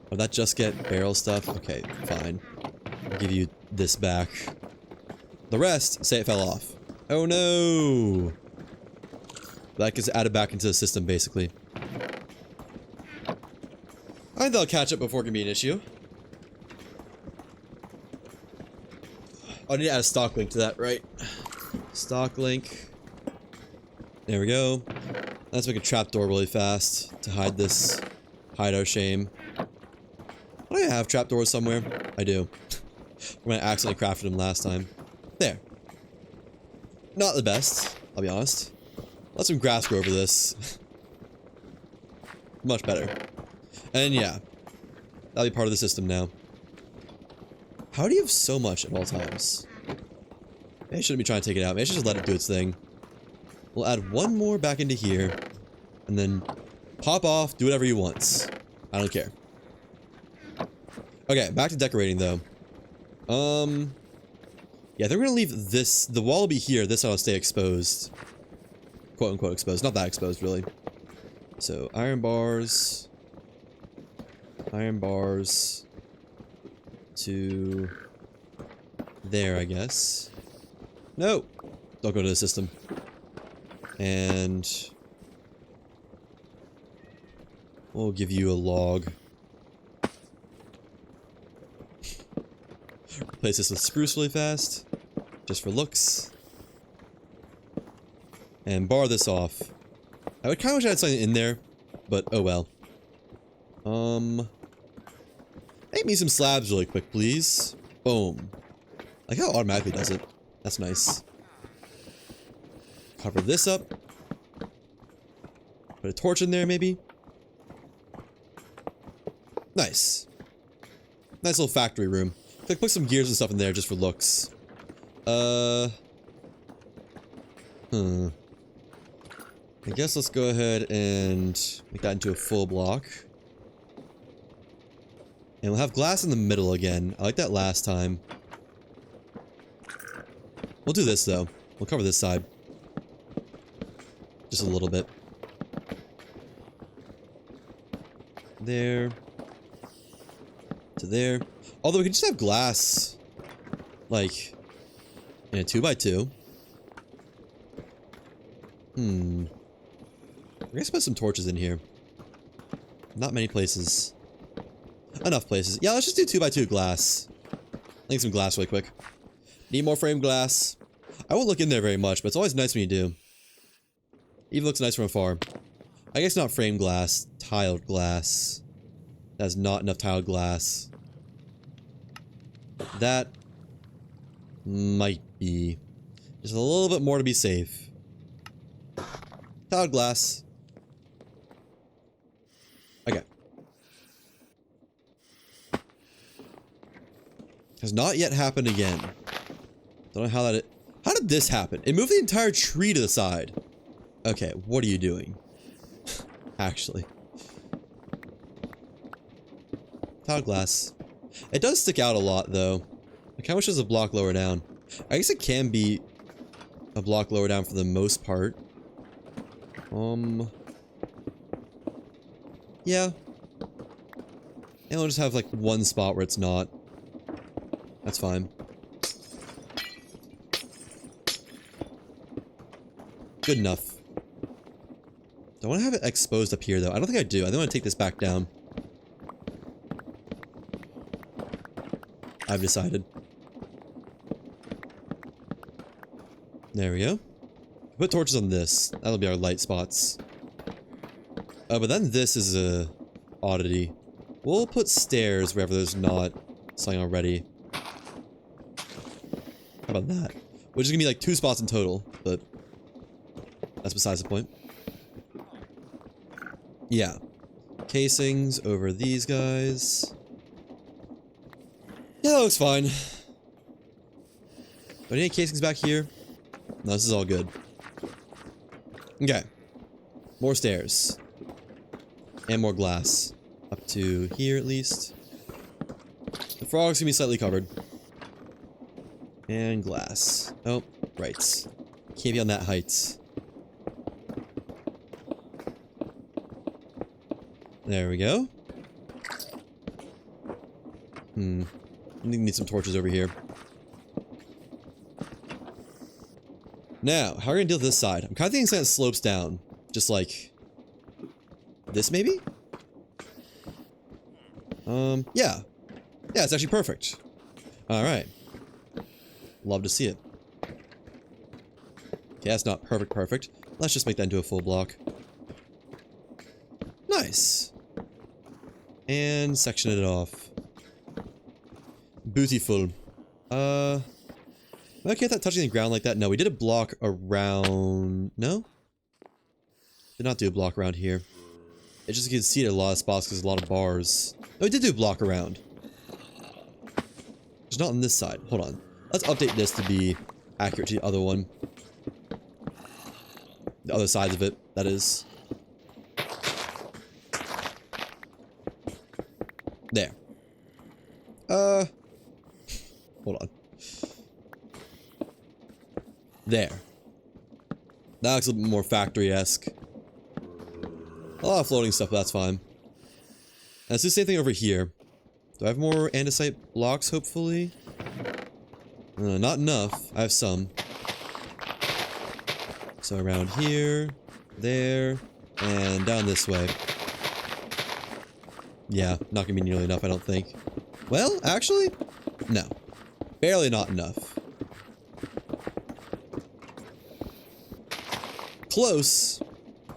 Speaker 1: Did that just get barrel stuff? Okay, fine. I'll give you this back. The rest, say it fell off. Oh no! That gets added back into the system, basically. I think they'll catch up before it can be an issue. I need to add a stock link to that, right? Stock link. There we go. Let's make a trapdoor really fast to hide this hideout shame. Do I have trapdoors somewhere? I do. When I accidentally crafted them last time. There. Not the best, I'll be honest. Let some grass grow over this. Much better. And yeah. That'll be part of the system now. How do you have so much at all times? Maybe I shouldn't be trying to take it out. Maybe I should just let it do its thing. We'll add 1 more back into here. And then pop off, do whatever you want. I don't care. Okay, back to decorating though. Yeah, they're gonna leave this, the wall will be here, this will stay exposed. Quote unquote exposed, not that exposed really. So, iron bars. Iron bars. to there, I guess. No! Don't go to the system. And we'll give you a log. Replace this with spruce really fast, just for looks. And bar this off. I would kind of wish I had something in there, but oh well. Make me some slabs really quick, please. Boom. I like how it automatically does it. That's nice. Cover this up. Put a torch in there, maybe. Nice. Nice little factory room. Like, put some gears and stuff in there just for looks. I guess let's go ahead and make that into a full block. And we'll have glass in the middle again. I like that last time. We'll do this though. We'll cover this side. Just a little bit. There. To there. Although we could just have glass, like, in a 2x2. I guess put some torches in here. Not many places. Enough places. Yeah, let's just do 2x2 glass. Need some glass really quick. Need more frame glass. I won't look in there very much, but it's always nice when you do. Even looks nice from afar. I guess not frame glass. Tiled glass. That's not enough tiled glass. That might be just a little bit more to be safe. Tiled glass. Okay. Has not yet happened again. Don't know how that. How did this happen? It moved the entire tree to the side. Okay, what are you doing? Actually. Tiled glass. It does stick out a lot, though. I kind of wish it was a block lower down. I guess it can be a block lower down for the most part. Yeah. And we'll just have, like, one spot where it's not. That's fine. Good enough. Do I want to have it exposed up here, though? I don't think I do. I think I want to take this back down. I've decided. There we go. Put torches on this. That'll be our light spots. But then this is a oddity. We'll put stairs wherever there's not something already. How about that? Which is gonna be like 2 spots in total, but that's besides the point. Yeah. Casings over these guys. Yeah, that looks fine. But any casings back here? No, this is all good. Okay. More stairs. And more glass. Up to here, at least. The frog's gonna be slightly covered. And glass. Oh, right. Can't be on that height. There we go. Need some torches over here. Now, how are we gonna deal with this side? I'm kind of thinking it slopes down. Just like this, maybe? Yeah. Yeah, it's actually perfect. Alright. Love to see it. Okay, that's not perfect. Let's just make that into a full block. Nice. And section it off. Beautiful. Am I okay with that touching the ground like that? No, we did a block around... No? Did not do a block around here. It's just you can see it at a lot of spots because there's a lot of bars. No, we did do a block around. It's not on this side. Hold on. Let's update this to be accurate to the other one. The other sides of it, that is. There. Hold on. There. That looks a little bit more factory-esque. A lot of floating stuff, but that's fine. Let's do the same thing over here. Do I have more andesite blocks, hopefully? Not enough. I have some. So around here, there, and down this way. Yeah, not gonna be nearly enough, I don't think. Well, actually, no. Barely not enough. Close,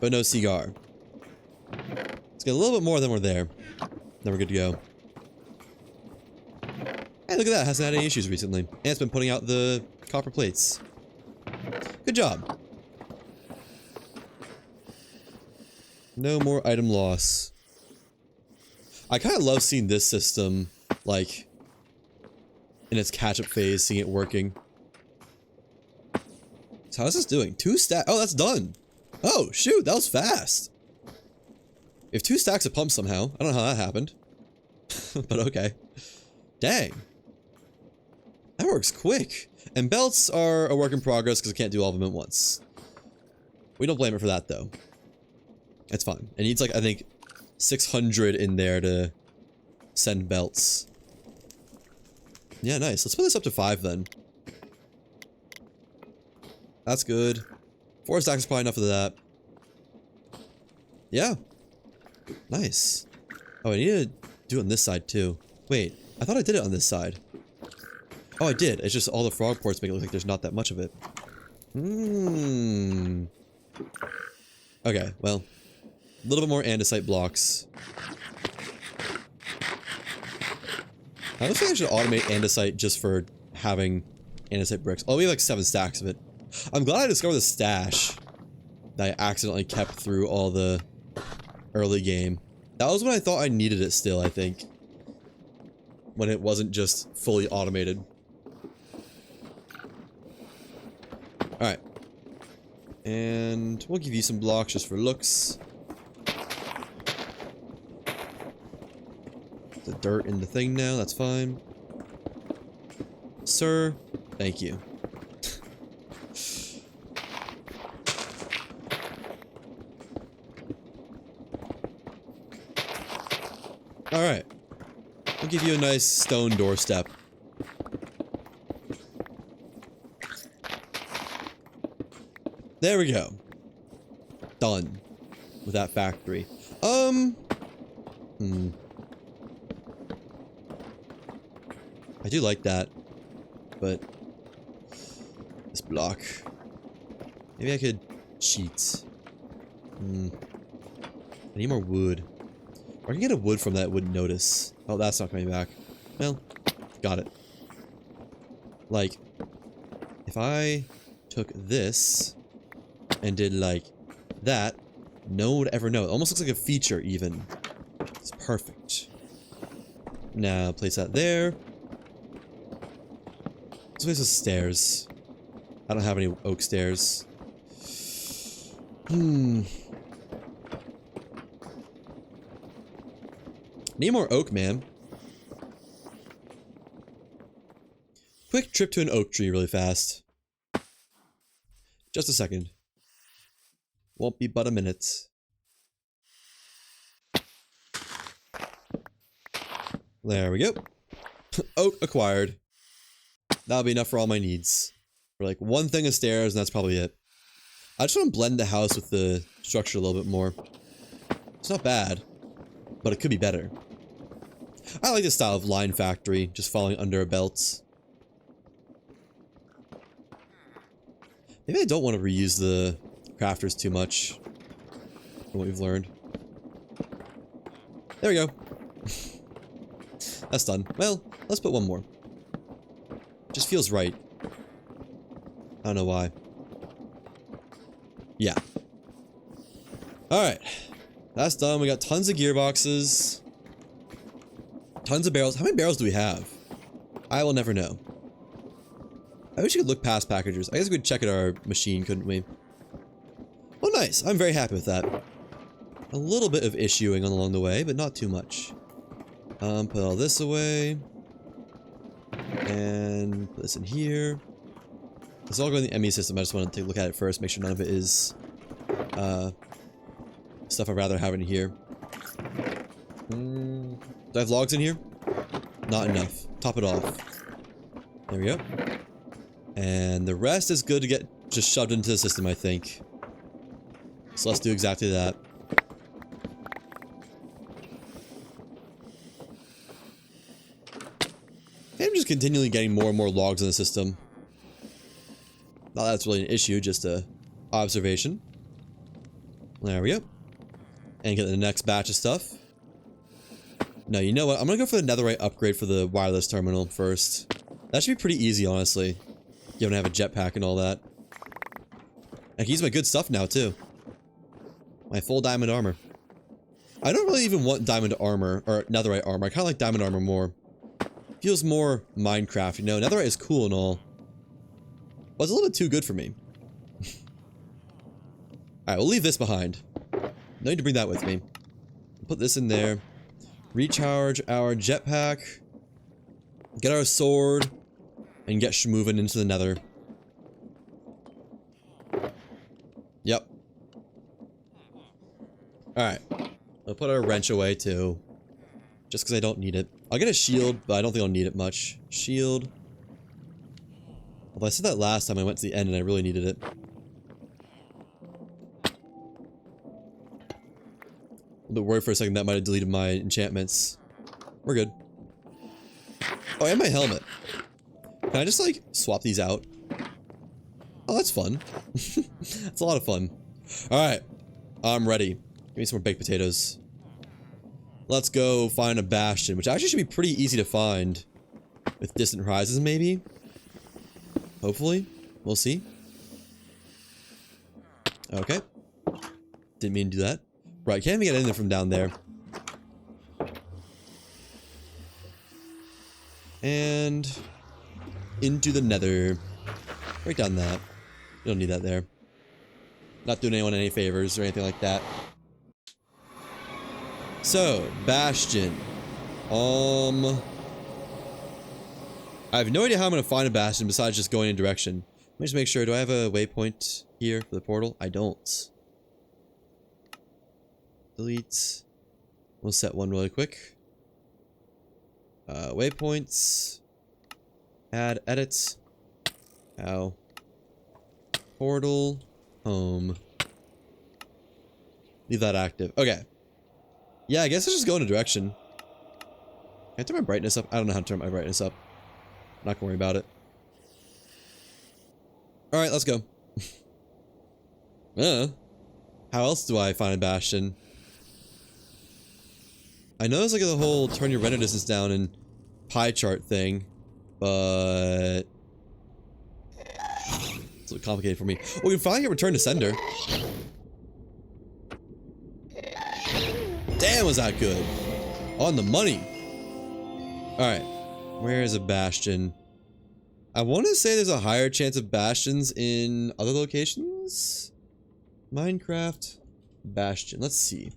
Speaker 1: but no cigar. Let's get a little bit more than we're there. Then we're good to go. Hey, look at that. Hasn't had any issues recently. And it's been putting out the copper plates. Good job. No more item loss. I kind of love seeing this system, like, in its catch-up phase, seeing it working. So how's this doing? 2 stack. Oh, that's done. Oh, shoot. That was fast. We have 2 stacks of pumps somehow. I don't know how that happened. But okay. Dang. That works quick. And belts are a work in progress because I can't do all of them at once. We don't blame it for that, though. It's fine. It needs, like, I think, 600 in there to send belts. Yeah, nice. Let's put this up to 5, then. That's good. 4 stacks is probably enough of that. Yeah. Nice. Oh, I need to do it on this side, too. Wait, I thought I did it on this side. Oh, I did. It's just all the frog ports make it look like there's not that much of it. Okay, well. A little bit more andesite blocks. I don't think I should automate andesite just for having andesite bricks. Oh, we have like 7 stacks of it. I'm glad I discovered the stash that I accidentally kept through all the early game. That was when I thought I needed it still, I think. When it wasn't just fully automated. Alright. And we'll give you some blocks just for looks. The dirt in the thing now, that's fine. Sir, thank you. Alright. I'll give you a nice stone doorstep. There we go. Done. With that factory. I do like that. But this block. Maybe I could cheat. I need more wood. Or I can get a wood from that wouldn't notice. Oh, that's not coming back. Well, got it. Like, if I took this and did like that, no one would ever know. It almost looks like a feature even. It's perfect. Now place that there. This place is stairs. I don't have any oak stairs. Need more oak, man. Quick trip to an oak tree really fast. Just a second. Won't be but a minute. There we go. Oak acquired. That'll be enough for all my needs. For like 1 thing of stairs, and that's probably it. I just want to blend the house with the structure a little bit more. It's not bad, but it could be better. I like this style of line factory, just falling under a belt. Maybe I don't want to reuse the crafters too much, from what we've learned. There we go. That's done. Well, let's put 1 more. Just feels right. I don't know why. Yeah. Alright. That's done. We got tons of gearboxes. Tons of barrels. How many barrels do we have? I will never know. I wish you could look past packagers. I guess we could check at our machine, couldn't we? Well, nice. I'm very happy with that. A little bit of issuing along the way, but not too much. Put all this away. And put this in here. This is all going in the ME system. I just wanted to take a look at it first, make sure none of it is stuff I'd rather have in here. Do I have logs in here? Not enough. Top it off. There we go. And the rest is good to get just shoved into the system, I think. So let's do exactly that. I'm just continually getting more and more logs in the system. Not that that's really an issue, just a observation. There we go. And get the next batch of stuff. No, you know what? I'm gonna go for the netherite upgrade for the wireless terminal first. That should be pretty easy, honestly. You don't have a jetpack and all that. I can use my good stuff now, too. My full diamond armor. I don't really even want diamond armor, or netherite armor. I kind of like diamond armor more. Feels more Minecraft, you know? Netherite is cool and all. But it's a little bit too good for me. Alright, we'll leave this behind. No need to bring that with me. Put this in there. Recharge our jetpack. Get our sword. And get moving into the nether. Yep. Alright. I'll put our wrench away too. Just because I don't need it. I'll get a shield, but I don't think I'll need it much. Shield. Although I said that last time I went to the end and I really needed it. A bit worried for a second that might have deleted my enchantments. We're good. Oh, and my helmet. Can I just, like, swap these out? Oh, that's fun. That's a lot of fun. Alright. I'm ready. Give me some more baked potatoes. Let's go find a bastion, which actually should be pretty easy to find. With distant horizons, maybe? Hopefully. We'll see. Okay. Didn't mean to do that. Right, can't even get in there from down there. And into the nether. Break down that. You don't need that there. Not doing anyone any favors or anything like that. So, bastion. I have no idea how I'm going to find a bastion besides just going in direction. Let me just make sure. Do I have a waypoint here for the portal? I don't. Delete. We'll set one really quick. Waypoints. Add edits. Ow. Portal. Home. Leave that active. Okay. Yeah, I guess let's just go in a direction. Can I turn my brightness up? I don't know how to turn my brightness up. I'm not gonna worry about it. Alright, let's go. How else do I find a bastion? I know there's like the whole turn your render distance down and pie chart thing, but it's a little complicated for me. Oh, we can finally get return to sender. Damn, was that good? On the money. Alright. Where is a bastion? I want to say there's a higher chance of bastions in other locations? Minecraft bastion. Let's see.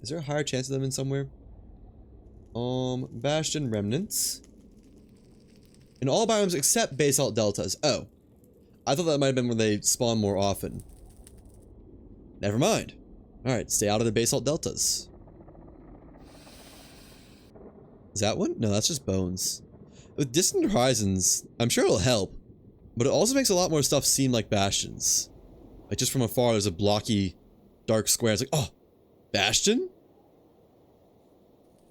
Speaker 1: Is there a higher chance of them in somewhere? Bastion remnants. In all biomes except basalt deltas. Oh. I thought that might have been where they spawn more often. Never mind. Alright, stay out of the basalt deltas. Is that one? No, that's just bones. With distant horizons, I'm sure it'll help. But it also makes a lot more stuff seem like bastions. Like just from afar, there's a blocky, dark square. It's like, oh, bastion?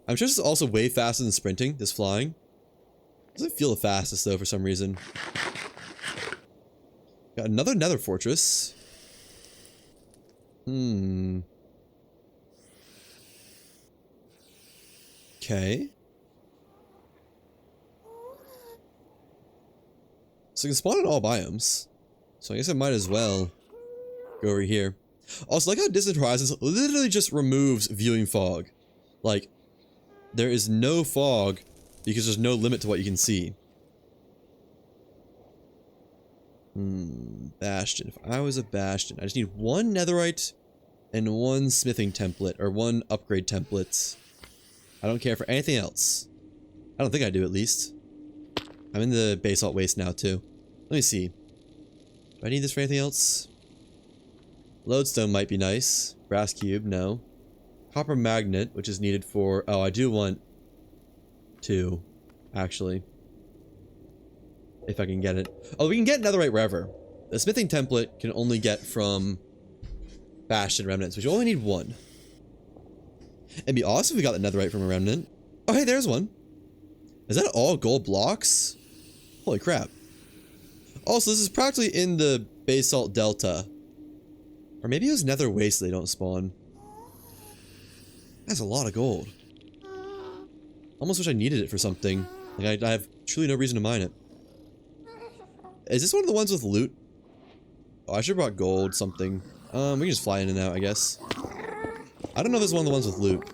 Speaker 1: I'm sure this is also way faster than sprinting, this flying. Doesn't feel the fastest though for some reason. Got another nether fortress. Okay. So you can spawn in all biomes. So I guess I might as well go over here. Also, like how Distant Horizons literally just removes viewing fog. Like, there is no fog because there's no limit to what you can see. Bastion. If I was a bastion, I just need one netherite and one smithing template, or one upgrade template. I don't care for anything else. I don't think I do, at least. I'm in the basalt waste now, too. Let me see. Do I need this for anything else? Lodestone might be nice. Brass cube, no. Copper magnet, which is needed for... Oh, I do want 2. actually. If I can get it. Oh, we can get netherite wherever. The smithing template can only get from bastion remnants, which you only need one. It'd be awesome if we got the netherite from a remnant. Oh, hey, there's one. Is that all gold blocks? Holy crap. Also, this is practically in the basalt delta. Or maybe it was nether waste they don't spawn. That's a lot of gold. Almost wish I needed it for something. Like, I have truly no reason to mine it. Is this one of the ones with loot? Oh, I should have brought gold something. We can just fly in and out, I guess. I don't know if this is one of the ones with loot.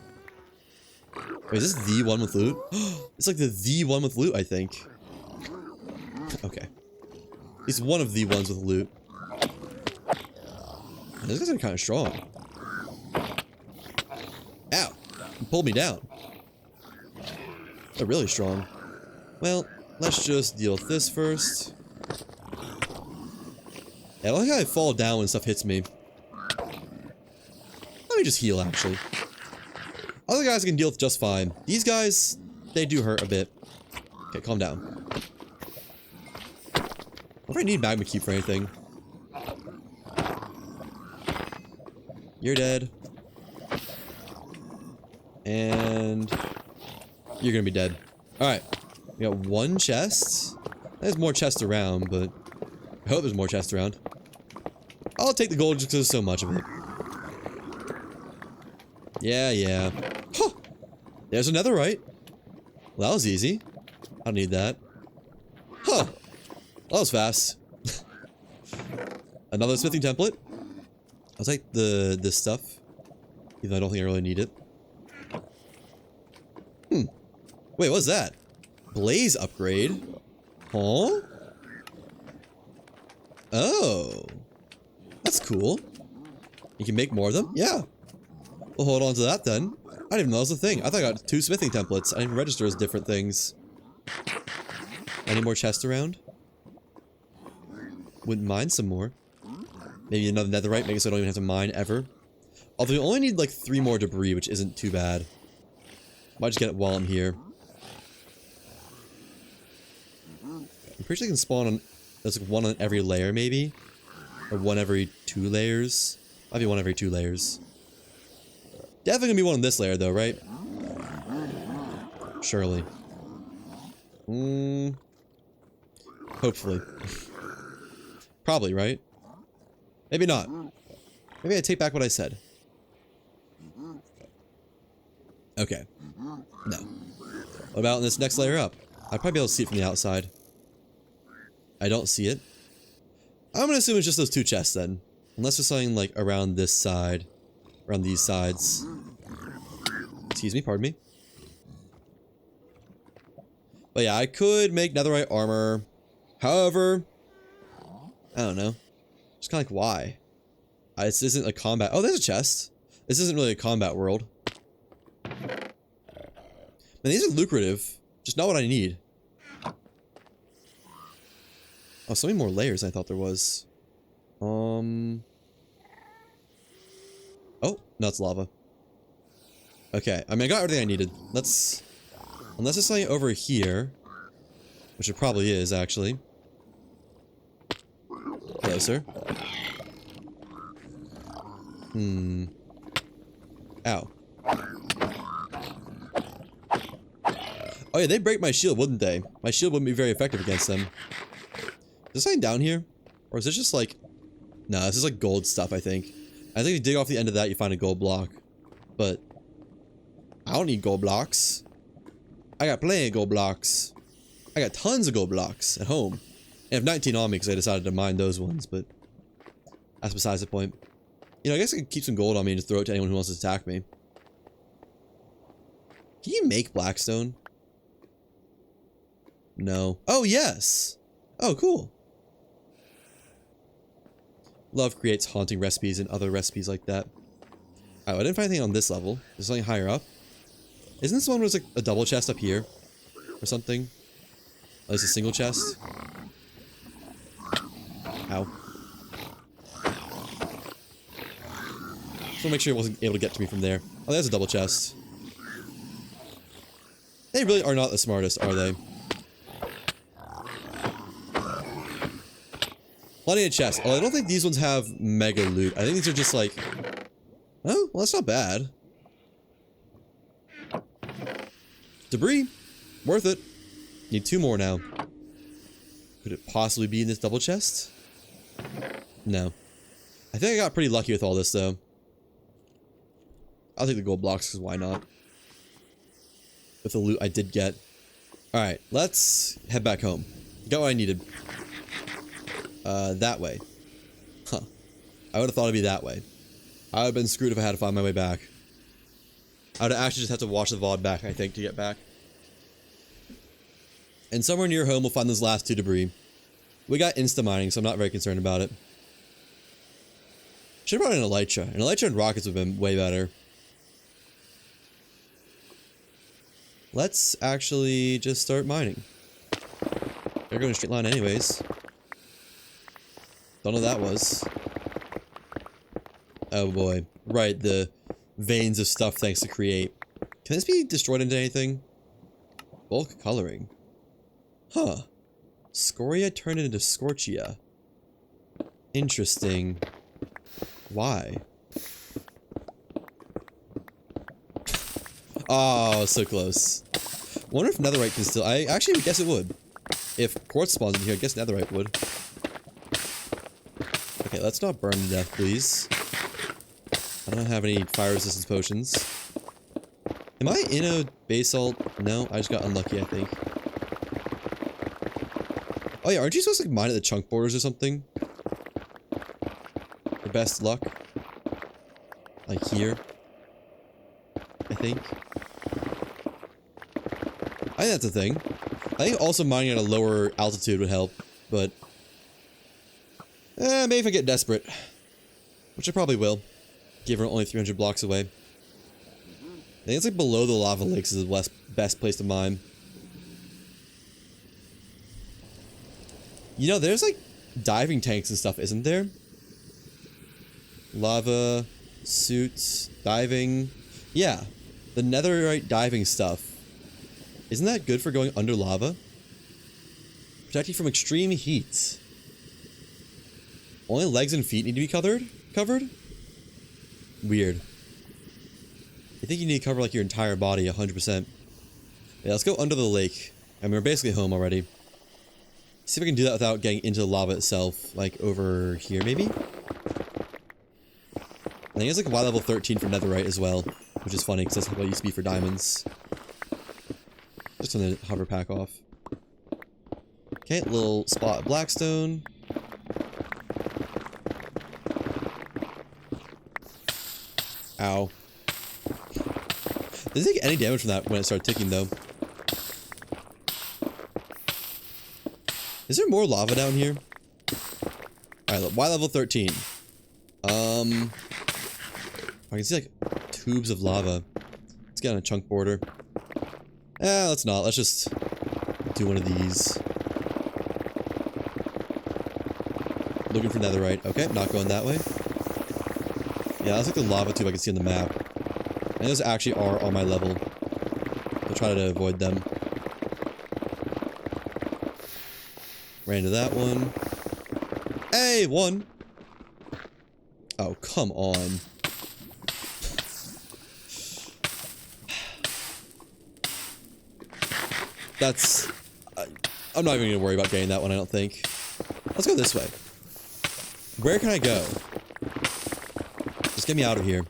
Speaker 1: Wait, is this the one with loot? It's like the one with loot, I think. Okay. It's one of the ones with loot. Man, those guys are kind of strong. Ow! You pulled me down. They're really strong. Well, let's just deal with this first. Yeah, I don't think I fall down when stuff hits me. Let me just heal, actually. Other guys can deal with just fine. These guys, they do hurt a bit. Okay, calm down. What if I need magma cube for anything? You're dead. And you're gonna be dead. Alright. We got one chest. There's more chests around, but I hope there's more chests around. I'll take the gold just because there's so much of it. Yeah. Huh! There's another right. Well, that was easy. I don't need that. Huh! That was fast. Another smithing template. I'll take this stuff. Even though I don't think I really need it. Wait, what's that? Blaze upgrade? Huh? Oh. That's cool. You can make more of them? Yeah. We'll hold on to that then. I didn't even know that was a thing. I thought I got 2 smithing templates. I didn't register as different things. Any more chests around? Wouldn't mind some more. Maybe another netherite, make it so I don't even have to mine ever. Although we only need like 3 more debris, which isn't too bad. Might just get it while I'm here. I'm pretty sure they can spawn on... There's like 1 on every layer, maybe? Or 1 every 2 layers? Might be 1 every 2 layers. Definitely gonna be 1 on this layer, though, right? Surely. Hopefully. Probably, right? Maybe not. Maybe I take back what I said. Okay. No. What about in this next layer up? I'd probably be able to see it from the outside. I don't see it. I'm gonna assume it's just those 2 chests then. Unless there's something like around this side. Around these sides. Excuse me, pardon me. But yeah, I could make netherite armor. However, I don't know. Just kind of like, why? This isn't a combat. Oh, there's a chest. This isn't really a combat world. Man, these are lucrative. Just not what I need. Oh, so many more layers than I thought there was. Oh, no, it's lava. Okay, I mean, I got everything I needed. Let's... Unless there's something over here. Which it probably is, actually. Closer. Ow. Oh yeah, they'd break my shield, wouldn't they? My shield wouldn't be very effective against them. Is there something down here? Or is this just like... No, this is like gold stuff, I think. I think if you dig off the end of that, you find a gold block. But... I don't need gold blocks. I got plenty of gold blocks. I got tons of gold blocks at home. I have 19 on me because I decided to mine those ones, but... That's besides the point. You know, I guess I could keep some gold on me and just throw it to anyone who wants to attack me. Can you make blackstone? No. Oh, yes! Oh, cool. Love creates haunting recipes and other recipes like that. Oh, I didn't find anything on this level. There's something higher up. Isn't this one where there's like a double chest up here? Or something? At least a single chest? Ow. Just wanna make sure it wasn't able to get to me from there. Oh, there's a double chest. They They really are not the smartest, are they? Plenty of chests. Oh, I don't think these ones have mega loot. I think these are just like... Oh, well, that's not bad. Debris. Worth it. Need 2 more now. Could it possibly be in this double chest? No. I think I got pretty lucky with all this, though. I'll take the gold blocks, because why not? With the loot I did get. Alright, let's head back home. Got what I needed. That way. Huh. I would have thought it'd be that way. I would have been screwed if I had to find my way back. I would actually just have to watch the VOD back, I think, to get back. And somewhere near home, we'll find those last 2 debris. We got insta-mining, so I'm not very concerned about it. Should've brought an elytra. An elytra and rockets would have been way better. Let's actually just start mining. They're going in a straight line anyways. Don't know what that was. Oh boy. Right, the veins of stuff thanks to create. Can this be destroyed into anything? Bulk coloring. Huh. Scoria turned into Scorchia. Interesting. Why? Oh, so close. Wonder if netherite can still... I actually guess it would. If quartz spawns in here, I guess netherite would. Okay, let's not burn to death, please. I don't have any fire resistance potions. Am I in a basalt? No, I just got unlucky, I think. Oh yeah, aren't you supposed to mine at the chunk borders or something? For best luck? Like here? I think. I think that's a thing. I think also mining at a lower altitude would help, but... maybe if I get desperate. Which I probably will. Given we're only 300 blocks away. I think it's like below the lava lakes is the best place to mine. You know, there's like diving tanks and stuff, isn't there? Lava, suits, diving. Yeah, the netherite diving stuff. Isn't that good for going under lava? Protect you from extreme heat. Only legs and feet need to be covered? Weird. I think you need to cover like your entire body 100%. Yeah, let's go under the lake. I mean, we're basically home already. See if I can do that without getting into the lava itself. Like over here, maybe? I think it's like Y level 13 for netherite as well. Which is funny because that's what it used to be for diamonds. Just turn the hover pack off. Okay, little spot of blackstone. Ow. Didn't take any damage from that when it started ticking though. Is there more lava down here? Alright, Y level 13. I can see like tubes of lava. Let's get on a chunk border. Let's not. Let's just do one of these. Looking for netherite. Okay, not going that way. Yeah, that's like the lava tube I can see on the map. And those actually are on my level. I'll try to avoid them. Ran into that one. Hey, one! Oh, come on. That's... I'm not even gonna worry about getting that one, I don't think. Let's go this way. Where can I go? Just get me out of here.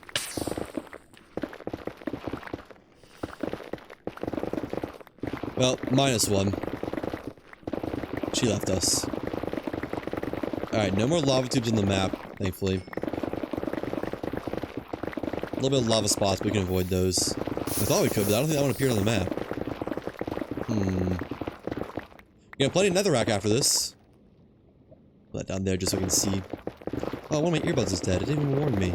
Speaker 1: Well, -1. She left us. Alright, no more lava tubes on the map, thankfully. A little bit of lava spots, but we can avoid those. I thought we could, but I don't think that one appeared on the map. We got plenty of netherrack after this. Put that down there just so I can see. Oh, one of my earbuds is dead. It didn't even warn me.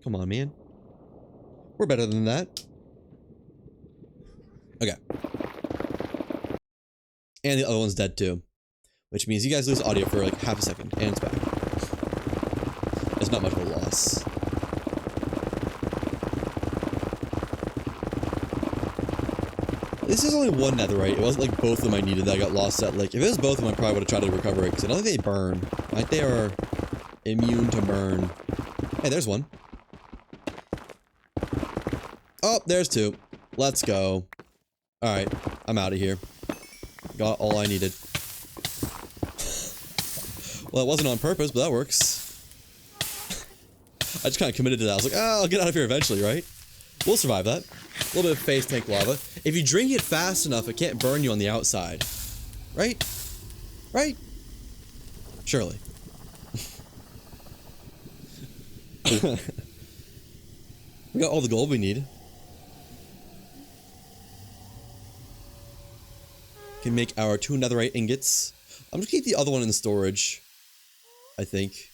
Speaker 1: Come on, man. We're better than that. Okay. And the other one's dead too. Which means you guys lose audio for like half a second, and it's back. It's not much of a loss. This is only one netherite. It wasn't like both of them I needed that I got lost at. Like, if it was both of them, I probably would have tried to recover it, because I don't think they burn. Like, they are immune to burn. Hey, there's one. Oh, there's two. Let's go. Alright, I'm out of here. Got all I needed. Well, it wasn't on purpose, but that works. I just kind of committed to that. I was like, oh, I'll get out of here eventually, right? We'll survive that. A little bit of phase tank lava. If you drink it fast enough, it can't burn you on the outside. Right? Right? Surely. We got all the gold we need. Can make our 2 netherite ingots. I'm just gonna keep the other one in the storage. I think.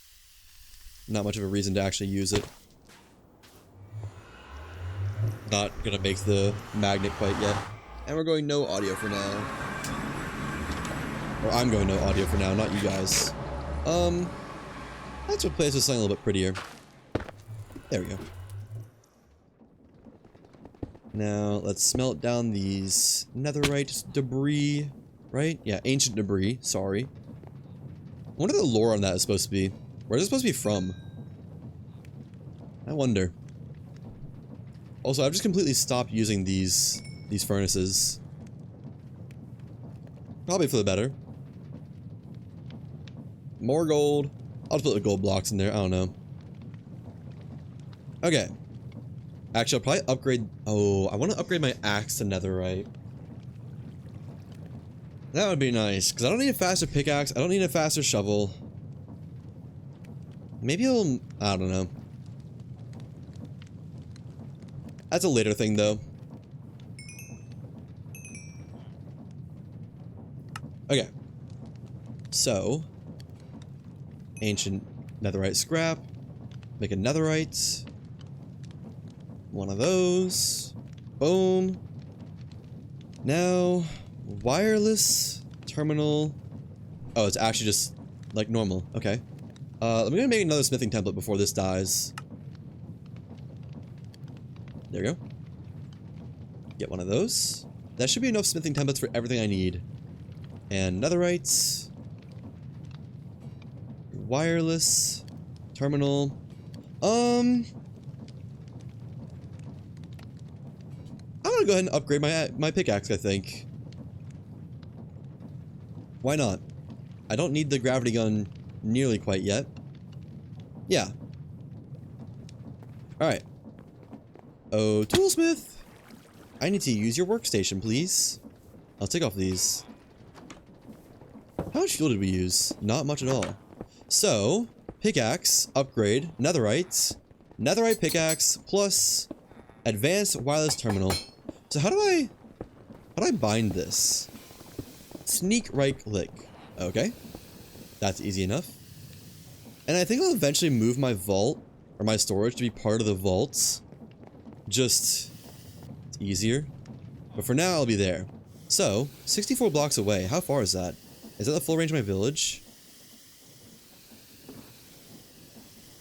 Speaker 1: Not much of a reason to actually use it. Not gonna make the magnet quite yet. And we're going no audio for now. Or I'm going no audio for now, not you guys. Let's replace with something a little bit prettier. There we go. Now, let's smelt down these netherite debris, right? Yeah, ancient debris, sorry. I wonder what the lore on that is supposed to be. Where is it supposed to be from? I wonder. Also, I've just completely stopped using these furnaces. Probably for the better. More gold. I'll just put the gold blocks in there, I don't know. Okay. Actually, I'll probably upgrade... Oh, I want to upgrade my axe to netherite. That would be nice, because I don't need a faster pickaxe, I don't need a faster shovel. Maybe I'll... I don't know. That's a later thing, though. Okay. So... Ancient netherite scrap. Make a netherite. One of those. Boom. Now... Wireless terminal. Oh, it's actually just like normal. Okay. I'm gonna make another smithing template before this dies. There we go. Get one of those. That should be enough smithing templates for everything I need. And netherite. Wireless terminal. I'm gonna go ahead and upgrade my pickaxe, I think. Why not? I don't need the gravity gun nearly quite yet. Yeah. Alright. Oh, toolsmith! I need to use your workstation, please. I'll take off these. How much fuel did we use? Not much at all. So, pickaxe, upgrade, netherite, netherite pickaxe, plus advanced wireless terminal. So how do I bind this? Sneak right click. Okay. That's easy enough. And I think I'll eventually move my vault, or my storage, to be part of the vaults. Just... it's easier. But for now, I'll be there. So, 64 blocks away. How far is that? Is that the full range of my village?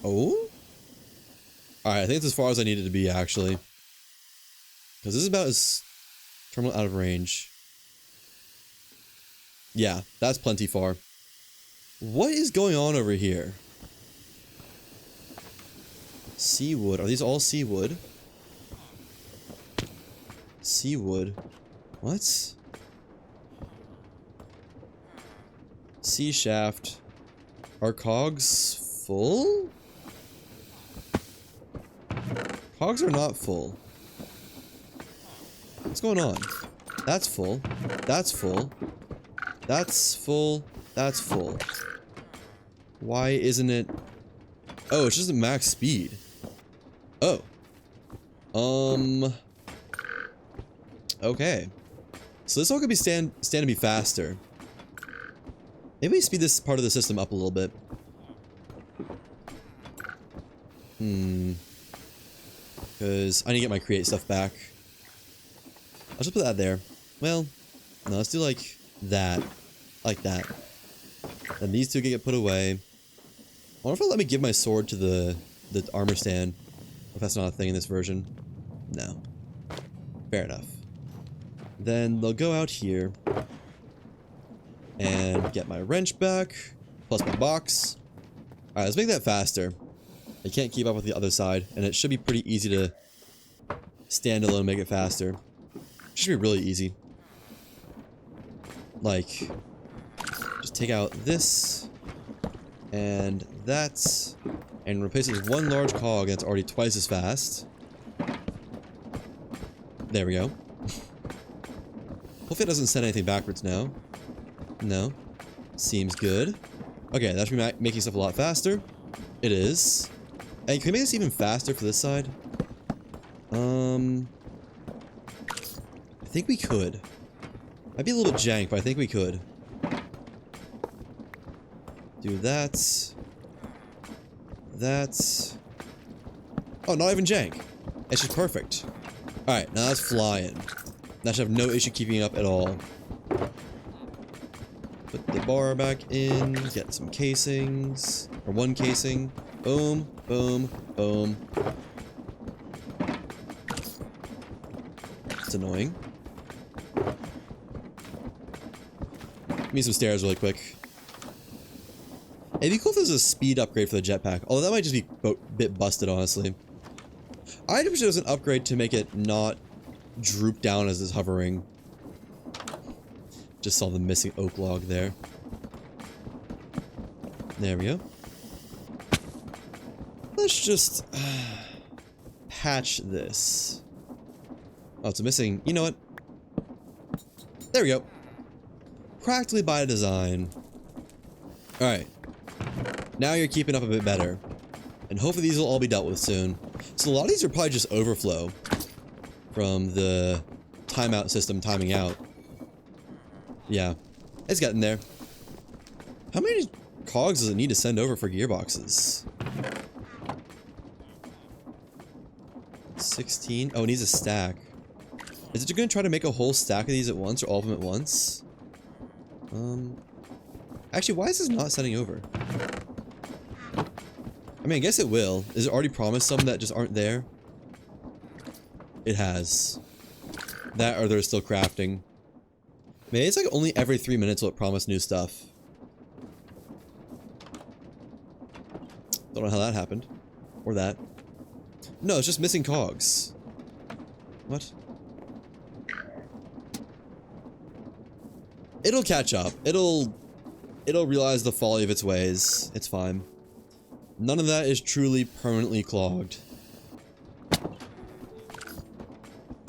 Speaker 1: Oh? Alright, I think it's as far as I needed to be, actually. Because this is about as... terminal out of range. Yeah, that's plenty far. What is going on over here? Seawood. Are these all seawood? Seawood. What? Sea shaft. Are cogs full? Cogs are not full. What's going on? That's full. That's full. That's full. That's full. Why isn't it... Oh, it's just at max speed. Oh. Okay. So this all could be stand to be faster. Maybe we speed this part of the system up a little bit. Because I need to get my create stuff back. I'll just put that there. Well, no, let's do like that. Like that. Then these two can get put away. I wonder if it'll let me give my sword to the armor stand. If that's not a thing in this version. No. Fair enough. Then they'll go out here and get my wrench back, plus my box. Alright, let's make that faster. I can't keep up with the other side, and it should be pretty easy to stand alone and make it faster. It should be really easy. Like, just take out this and that, and replace it with one large cog that's already twice as fast. There we go. Hopefully it doesn't send anything backwards now. No. Seems good. Okay, that should be making stuff a lot faster. It is. And can we make this even faster for this side? I think we could. Might be a little bit jank, but I think we could. Do that. That. Oh, not even jank. It's just perfect. Alright, now that's flying. That should have no issue keeping it up at all. Put the bar back in, get some casings, or one casing. Boom, boom, boom. It's annoying. Give me some stairs really quick. It'd be cool if there was a speed upgrade for the jetpack, although that might just be a bit busted, honestly. I wish there was an upgrade to make it not droop down as it's hovering. Just saw the missing oak log there. There we go. Let's just patch this. Oh, it's a missing. You know what? There we go. Practically by design. Alright. Now you're keeping up a bit better. And hopefully these will all be dealt with soon. So a lot of these are probably just overflow from the timeout system timing out. Yeah. It's getting there. How many cogs does it need to send over for gearboxes? 16? Oh, it needs a stack. Is it going to try to make a whole stack of these at once, or all of them at once? Actually, why is this not sending over? I mean, I guess it will. Is it already promised some that just aren't there? It has. That, or they're still crafting. Maybe it's like only every 3 minutes will it promise new stuff. Don't know how that happened. Or that. No, it's just missing cogs. What? It'll catch up. It'll realize the folly of its ways. It's fine. None of that is truly permanently clogged.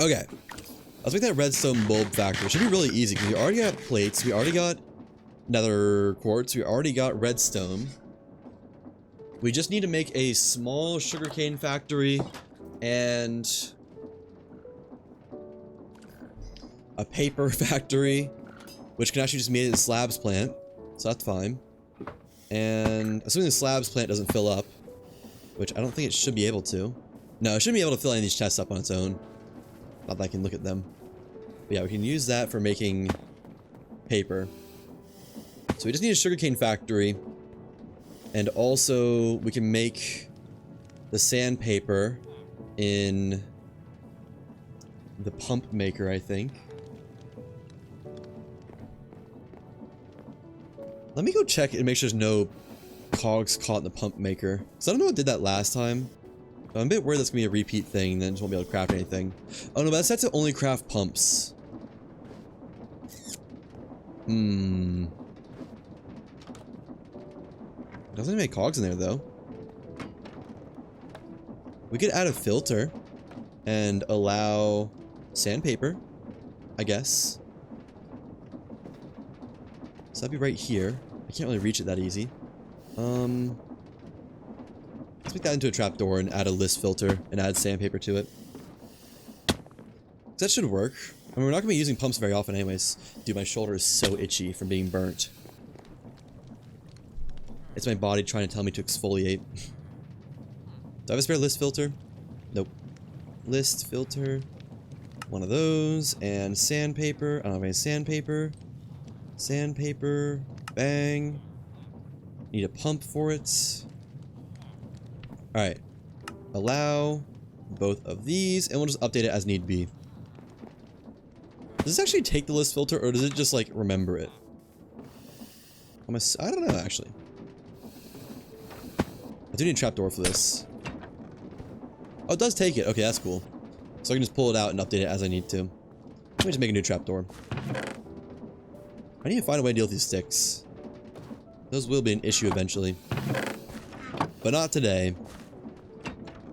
Speaker 1: Okay. Let's make that redstone bulb factory. It should be really easy because we already got plates, we already got nether quartz, we already got redstone. We just need to make a small sugarcane factory and a paper factory, which can actually just be made in a slabs plant, so that's fine. And assuming the slabs plant doesn't fill up, which I don't think it should be able to. No, it shouldn't be able to fill any of these chests up on its own. Not that I can look at them. But yeah, we can use that for making paper. So we just need a sugarcane factory. And also, we can make the sandpaper in the pump maker, I think. Let me go check and make sure there's no cogs caught in the pump maker. Because I don't know what did that last time. I'm a bit worried that's going to be a repeat thing, and then just won't be able to craft anything. Oh no, but that's to only craft pumps. Doesn't make cogs in there, though. We could add a filter and allow sandpaper, I guess. So that'd be right here. I can't really reach it that easy. Let's make that into a trapdoor and add a list filter and add sandpaper to it. That should work. I mean, we're not going to be using pumps very often anyways. Dude, my shoulder is so itchy from being burnt. It's my body trying to tell me to exfoliate. Do I have a spare list filter? Nope. List filter. One of those. And sandpaper. I don't have any sandpaper. Sandpaper. Bang. Need a pump for it. Alright. Allow both of these. And we'll just update it as need be. Does it actually take the list filter, or does it just, like, remember it? I don't know, actually. I do need a trapdoor for this. Oh, it does take it. Okay, that's cool. So I can just pull it out and update it as I need to. Let me just make a new trapdoor. I need to find a way to deal with these sticks. Those will be an issue eventually. But not today.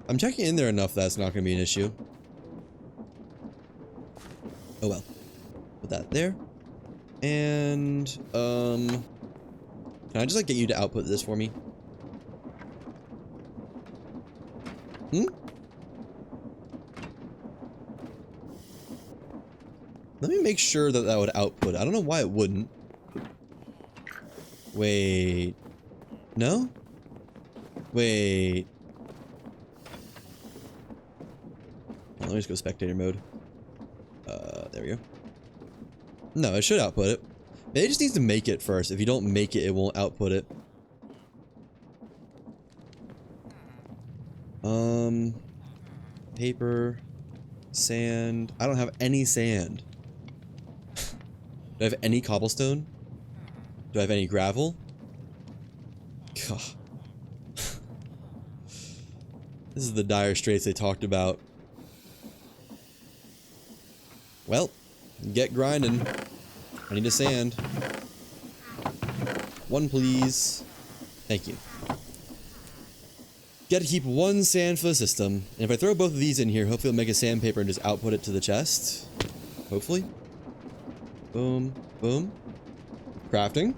Speaker 1: I'm checking in there enough that it's not going to be an issue. Oh well. Put that there. And, can I just, like, get you to output this for me? Hmm? Let me make sure that that would output. I don't know why it wouldn't. Wait. No? Wait. Let me just go spectator mode. There we go. No, it should output it. Maybe it just needs to make it first. If you don't make it, it won't output it. Paper. Sand. I don't have any sand. Do I have any cobblestone? Do I have any gravel? God. This is the dire straits they talked about. Well, get grinding. I need a sand. One, please. Thank you. Gotta keep one sand for the system. And if I throw both of these in here, hopefully it'll make a sandpaper and just output it to the chest. Hopefully. Boom. Boom. Crafting.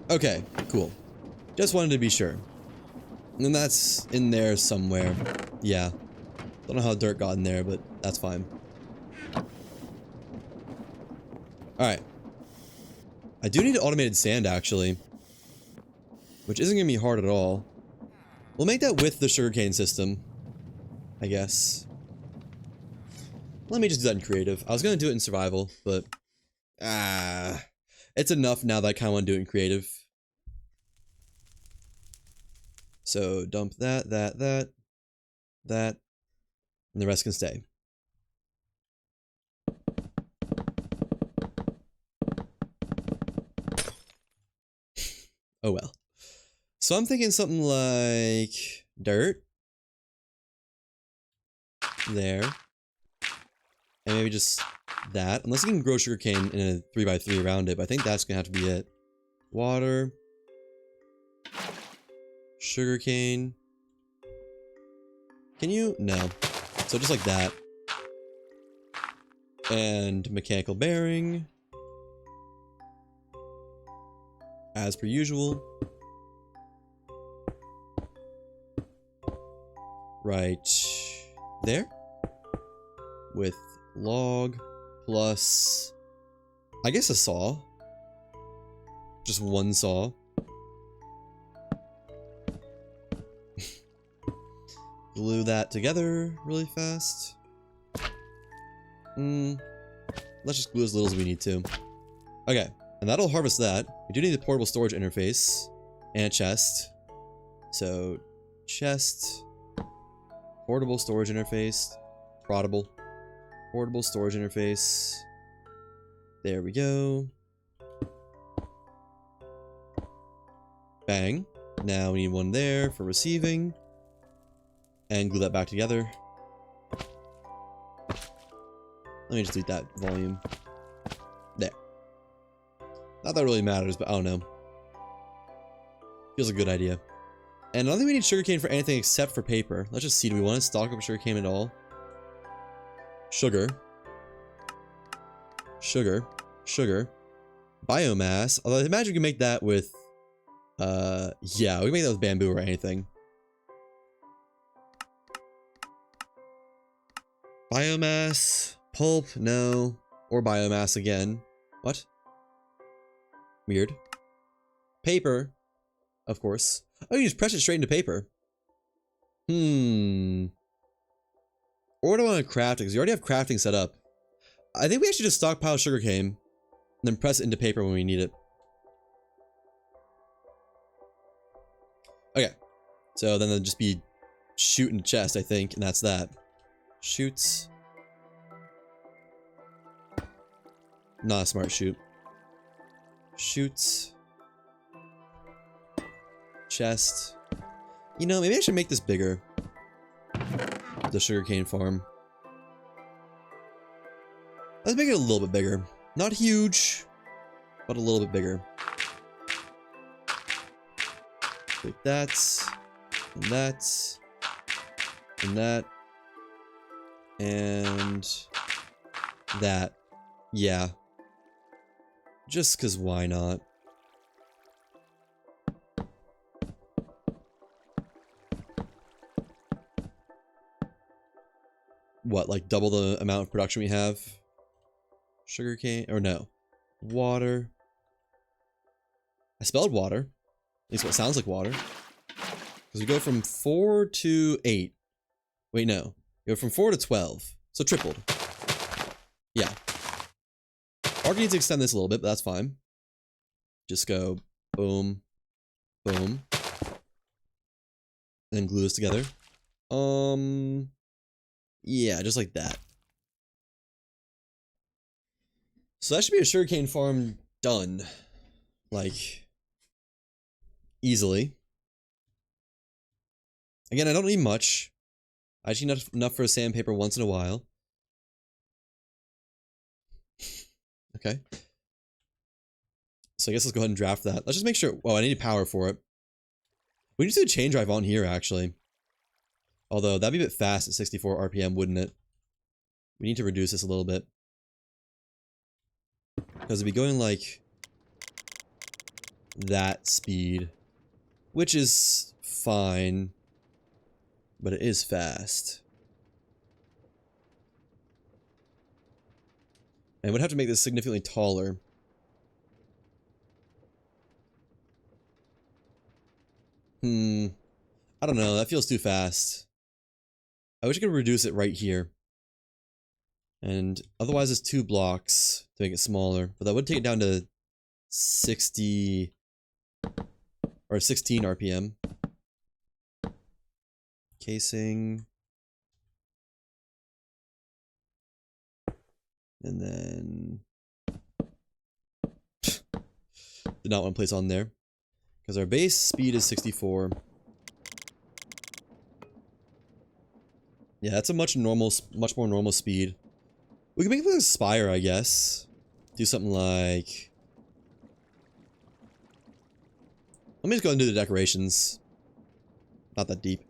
Speaker 1: Okay, cool. Just wanted to be sure. And that's in there somewhere. Yeah. Don't know how dirt got in there, but that's fine. Alright. I do need automated sand, actually. Which isn't going to be hard at all. We'll make that with the sugarcane system. I guess. Let me just do that in creative. I was going to do it in survival, but... it's enough now that I kind of want to do it in creative. So, dump that, that, and the rest can stay. Oh well. So I'm thinking something like dirt. There. And maybe just that. Unless you can grow sugarcane in a 3x3 around it, but I think that's gonna have to be it. Water. Sugarcane. Can you? No. So just like that. And mechanical bearing. As per usual. Right there. With log plus, I guess, a saw. Just one saw. Glue that together really fast. Let's just glue as little as we need to. Okay, and that'll harvest that. We do need a portable storage interface and a chest. So, chest, portable storage interface, portable storage interface. There we go. Bang. Now we need one there for receiving. And glue that back together. Let me just delete that volume. There. Not that it really matters, but I don't know. Feels a good idea. And I don't think we need sugarcane for anything except for paper. Let's just see, do we want to stock up sugarcane at all? Sugar. Sugar. Sugar. Biomass. Although I imagine we can make that with... yeah, we can make that with bamboo or anything. Biomass. Pulp, no. Or biomass again. What? Weird. Paper. Of course. Oh, you just press it straight into paper. Or do I want to craft it? Because you already have crafting set up. I think we actually just stockpile sugarcane. And then press it into paper when we need it. Okay. So then there'll just be shoot in the chest, I think. And that's that. Shoots. Not a smart shoot. Shoot. Chest. You know, maybe I should make this bigger. The sugarcane farm. Let's make it a little bit bigger. Not huge, but a little bit bigger. Like that. And that. And that. And that. Yeah. Just 'cause why not? What, like double the amount of production we have? Sugarcane, or no. Water. I spelled water. At least what sounds like water. Because we go from 4 to 8. Wait, no. We go from 4 to 12. So tripled. Yeah. Arc needs to extend this a little bit, but that's fine. Just go boom, boom. And then glue this together. Yeah, just like that. So that should be a sugarcane farm done. Like, easily. Again, I don't need much. I just need enough for a sandpaper once in a while. Okay. So I guess let's go ahead and draft that. Let's just make sure. Oh, I need power for it. We need to do a chain drive on here, actually. Although, that'd be a bit fast at 64 RPM, wouldn't it? We need to reduce this a little bit. Because it'd be going like that speed. Which is fine. But it is fast. And I would have to make this significantly taller. I don't know, that feels too fast. I wish I could reduce it right here. And otherwise it's 2 blocks to make it smaller. But that would take it down to 60 or 16 RPM. Casing. And then did not want to place on there. Because our base speed is 64. Yeah, that's a much more normal speed. We can make it like a spire, I guess. Do something like... Let me just go and do the decorations. Not that deep.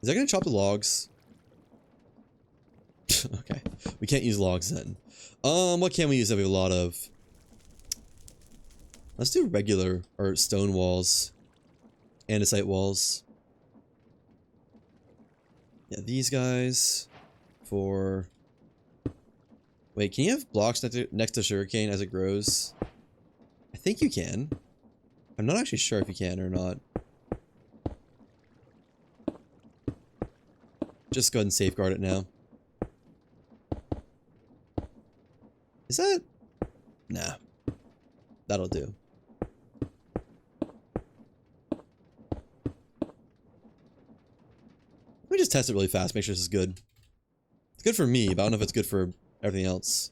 Speaker 1: Is that gonna chop the logs? Okay. We can't use logs then. What can we use that we have a lot of? Let's do regular, or stone walls. Andesite walls. Yeah, these guys. For... Wait, can you have blocks next to sugarcane as it grows? I think you can. I'm not actually sure if you can or not. Just go ahead and safeguard it now. Is that? Nah. That'll do. Let me just test it really fast, make sure this is good. It's good for me, but I don't know if it's good for everything else.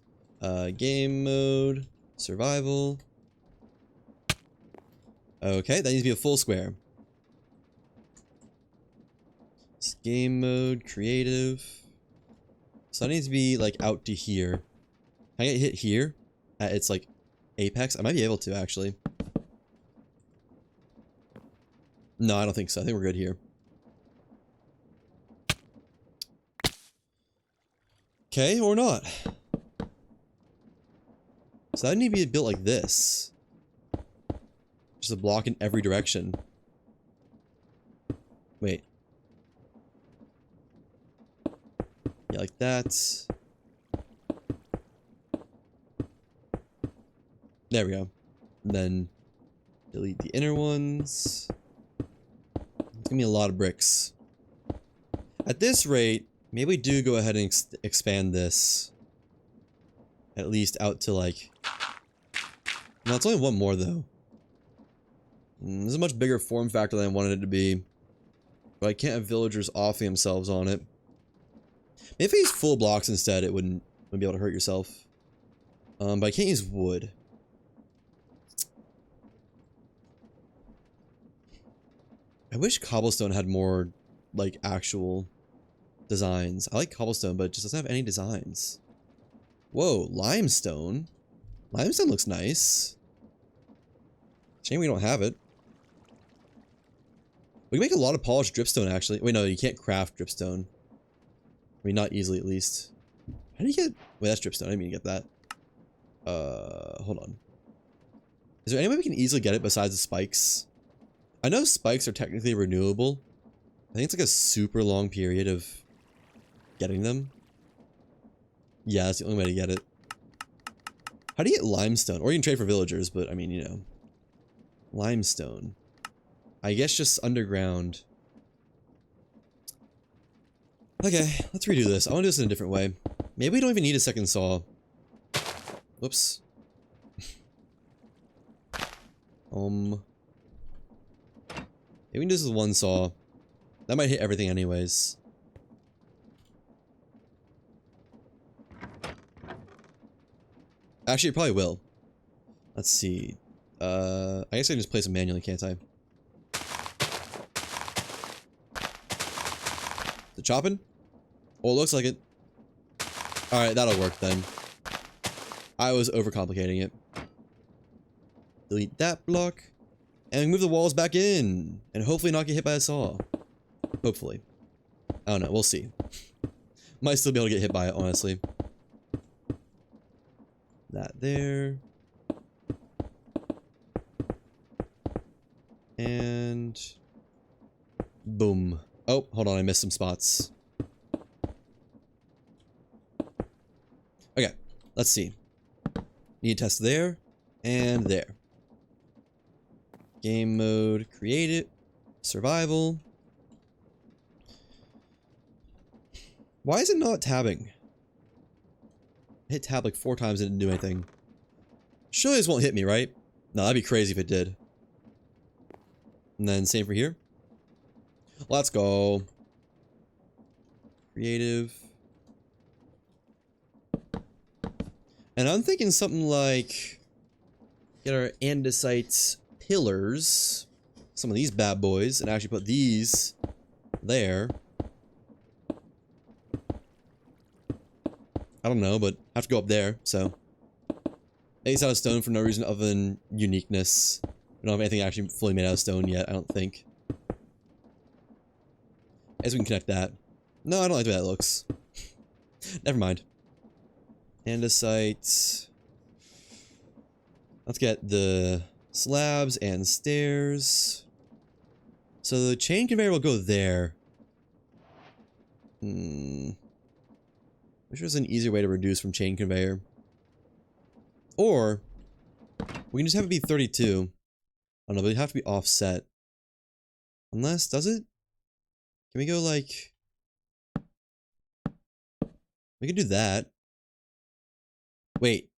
Speaker 1: Game mode, survival. Okay, that needs to be a full square. It's game mode, creative. So that needs to be like out to here. Can I get hit here? At its like apex? I might be able to actually. No, I don't think so. I think we're good here. Okay, or not. So that need to be built like this. Just a block in every direction. Wait. Yeah, like that. There we go. And then delete the inner ones. It's gonna be a lot of bricks. At this rate, maybe we do go ahead and expand this. At least out to like... No, it's only one more though. This is a much bigger form factor than I wanted it to be. But I can't have villagers offing themselves on it. Maybe if I use full blocks instead, it wouldn't be able to hurt yourself. But I can't use wood. I wish cobblestone had more, like, actual designs. I like cobblestone, but it just doesn't have any designs. Whoa, limestone? Limestone looks nice. Shame we don't have it. We can make a lot of polished dripstone, actually. Wait, no, you can't craft dripstone. I mean, not easily, at least. How do you get... Wait, that's dripstone. I didn't mean to get that. Hold on. Is there any way we can easily get it besides the spikes? I know spikes are technically renewable. I think it's like a super long period of getting them. Yeah, that's the only way to get it. How do you get limestone? Or you can trade for villagers, but I mean, you know. Limestone. I guess just underground. Okay, let's redo this. I want to do this in a different way. Maybe we don't even need a second saw. Whoops. Maybe we can do this with one saw. That might hit everything anyways. Actually, it probably will. Let's see. I guess I can just place them manually, can't I? Is it chopping? Oh, it looks like it. Alright, that'll work then. I was overcomplicating it. Delete that block. And move the walls back in. And hopefully not get hit by a saw. Hopefully. I don't know, we'll see. Might still be able to get hit by it, honestly. That there. And... boom. Oh, hold on, I missed some spots. Okay, let's see. Need to test there, and there. Game mode, create it, survival. Why is it not tabbing? I hit tab like 4 times and didn't do anything. Surely this won't hit me, right? No, that'd be crazy if it did. And then same for here. Let's go. Creative. And I'm thinking something like get our andesite pillars, some of these bad boys, and actually put these there. I don't know, but I have to go up there, so. It's out of stone for no reason other than uniqueness. We don't have anything actually fully made out of stone yet, I don't think. I guess we can connect that. No, I don't like the way that looks. Never mind. Andesite. Let's get the slabs and stairs. So the chain conveyor will go there. Wish there was an easier way to reduce from chain conveyor. Or, we can just have it be 32. I don't know, but it'd have to be offset. Unless, does it? Can we go like... We could do that. Wait.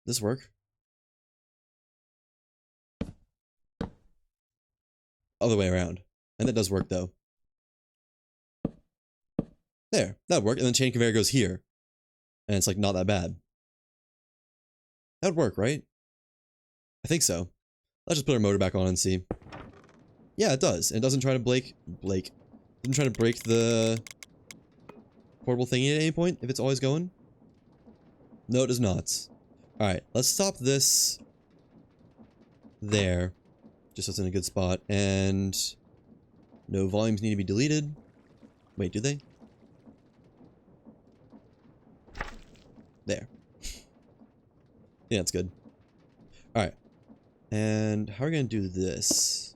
Speaker 1: This work? Other way around. And that does work though. There, that would work. And then chain conveyor goes here. And it's like not that bad. That would work, right? I think so. Let's just put our motor back on and see. Yeah, it does. It doesn't try to doesn't try to break the portable thingy at any point if it's always going. No, it does not. Alright, let's stop this there. Just so it's in a good spot. And no volumes need to be deleted. Wait, do they? There. Yeah, that's good. Alright. And how are we gonna do this?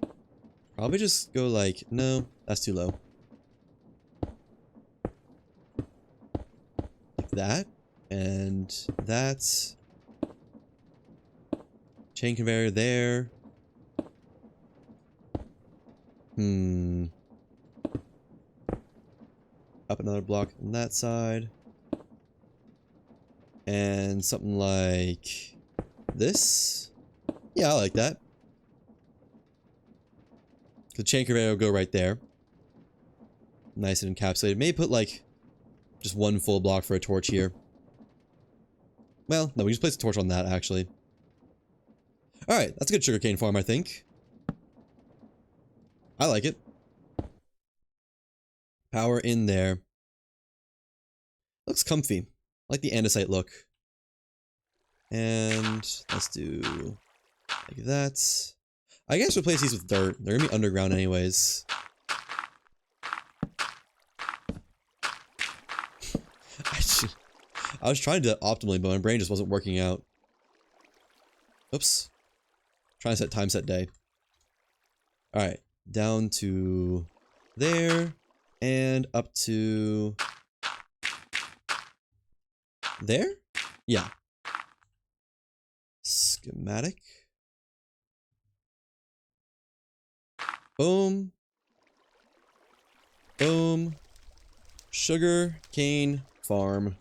Speaker 1: Probably just go like, no, that's too low. Like that. And that's... Chain conveyor there. Up another block on that side. And something like this. Yeah, I like that. The chain conveyor will go right there. Nice and encapsulated. Maybe put like just one full block for a torch here. Well, no, we just place a torch on that actually. Alright, that's a good sugarcane farm, I think. I like it. Power in there. Looks comfy. I like the andesite look. And let's do like that. I guess replace these with dirt. They're gonna be underground anyways. I was trying to optimally, but my brain just wasn't working out. Oops. Trying to set time set day. Alright. Down to there. And up to there? Yeah. Schematic. Boom. Boom. Sugar cane farm.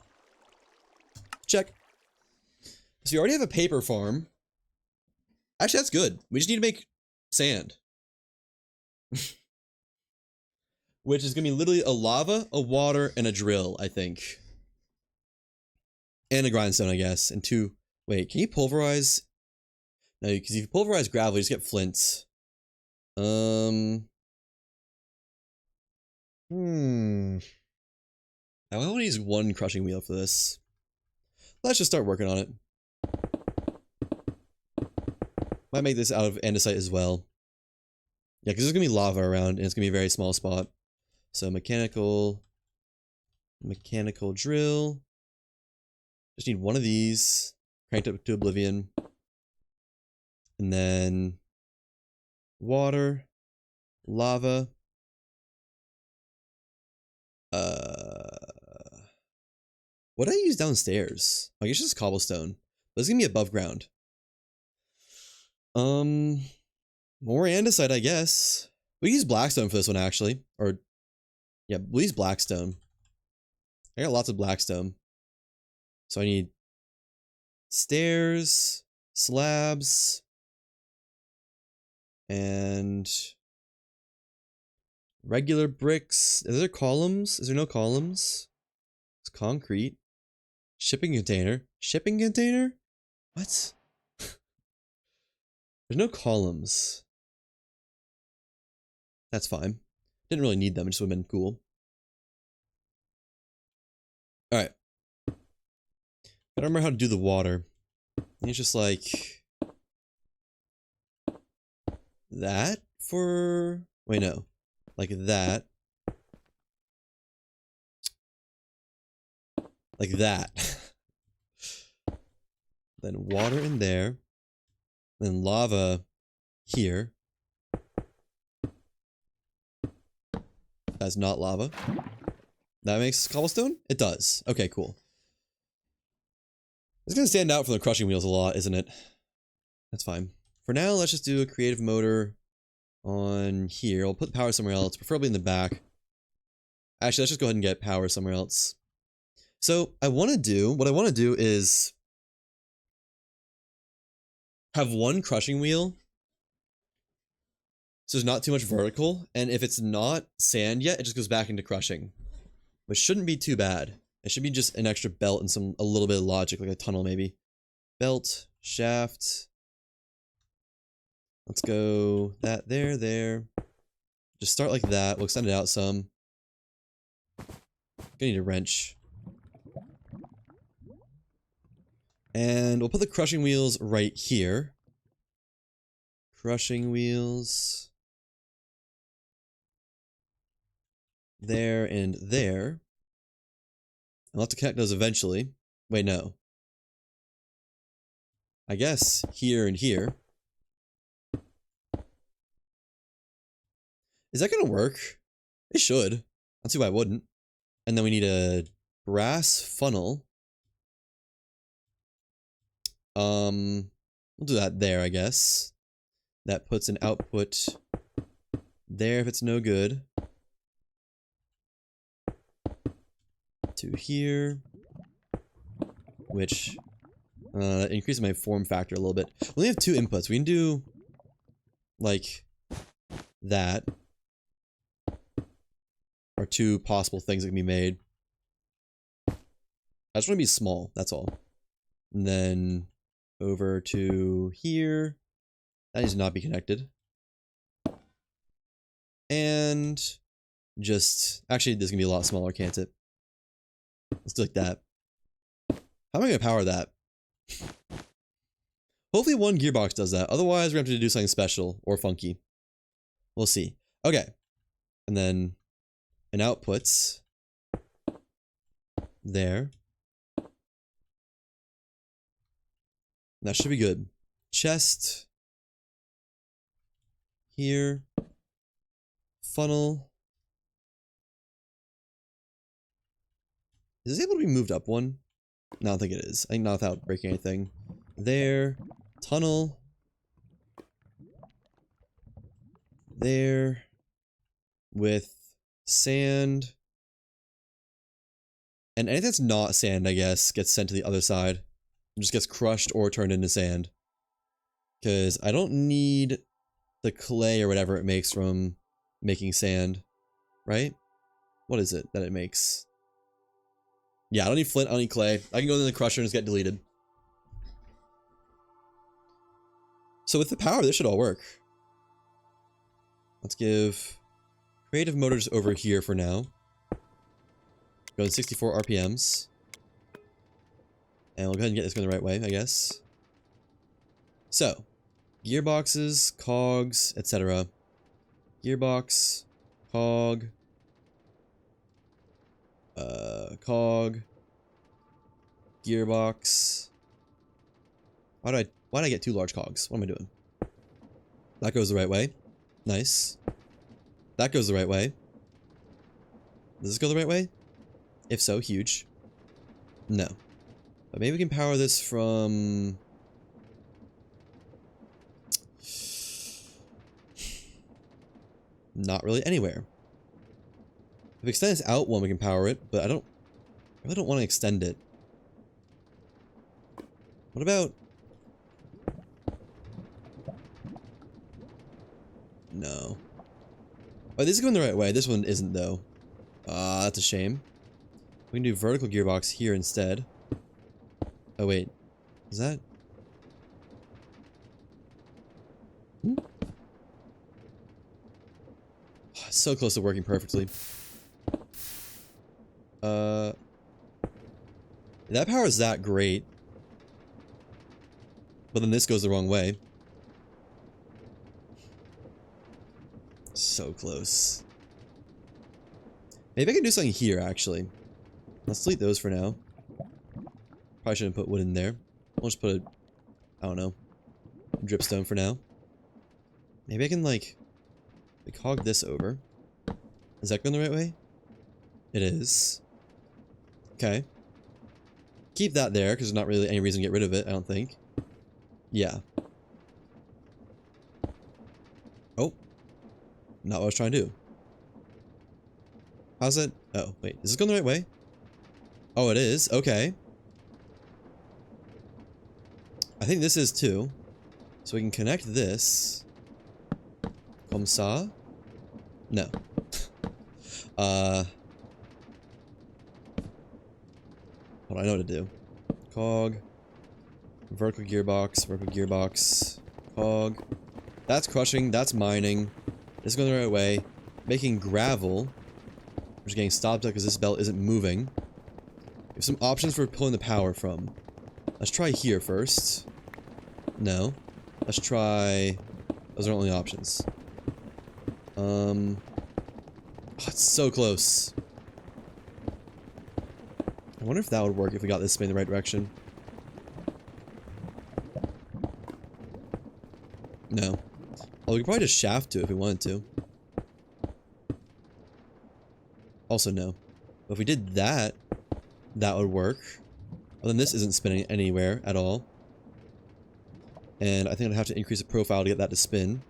Speaker 1: Check. So you already have a paper farm. Actually, that's good. We just need to make sand. Which is going to be literally a lava, a water, and a drill, I think. And a grindstone, I guess. And two... Wait, can you pulverize? No, because if you pulverize gravel, you just get flints. I only want to use one crushing wheel for this. Let's just start working on it. Might make this out of andesite as well. Yeah, because there's going to be lava around, and it's going to be a very small spot. So mechanical drill. Just need one of these. Cranked up to oblivion. And then water. Lava. What did I use downstairs? I guess just cobblestone. But it's gonna be above ground. More andesite, I guess. We use blackstone for this one, actually. Or, yeah, we'll use blackstone. I got lots of blackstone. So I need stairs, slabs, and regular bricks. Are there columns? Is there no columns? It's concrete. Shipping container. Shipping container? What? There's no columns. That's fine. Didn't really need them, it just would have been cool. Alright. I don't remember how to do the water. It's just like... that for... Wait, no. Like that. Like that. Then water in there. Then lava here. That's not lava. That makes cobblestone? It does. Okay, cool. It's gonna stand out from the crushing wheels a lot, isn't it? That's fine. For now, let's just do a creative motor on here. I'll put power somewhere else, preferably in the back. Actually, let's just go ahead and get power somewhere else. So, what I want to do is have one crushing wheel. So there's not too much vertical, and if it's not sand yet, it just goes back into crushing. Which shouldn't be too bad. It should be just an extra belt and a little bit of logic, like a tunnel maybe. Belt, shaft. Let's go that there. Just start like that. We'll extend it out some. Gonna need a wrench. And we'll put the crushing wheels right here. Crushing wheels. There and there. I'll have to connect those eventually. Wait, no. I guess here and here. Is that gonna work? It should. I don't see why it wouldn't. And then we need a brass funnel. We'll do that there, I guess. That puts an output there if it's no good. To here. Which increases my form factor a little bit. We only have two inputs. We can do like that. Or two possible things that can be made. I just want to be small, that's all. And then over to here. That needs to not be connected. And just, actually this is gonna be a lot smaller, can't it? Let's do like that. How am I gonna power that? Hopefully one gearbox does that. Otherwise, we're gonna have to do something special or funky. We'll see. Okay. And then an outputs there. That should be good. Chest here. Funnel. Is this able to be moved up one? No, I don't think it is. I think not without breaking anything. There. Tunnel. There. With sand. And anything that's not sand, I guess, gets sent to the other side. It just gets crushed or turned into sand. Because I don't need the clay or whatever it makes from making sand. Right? What is it that it makes? Yeah, I don't need flint, I don't need clay. I can go in the crusher and just get deleted. So with the power, this should all work. Let's give creative motors over here for now. Go in 64 RPMs. And we'll go ahead and get this going the right way, I guess. So, gearboxes, cogs, etc. Gearbox, cog, cog, gearbox. Why did I get two large cogs? What am I doing? That goes the right way. Nice. That goes the right way. Does this go the right way? If so, huge. No. But maybe we can power this from... Not really anywhere. If we extend this out one, we can power it, but I really don't want to extend it. What about... No. Oh, this is going the right way. This one isn't, though. That's a shame. We can do vertical gearbox here instead. Oh, wait. Is that... So close to working perfectly. That power is that great. But then this goes the wrong way. So close. Maybe I can do something here, actually. Let's delete those for now. Probably shouldn't put wood in there. I'll just put a... I don't know. Dripstone for now. Maybe I can, like hog this over. Is that going the right way? It is. Okay. Keep that there, because there's not really any reason to get rid of it, I don't think. Yeah. Oh. Not what I was trying to do. How's it? Oh, wait. Is this going the right way? Oh, it is? Okay. I think this is too. So we can connect this. Comme ça? No. Hold on, I know what to do. Cog. Vertical gearbox, cog. That's crushing, that's mining. This is going the right way. Making gravel. We're just getting stopped up because this belt isn't moving. We have some options for pulling the power from. Let's try here first. No. Let's try... Those are only options. Oh, it's so close. I wonder if that would work if we got this spin in the right direction. No. Oh, we could probably just shaft to it if we wanted to. Also, no. But if we did that, that would work. Well, then this isn't spinning anywhere at all. And I think I'd have to increase the profile to get that to spin.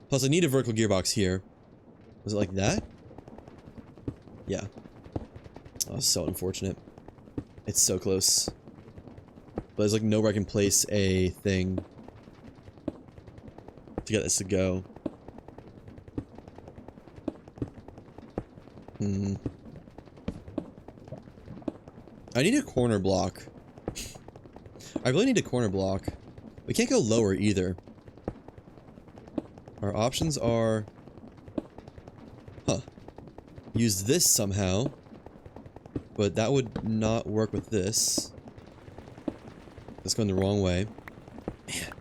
Speaker 1: Plus, I need a vertical gearbox here. Was it like that? Yeah. Oh, so unfortunate. It's so close. But there's like nowhere I can place a thing to get this to go. I need a corner block. I really need a corner block. We can't go lower either. Our options are... Huh. Use this somehow. But that would not work with this. That's going the wrong way. Man.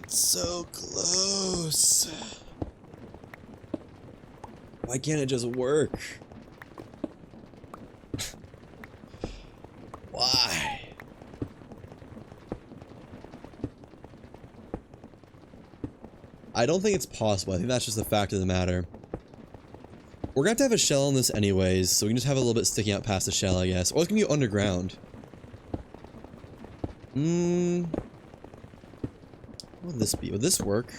Speaker 1: It's so close. Why can't it just work? Why? I don't think it's possible. I think that's just the fact of the matter. We're gonna have a shell on this anyways, so we can just have a little bit sticking out past the shell, I guess. Or it's gonna be underground. What would this be? Would this work?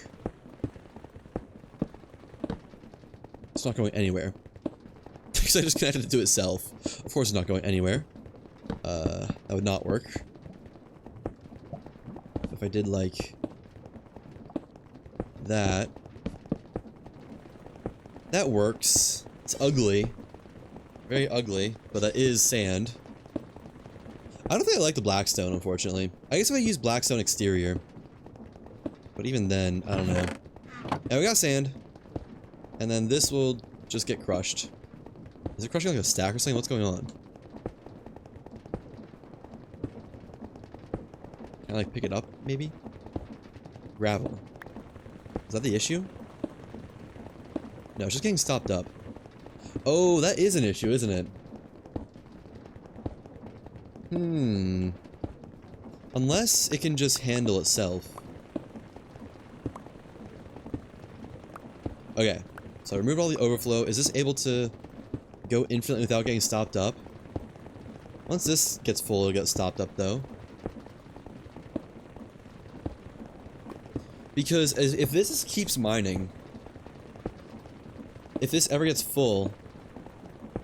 Speaker 1: It's not going anywhere. Because I just connected it to itself. Of course it's not going anywhere. That would not work. If I did like... that. That works. It's ugly. Very ugly, but that is sand. I don't think I like the blackstone, unfortunately. I guess if I use blackstone exterior. But even then, I don't know. And we got sand. And then this will just get crushed. Is it crushing like a stack or something? What's going on? Can I like pick it up, maybe? Gravel. Is that the issue? No, it's just getting stopped up. Oh, that is an issue, isn't it? Unless it can just handle itself. Okay, so I removed all the overflow. Is this able to go infinitely without getting stopped up? Once this gets full, it'll get stopped up, though. Because if this keeps mining, if this ever gets full,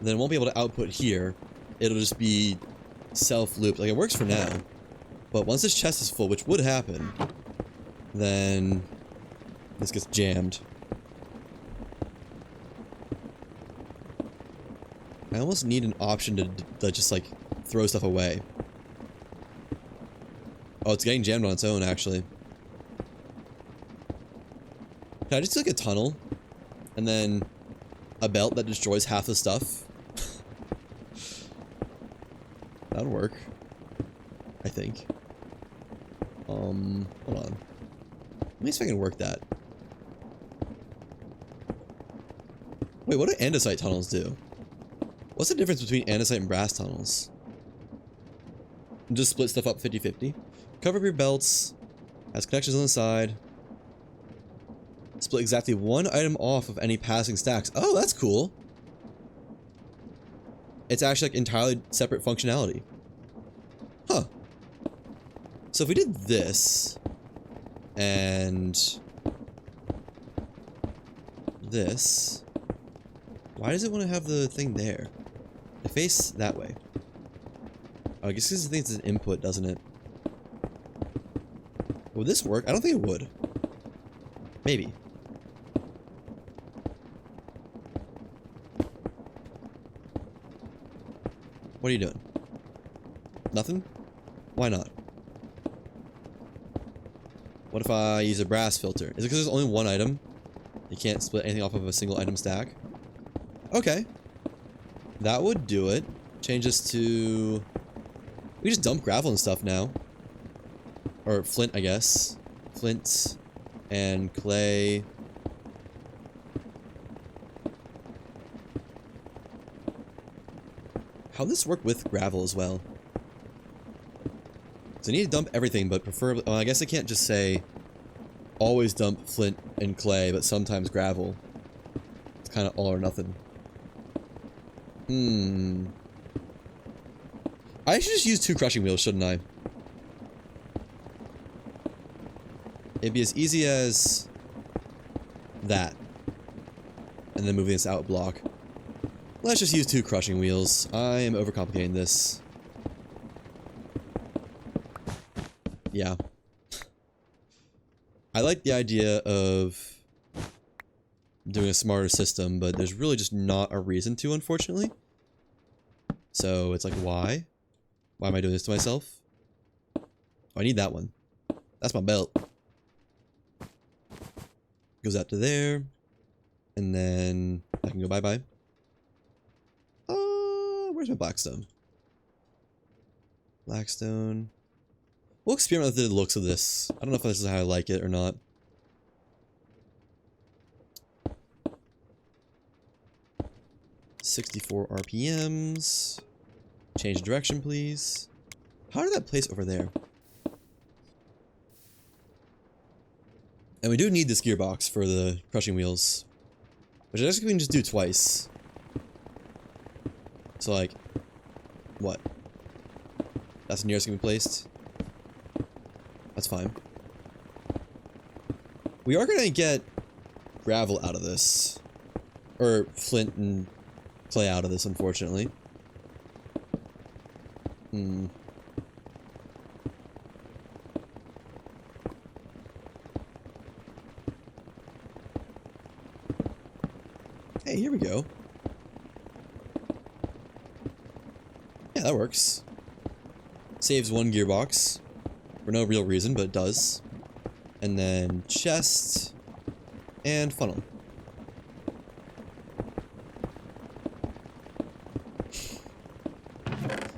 Speaker 1: then it won't be able to output here. It'll just be self-looped. Like, it works for now. But once this chest is full, which would happen, then this gets jammed. I almost need an option to just, like, throw stuff away. Oh, it's getting jammed on its own, actually. Can I just do, like, a tunnel? And then a belt that destroys half the stuff? That'd work. I think. Hold on. Let me see if I can work that. Wait, what do andesite tunnels do? What's the difference between andesite and brass tunnels? Just split stuff up 50-50. Cover up your belts. Has connections on the side. Split exactly one item off of any passing stacks. Oh, that's cool. It's actually like entirely separate functionality. Huh. So if we did this and this, why does it want to have the thing there? It face that way. Oh, I guess because it thinks it's an input, doesn't it? Would this work? I don't think it would. Maybe. What are you doing? Nothing? Why not? What if I use a brass filter? Is it because there's only one item? You can't split anything off of a single item stack? Okay. That would do it. Change this to... We just dump gravel and stuff now. Or flint, I guess. Flint and clay. How'd this work with gravel as well? So I need to dump everything, but preferably... Well, I guess I can't just say always dump flint and clay, but sometimes gravel. It's kind of all or nothing. I should just use 2 crushing wheels, shouldn't I? It'd be as easy as that. And then moving this out block. Let's just use 2 crushing wheels. I am overcomplicating this. Yeah. I like the idea of doing a smarter system, but there's really just not a reason to, unfortunately. So it's like, why? Why am I doing this to myself? Oh, I need that one. That's my belt. Goes out to there. And then I can go bye-bye. Where's my Blackstone? Blackstone. We'll experiment with the looks of this. I don't know if this is how I like it or not. $64 RPMs. Change direction, please. How did that place over there? And we do need this gearbox for the crushing wheels, which I guess we can just do twice. So like, what? That's the nearest can be placed. That's fine. We are gonna get gravel out of this, or flint and clay out of this, unfortunately. Hey, here we go. Yeah, that works. Saves one gearbox. For no real reason, but it does. And then chest and funnel.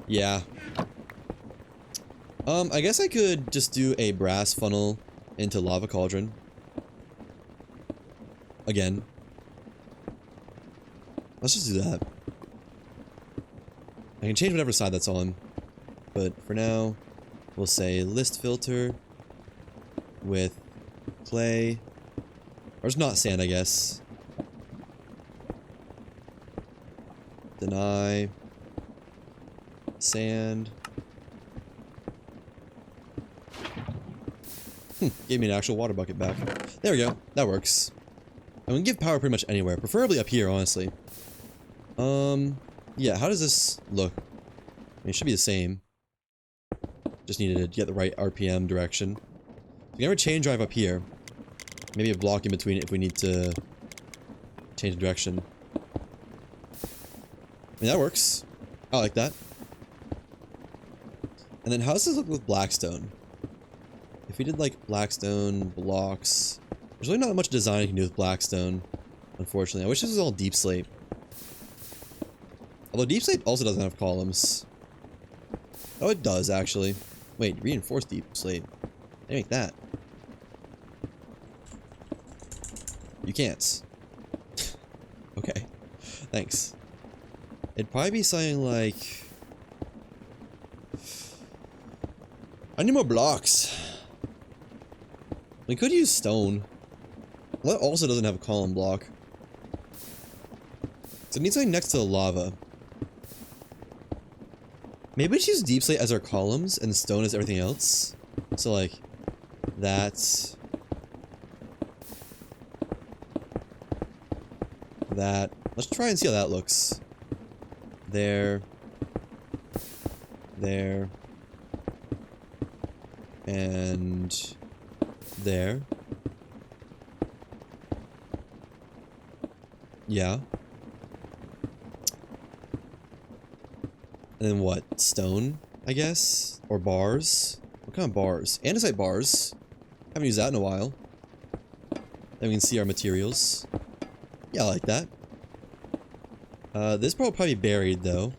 Speaker 1: Yeah. I guess I could just do a brass funnel into lava cauldron. Again. Let's just do that. I can change whatever side that's on. But for now, we'll say list filter with clay. Or it's not sand, I guess. Deny. Sand. Gave me an actual water bucket back. There we go. That works. I'm gonna give power pretty much anywhere. Preferably up here, honestly. Yeah, how does this look? I mean, it should be the same. Just needed to get the right RPM direction. We can have a chain drive up here. Maybe a block in between it if we need to change the direction. I mean, that works. I like that. And then how does this look with Blackstone? If we did like Blackstone blocks, there's really not much design you can do with Blackstone, unfortunately. I wish this was all deep slate. Although deep slate also doesn't have columns. Oh, it does actually. Wait, reinforced deep slate. They make that. You can't. Okay. Thanks. It'd probably be something like... I need more blocks. We could use stone. Well, that also doesn't have a column block. So it needs something next to the lava. Maybe we should use deep slate as our columns and stone as everything else. So like, that. That. Let's try and see how that looks. There. There. And there. Yeah. And then what? Stone, I guess? Or bars? What kind of bars? Andesite bars. Haven't used that in a while. Then we can see our materials. Yeah, I like that. This will probably be buried, though.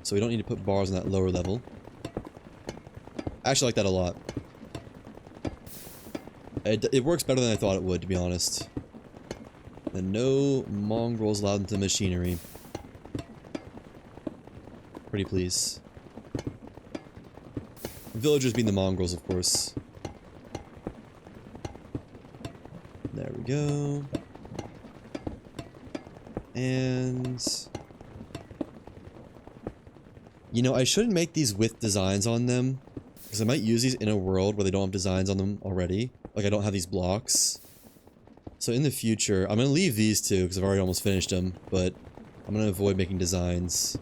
Speaker 1: So we don't need to put bars on that lower level. I actually like that a lot. It works better than I thought it would, to be honest. And no mongrels allowed into machinery. Pretty please. Villagers being the mongrels, of course. There we go. And... you know, I shouldn't make these with designs on them. Because I might use these in a world where they don't have designs on them already. Like, I don't have these blocks. So in the future, I'm going to leave these two because I've already almost finished them. But I'm going to avoid making designs.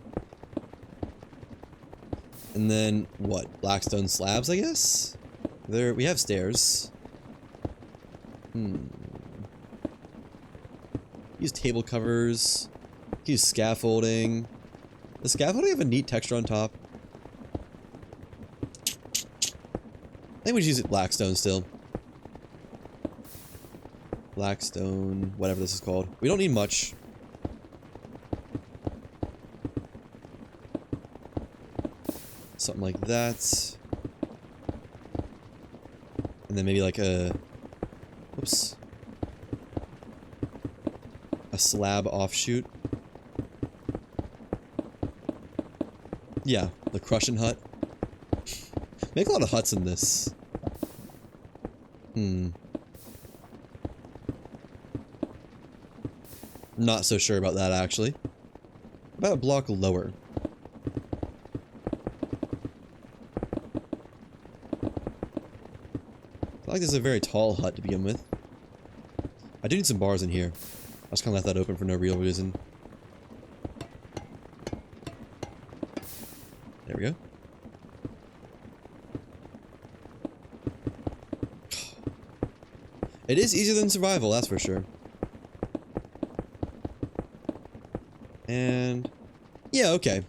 Speaker 1: And then, what? Blackstone slabs, I guess? There, we have stairs. Use table covers. Use scaffolding. Does scaffolding have a neat texture on top? I think we should use it blackstone still. Blackstone, whatever this is called. We don't need much. Something like that. And then maybe like a... Whoops. A slab offshoot. Yeah, the crushing hut. Make a lot of huts in this. Not so sure about that, actually. About a block lower. I feel like this is a very tall hut to begin with. I do need some bars in here. I just kind of left that open for no real reason. There we go. It is easier than survival, that's for sure. And... yeah, okay.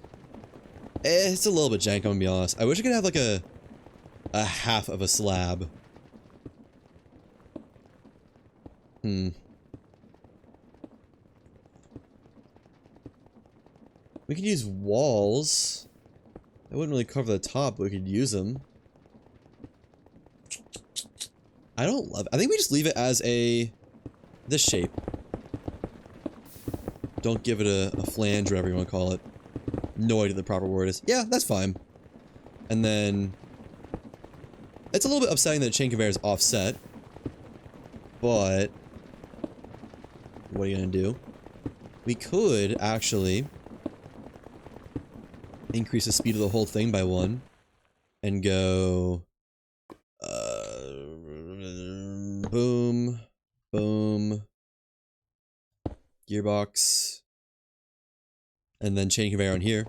Speaker 1: It's a little bit jank, I'm gonna be honest. I wish I could have like a half of a slab. We could use walls. That wouldn't really cover the top, but we could use them. I don't love it. I think we just leave it as this shape. Don't give it a flange, whatever you want to call it. No idea what the proper word is. Yeah, that's fine. And then... it's a little bit upsetting that the chain conveyor is offset. But... what are you gonna do? We could, actually... increase the speed of the whole thing by 1. And go... boom. Boom. Gearbox. And then chain conveyor on here.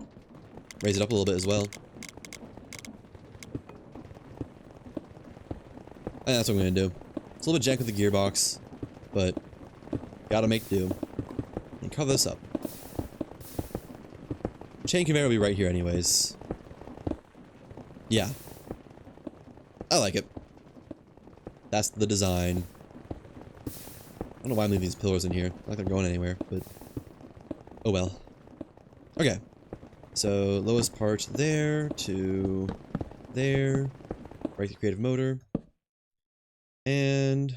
Speaker 1: Raise it up a little bit as well. And that's what I'm gonna do. It's a little bit jank with the gearbox, but gotta make do. And cover this up. Chain conveyor will be right here anyways. Yeah. I like it. That's the design. I don't know why I'm leaving these pillars in here. Not like they're going anywhere, but... oh well. Okay. So, lowest part there to there. Break the creative motor. And...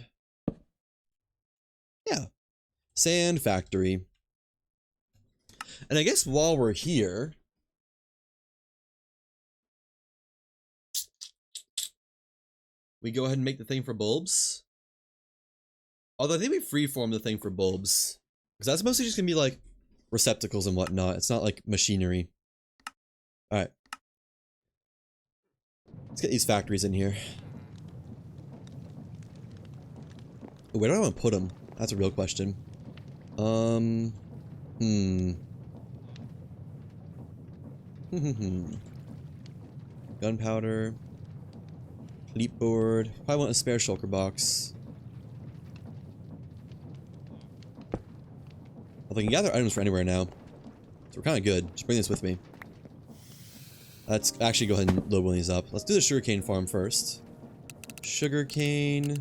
Speaker 1: yeah. Sand factory. And I guess while we're here... we go ahead and make the thing for bulbs. Although I think we freeform the thing for bulbs. Because that's mostly just gonna be like receptacles and whatnot. It's not like machinery. Alright. Let's get these factories in here. Where do I want to put them? That's a real question. Gunpowder. Leap board. Probably want a spare shulker box. Although I can gather items for anywhere now. So we're kind of good. Just bring this with me. Let's actually go ahead and load one of these up. Let's do the sugarcane farm first. Sugarcane.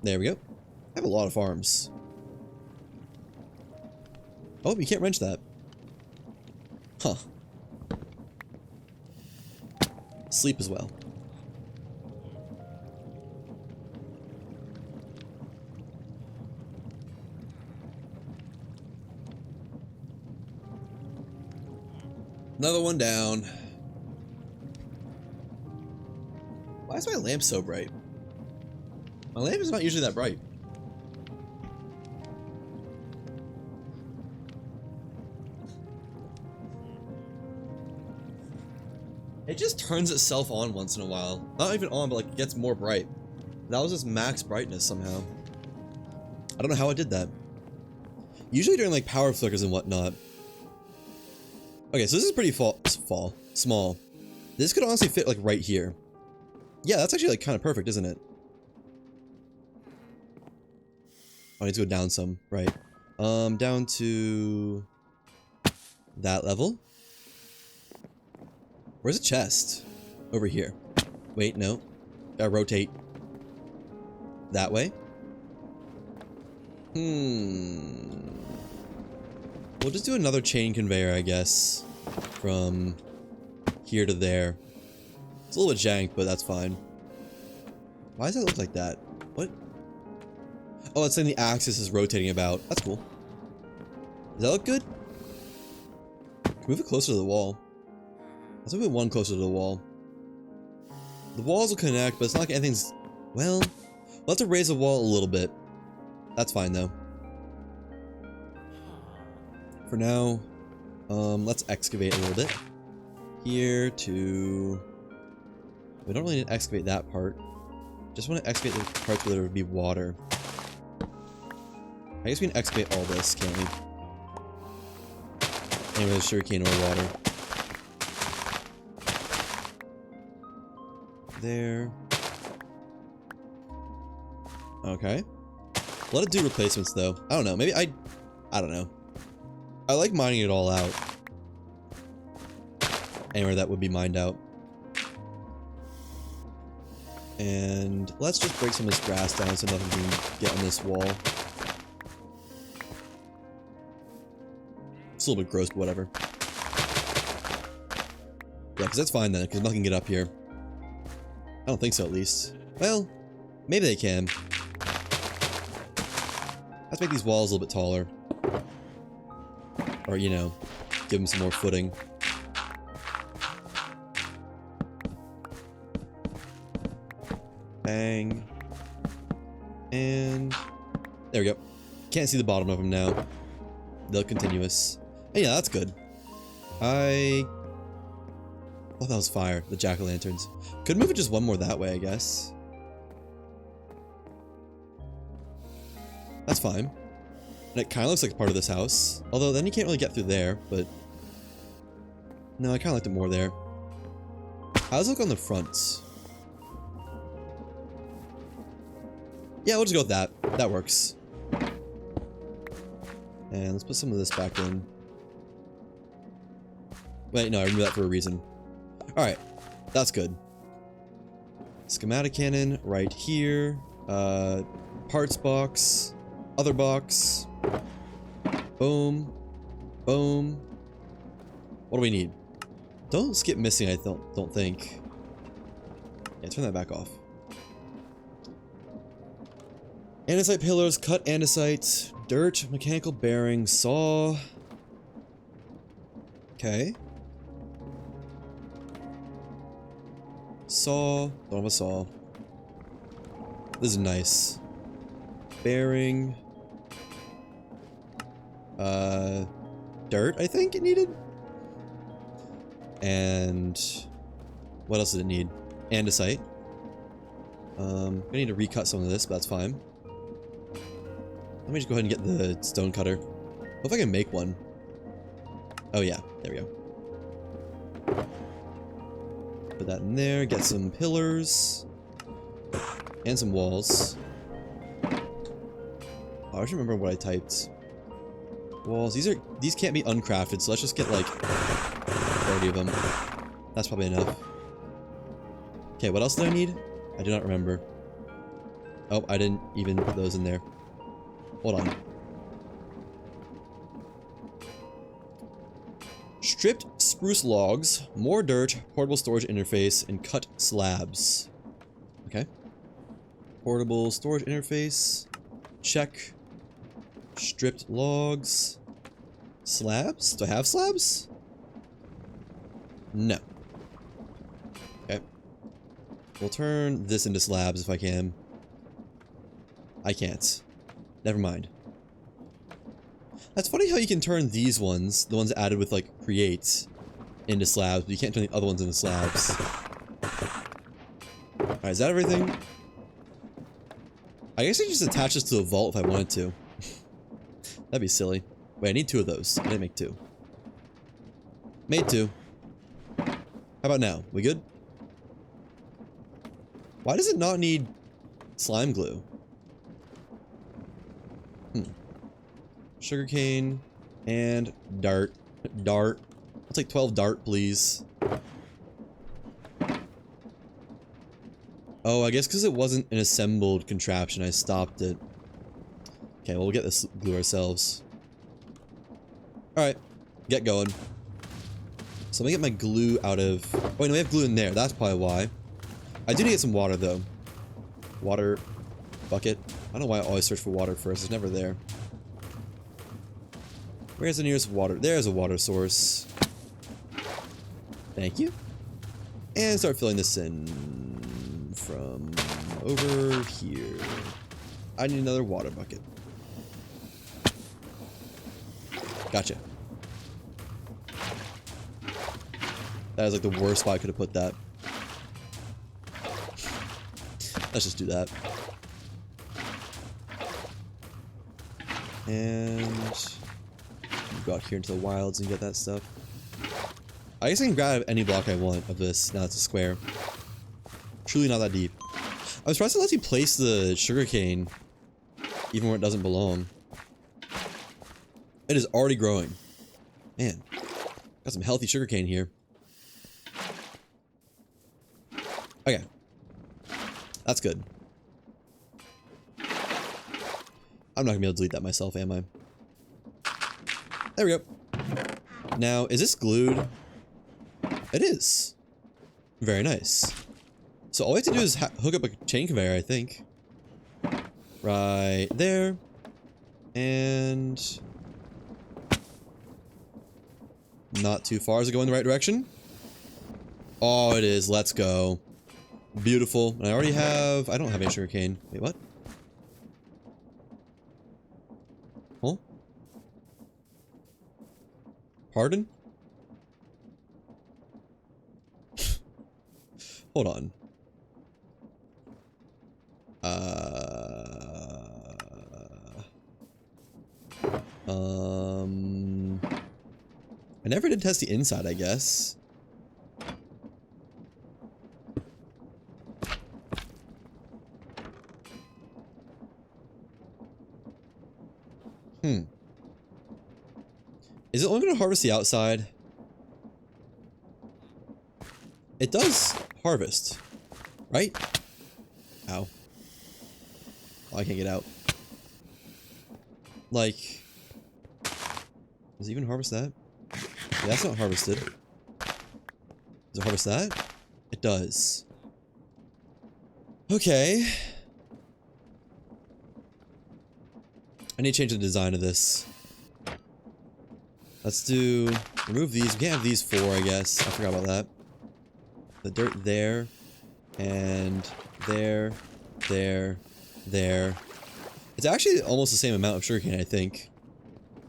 Speaker 1: There we go. I have a lot of farms. Oh, you can't wrench that. Huh. Sleep as well. Another one down. Why is my lamp so bright? My lamp is not usually that bright. It just turns itself on once in a while. Not even on, but like it gets more bright. That was just max brightness somehow. I don't know how it did that. Usually during like power flickers and whatnot. Okay, so this is pretty small. This could honestly fit like right here. Yeah, that's actually like kind of perfect, isn't it? Oh, I need to go down some, right. Down to that level. Where's the chest? Over here. Wait, no. Gotta rotate. That way. We'll just do another chain conveyor, I guess. From here to there. It's a little bit jank, but that's fine. Why does that look like that? What? Oh, it's saying the axis is rotating about. That's cool. Does that look good? Move it closer to the wall. Let's move it one closer to the wall. The walls will connect, but it's not like anything's... Well, we'll have to raise the wall a little bit. That's fine, though. For now, let's excavate a little bit. Here to... We don't really need to excavate that part. Just want to excavate the parts where there would be water. I guess we can excavate all this, can't we? Anyway, there's sugarcane or water. There. Okay. Let it do replacements, though. I don't know. Maybe I don't know. I like mining it all out. Anywhere that would be mined out. And let's just break some of this grass down so nothing can get on this wall. It's a little bit gross, but whatever. Yeah, because that's fine then, because nothing can get up here. I don't think so, at least. Well, maybe they can. Let's make these walls a little bit taller. Or, you know, give them some more footing. Bang. And... there we go. Can't see the bottom of them now. They're continuous. And yeah, that's good. I thought that was fire, the jack-o'-lanterns. Could move it just one more that way, I guess. That's fine. And it kind of looks like part of this house. Although then you can't really get through there, but... No, I kind of liked it more there. How does it look on the front? Yeah, we'll just go with that. That works. And let's put some of this back in. Wait, no, I removed that for a reason. Alright, that's good. Schematic cannon right here. Parts box. Other box. Boom. Boom. What do we need? Don't skip missing, I don't think. Yeah, turn that back off. Andesite pillars, cut andesite, dirt, mechanical bearing, saw. Okay. Saw. Don't have a saw. This is nice. Bearing. Dirt, I think it needed. And what else did it need? Andesite. I need to recut some of this, but that's fine. Let me just go ahead and get the stone cutter. What if I can make one? Oh yeah, there we go. Put that in there, get some pillars. And some walls. Oh, I should remember what I typed. Walls, these can't be uncrafted, so let's just get like 30 of them. That's probably enough. Okay, what else did I need? I do not remember. Oh, I didn't even put those in there. Hold on. Stripped spruce logs, more dirt, portable storage interface, and cut slabs. Okay. Portable storage interface. Check. Stripped logs. Slabs? Do I have slabs? No. Okay. We'll turn this into slabs if I can. I can't. Never mind. That's funny how you can turn these ones, the ones added with like create, into slabs, but you can't turn the other ones into slabs. Alright, is that everything? I guess I could just attach this to a vault if I wanted to. That'd be silly. Wait, I need 2 of those. I didn't make 2. Made 2. How about now? We good? Why does it not need slime glue? Sugarcane and dart. Dart. I'll take 12 dart, please. Oh, I guess because it wasn't an assembled contraption, I stopped it. Okay, well, we'll get this glue ourselves. Alright, get going. So let me get my glue out of... Oh, wait, no, we have glue in there. That's probably why. I do need to get some water, though. Water bucket. I don't know why I always search for water first. It's never there. Where's the nearest water? There's a water source. Thank you. And start filling this in from over here. I need another water bucket. Gotcha. That is like the worst spot I could have put that. Let's just do that. And go out here into the wilds and get that stuff. I guess I can grab any block I want of this. Now it's a square. Truly not that deep. I'm surprised it lets you place the sugarcane even where it doesn't belong. It is already growing. Man, got some healthy sugarcane here. Okay. That's good. I'm not gonna be able to delete that myself, am I? There we go. Now, is this glued? It is. Very nice. So all we have to do is hook up a chain conveyor, I think. Right there. And... not too far. Is it going in the right direction? Oh, it is. Let's go. Beautiful. And I already have... I don't have any sugarcane. Wait, what? Huh? Pardon? Hold on. I never did test the inside, I guess. Is it only going to harvest the outside? It does harvest, right? Ow. Oh, I can't get out. Like, does it even harvest that? Yeah, that's not harvested. Does it harvest that? It does. Okay. I need to change the design of this. Let's do... remove these. We can't have these four, I guess. I forgot about that. The dirt there. And there. There. There. It's actually almost the same amount of sugarcane, I think.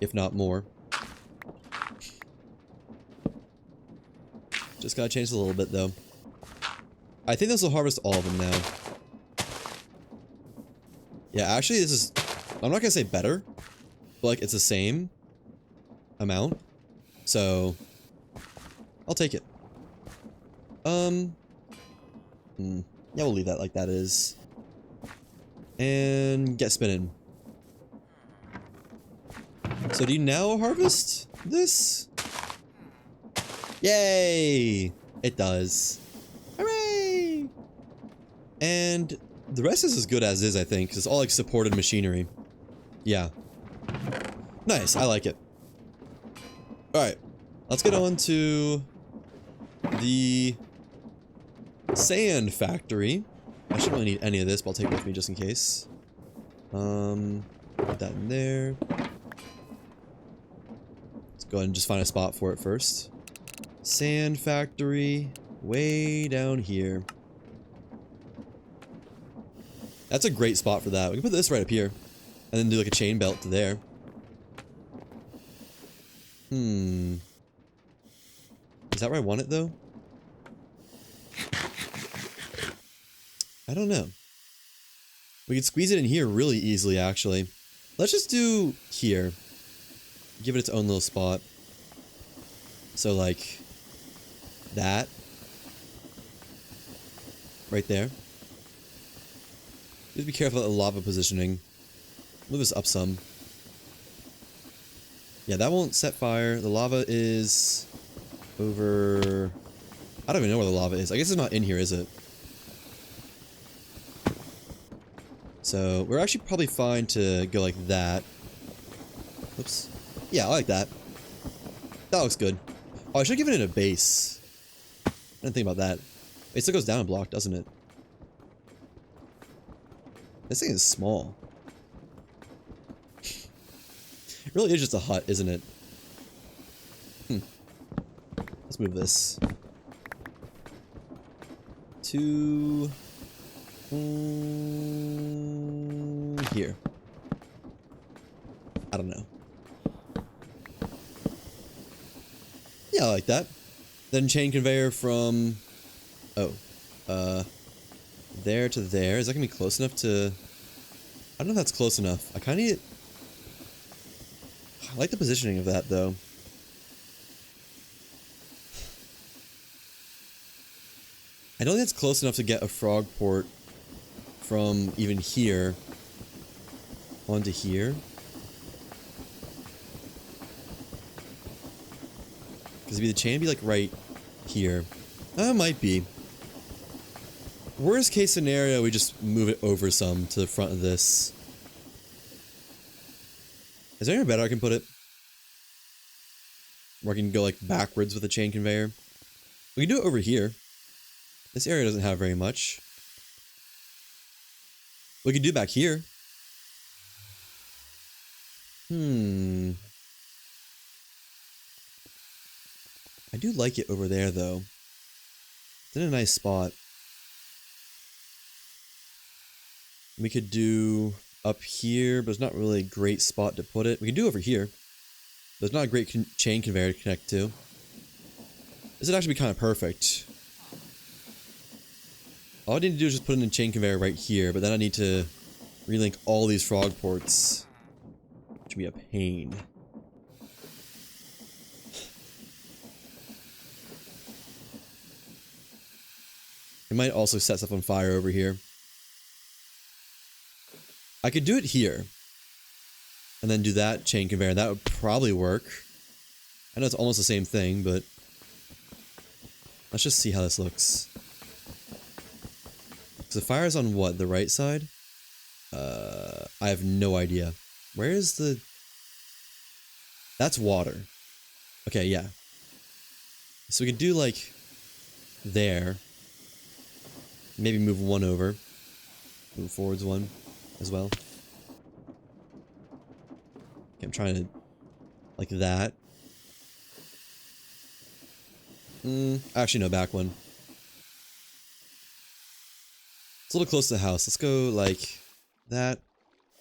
Speaker 1: If not more. Just gotta change it a little bit, though. I think this will harvest all of them now. Yeah, actually, this is... I'm not gonna say better. But, like, it's the same amount. So... I'll take it. Yeah, we'll leave that like that is. And get spinning. So do you now harvest this? Yay! It does. Hooray! And the rest is as good as is, I think, because it's all like supported machinery. Yeah. Nice, I like it. Alright, let's get on to the sand factory. I shouldn't really need any of this, but I'll take it with me just in case. Put that in there. Let's go ahead and just find a spot for it first. Sand factory, way down here. That's a great spot for that. We can put this right up here, and then do like a chain belt to there. Is that where I want it though? I don't know. We could squeeze it in here really easily, actually. Let's just do here. Give it its own little spot. So, like, that. Right there. Just be careful of the lava positioning. Move this up some. Yeah, that won't set fire. The lava is over... I don't even know where the lava is. I guess it's not in here, is it? So, we're actually probably fine to go like that. Oops. Yeah, I like that. That looks good. Oh, I should have given it a base. I didn't think about that. It still goes down a block, doesn't it? This thing is small. It really is just a hut, isn't it? Let's move this. To... here. I don't know. Yeah, I like that. Then chain conveyor from... oh. There to there. Is that gonna be close enough to... I don't know if that's close enough. I kinda need... I like the positioning of that, though. I don't think it's close enough to get a frog port from even here onto here. Because the chain would be like right here. It might be. Worst case scenario, we just move it over some to the front of this. Is there anywhere better I can put it? Where I can go like backwards with the chain conveyor? We can do it over here. This area doesn't have very much. We could do back here. I do like it over there, though. It's in a nice spot. We could do up here, but it's not really a great spot to put it. We can do over here. But it's not a great chain conveyor to connect to. This would actually be kind of perfect. All I need to do is just put in a chain conveyor right here, but then I need to relink all these frog ports. Which would be a pain. It might also set stuff on fire over here. I could do it here. And then do that chain conveyor. That would probably work. I know it's almost the same thing, but... let's just see how this looks. So the fire's on what? The right side? I have no idea. Where is the... that's water. Okay, yeah. So we could do like... there. Maybe move one over. Move forwards one as well. Okay, I'm trying to... like that. Actually no, back one. It's a little close to the house. Let's go like that.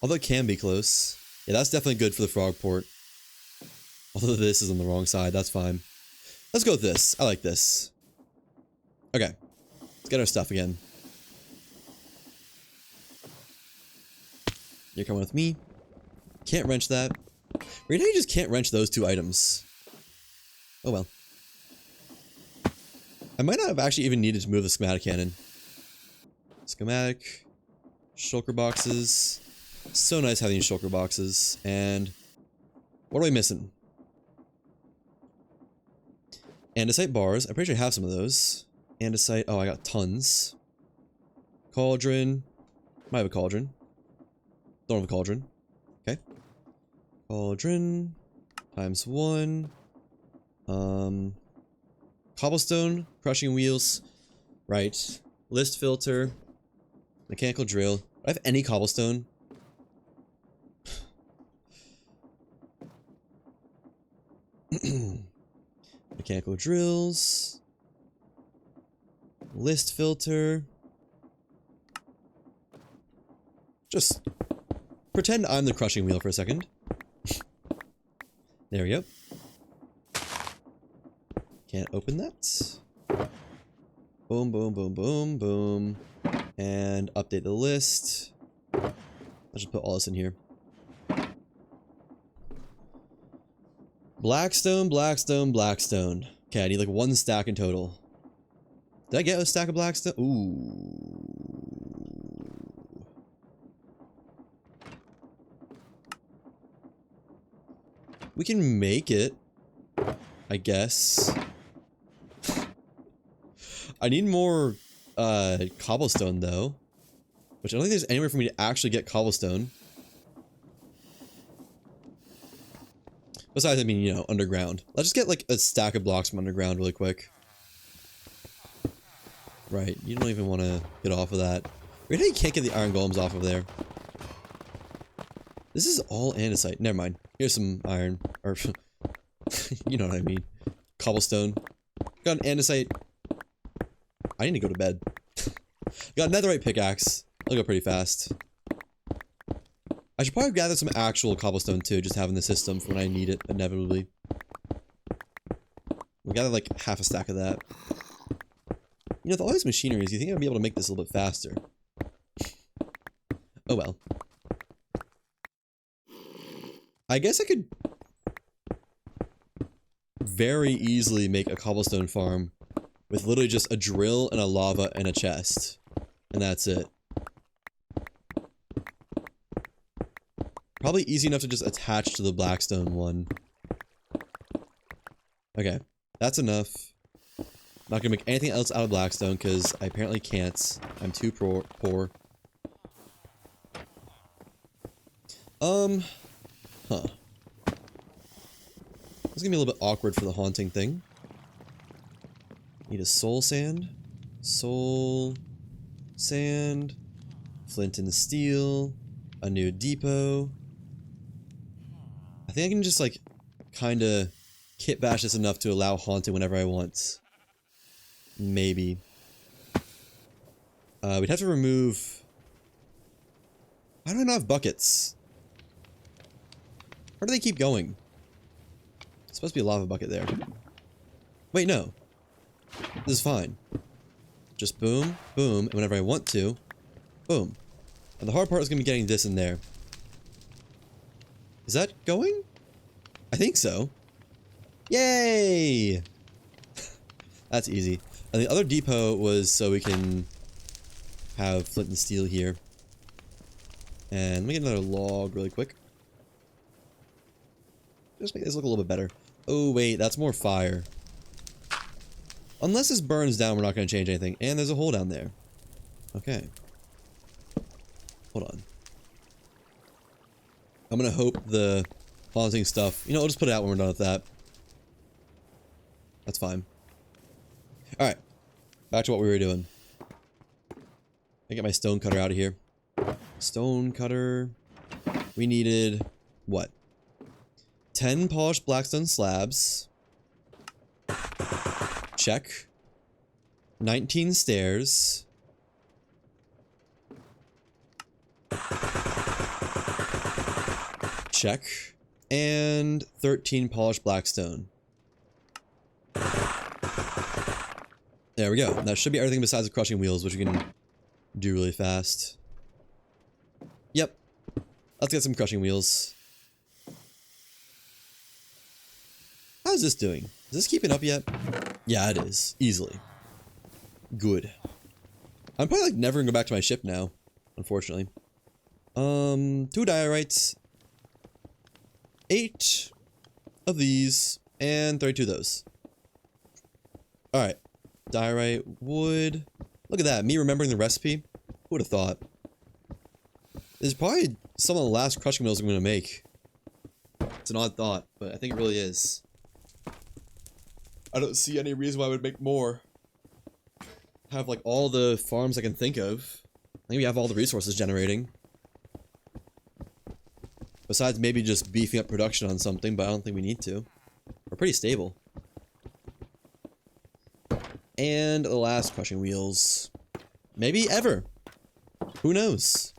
Speaker 1: Although it can be close. Yeah, that's definitely good for the frog port. Although this is on the wrong side, that's fine. Let's go with this. I like this. Okay. Let's get our stuff again. You're coming with me. Can't wrench that. Right now you just can't wrench those two items. Oh well. I might not have actually even needed to move the schematic cannon. Schematic. Shulker boxes. So nice having these shulker boxes. And what are we missing? Andesite bars. I'm pretty sure I have some of those. Andesite. Oh, I got tons. Cauldron. Might have a cauldron. Don't have a cauldron. Okay. Cauldron. Times 1. Cobblestone. Crushing wheels. Right. List filter. Mechanical drill. Do I have any cobblestone? Mechanical drills. List filter. Just pretend I'm the crushing wheel for a second. There we go. Can't open that. Boom, boom, boom, boom, boom. And update the list. I'll just put all this in here. Blackstone, blackstone, blackstone. Okay, I need like 1 stack in total. Did I get a stack of blackstone? Ooh. We can make it, I guess. I need more cobblestone though, which I don't think there's anywhere for me to actually get cobblestone. Besides, I mean, you know, underground. Let's just get like a stack of blocks from underground really quick. Right, you don't even want to get off of that. Right now you can't get the iron golems off of there. This is all andesite. Never mind. Here's some iron. Or, you know what I mean. Cobblestone. Got an andesite. I need to go to bed. Got a netherite pickaxe. I'll go pretty fast. I should probably gather some actual cobblestone too, just having the system for when I need it, inevitably. We'll gather like half a stack of that. You know, with all these machineries, you think I'd be able to make this a little bit faster. Oh well. I guess I could very easily make a cobblestone farm with literally just a drill and a lava and a chest. And that's it. Probably easy enough to just attach to the blackstone one. Okay, that's enough. Not gonna make anything else out of blackstone because I apparently can't. I'm too poor. Huh. This is gonna be a little bit awkward for the haunting thing. Need a soul sand. Soul sand. Flint and steel. A new depot. I think I can just like kinda kit bash this enough to allow haunting whenever I want. Maybe. We'd have to remove... Why do I not have buckets? Where do they keep going? It's supposed to be a lava bucket there. Wait, no. This is fine. Just boom, boom, and whenever I want to, boom. And the hard part is going to be getting this in there. Is that going? I think so. Yay! That's easy. And the other depot was so we can have flint and steel here. And let me get another log really quick. Just make this look a little bit better. Oh wait, that's more fire. Unless this burns down, we're not going to change anything. And there's a hole down there. Okay. Hold on. I'm going to hope the haunting stuff... You know, I'll just put it out when we're done with that. That's fine. Alright. Back to what we were doing. I get my stone cutter out of here. Stone cutter. We needed... what? 10 polished blackstone slabs. Check. 19 stairs. Check. And 13 polished blackstone. There we go. That should be everything besides the crushing wheels, which we can do really fast. Yep. Let's get some crushing wheels. How's this doing? Is this keeping up yet? Yeah, it is. Easily. Good. I'm probably like never gonna go back to my ship now, unfortunately. 2 diorites. 8 of these. And 32 of those. Alright. Diorite, wood. Look at that. Me remembering the recipe. Who would have thought? This is probably some of the last crushing wheels I'm gonna make. It's an odd thought, but I think it really is. I don't see any reason why I would make more. Have like all the farms I can think of. I think we have all the resources generating. Besides maybe just beefing up production on something, but I don't think we need to. We're pretty stable. And the last crushing wheels. Maybe ever. Who knows?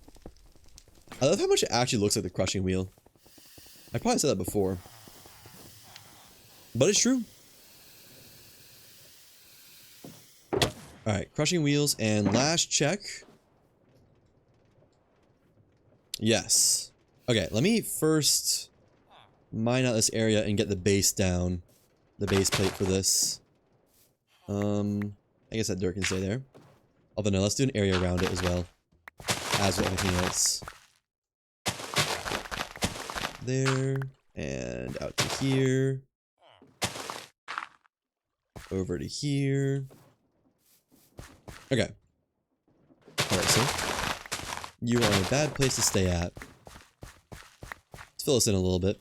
Speaker 1: I love how much it actually looks like the crushing wheel. I probably said that before. But it's true. Alright, crushing wheels and last check. Yes. Okay, let me first mine out this area and get the base down. The base plate for this. I guess that dirt can stay there. Although no, let's do an area around it as well. As with everything else. There. And out to here. Over to here. Okay. Alright, so you are in a bad place to stay at. Let's fill us in a little bit.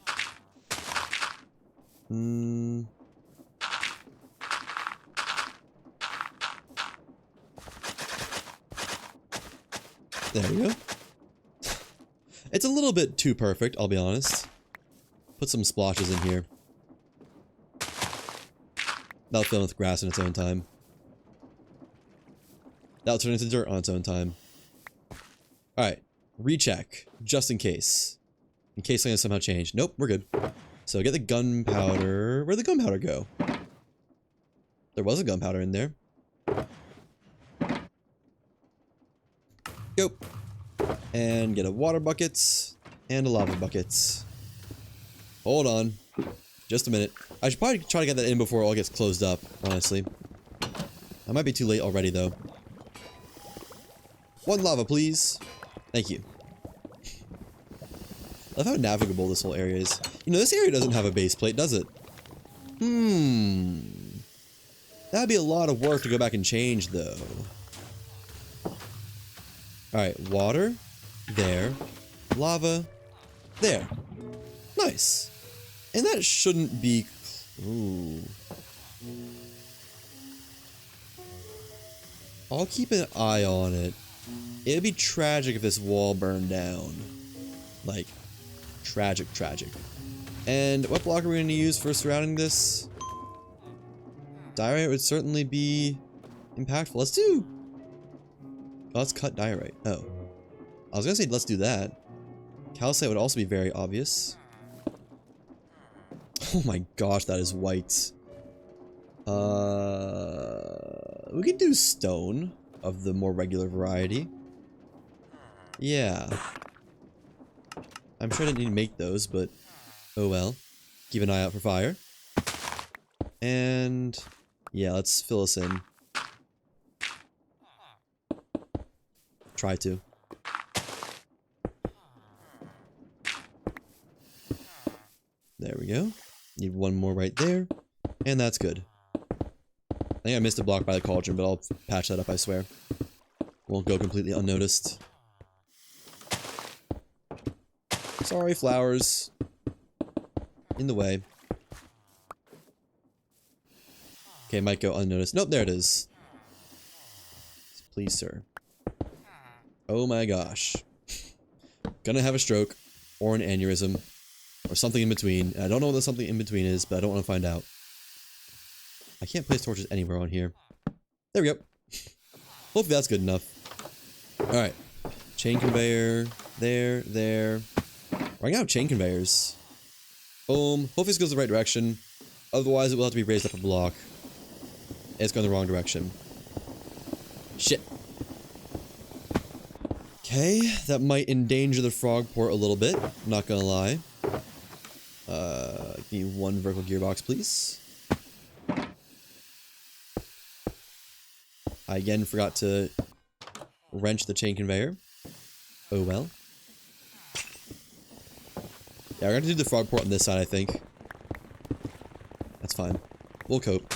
Speaker 1: There we go. It's a little bit too perfect, I'll be honest. Put some splotches in here. That'll fill in with grass in its own time. That'll turn into dirt on its own time. Alright. Recheck. Just in case. In case something has somehow changed. Nope, we're good. So get the gunpowder. Where'd the gunpowder go? There was a gunpowder in there. Go. And get a water bucket. And a lava bucket. Hold on. Just a minute. I should probably try to get that in before it all gets closed up, honestly. I might be too late already, though. One lava, please. Thank you. I love how navigable this whole area is. You know, this area doesn't have a base plate, does it? That'd be a lot of work to go back and change, though. Alright, water. There. Lava. There. Nice. And that shouldn't be... Ooh. I'll keep an eye on it. It'd be tragic if this wall burned down. Like, tragic, tragic. And what block are we going to use for surrounding this? Diorite would certainly be impactful. Let's do... Oh, let's cut diorite. Oh. I was going to say let's do that. Calcite would also be very obvious. Oh my gosh, that is white. We could do stone of the more regular variety. Yeah. I'm sure I didn't need to make those, but oh well. Keep an eye out for fire. And yeah, let's fill us in. Try to. There we go. Need one more right there. And that's good. I think I missed a block by the cauldron, but I'll patch that up, I swear. Won't go completely unnoticed. Sorry, flowers. In the way. Okay, might go unnoticed. Nope, there it is. Please, sir. Oh my gosh. Gonna have a stroke. Or an aneurysm. Or something in between. I don't know what the something in between is, but I don't want to find out. I can't place torches anywhere on here. There we go. Hopefully that's good enough. Alright. Chain conveyor. There, there. Running out of chain conveyors. Boom. Hopefully this goes the right direction. Otherwise it will have to be raised up a block. It's going the wrong direction. Shit. Okay, that might endanger the frog port a little bit. Not gonna lie. Give me one vertical gearbox, please. I again forgot to wrench the chain conveyor. Oh well. Yeah, we're gonna do the frog port on this side, I think. That's fine. We'll cope.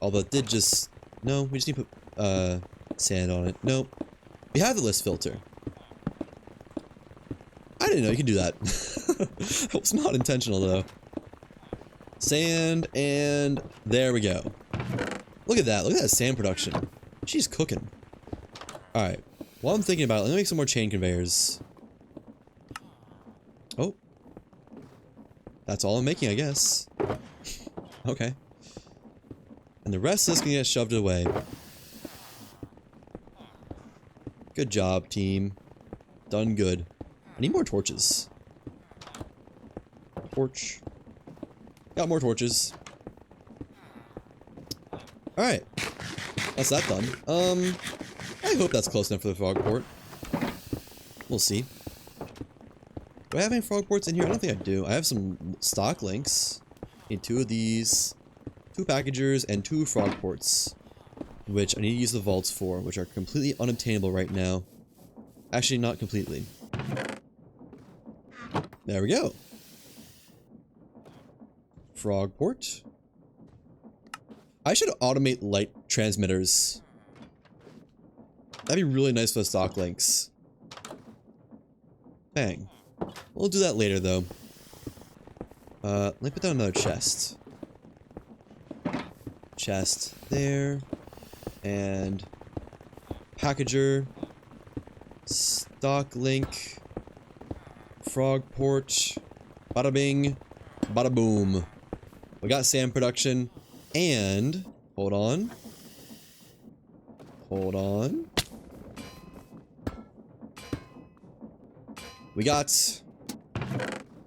Speaker 1: Although it did just... No, we just need to put sand on it. Nope. We have the list filter. I didn't know you could do that. That was not intentional, though. Sand, and there we go. Look at that. Look at that sand production. She's cooking. Alright. While I'm thinking about it, let me make some more chain conveyors. Oh. That's all I'm making, I guess. Okay. And the rest is gonna get shoved away. Good job, team. Done good. I need more torches. Torch. Got more torches. Alright. That's that done. I hope that's close enough for the frog port. We'll see. Do I have any frog ports in here? I don't think I do. I have some stock links. Need 2 of these. 2 packagers and 2 frog ports. Which I need to use the vaults for, which are completely unobtainable right now. Actually, not completely. There we go. Frog port. I should automate light transmitters. That'd be really nice for the stock links. Bang. We'll do that later, though. Let me put down another chest. Chest there. And packager. Stock link. Frog port. Bada bing. Bada boom. We got sand production. And hold on. Hold on. We got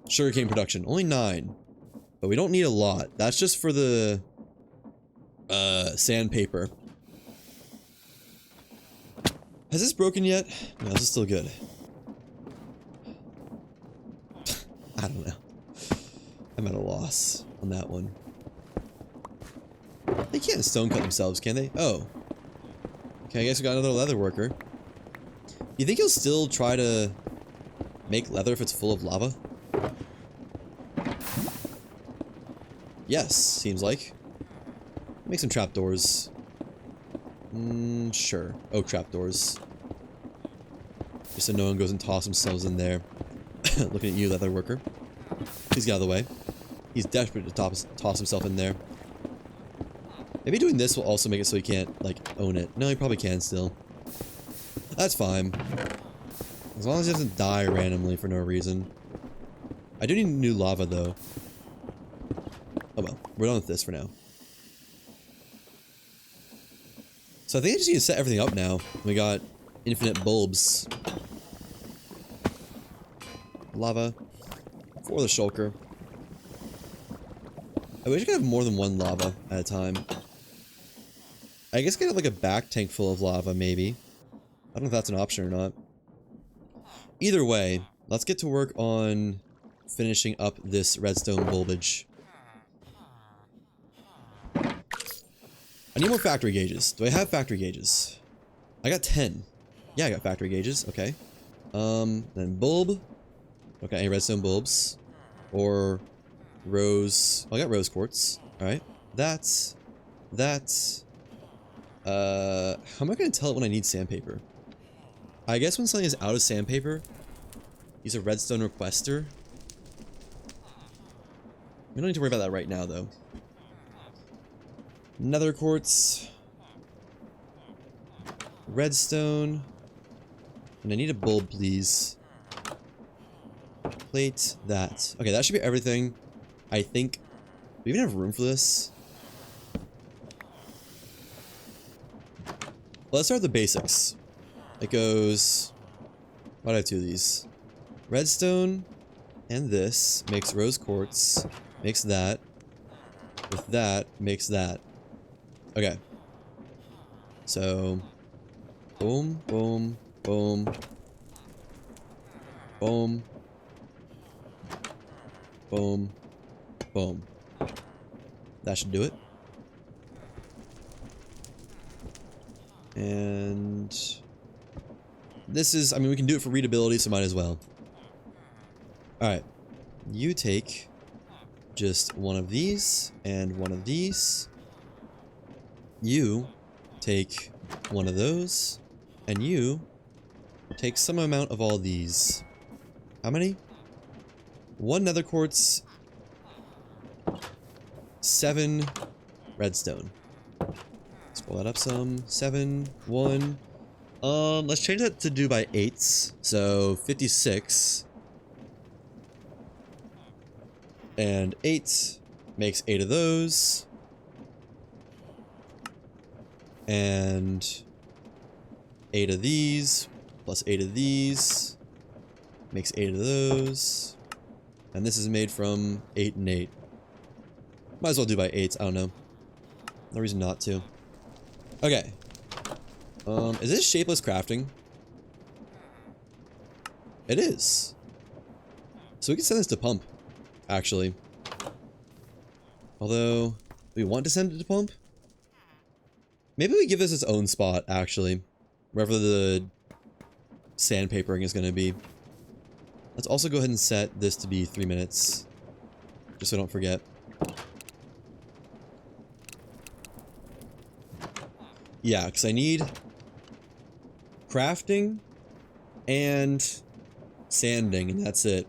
Speaker 1: sugarcane production. Only 9. But we don't need a lot. That's just for the sandpaper. Has this broken yet? No, this is still good. I don't know. I'm at a loss on that one. They can't stone cut themselves, can they? Oh. Okay, I guess we got another leather worker. You think he'll still try to make leather if it's full of lava? Yes, seems like. Make some trapdoors. Sure. Oh, trapdoors. Just so no one goes and tosses themselves in there. Looking at you, leather worker. Please get out of the way. He's desperate to toss himself in there. Maybe doing this will also make it so he can't, like, own it. No, he probably can still. That's fine. As long as he doesn't die randomly for no reason. I do need new lava, though. Oh well, we're done with this for now. So I think I just need to set everything up now. We got infinite bulbs. Lava. For the shulker. I wish I could have more than one lava at a time. I guess I could have like a back tank full of lava, maybe. I don't know if that's an option or not. Either way, let's get to work on finishing up this redstone bulbage. I need more factory gauges. Do I have factory gauges? I got 10. Yeah, I got factory gauges. Okay. Then bulb. Okay, any redstone bulbs. Or rose. Oh, I got rose quartz. Alright. How am I going to tell it when I need sandpaper? I guess when something is out of sandpaper, use a redstone requester. We don't need to worry about that right now, though. Nether quartz. Redstone. And I need a bulb, please. Plate that. Okay, that should be everything. I think. Do we even have room for this? Well, let's start with the basics. It goes. Why do I have 2 of these? Redstone and this makes rose quartz. Makes that. With that makes that. Okay. So. Boom, boom, boom. Boom. Boom. Boom. That should do it. And this is, I mean, we can do it for readability, so might as well. Alright. You take just one of these and one of these. You take one of those. And you take some amount of all these. How many? 1 nether quartz. 7 redstone. Scroll that up some. 7, 1. Let's change that to do by 8s. So 56. And 8 makes 8 of those. And 8 of these plus 8 of these makes 8 of those. And this is made from 8 and 8. Might as well do by 8s, I don't know. No reason not to. Okay. Is this shapeless crafting? It is. So we can send this to pump, actually. Although, do we want to send it to pump? Maybe we give this its own spot, actually. Wherever the sandpapering is going to be. Let's also go ahead and set this to be 3 minutes. Just so I don't forget. Yeah, because I need crafting and sanding, and that's it.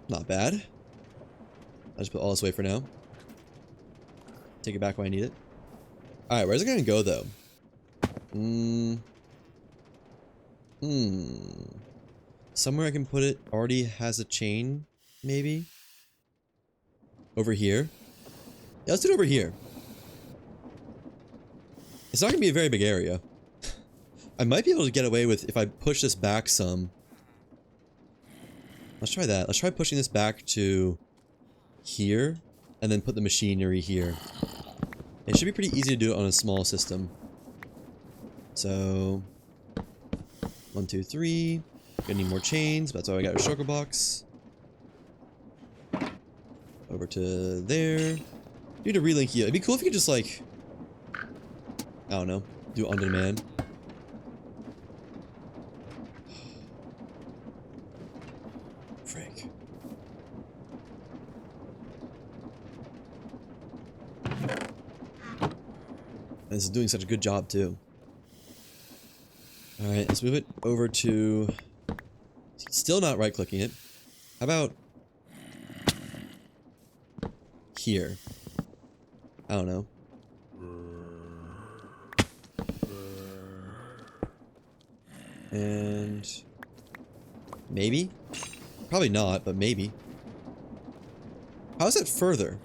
Speaker 1: Not bad. I'll just put all this away for now. Take it back when I need it. Alright, where's it gonna go, though? Somewhere I can put it already has a chain, maybe? Over here? Yeah, let's do it over here. It's not gonna be a very big area. I might be able to get away with if I push this back some. Let's try that. Let's try pushing this back to here, and then put the machinery here. It should be pretty easy to do it on a small system. So 1, 2, 3. Gonna need more chains, but that's why I got a shulker box. Over to there. Need to relink here. It'd be cool if you could just like, I don't know, do it on demand. Frick. And this is doing such a good job too. Alright, let's move it over to... Still not right-clicking it. How about... here? I don't know. And... maybe? Probably not, but maybe. How's it further?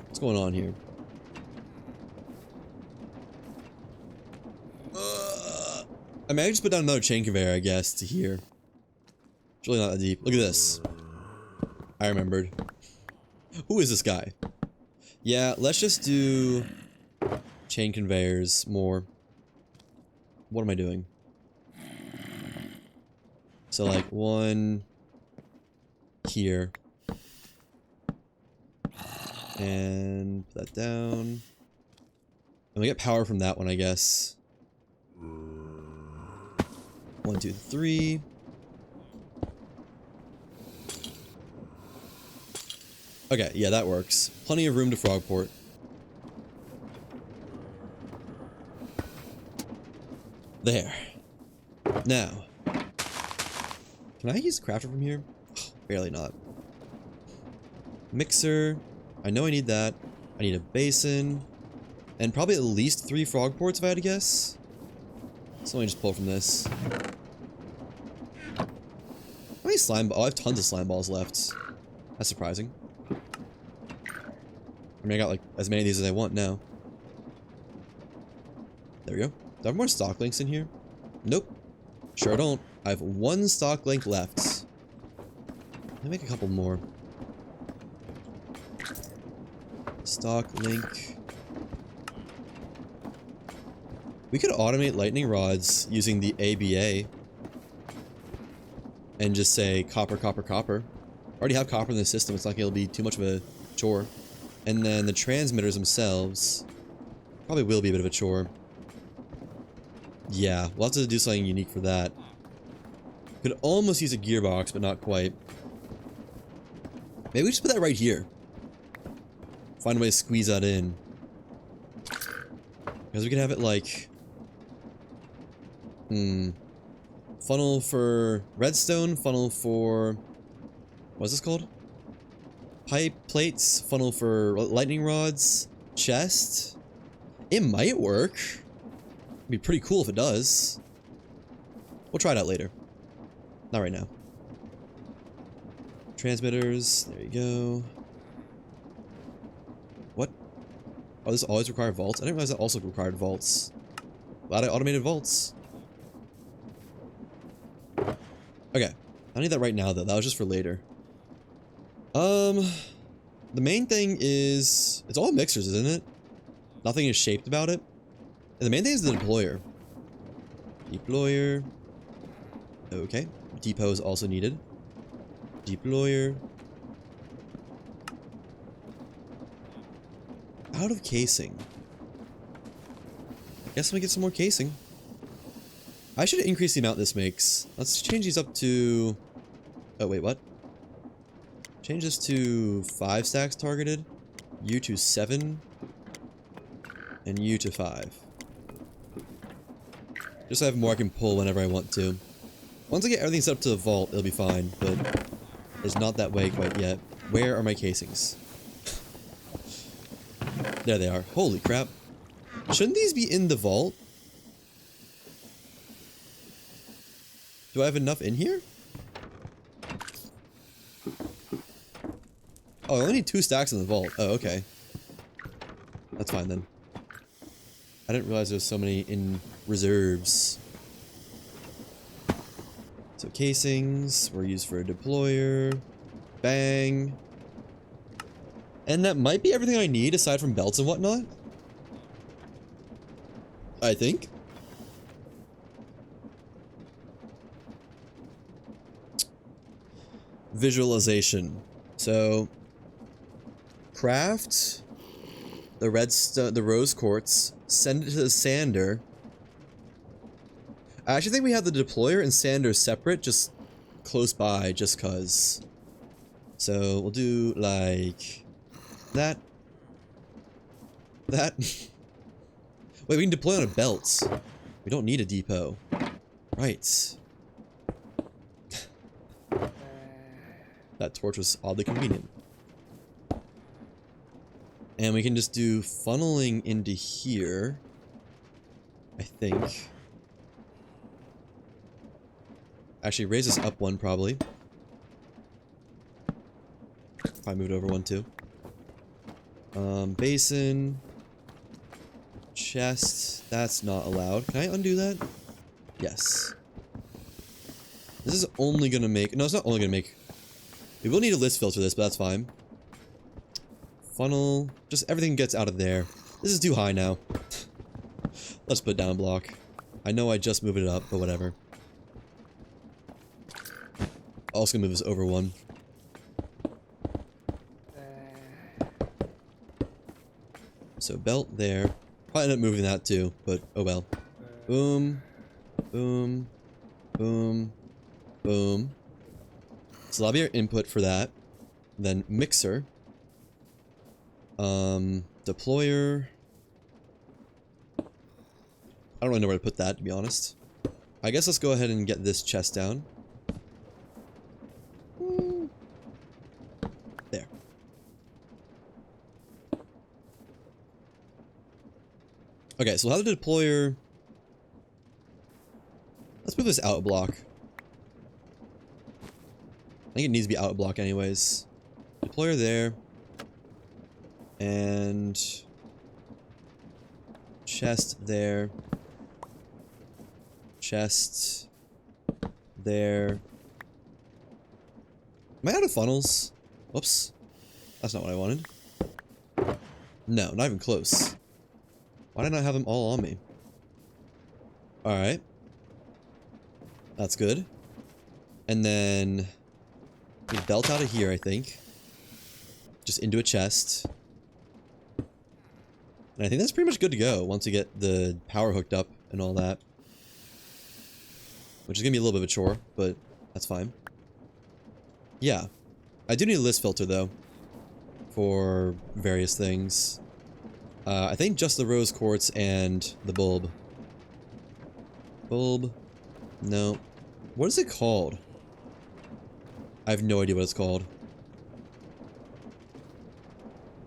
Speaker 1: What's going on here? I may just put down another chain conveyor, I guess, to here. It's really not that deep. Look at this. I remembered. Who is this guy? Yeah, let's just do chain conveyors more. What am I doing? So like one here. And put that down. And we get power from that one, I guess. 1, 2, 3. Okay, yeah, that works. Plenty of room to frogport. There. Now. Can I use the crafter from here? Barely not. Mixer. I know I need that. I need a basin. And probably at least 3 frog ports if I had to guess. So let me just pull from this. How many slime balls? Oh, I have tons of slime balls left. That's surprising. I mean, I got like as many of these as I want now. There we go. Do I have more stock links in here? Nope. Sure don't. I have 1 stock link left. Let me make a couple more. Stock link. We could automate lightning rods using the ABA. And just say copper, copper, copper. I already have copper in the system. It's not going to be too much of a chore. And then the transmitters themselves probably will be a bit of a chore. Yeah, we'll have to do something unique for that. Could almost use a gearbox, but not quite. Maybe we just put that right here. Find a way to squeeze that in. Because we can have it like... funnel for redstone, funnel for... what's this called? Pipe plates, funnel for lightning rods, chest. It might work. It'd be pretty cool if it does. We'll try it out later. Not right now. Transmitters, there you go. What? Oh, this always required vaults? I didn't realize that also required vaults. Glad I automated vaults. Okay. I don't need that right now, though. That was just for later. The main thing is... it's all mixers, isn't it? Nothing is shaped about it. And the main thing is the deployer. Deployer. Okay. Depot is also needed. Deployer. out of casing. Guess let me get some more casing. I should increase the amount this makes. Let's change these up to... Oh, wait, what? Change this to 5 stacks targeted. You to 7. And you to 5. Just so I have more I can pull whenever I want to. Once I get everything set up to the vault, it'll be fine, but it's not that way quite yet. Where are my casings? There they are. Holy crap. Shouldn't these be in the vault? Do I have enough in here? Oh, I only need 2 stacks in the vault. Oh, okay. That's fine then. I didn't realize there was so many in reserves. So casings were used for a deployer. Bang. And that might be everything I need aside from belts and whatnot. I think. Visualization. So craft the redstone, the rose quartz, send it to the sander. I actually think we have the deployer and sander separate, just close by, just cause. So we'll do like that. That. Wait, we can deploy on a belt. We don't need a depot. Right. That torch was oddly convenient. And we can just do funneling into here. I think. Actually, raise this up 1 probably. If I move it over 1 too. Basin. Chest. That's not allowed. Can I undo that? Yes. This is only gonna make... No, it's not only gonna make... We will need a list filter this, but that's fine. Funnel. Just everything gets out of there. This is too high now. Let's put down a block. I know I just moved it up, but whatever. Also gonna move this over 1. So belt there. Probably end up moving that too, but oh well. Boom. Boom. Boom. Boom. So that'll be our input for that. Then mixer. Deployer. I don't really know where to put that, to be honest. I guess let's go ahead and get this chest down. There. Okay, so we'll have the deployer. Let's move this out a block. I think it needs to be out a block anyways. Deployer there. And chest there. Chest there. Am I out of funnels? Whoops. That's not what I wanted. No, not even close. Why did I not have them all on me? Alright. That's good. And then we belt out of here, I think. Just into a chest. And I think that's pretty much good to go once we get the power hooked up and all that. Which is going to be a little bit of a chore, but that's fine. Yeah. I do need a list filter, though. For various things. I think just the rose quartz and the bulb. Bulb. No. What is it called? I have no idea what it's called.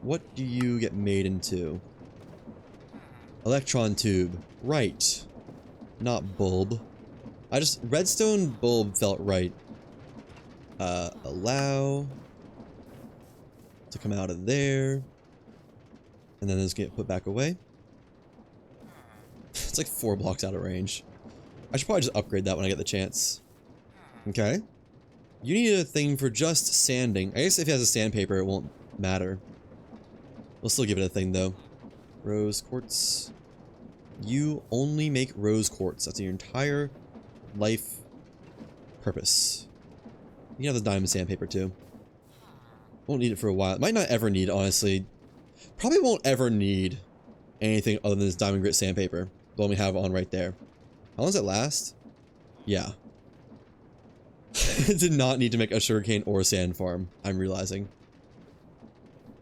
Speaker 1: What do you get made into? Electron tube. Right. Not bulb. Redstone bulb felt right. Allow to come out of there. And then this get put back away. It's like 4 blocks out of range. I should probably just upgrade that when I get the chance. Okay. You need a thing for just sanding. I guess if it has a sandpaper, it won't matter. We'll still give it a thing, though. Rose quartz. You only make rose quartz. That's your entire life purpose. You can have the diamond sandpaper, too. Won't need it for a while. Might not ever need, honestly. Probably won't ever need anything other than this diamond grit sandpaper. The one we have on right there. How long does it last? Yeah. Did not need to make a sugarcane or a sand farm, I'm realizing.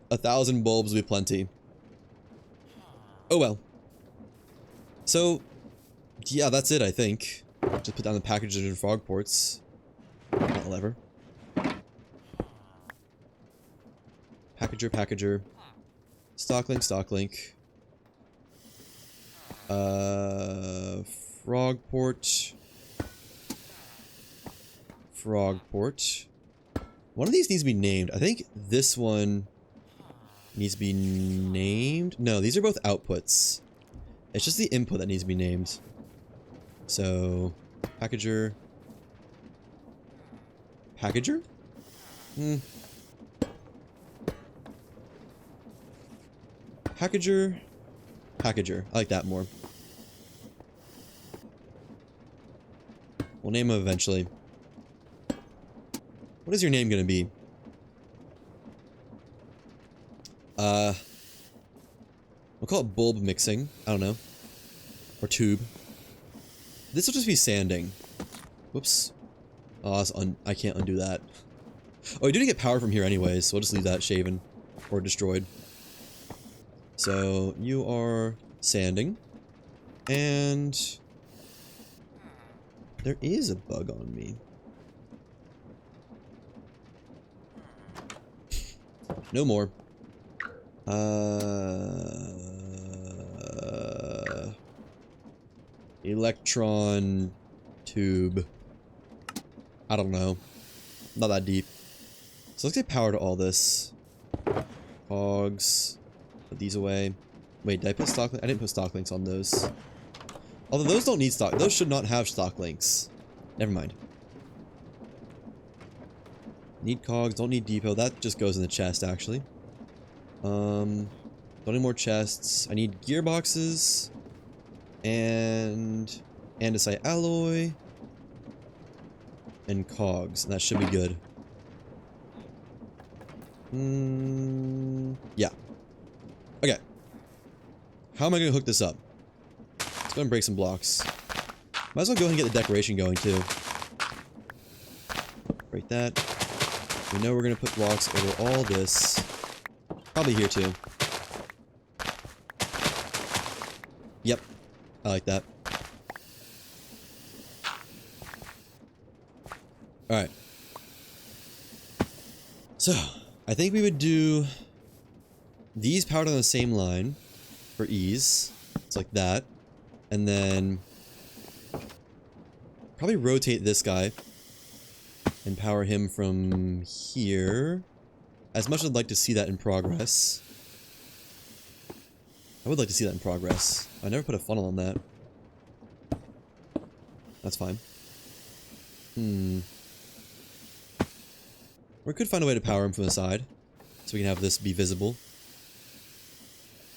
Speaker 1: 1,000 bulbs would be plenty. Oh well. So, yeah, that's it, I think. Just put down the packages and frog ports. Not a lever. Packager. Stocklink. Frog port. One of these needs to be named. I think this one needs to be named. No, these are both outputs. It's just the input that needs to be named. So, packager. Packager. I like that more. We'll name him eventually. What is your name gonna be? We'll call it bulb mixing. I don't know. Or tube. This will just be sanding. Whoops. Oh, I can't undo that. Oh, we do get power from here anyways, so we'll just leave that shaven. Or destroyed. So, you are sanding. And... there is a bug on me. No more. Electron tube. I don't know. Not that deep. So let's get power to all this. Hogs. Put these away. Wait, did I put stock? I didn't put stock links on those. Although those don't need stock. Those should not have stock links. Never mind. Need cogs. Don't need depot. That just goes in the chest, actually. Don't need more chests. I need gearboxes. And andesite alloy. And cogs. And that should be good. Yeah. Okay. How am I going to hook this up? Let's go ahead and break some blocks. Might as well go ahead and get the decoration going, too. Break that. We know we're going to put blocks over all this. Probably here, too. Yep. I like that. Alright. So, I think we would do these powered on the same line for ease. It's like that. And then probably rotate this guy and power him from here. As much as I'd like to see that in progress. I would like to see that in progress. I never put a funnel on that. That's fine. We could find a way to power him from the side. So we can have this be visible.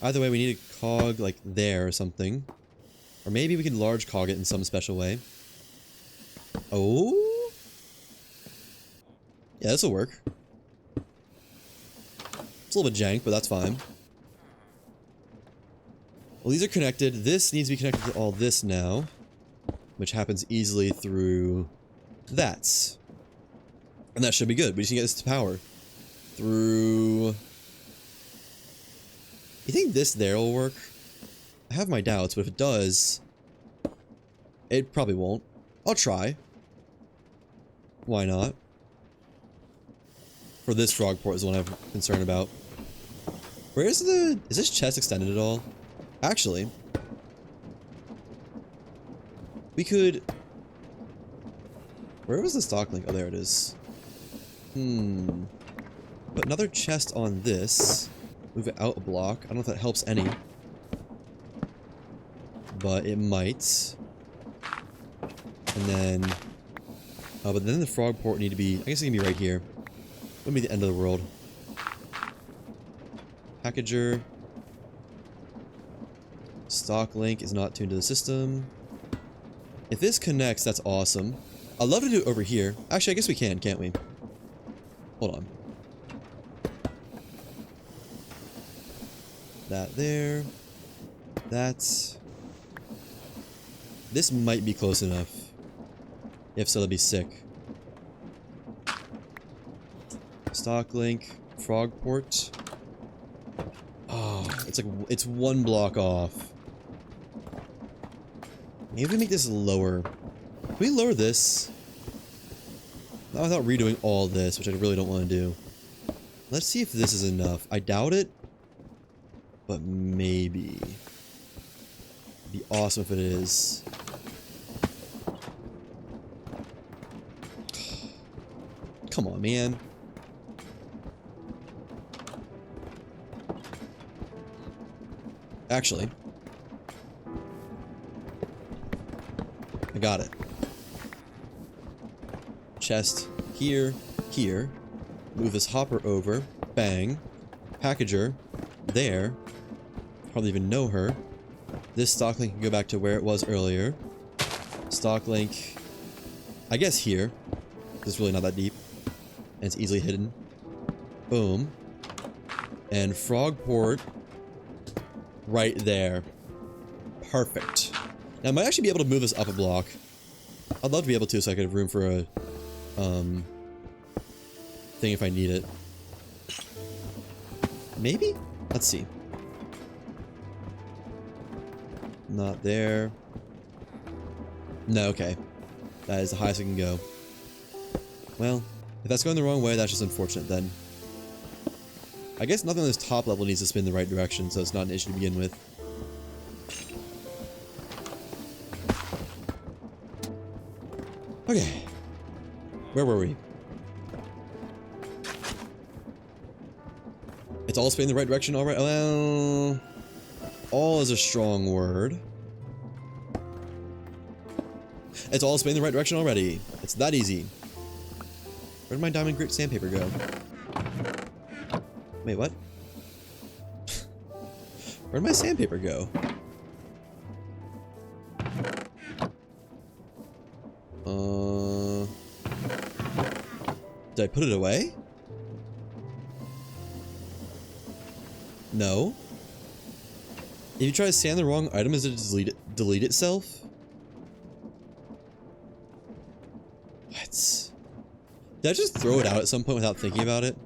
Speaker 1: Either way, we need a cog like there or something. Or maybe we can large cog it in some special way. Oh? Yeah, this'll work. It's a little bit jank, but that's fine. Well, these are connected. This needs to be connected to all this now. Which happens easily through that. And that should be good. We just need to get this to power. Through... You think this there will work? I have my doubts, but if it does... It probably won't. I'll try. Why not? For this frog port is the one I'm concerned about. Where is the... Is this chest extended at all? Actually... We could... Where was the stock link? Oh, there it is. Put another chest on this. Move it out a block. I don't know if that helps any. But it might. And then... but then the frog port need to be... I guess it can be right here. Wouldn't be the end of the world. Packager. Stock link is not tuned to the system. If this connects, that's awesome. I'd love to do it over here. Actually, I guess we can, can't we? Hold on. That there. That's... This might be close enough. If so, that'd be sick. Stock link. Frog port. Oh, it's like, it's one block off. Maybe we make this lower. Can we lower this? Not without redoing all this, which I really don't want to do. Let's see if this is enough. I doubt it. But maybe. It'd be awesome if it is. Come on, man. Actually. I got it. Chest here, here. Move this hopper over. Bang. Packager. There. Hardly even know her. This stock link can go back to where it was earlier. Stock link, I guess here. It's really not that deep. And it's easily hidden. Boom. And frog port right there. Perfect. Now I might actually be able to move this up a block. I'd love to be able to so I could have room for a thing if I need it. Maybe? Let's see. Not there. No, okay. That is the highest I can go. Well, if that's going the wrong way, that's just unfortunate then. I guess nothing on this top level needs to spin the right direction, so it's not an issue to begin with. Okay. Where were we? It's all spinning the right direction already? Well... All is a strong word. It's all spinning the right direction already. It's that easy. Where'd my diamond grit sandpaper go? Wait, what? Where'd my sandpaper go? Did I put it away? No. If you try to sand the wrong item, does it delete itself? What? Did I just throw it out at some point without thinking about it?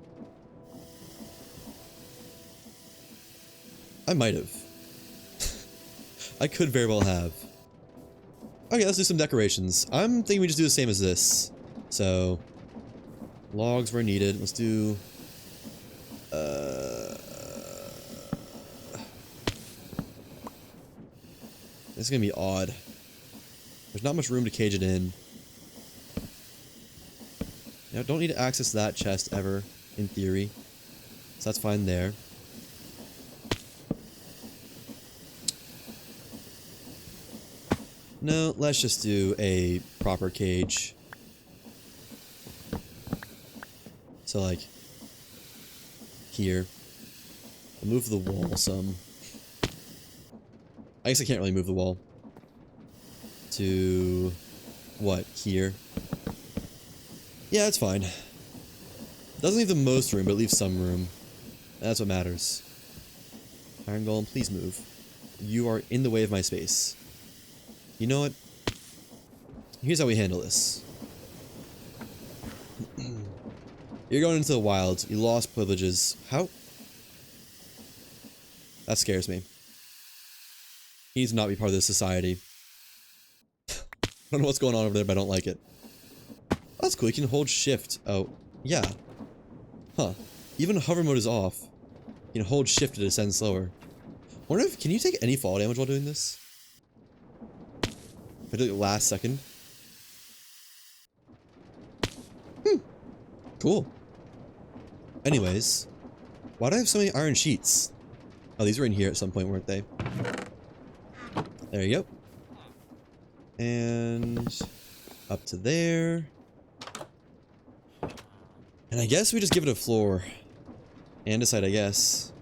Speaker 1: I might have. I could very well have. Okay, let's do some decorations. I'm thinking we just do the same as this. So, logs where needed. Let's do... This is gonna be odd. There's not much room to cage it in. Now, don't need to access that chest ever, in theory. So that's fine there. No, let's just do a proper cage. So, like, here. I'll move the wall some. I guess I can't really move the wall. To... what? Here. Yeah, that's fine. Doesn't leave the most room, but it leaves some room. That's what matters. Iron Golem, please move. You are in the way of my space. You know what? Here's how we handle this. You're going into the wilds. You lost privileges. How? That scares me. He needs to not be part of this society. I don't know what's going on over there, but I don't like it. Oh, that's cool. You can hold shift. Oh, yeah. Huh. Even hover mode is off. You can hold shift to descend slower. I wonder if... Can you take any fall damage while doing this? If I do it last second. Cool. Anyways. Why do I have so many iron sheets? Oh, these were in here at some point, weren't they? There you go. And up to there. And I guess we just give it a floor. Andesite, I guess.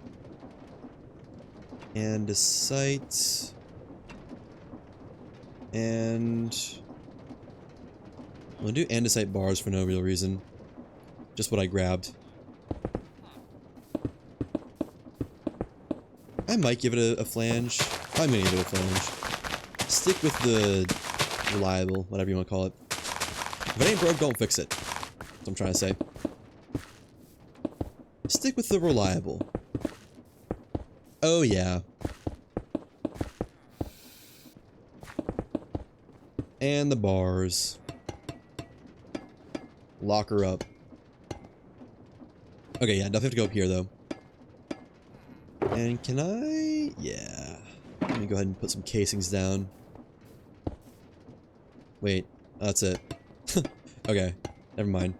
Speaker 1: Andesite. And I'm gonna do andesite bars for no real reason. Just what I grabbed. I might give it a flange. I'm gonna give it a flange. Stick with the reliable, whatever you want to call it. If it ain't broke, don't fix it. That's what I'm trying to say. Stick with the reliable. Oh yeah. And the bars. Lock her up. Okay, yeah, definitely have to go up here though. And can I? Yeah. Let me go ahead and put some casings down. Wait, that's it. Okay, never mind.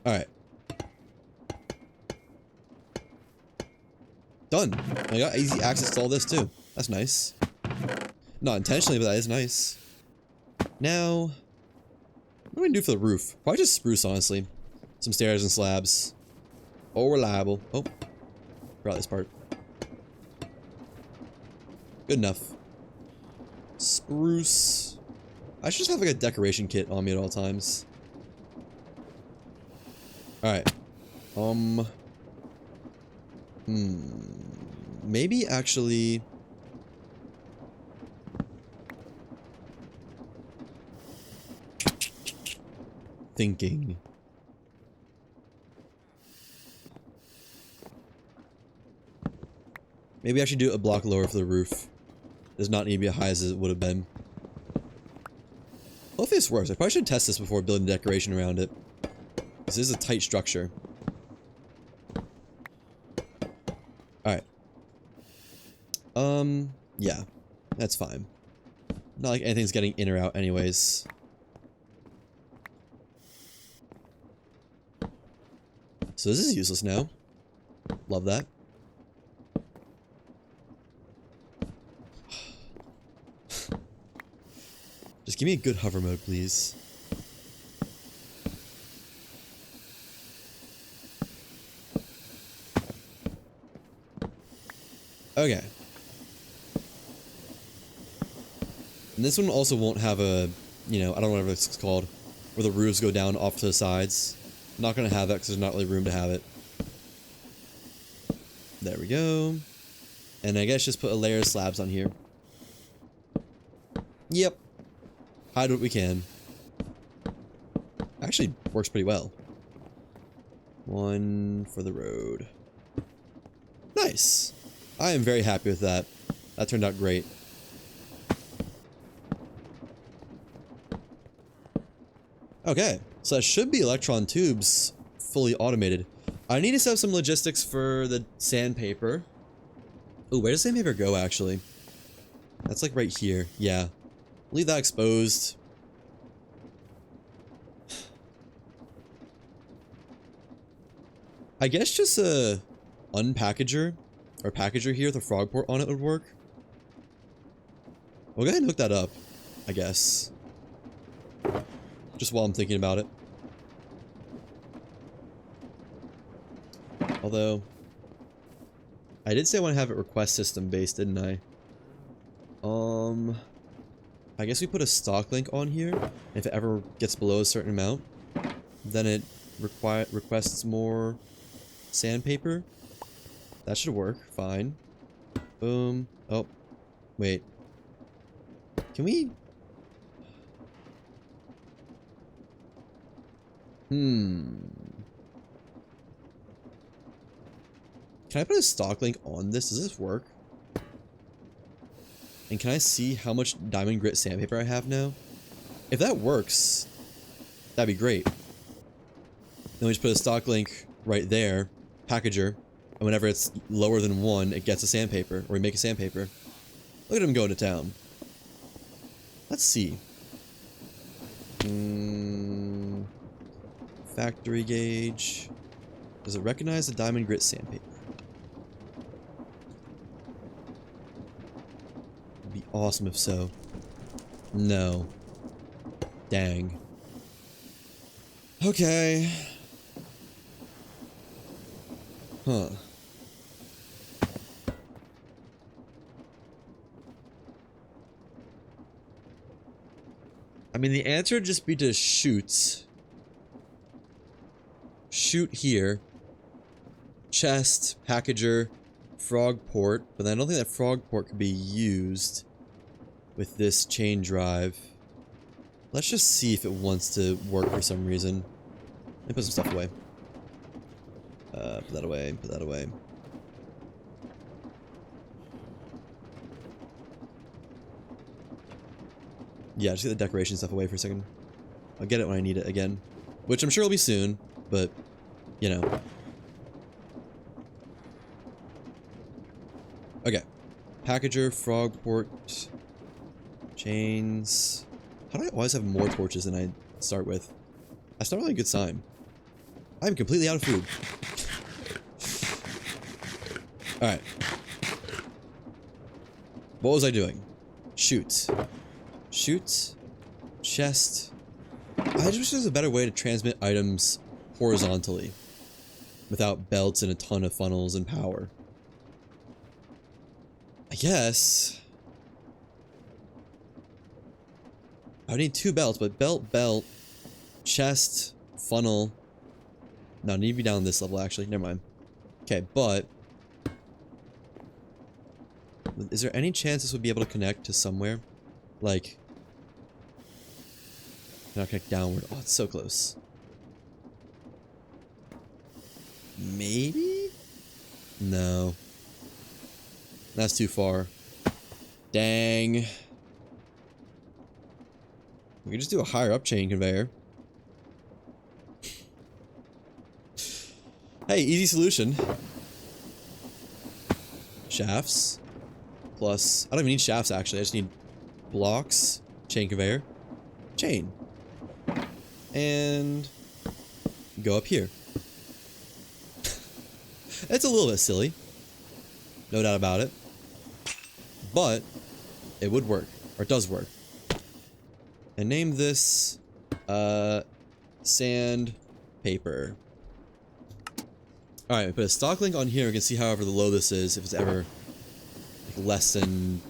Speaker 1: Alright. Done. I got easy access to all this too. That's nice. Not intentionally, but that is nice. Now, what do we do for the roof? Probably just spruce, honestly. Some stairs and slabs. Oh, reliable. Oh, forgot this part. Good enough. Spruce. I should just have like a decoration kit on me at all times. Alright. Maybe actually... Thinking. Maybe I should do a block lower for the roof. Does not need to be as high as it would have been. Hopefully this works. I probably should test this before building decoration around it. This is a tight structure. Alright. Yeah. That's fine. Not like anything's getting in or out anyways. So this is useless now. Love that. Just give me a good hover mode, please. Okay. And this one also won't have a, you know, I don't know whatever it's called, where the roofs go down off to the sides. I'm not going to have that because there's not really room to have it. There we go. And I guess just put a layer of slabs on here. Yep. Hide what we can. Actually works pretty well. One for the road. Nice. I am very happy with that. That turned out great. Okay, so that should be electron tubes fully automated. I need to set up some logistics for the sandpaper. Oh, where does sandpaper go actually? That's like right here. Yeah. Leave that exposed. I guess just a unpackager or packager here with a frog port on it would work. We'll go ahead and hook that up, I guess. Just while I'm thinking about it. Although, I did say I want to have it request system based, didn't I? I guess we put a stock link on here. If it ever gets below a certain amount, then it requests more sandpaper. That should work fine. Boom. Oh, wait. Can we? Can I put a stock link on this? Does this work? And can I see how much diamond grit sandpaper I have now? If that works, that'd be great. Then we just put a stock link right there, packager, and whenever it's lower than 1, it gets a sandpaper, or we make a sandpaper. Look at him going to town. Let's see. Factory gauge. Does it recognize the diamond grit sandpaper? It'd be awesome if so. No. Dang. Okay. Huh. I mean, the answer would just be to shoot. Shoot here. chest, packager, frog port, but I don't think that frog port could be used with this chain drive. Let's just see if it wants to work for some reason. Let me put some stuff away. Put that away, put that away. Yeah, just get the decoration stuff away for a second. I'll get it when I need it again. Which I'm sure will be soon, but, you know. Okay. Packager, frog port, chains. How do I always have more torches than I start with? That's not really a good sign. I'm completely out of food. Alright. What was I doing? Shoot. Shoot. Chest. I just wish there was a better way to transmit items horizontally. Without belts and a ton of funnels and power. I guess. I would need 2 belts, but belt, chest, funnel. No, I need to be down this level actually. Never mind. Okay, but is there any chance this would be able to connect to somewhere? Like, not connect downward. Oh, it's so close. Maybe? No. That's too far. Dang. We could just do a higher up chain conveyor. Hey, easy solution. Shafts. Plus, I don't even need shafts actually, I just need blocks, chain conveyor, chain. And go up here. It's a little bit silly. No doubt about it. But it would work. Or it does work. And name this sandpaper. Alright, we put a stock link on here. We can see however low this is, if it's ever like less than,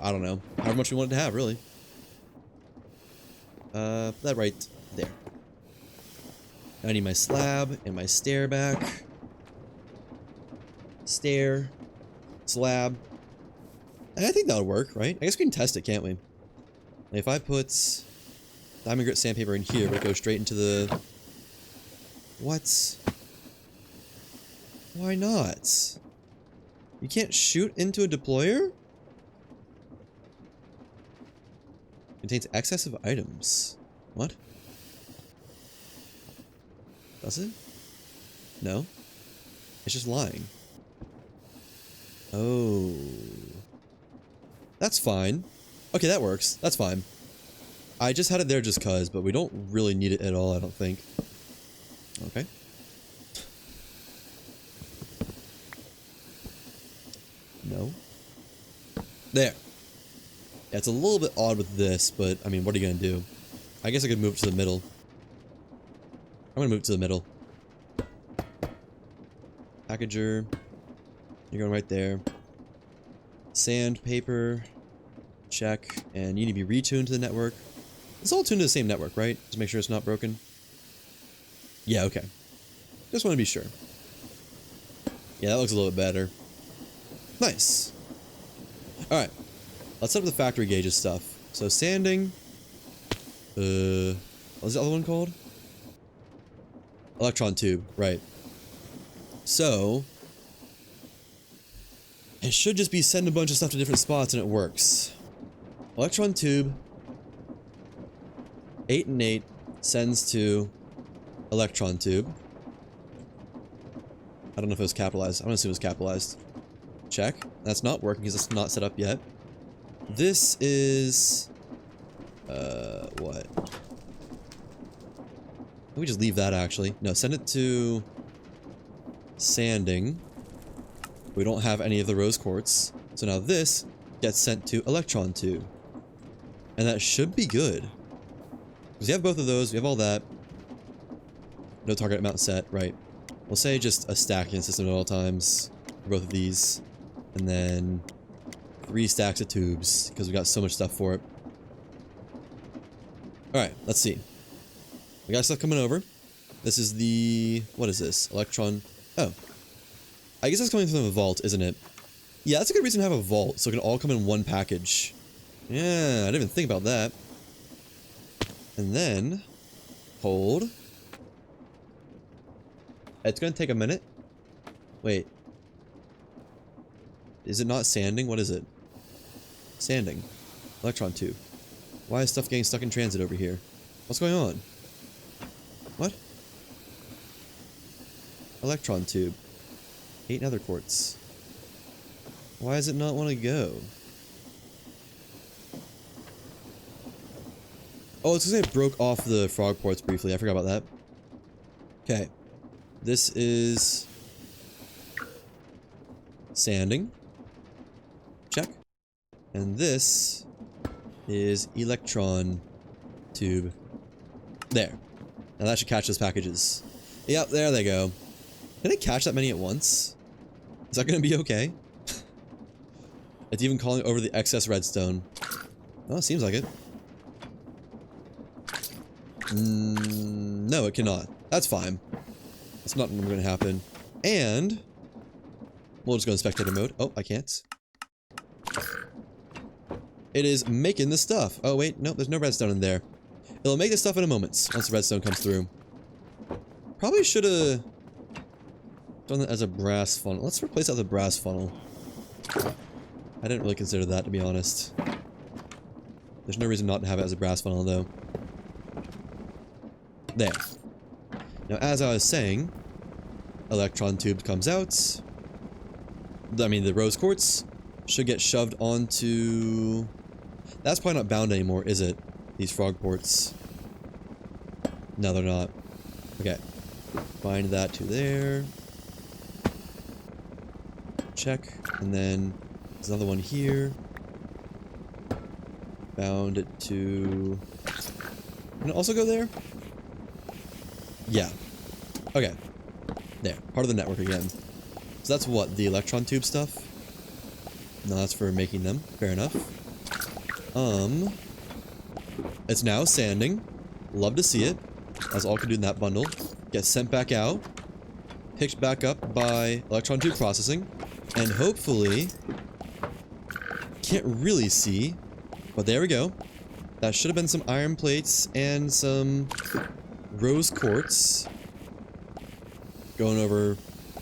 Speaker 1: I don't know, however much we want it to have, really. Put that right there. I need my slab and my stair back. Stair. Slab. And I think that would work, right? I guess we can test it, can't we? If I put diamond grit sandpaper in here, would it go straight into the... What? Why not? You can't shoot into a deployer? Contains excess of items. What? Does it? No? It's just lying. Oh. That's fine. Okay, that works. That's fine. I just had it there just cuz, but we don't really need it at all, I don't think. Okay. No. There. Yeah, it's a little bit odd with this, but, I mean, what are you gonna do? I guess I could move it to the middle. I'm gonna move it to the middle. Packager. You're going right there. Sandpaper. Check. And you need to be retuned to the network. It's all tuned to the same network, right? Just make sure it's not broken. Yeah, okay. Just want to be sure. Yeah, that looks a little bit better. Nice. Alright. Let's set up the factory gauges stuff. So sanding. What's the other one called? Electron tube, right. So it should just be send a bunch of stuff to different spots and it works. Electron tube 8 and 8 sends to electron tube. I don't know if it was capitalized. I'm gonna assume it was capitalized. Check. That's not working because it's not set up yet. This is what? We just leave that actually. No, send it to sanding. We don't have any of the rose quartz. So now this gets sent to electron tube. And that should be good. Because we have both of those, we have all that. No target amount set, right. We'll say just a stacking system at all times for both of these. And then 3 stacks of tubes, because we got so much stuff for it. Alright, let's see. We got stuff coming over. This is the... what is this? Electron... oh. I guess that's coming from the vault, isn't it? Yeah, that's a good reason to have a vault, so it can all come in one package. Yeah, I didn't even think about that. And then... hold. It's gonna take a minute. Wait. Is it not sanding? What is it? Sanding. Electron tube. Why is stuff getting stuck in transit over here? What's going on? What? Electron tube. 8 nether quartz. Why does it not want to go? Oh, it's because I broke off the frog ports briefly. I forgot about that. Okay. This is... sanding. Check. And this is electron tube. There. Now that should catch those packages. Yep, there they go. Can I catch that many at once? Is that going to be okay? It's even calling over the excess redstone. Oh, it seems like it. No, it cannot. That's fine. That's not going to happen. And... we'll just go in spectator mode. Oh, I can't. It is making the stuff. Oh, wait. Nope, there's no redstone in there. It'll make the stuff in a moment once the redstone comes through. Probably should have done that as a brass funnel. Let's replace that with a brass funnel. I didn't really consider that, to be honest. There's no reason not to have it as a brass funnel, though. There. Now, as I was saying, electron tube comes out. I mean, the rose quartz should get shoved onto... that's probably not bound anymore, is it? These frog ports. No, they're not. Okay. Bind that to there. Check. And then there's another one here. Bound it to... can it also go there? Yeah. Okay. There. Part of the network again. So that's what? The electron tube stuff? No, that's for making them. Fair enough. It's now sanding. Love to see it. That's all I can do in that bundle. Get sent back out. Picked back up by electron tube processing. And hopefully... can't really see. But there we go. That should have been some iron plates and some rose quartz. Going over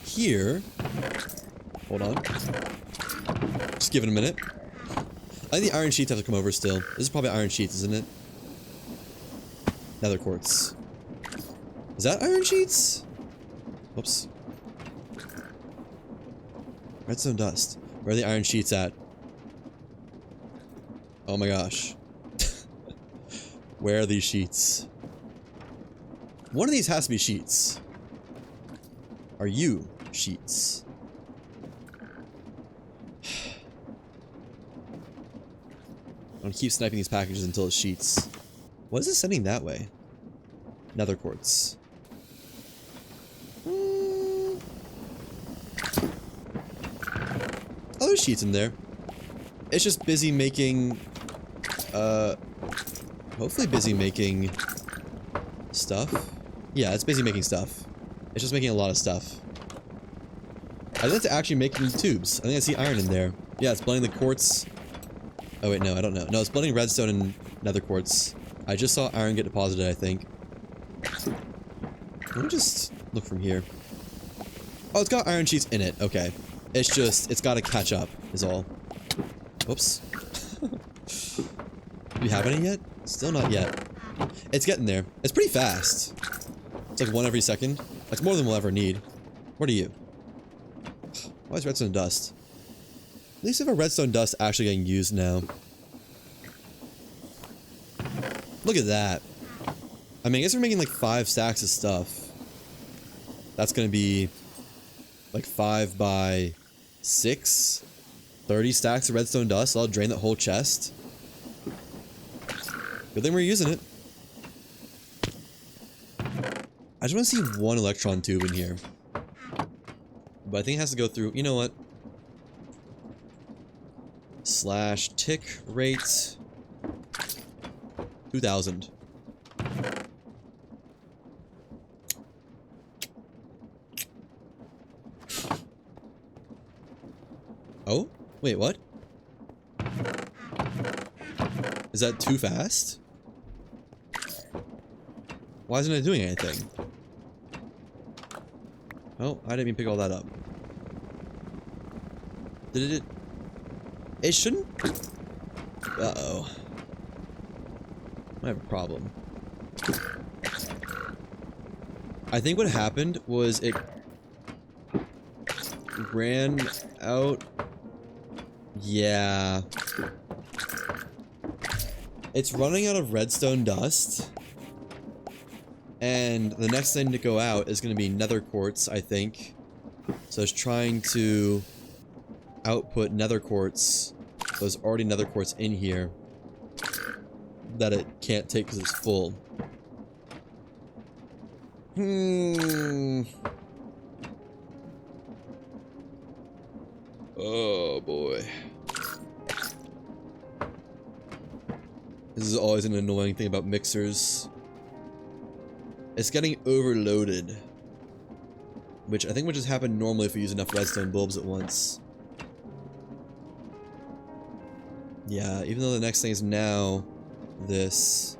Speaker 1: here. Hold on. Just give it a minute. I think the iron sheets have to come over still. This is probably iron sheets, isn't it? Nether quartz. Is that iron sheets? Whoops. Redstone dust. Where are the iron sheets at? Oh my gosh. Where are these sheets? One of these has to be sheets. Are you sheets? I'm gonna keep sniping these packages until it's sheets. What is it sending that way? Nether quartz. Oh, there's sheets in there. It's just busy making... hopefully busy making... stuff. Yeah, it's busy making stuff. It's just making a lot of stuff. I think it's actually making tubes. I think I see iron in there. Yeah, it's blending the quartz. Oh wait, no, I don't know. No, it's blending redstone and nether quartz. I just saw iron get deposited, I think. Let me just look from here. Oh, it's got iron sheets in it. Okay. It's just, it's got to catch up, is all. Whoops. Do we have any yet? Still not yet. It's getting there. It's pretty fast. It's like one every second. That's more than we'll ever need. What are you? Why is redstone dust? At least if a redstone dust actually getting used now. Look at that. I mean, I guess we're making like 5 stacks of stuff. That's gonna be like 5 by 6. 30 stacks of redstone dust. I'll drain that whole chest. Good thing we're using it. I just want to see one electron tube in here. But I think it has to go through... you know what? Slash tick rate... 2000. Oh? Wait, what? Is that too fast? Why isn't it doing anything? Oh, I didn't even pick all that up. Did it? It shouldn't? Uh-oh. I have a problem. I think what happened was it ran out. Yeah. It's running out of redstone dust. And the next thing to go out is going to be nether quartz, I think. So it's trying to output nether quartz. There's already nether quartz in here that it can't take because it's full. Oh boy. This is always an annoying thing about mixers. It's getting overloaded. Which I think would just happen normally if we use enough redstone bulbs at once. Yeah, even though the next thing is now this.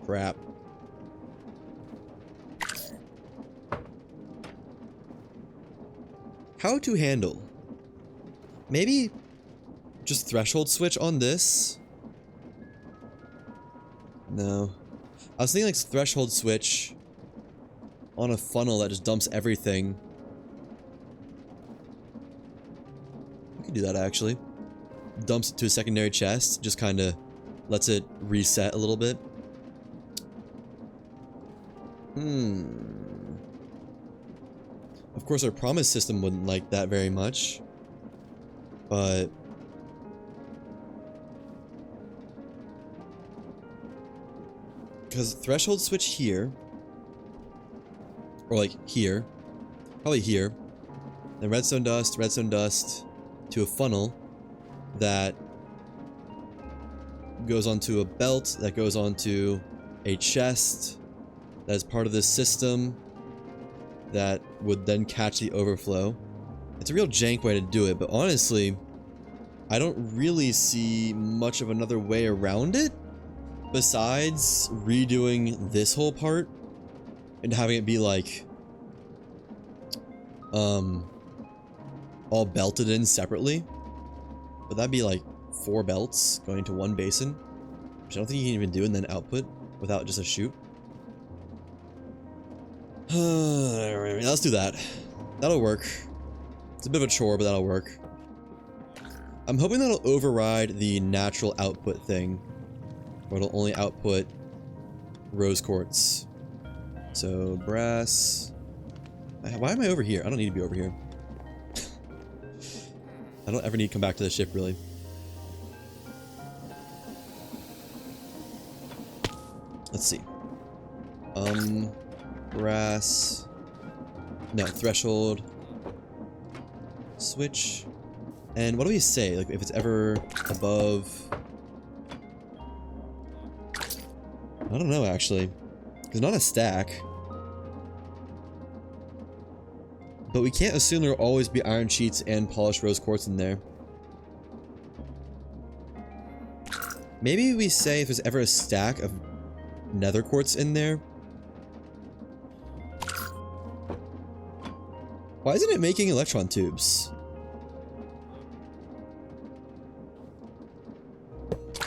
Speaker 1: Crap. How to handle? Maybe just threshold switch on this? No. I was thinking like threshold switch on a funnel that just dumps everything. We could do that actually. Dumps it to a secondary chest, just kind of lets it reset a little bit. Of course our promise system wouldn't like that very much. But because threshold switch here, or like here, probably here, then redstone dust to a funnel that goes onto a belt that goes onto a chest that is part of this system that would then catch the overflow. It's a real jank way to do it, but honestly, I don't really see much of another way around it besides redoing this whole part and having it be like all belted in separately. But that'd be like 4 belts going into one basin, which I don't think you can even do, and then output without just a chute. Let's do that. That'll work. It's a bit of a chore, but that'll work. I'm hoping that'll override the natural output thing, where it'll only output rose quartz. So, brass. Why am I over here? I don't need to be over here. I don't ever need to come back to the ship, really. Let's see. Brass. No, threshold. Switch. And what do we say? Like, if it's ever above... I don't know, actually. There's not a stack. But we can't assume there will always be iron sheets and polished rose quartz in there. Maybe we say if there's ever a stack of nether quartz in there. Why isn't it making electron tubes?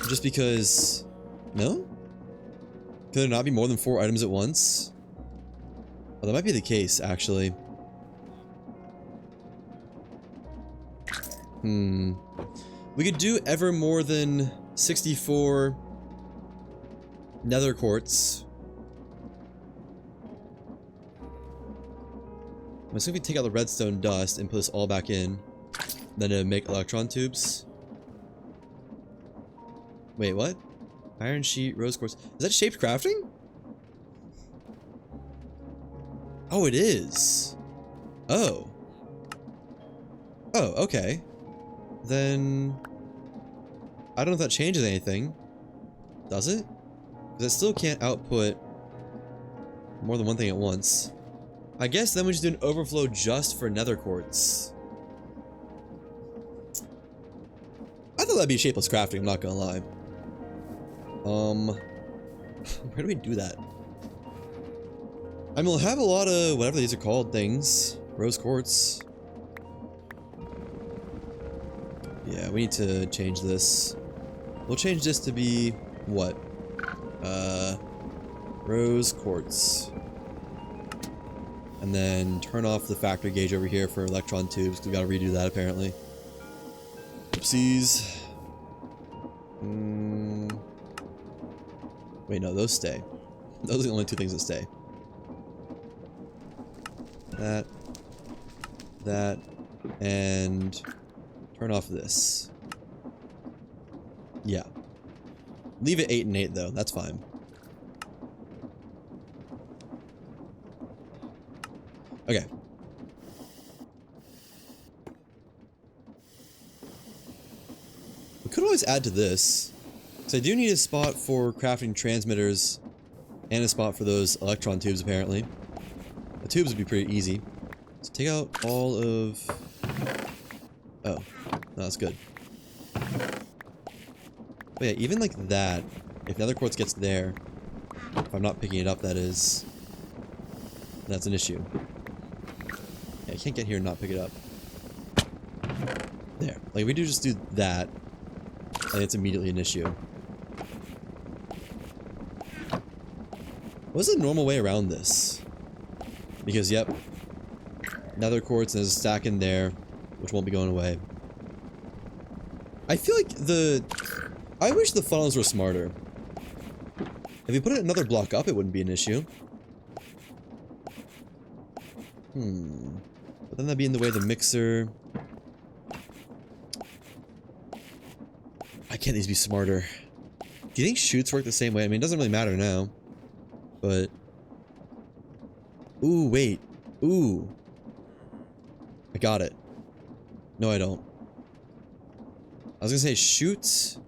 Speaker 1: Just because... No? Could there not be more than 4 items at once? Well, that might be the case, actually. We could do ever more than 64 nether quartz. I'm assuming if we take out the redstone dust and put this all back in, then it'll make electron tubes. Wait, what? Iron sheet, rose quartz. Is that shaped crafting? Oh, it is. Oh. Oh, okay. Then... I don't know if that changes anything. Does it? Because it still can't output more than one thing at once. I guess then we just do an overflow just for nether quartz. I thought that'd be shapeless crafting, I'm not gonna lie. Where do we do that? I mean, we'll have a lot of whatever these are called things. Rose quartz. Yeah, we need to change this. We'll change this to be what? Rose quartz. And then turn off the factory gauge over here for electron tubes, because we gotta redo that apparently. Oopsies. Wait, no, those stay. Those are the only two things that stay. That, and turn off this. Yeah. Leave it 8 and 8 though, that's fine. Okay. We could always add to this. So I do need a spot for crafting transmitters and a spot for those electron tubes apparently. The tubes would be pretty easy. Let's take out all of... Oh, no, that's good. But yeah, even like that, if nether quartz gets there, if I'm not picking it up that is, that's an issue. Yeah, I can't get here and not pick it up. There. Like, if we do just do that, and it's immediately an issue. What's the normal way around this? Because, yep, nether quartz and there's a stack in there, which won't be going away. I feel like I wish the funnels were smarter. If you put another block up, it wouldn't be an issue. But then that'd be in the way of the mixer. Why can't these be smarter? Do you think chutes work the same way? I mean, it doesn't really matter now. But... Ooh, wait. Ooh. I got it. No, I don't. I was gonna say chutes.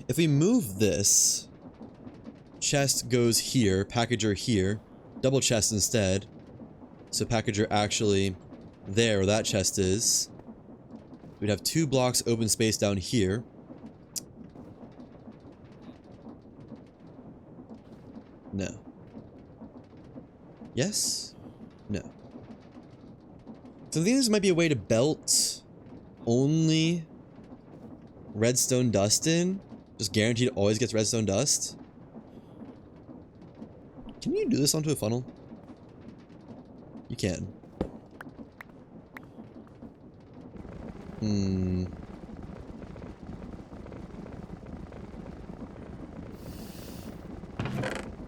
Speaker 1: If we move this, chest goes here, packager here, double chest instead. So packager actually there where that chest is. We'd have 2 blocks open space down here. No. Yes? No. So I think this might be a way to belt only redstone dust in. Just guaranteed always gets redstone dust. Can you do this onto a funnel? You can.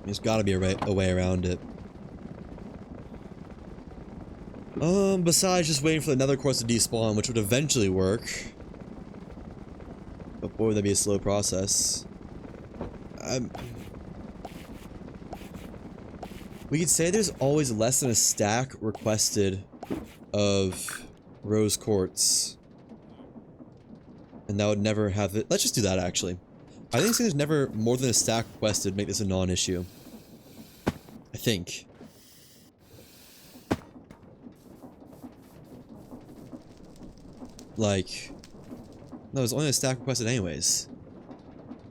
Speaker 1: There's gotta be a way around it. Besides just waiting for the nether quartz to despawn, which would eventually work. But boy, that'd be a slow process. We could say there's always less than a stack requested of rose quartz. And that would never have it. Let's just do that actually. I think saying there's never more than a stack requested make this a non-issue. I think. Like... No, there's only a stack requested anyways.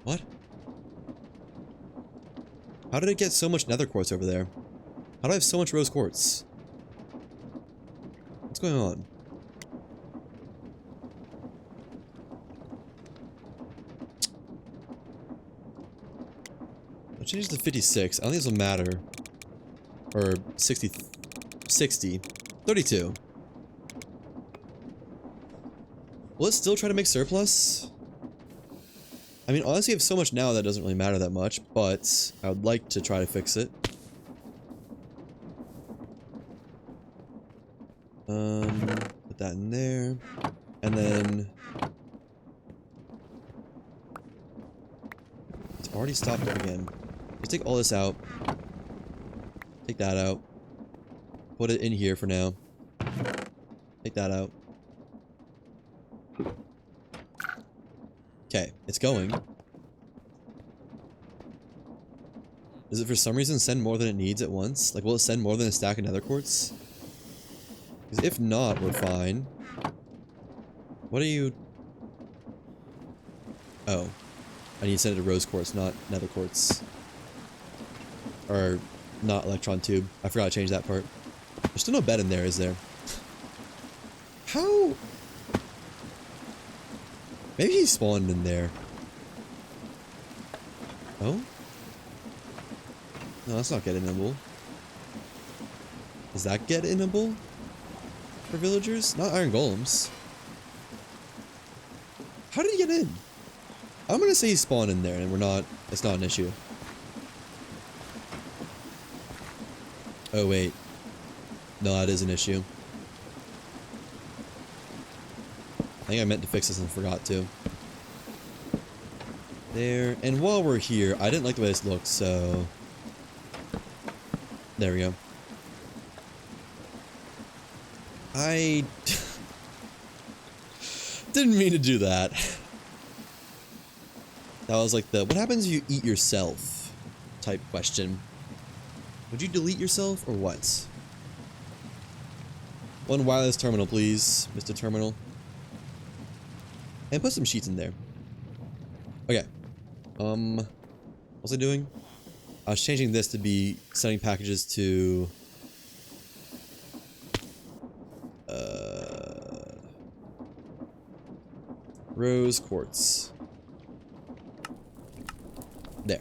Speaker 1: What? How did it get so much nether quartz over there? How do I have so much rose quartz? What's going on? I'll change to 56. I don't think this will matter. Or 60. 32. Will it still try to make surplus? I mean, honestly, I have so much now that doesn't really matter that much, but I would like to try to fix it. Put that in there. And then... It's already stopped up again. Let's take all this out. Take that out. Put it in here for now. Take that out. Okay, it's going. Does it for some reason send more than it needs at once? Like, will it send more than a stack of nether quartz? Because if not, we're fine. What are you... Oh. I need to send it to rose quartz, not nether quartz. Or, not electron tube. I forgot to change that part. There's still no bed in there, is there? How? Maybe he spawned in there. Oh? No, that's not get-inable. Does that get-inable? For villagers? Not iron golems. How did he get in? I'm gonna say he spawned in there and we're not... It's not an issue. Oh, wait. No, that is an issue. I think I meant to fix this and forgot to. There. And while we're here, I didn't like the way this looked, so... There we go. I... didn't mean to do that. That was like the, what happens if you eat yourself type question. Would you delete yourself or what? One wireless terminal, please, Mr. Terminal. And put some sheets in there. Okay. What was I doing? I was changing this to be sending packages to... rose quartz. There.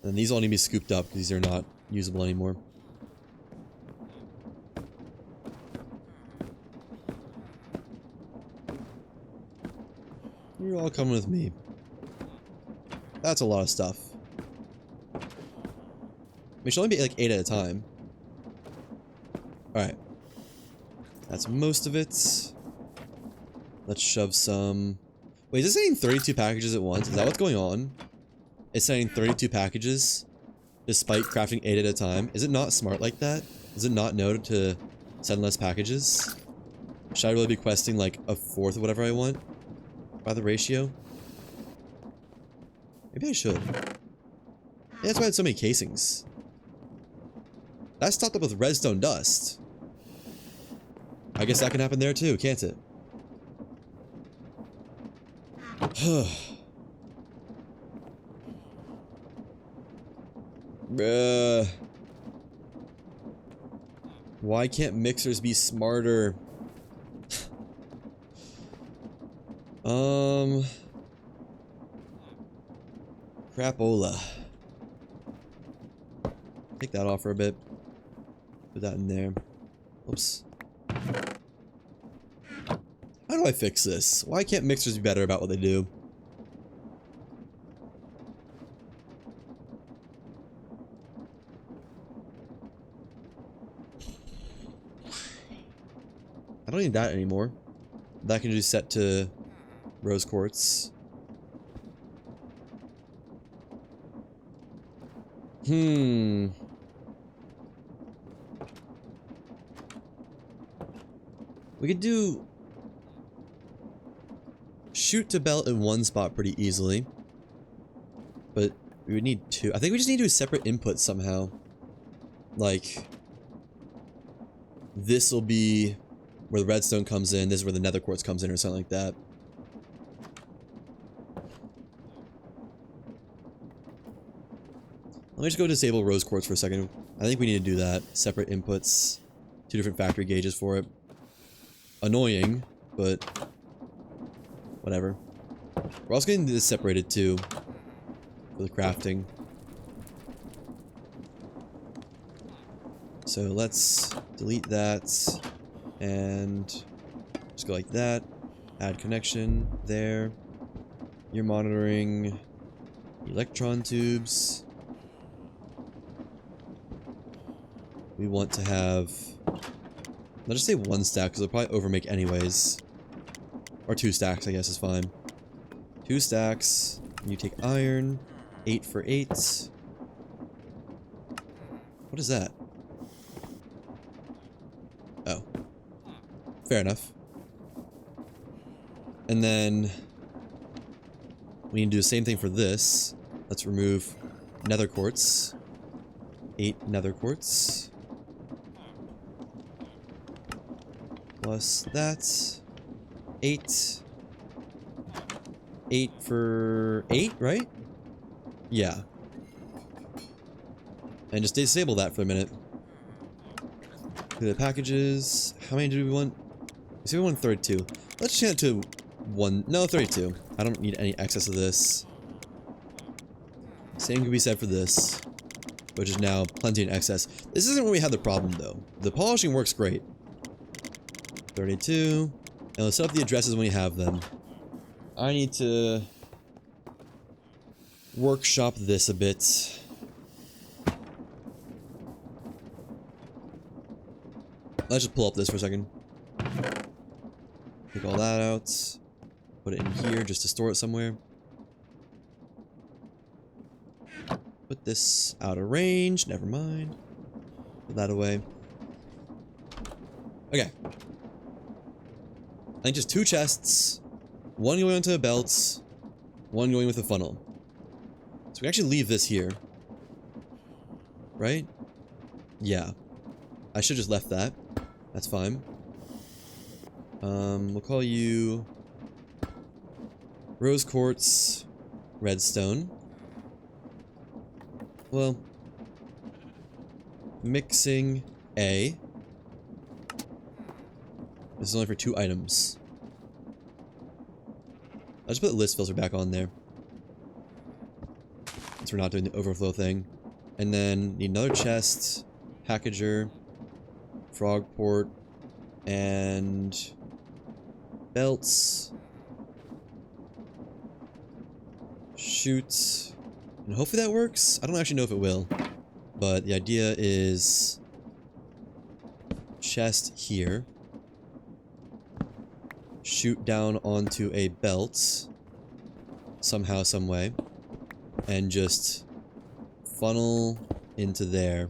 Speaker 1: And these all need to be scooped up because these are not usable anymore. You're all coming with me. That's a lot of stuff. We should only be like 8 at a time. Alright. That's most of it. Let's shove some... Wait, is it saying 32 packages at once? Is that what's going on? It's saying 32 packages despite crafting 8 at a time. Is it not smart like that? Does it not know to send less packages? Should I really be questing like a fourth of whatever I want? By the ratio? Maybe I should. Yeah, that's why I had so many casings. That's topped up with redstone dust. I guess that can happen there too, can't it? Bruh. Why can't mixers be smarter? Crapola. Take that off for a bit. Put that in there. Oops. How do I fix this? Why can't mixers be better about what they do? I don't need that anymore. That can just set to rose quartz. We could do shoot to belt in one spot pretty easily. But we would need 2. I think we just need to do a separate input somehow. Like this will be where the redstone comes in, this is where the nether quartz comes in or something like that. Let me just go disable rose quartz for a second. I think we need to do that. Separate inputs. 2 different factory gauges for it. Annoying, but whatever. We're also getting this separated too for the crafting. So let's delete that and just go like that. Add connection there. You're monitoring electron tubes. We want to have, let's just say 1 stack because it'll probably overmake anyways. Or 2 stacks, I guess is fine. 2 stacks. And you take iron. 8 for 8. What is that? Oh. Fair enough. And then we need to do the same thing for this. Let's remove nether quartz. 8 nether quartz. Plus that. 8. 8 for 8, right? Yeah. And just disable that for a minute. Look at the packages. How many do we want? We say we want 32. Let's change it to 1. No, 32. I don't need any excess of this. Same can be said for this, which is now plenty in excess. This isn't where we had the problem, though. The polishing works great. 32. And let's set up the addresses when you have them. I need to workshop this a bit. Let's just pull up this for a second. Take all that out. Put it in here just to store it somewhere. Put this out of range. Never mind. Put that away. Okay. I think just 2 chests. 1 going onto the belts. 1 going with the funnel. So we can actually leave this here. Right? Yeah. I should just left that. That's fine. We'll call you Rose Quartz Redstone. Well, mixing A. This is only for 2 items. I'll just put the list filter back on there. Since we're not doing the overflow thing. And then need another chest, packager, frog port, and belts. Shoot. And hopefully that works. I don't actually know if it will. But the idea is chest here. Shoot down onto a belt. Somehow, some way. And just funnel into there.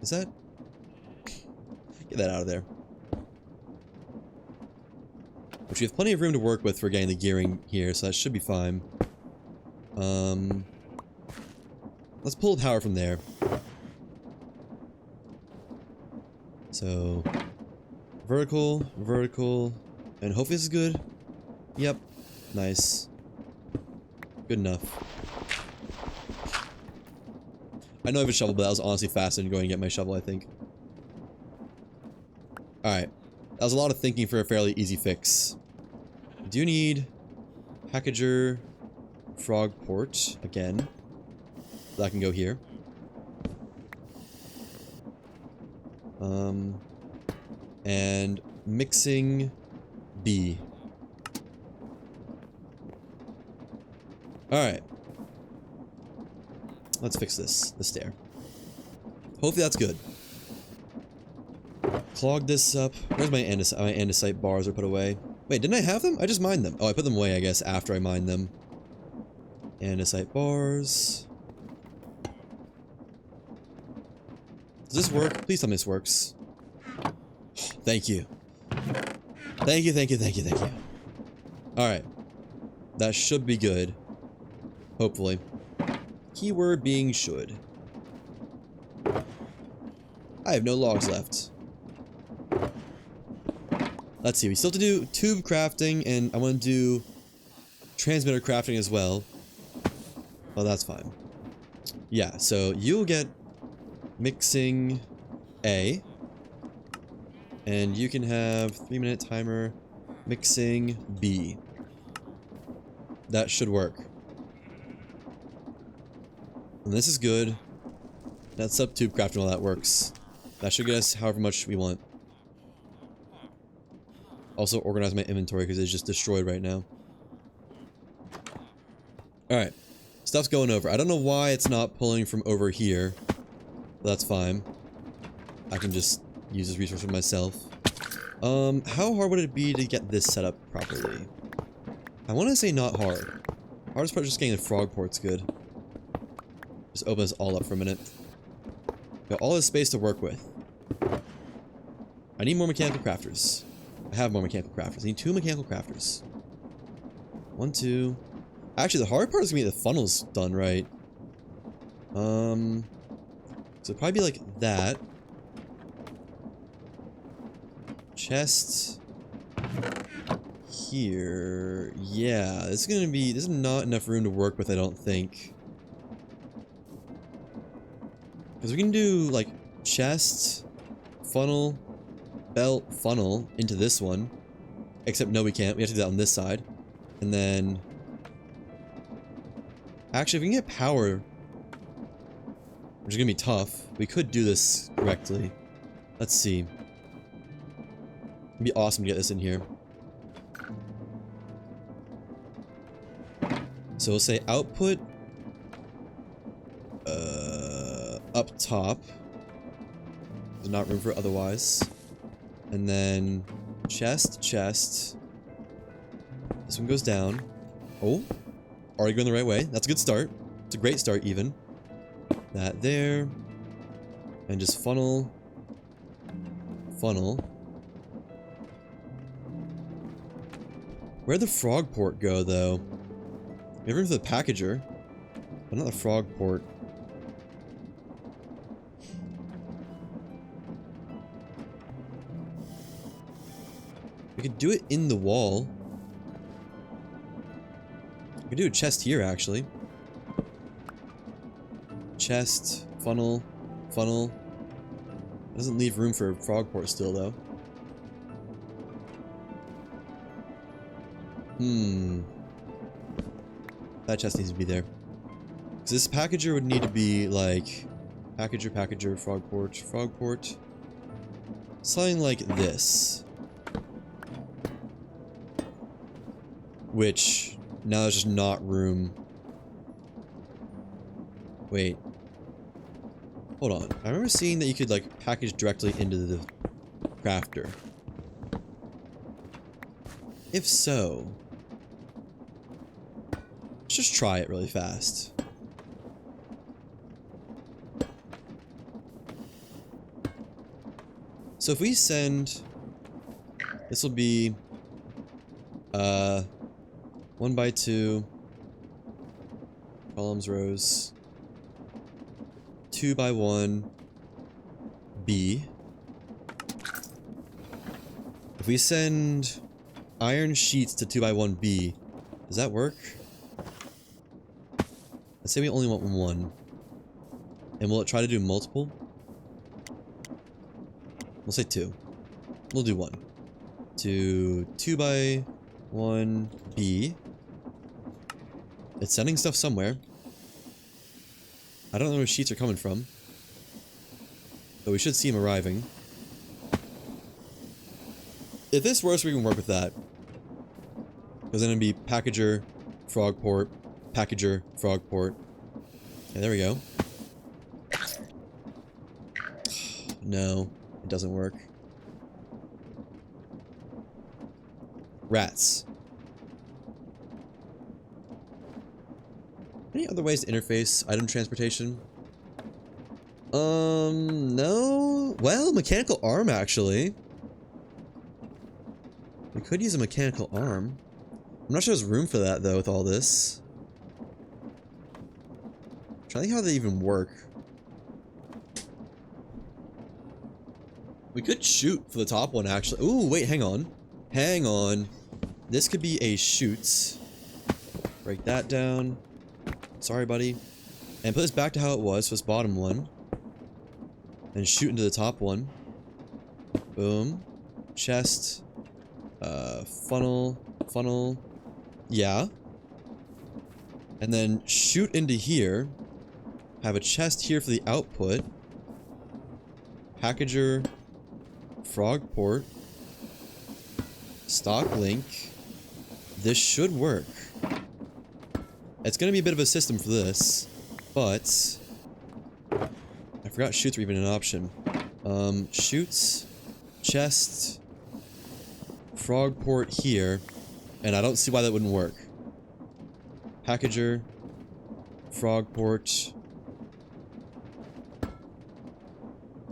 Speaker 1: Is that? Get that out of there. Which we have plenty of room to work with for getting the gearing here, so that should be fine. Let's pull power from there. So, vertical, vertical, and hopefully this is good. Yep, nice. Good enough. I know I have a shovel, but that was honestly faster than going to get my shovel, I think. Alright. That was a lot of thinking for a fairly easy fix. I do need packager, frog port, again. That can go here. And mixing B. Alright. Let's fix this stair. Hopefully that's good. Clog this up. Where's my andesite bars are put away? Wait, didn't I have them? I just mined them. Oh, I put them away, I guess, after I mined them. Andesite bars. Does this work? Please tell me this works. Thank you. Thank you, thank you, thank you, thank you. Alright. That should be good. Hopefully. Keyword being should. I have no logs left. Let's see, we still have to do tube crafting, and I want to do transmitter crafting as well. Oh, that's fine. Yeah, so you'll get mixing A. And you can have 3-minute timer mixing B. That should work. And this is good. That's up tube crafting, all that works. That should get us however much we want. Also organize my inventory because it's just destroyed right now. Alright. Stuff's going over. I don't know why it's not pulling from over here. But that's fine. I can just use this resource for myself. How hard would it be to get this set up properly? I want to say not hard. Hardest part is just getting the frog ports good. Just open this all up for a minute. Got all this space to work with. I need more mechanical crafters. I have more mechanical crafters. I need 2 mechanical crafters. 1, 2. Actually, the hard part is gonna be the funnels done right. So it'd probably be like that. Chest here. Yeah, this is not enough room to work with, I don't think. Because we can do like chest, funnel, belt, funnel into this one. Except no, we can't. We have to do that on this side. And then actually, if we can get power, which is gonna be tough, we could do this correctly. Let's see. It'd be awesome to get this in here. So we'll say output up top. There's not room for otherwise. And then chest. This one goes down. Oh, already going the right way. That's a good start. It's a great start even. That there. And just funnel. Where'd the frog port go, though? We have room for the packager, but not the frog port. We could do it in the wall. We could do a chest here, actually. Chest, funnel. Doesn't leave room for a frog port still, though. That chest needs to be there. Because this packager would need to be like... Packager, frog port. Something like this. Which, now there's just not room. Wait. Hold on. I remember seeing that you could like package directly into the crafter. If so... let's just try it really fast. So if we send... this will be... 1 by 2 columns, rows, 2 by 1 B. If we send iron sheets to 2 by 1 B, does that work? Let's say we only want 1. And will it try to do multiple? We'll say 2. We'll do 1. To 2 by 1 B. It's sending stuff somewhere. I don't know where sheets are coming from. But we should see them arriving. If this works, we can work with that. Because then it'd be packager, frog port, packager, frog port. Okay, there we go. No, it doesn't work. Rats. Any other ways to interface item transportation? No. Well, mechanical arm, actually. We could use a mechanical arm. I'm not sure there's room for that, though, with all this. I'm trying to think how they even work. We could shoot for the top one, actually. Ooh, wait, hang on. Hang on. This could be a shoot. Break that down. Sorry, buddy. And put this back to how it was for this bottom one. And shoot into the top one. Boom. Chest. Funnel. Yeah. And then shoot into here. Have a chest here for the output. Packager. Frog port. Stock link. This should work. It's gonna be a bit of a system for this, but I forgot shoots were even an option. Shoots, chest, frog port here, and I don't see why that wouldn't work. Packager, frog port,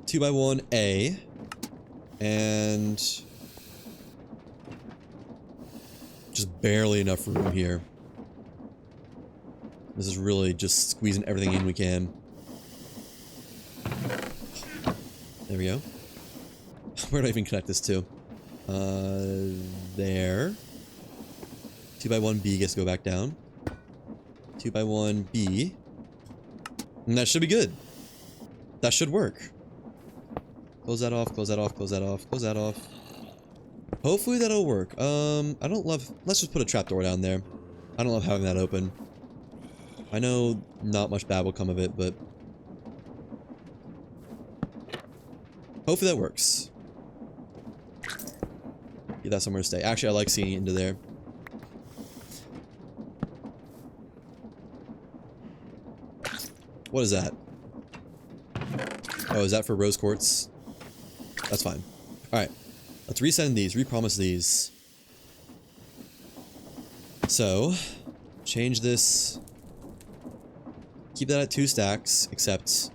Speaker 1: 2 by 1 A, and just barely enough room here. This is really just squeezing everything in we can. There we go. Where do I even connect this to? There. 2x1B gets to go back down. 2x1B. And that should be good. That should work. Close that off, close that off, close that off, close that off. Hopefully that'll work. I don't love... Let's just put a trapdoor down there. I don't love having that open. I know not much bad will come of it, but... hopefully that works. Get that somewhere to stay. Actually, I like seeing into there. What is that? Oh, is that for rose quartz? That's fine. Alright. Let's resend these. Repromise these. So, change this. Keep that at 2 stacks, except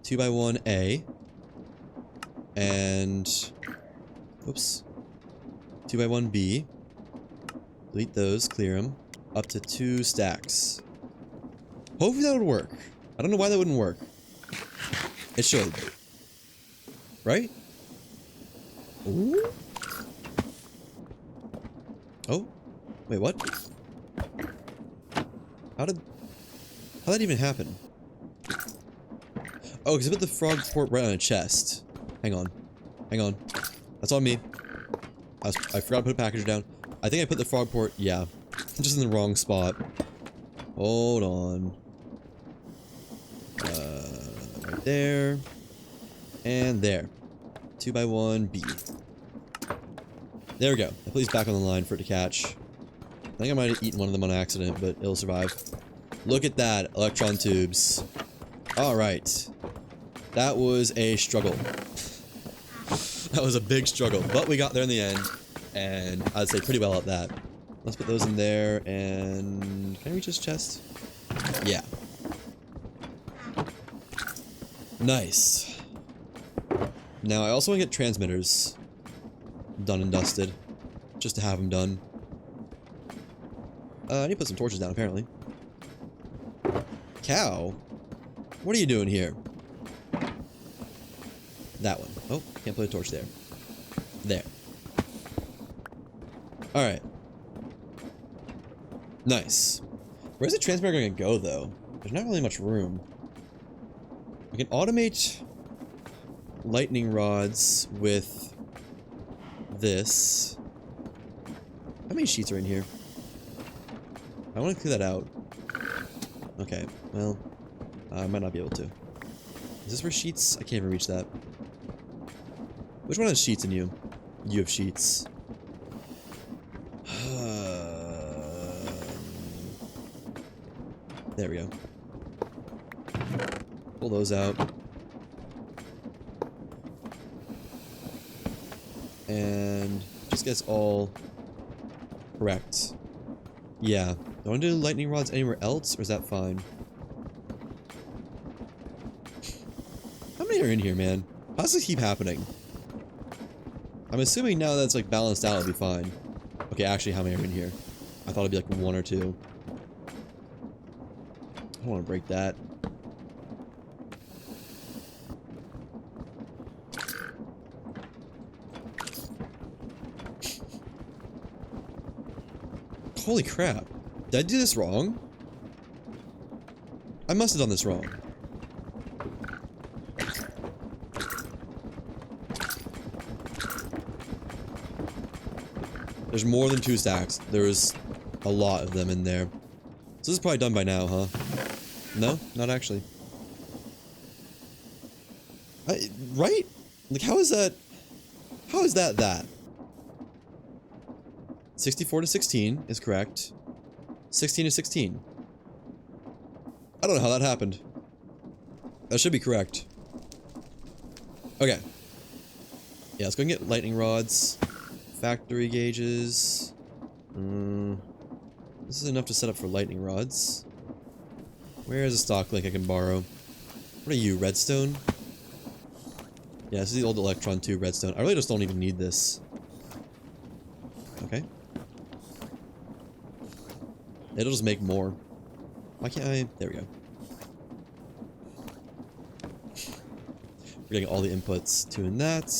Speaker 1: 2x1A. And... oops. 2x1B. Delete those, clear them. Up to 2 stacks. Hopefully that would work. I don't know why that wouldn't work. It should. Right? Ooh. Oh. Wait, what? How'd that even happen? Oh, because I put the frog port right on a chest. Hang on. Hang on. That's on me. I forgot to put a package down. I think I put the frog port, yeah. Just in the wrong spot. Hold on. Right there. And there. 2x1B. There we go. I put these back on the line for it to catch. I think I might have eaten one of them on accident, but it'll survive. Look at that, electron tubes. Alright. That was a struggle. That was a big struggle, but we got there in the end, and I'd say pretty well at that. Let's put those in there, and... can I reach this chest? Yeah. Nice. Now, I also want to get transmitters done and dusted, just to have them done. I need to put some torches down, apparently. Cow? What are you doing here? That one. Oh, can't put a torch there. There. Alright. Nice. Where's the transmitter going to go, though? There's not really much room. I can automate lightning rods with this. How many sheets are in here? I want to clear that out. Okay, well, I might not be able to. Is this for sheets? I can't even reach that. Which one has sheets in you? You have sheets. There we go. Pull those out. And just gets all correct. Yeah. Do I want to do lightning rods anywhere else, or is that fine? How many are in here, man? How does this keep happening? I'm assuming now that it's like balanced out, it'll be fine. Okay, actually, how many are in here? I thought it'd be like 1 or 2. I don't want to break that. Holy crap. Did I do this wrong? I must have done this wrong. There's more than 2 stacks. There's a lot of them in there. So this is probably done by now, huh? No? Not actually. Right? Like, how is that... how is that that? 64 to 16 is correct. 16 to 16. I don't know how that happened. That should be correct. Okay. Yeah, let's go and get lightning rods. Factory gauges. This is enough to set up for lightning rods. Where is a stock link I can borrow? What are you, redstone? Yeah, this is the old electron tube redstone. I really just don't even need this. Okay. It'll just make more. Why can't I? There we go. We're getting all the inputs to in that.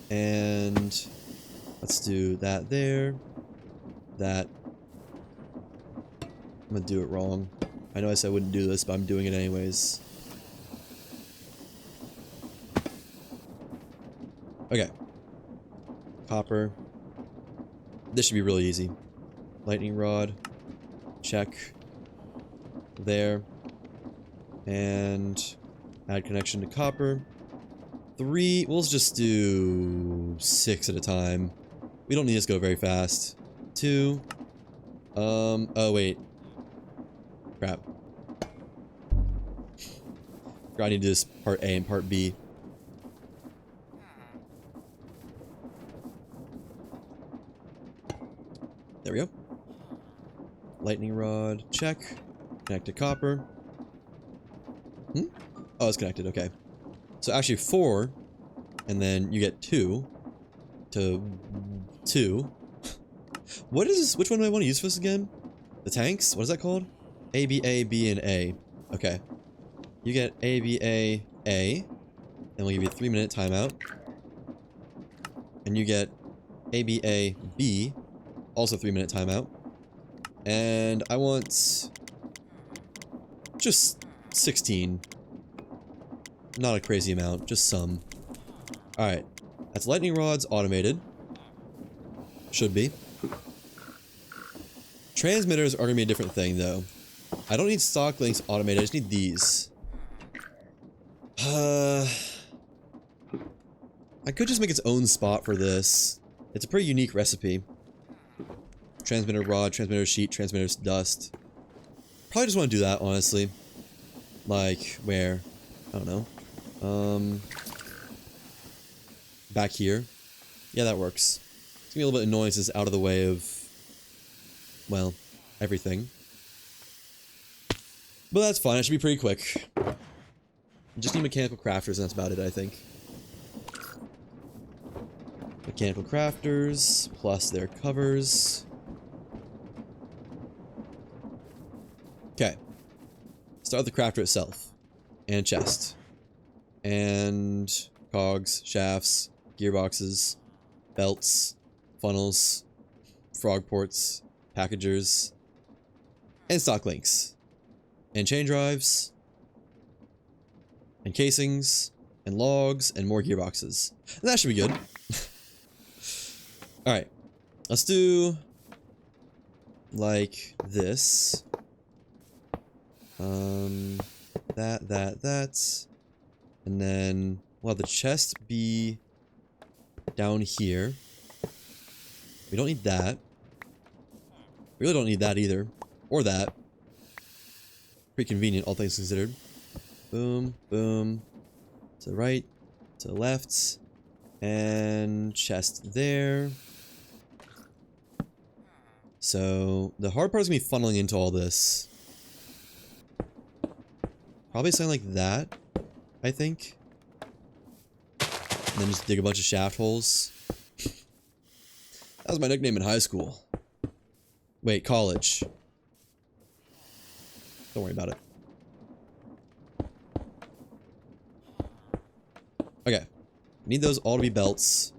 Speaker 1: And let's do that there. That. I'm gonna do it wrong. I know I said I wouldn't do this, but I'm doing it anyways. Okay. Copper. This should be really easy. Lightning rod. Check. There. And add connection to copper. 3. We'll just do 6 at a time. We don't need this to go very fast. 2. Oh wait. Crap. Forgot I need to do this part A and part B. There we go. Lightning rod, check. Connect to copper. Oh, it's connected, okay. So actually 4, and then you get 2 to 2. What is this? Which one do I want to use for this again? The tanks? What is that called? A, B, A, B, and A. Okay. You get A, B, A, A. And we'll give you a 3-minute timeout. And you get A, B, A, B. Also 3-minute timeout. And I want just 16. Not a crazy amount, just some. Alright. That's lightning rods automated. Should be. Transmitters are going to be a different thing, though. I don't need stock links automated, I just need these. I could just make its own spot for this. It's a pretty unique recipe. Transmitter rod, transmitter sheet, transmitter dust. Probably just want to do that, honestly. Like, where? I don't know. Back here. Yeah, that works. It's gonna be a little bit annoying since it's out of the way of, well, everything. But that's fine, it should be pretty quick. Just need mechanical crafters and that's about it, I think. Mechanical crafters, plus their covers. Okay. Start with the crafter itself. And chest. And cogs, shafts, gearboxes, belts, funnels, frog ports, packagers, and stock links. And chain drives, and casings, and logs, and more gearboxes. And that should be good. Alright. Let's do like this. That. And then we'll have the chest be down here. We don't need that. We really don't need that either. Or that. Pretty convenient, all things considered. Boom, boom. To the right, to the left. And chest there. So, the hard part is going to be funneling into all this. Probably something like that, I think. And then just dig a bunch of shaft holes. That was my nickname in high school. Wait, college. Don't worry about it. Okay. Need those all to be belts.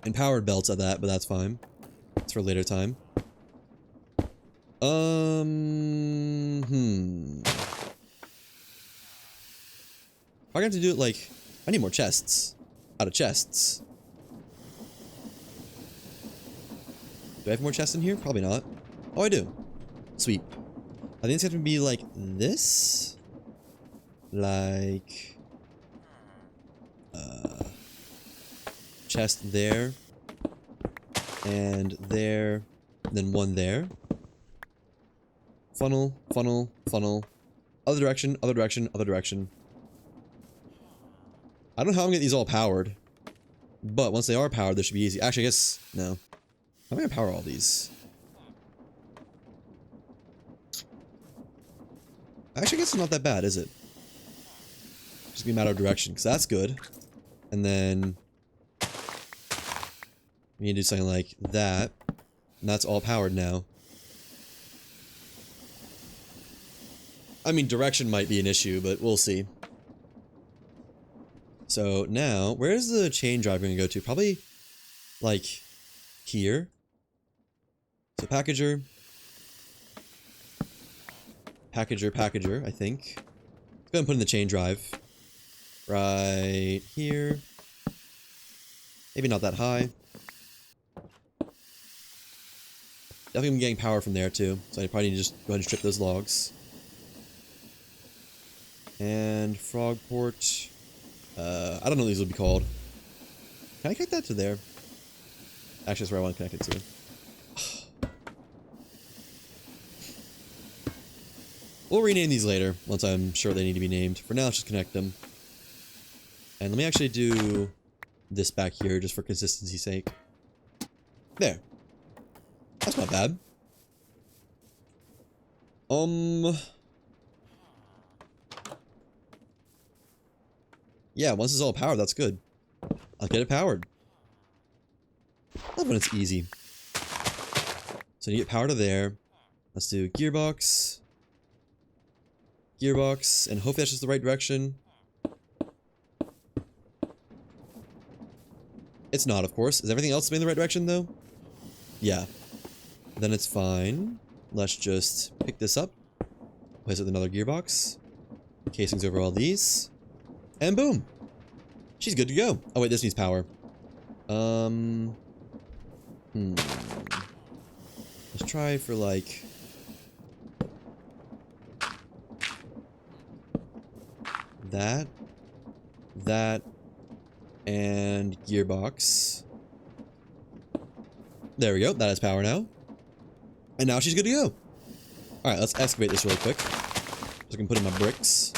Speaker 1: And powered belts at that, but that's fine. It's for a later time. I'm gonna have to do it like... I need more chests. Out of chests. Do I have more chests in here? Probably not. Oh, I do. Sweet. I think it's gonna be like this. Like... chest there. And there. And then one there. Funnel, funnel, funnel. Other direction, other direction, other direction. I don't know how I'm gonna get these all powered. But once they are powered, this should be easy. Actually, I guess... no. How am I gonna power all these? Actually, I guess it's not that bad, is it? Just be a matter of direction, because that's good. And then... we need to do something like that. And that's all powered now. I mean, direction might be an issue, but we'll see. So now, where's the chain drive going to go to? Probably, like, here. So packager. Packager, I think. Let's go ahead and put in the chain drive. Right here. Maybe not that high. Definitely been getting power from there too, so I probably need to just go ahead and strip those logs. And frog port. I don't know what these would be called. Can I connect that to there? Actually, that's where I want to connect it to. We'll rename these later, once I'm sure they need to be named. For now, let's just connect them. And let me actually do this back here, just for consistency's sake. There. That's not bad. Yeah, once it's all powered, that's good. I'll get it powered. Love when it's easy. So you get power to there. Let's do gearbox. Gearbox, and hopefully that's just the right direction. It's not, of course. Is everything else in the right direction, though? Yeah. Then it's fine. Let's just pick this up. Place it with another gearbox. Casings over all these. And boom! She's good to go. Oh wait, this needs power. Let's try for like... that, and gearbox. There we go, that has power now. And now she's good to go. Alright, let's excavate this really quick. So I can put in my bricks.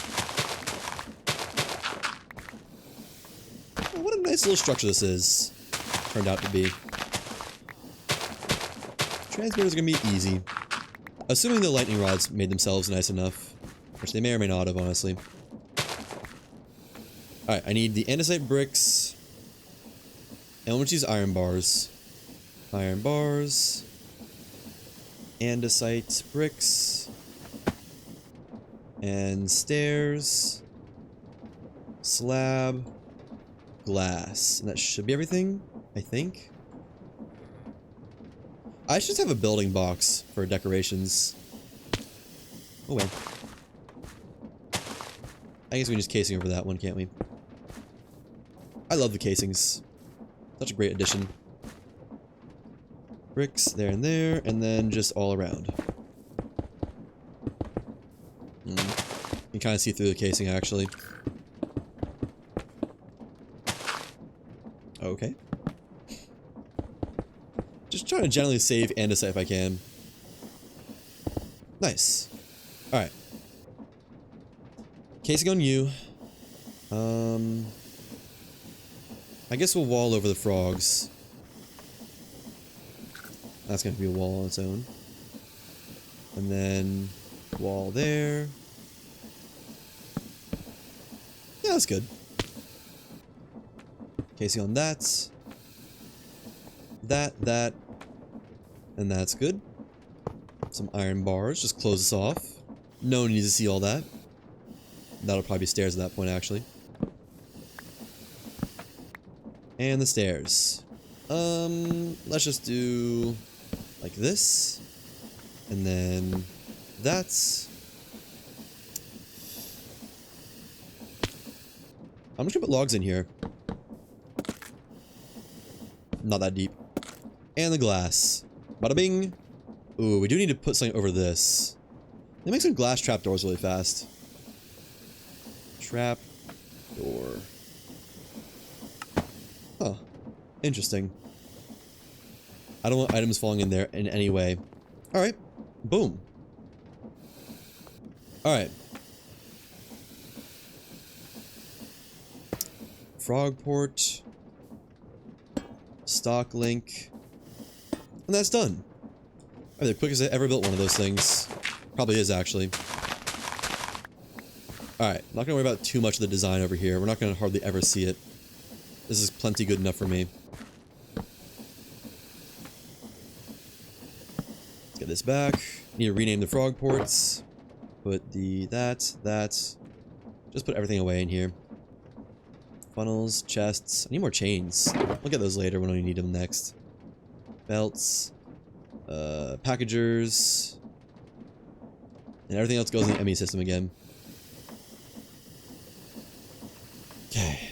Speaker 1: Oh, what a nice little structure this is. Turned out to be. Transmitters are gonna be easy. Assuming the lightning rods made themselves nice enough. Which they may or may not have, honestly. Alright, I need the andesite bricks. And I'm going to use iron bars. Iron bars. Andesite bricks. And stairs. Slab. Glass. And that should be everything, I think. I should just have a building box for decorations. Oh well. I guess we can just casing over that one, can't we? I love the casings. Such a great addition. Bricks there, and then just all around. You can kind of see through the casing, actually. Okay. Just trying to generally save andesite if I can. Nice. Alright. Casing on you. I guess we'll wall over the frogs. That's going to be a wall on its own. And then wall there. Yeah, that's good. Casing on that. That. And that's good. Some iron bars. Just close this off. No one needs to see all that. That'll probably be stairs at that point, actually. And the stairs. Let's just do like this. And then that's... I'm just gonna put logs in here. Not that deep. And the glass. Bada bing. Ooh, we do need to put something over this. Let me make some glass trapdoors really fast. Trap door. Huh. Interesting. I don't want items falling in there in any way. Alright. Boom. Alright. Frogport. Stock link. And that's done. I mean, the quickest I ever built one of those things. Probably is, actually. Alright. Not gonna worry about too much of the design over here. We're not gonna hardly ever see it. This is plenty good enough for me. Let's get this back. Need to rename the frog ports. Put that. Just put everything away in here. Funnels, chests. I need more chains. We'll get those later when we need them next. Belts. Packagers. And everything else goes in the ME system again. Okay.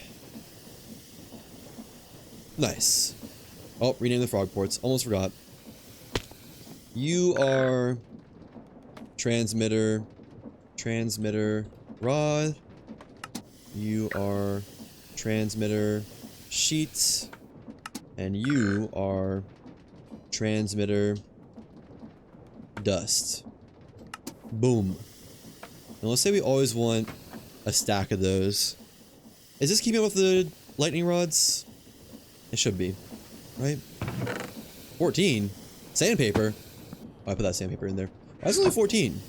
Speaker 1: Nice. Oh, rename the frog ports. Almost forgot. You are transmitter rod. You are transmitter sheet. And you are transmitter dust. Boom. And let's say we always want a stack of those. Is this keeping up with the lightning rods? It should be, right? 14? Sandpaper? Oh, I put that sandpaper in there. Why is it only 14?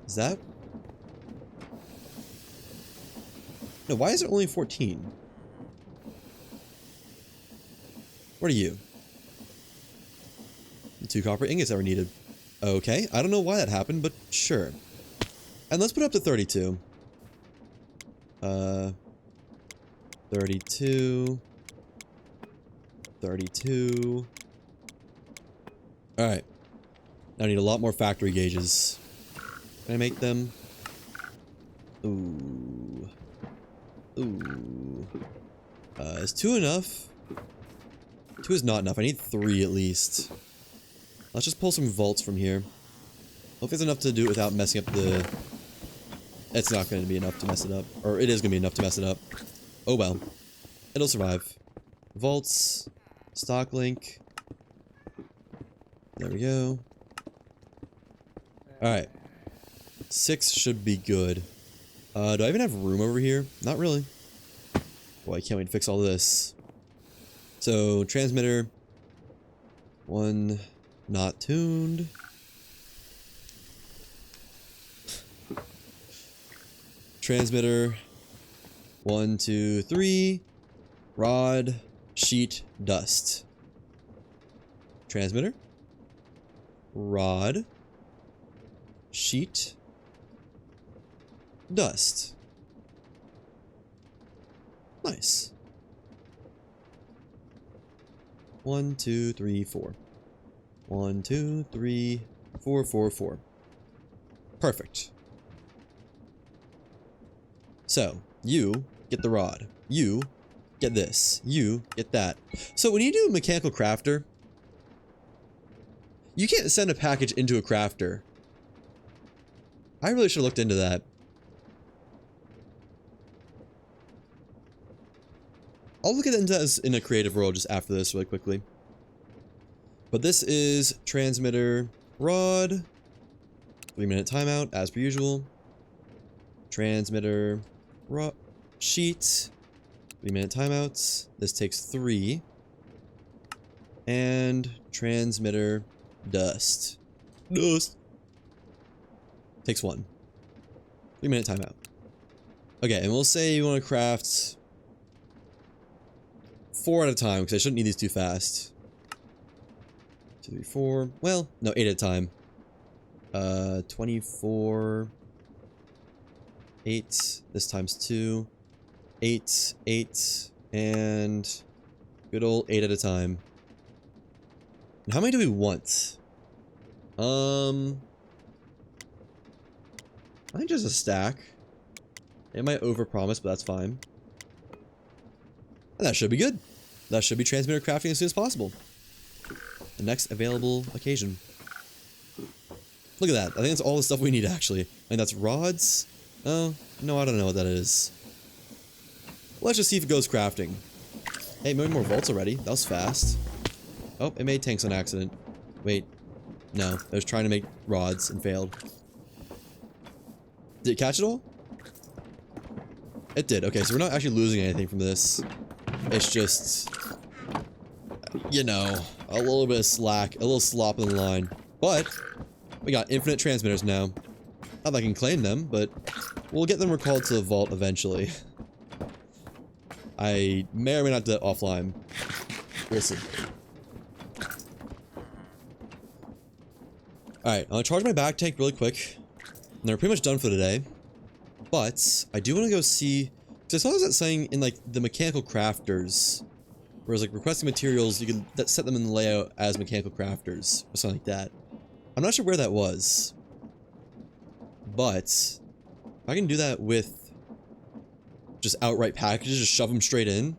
Speaker 1: Is that? No, why is it only 14? What are you? 2 copper ingots that were needed. Okay, I don't know why that happened, but sure. And let's put it up to 32. 32. 32. Alright. Now I need a lot more factory gauges. Can I make them? Ooh. Ooh. Is 2 enough? 2 is not enough. I need 3 at least. Let's just pull some vaults from here. Hopefully it's enough to do it without messing up the... It's not going to be enough to mess it up. Or it is going to be enough to mess it up. Oh well. It'll survive. Vaults. Stock link. There we go. Alright. 6 should be good. Do I even have room over here? Not really. Boy, I can't wait to fix all this. So, transmitter. 1 not tuned. Transmitter. 1, 2, 3. Rod. Sheet. Dust. Transmitter. Rod. Sheet. Dust. Nice. 1, 2, 3, 4. 1, 2, 3, 4, 4, 4. Perfect. So, you get the rod. You get this. You get that. So when you do a mechanical crafter, you can't send a package into a crafter. I really should have looked into that. I'll look at that in a creative world just after this really quickly. But this is transmitter rod. 3-minute timeout as per usual. Transmitter rod sheet. 3-minute timeouts. This takes 3. And transmitter dust. Dust. Takes 1. 3-minute timeout. Okay, and we'll say you want to craft 4 at a time, because I shouldn't need these too fast. 2, 3, 4. Well, no, 8 at a time. 24. 8. This times 2. 8, 8, and good old 8 at a time. And how many do we want? I think just a stack. It might overpromise, but that's fine. And that should be good. That should be transmitter crafting as soon as possible. The next available occasion. Look at that. I think that's all the stuff we need, actually. And that's rods? Oh, no, I don't know what that is. Let's just see if it goes crafting. Hey, maybe more vaults already. That was fast. Oh, it made tanks on accident. Wait. No, I was trying to make rods and failed. Did it catch it all? It did. Okay, so we're not actually losing anything from this. It's just, you know, a little bit of slack, a little slop in the line. But we got infinite transmitters now. Not that I can claim them, but we'll get them recalled to the vault eventually. I may or may not do that offline. We'll see. Alright, I'm gonna charge my back tank really quick. And then we're pretty much done for the day. But, I do want to go see... Because I saw that saying in, like, the mechanical crafters. Whereas, like, requesting materials, you can set them in the layout as mechanical crafters. Or something like that. I'm not sure where that was. But, if I can do that with just outright packages, just shove them straight in.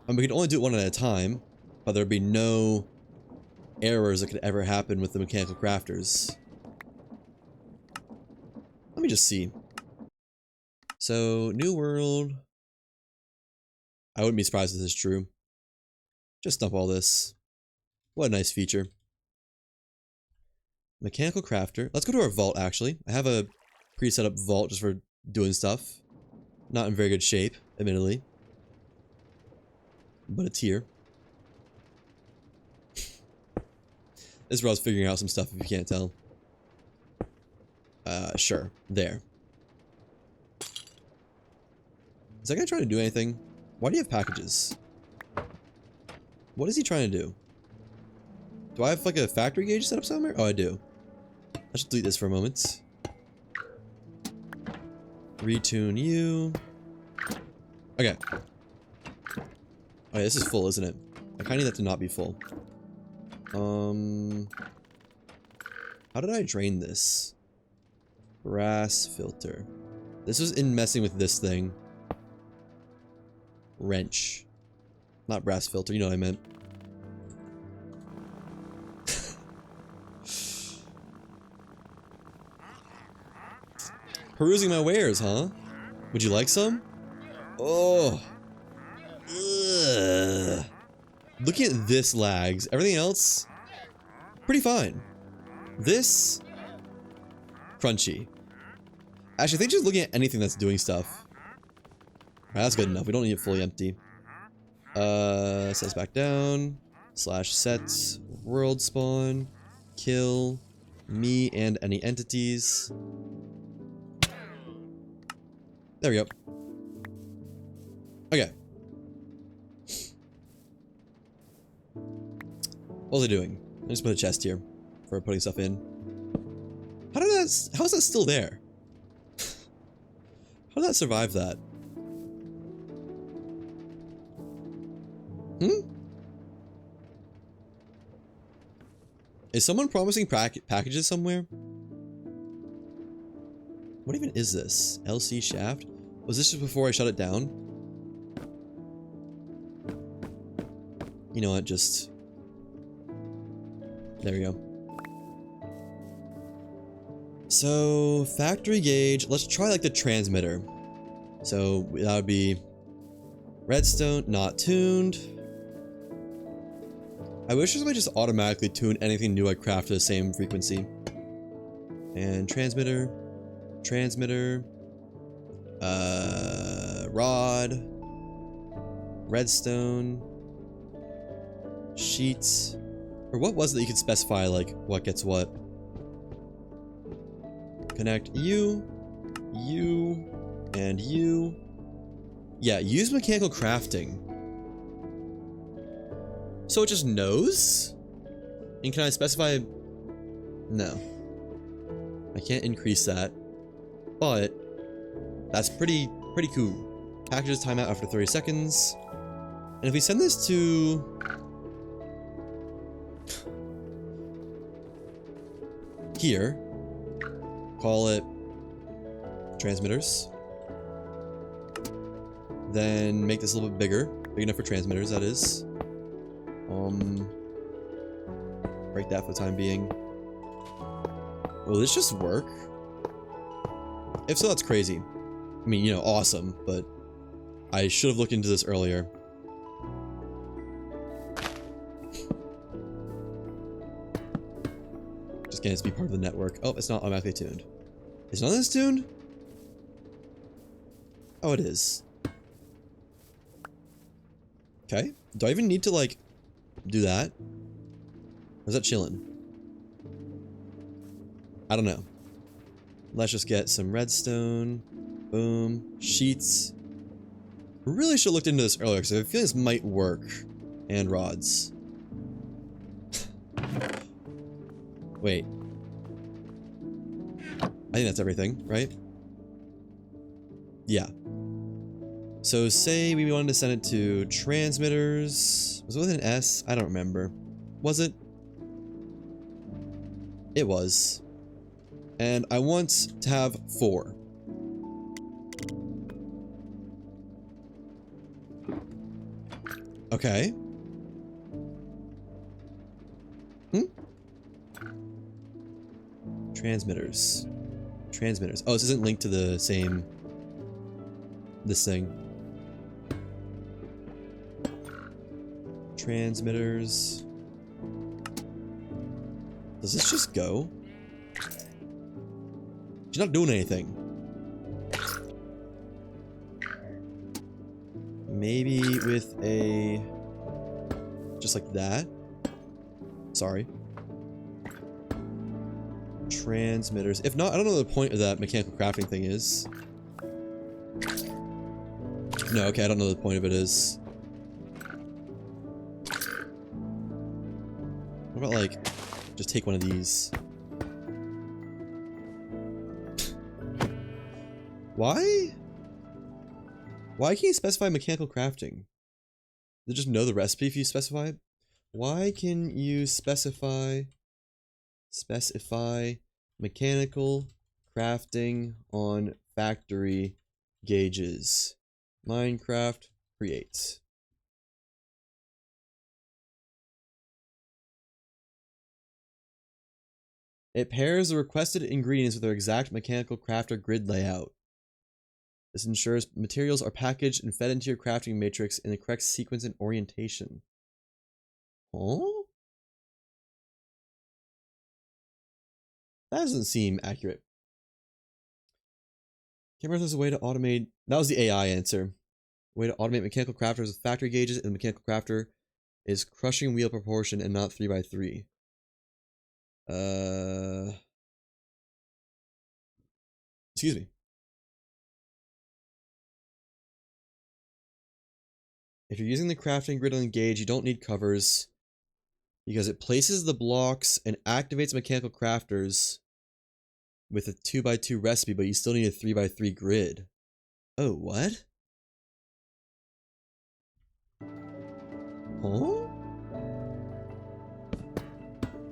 Speaker 1: I mean, we can only do it one at a time. But there'd be no errors that could ever happen with the mechanical crafters. Let me just see. So, new world. I wouldn't be surprised if this is true. Just dump all this. What a nice feature. Mechanical crafter. Let's go to our vault, actually. I have a pre-set up vault just for doing stuff. Not in very good shape, admittedly. But it's here. This is where I was figuring out some stuff, if you can't tell. Sure. There. Is that guy trying to do anything? Why do you have packages? What is he trying to do? Do I have, like, a factory gauge set up somewhere? Oh, I do. Let's just delete this for a moment. Retune you. Okay. Oh, yeah, this is full, isn't it? I kinda need that to not be full. How did I drain this? Brass filter. This was in messing with this thing. Wrench. Not brass filter, you know what I meant. Perusing my wares, huh? Would you like some? Oh. Ugh. Looking at this lags. Everything else, pretty fine. This, crunchy. Actually, I think just looking at anything that's doing stuff. Alright, that's good enough. We don't need it fully empty. Sets back down. Slash sets. World spawn. Kill. Me and any entities. There we go. Okay. What was I doing? I just put a chest here for putting stuff in. How is that still there? How did that survive that? Is someone promising packages somewhere? What even is this? LC shaft? Was this just before I shut it down? You know what, just... There we go. So, factory gauge. Let's try like the transmitter. So, that would be redstone, not tuned. I wish somebody just automatically tuned anything new I craft to the same frequency. And transmitter. Transmitter. Rod. Redstone. Sheets. Or what was it that you could specify, like, what gets what? Connect you, and you. Yeah, use mechanical crafting. So it just knows? And can I specify? No. I can't increase that. But that's pretty cool. Packages timeout after 30 seconds. And if we send this to here, call it transmitters, then make this a little bit bigger, big enough for transmitters, that is. Break that for the time being. Will this just work? If so, that's crazy. I mean, you know, awesome, but I should have looked into this earlier. Just can't be part of the network. Oh, it's not automatically tuned. Is none of this tuned? Oh, it is. Okay. Do I even need to, like, do that? Or is that chilling? I don't know. Let's just get some redstone. Boom. Sheets. Really should have looked into this earlier because I feel this might work. And rods. Wait. I think that's everything, right? Yeah. So say we wanted to send it to transmitters. Was it with an S? I don't remember. Was it? It was. And I want to have 4. Okay. Transmitters. Transmitters. Oh, this isn't linked to the same... this thing. Transmitters. Does this just go? She's not doing anything. Maybe with a... just like that? Sorry. Transmitters. If not, I don't know what the point of that mechanical crafting thing is. No, okay, I don't know what the point of it is. What about, like, just take one of these? Why? Why can't you specify mechanical crafting? They just know the recipe if you specify it? Why can you specify mechanical crafting on factory gauges? Minecraft creates. It pairs the requested ingredients with their exact mechanical crafter grid layout. This ensures materials are packaged and fed into your crafting matrix in the correct sequence and orientation. Oh? That doesn't seem accurate. Can't remember if there's a way to automate... That was the AI answer. Way to automate mechanical crafters with factory gauges, and the mechanical crafter is crushing wheel proportion and not 3x3. Excuse me. If you're using the crafting grid on the gauge, you don't need covers because it places the blocks and activates mechanical crafters with a 2x2 recipe, but you still need a 3x3 grid. Oh, what? Huh?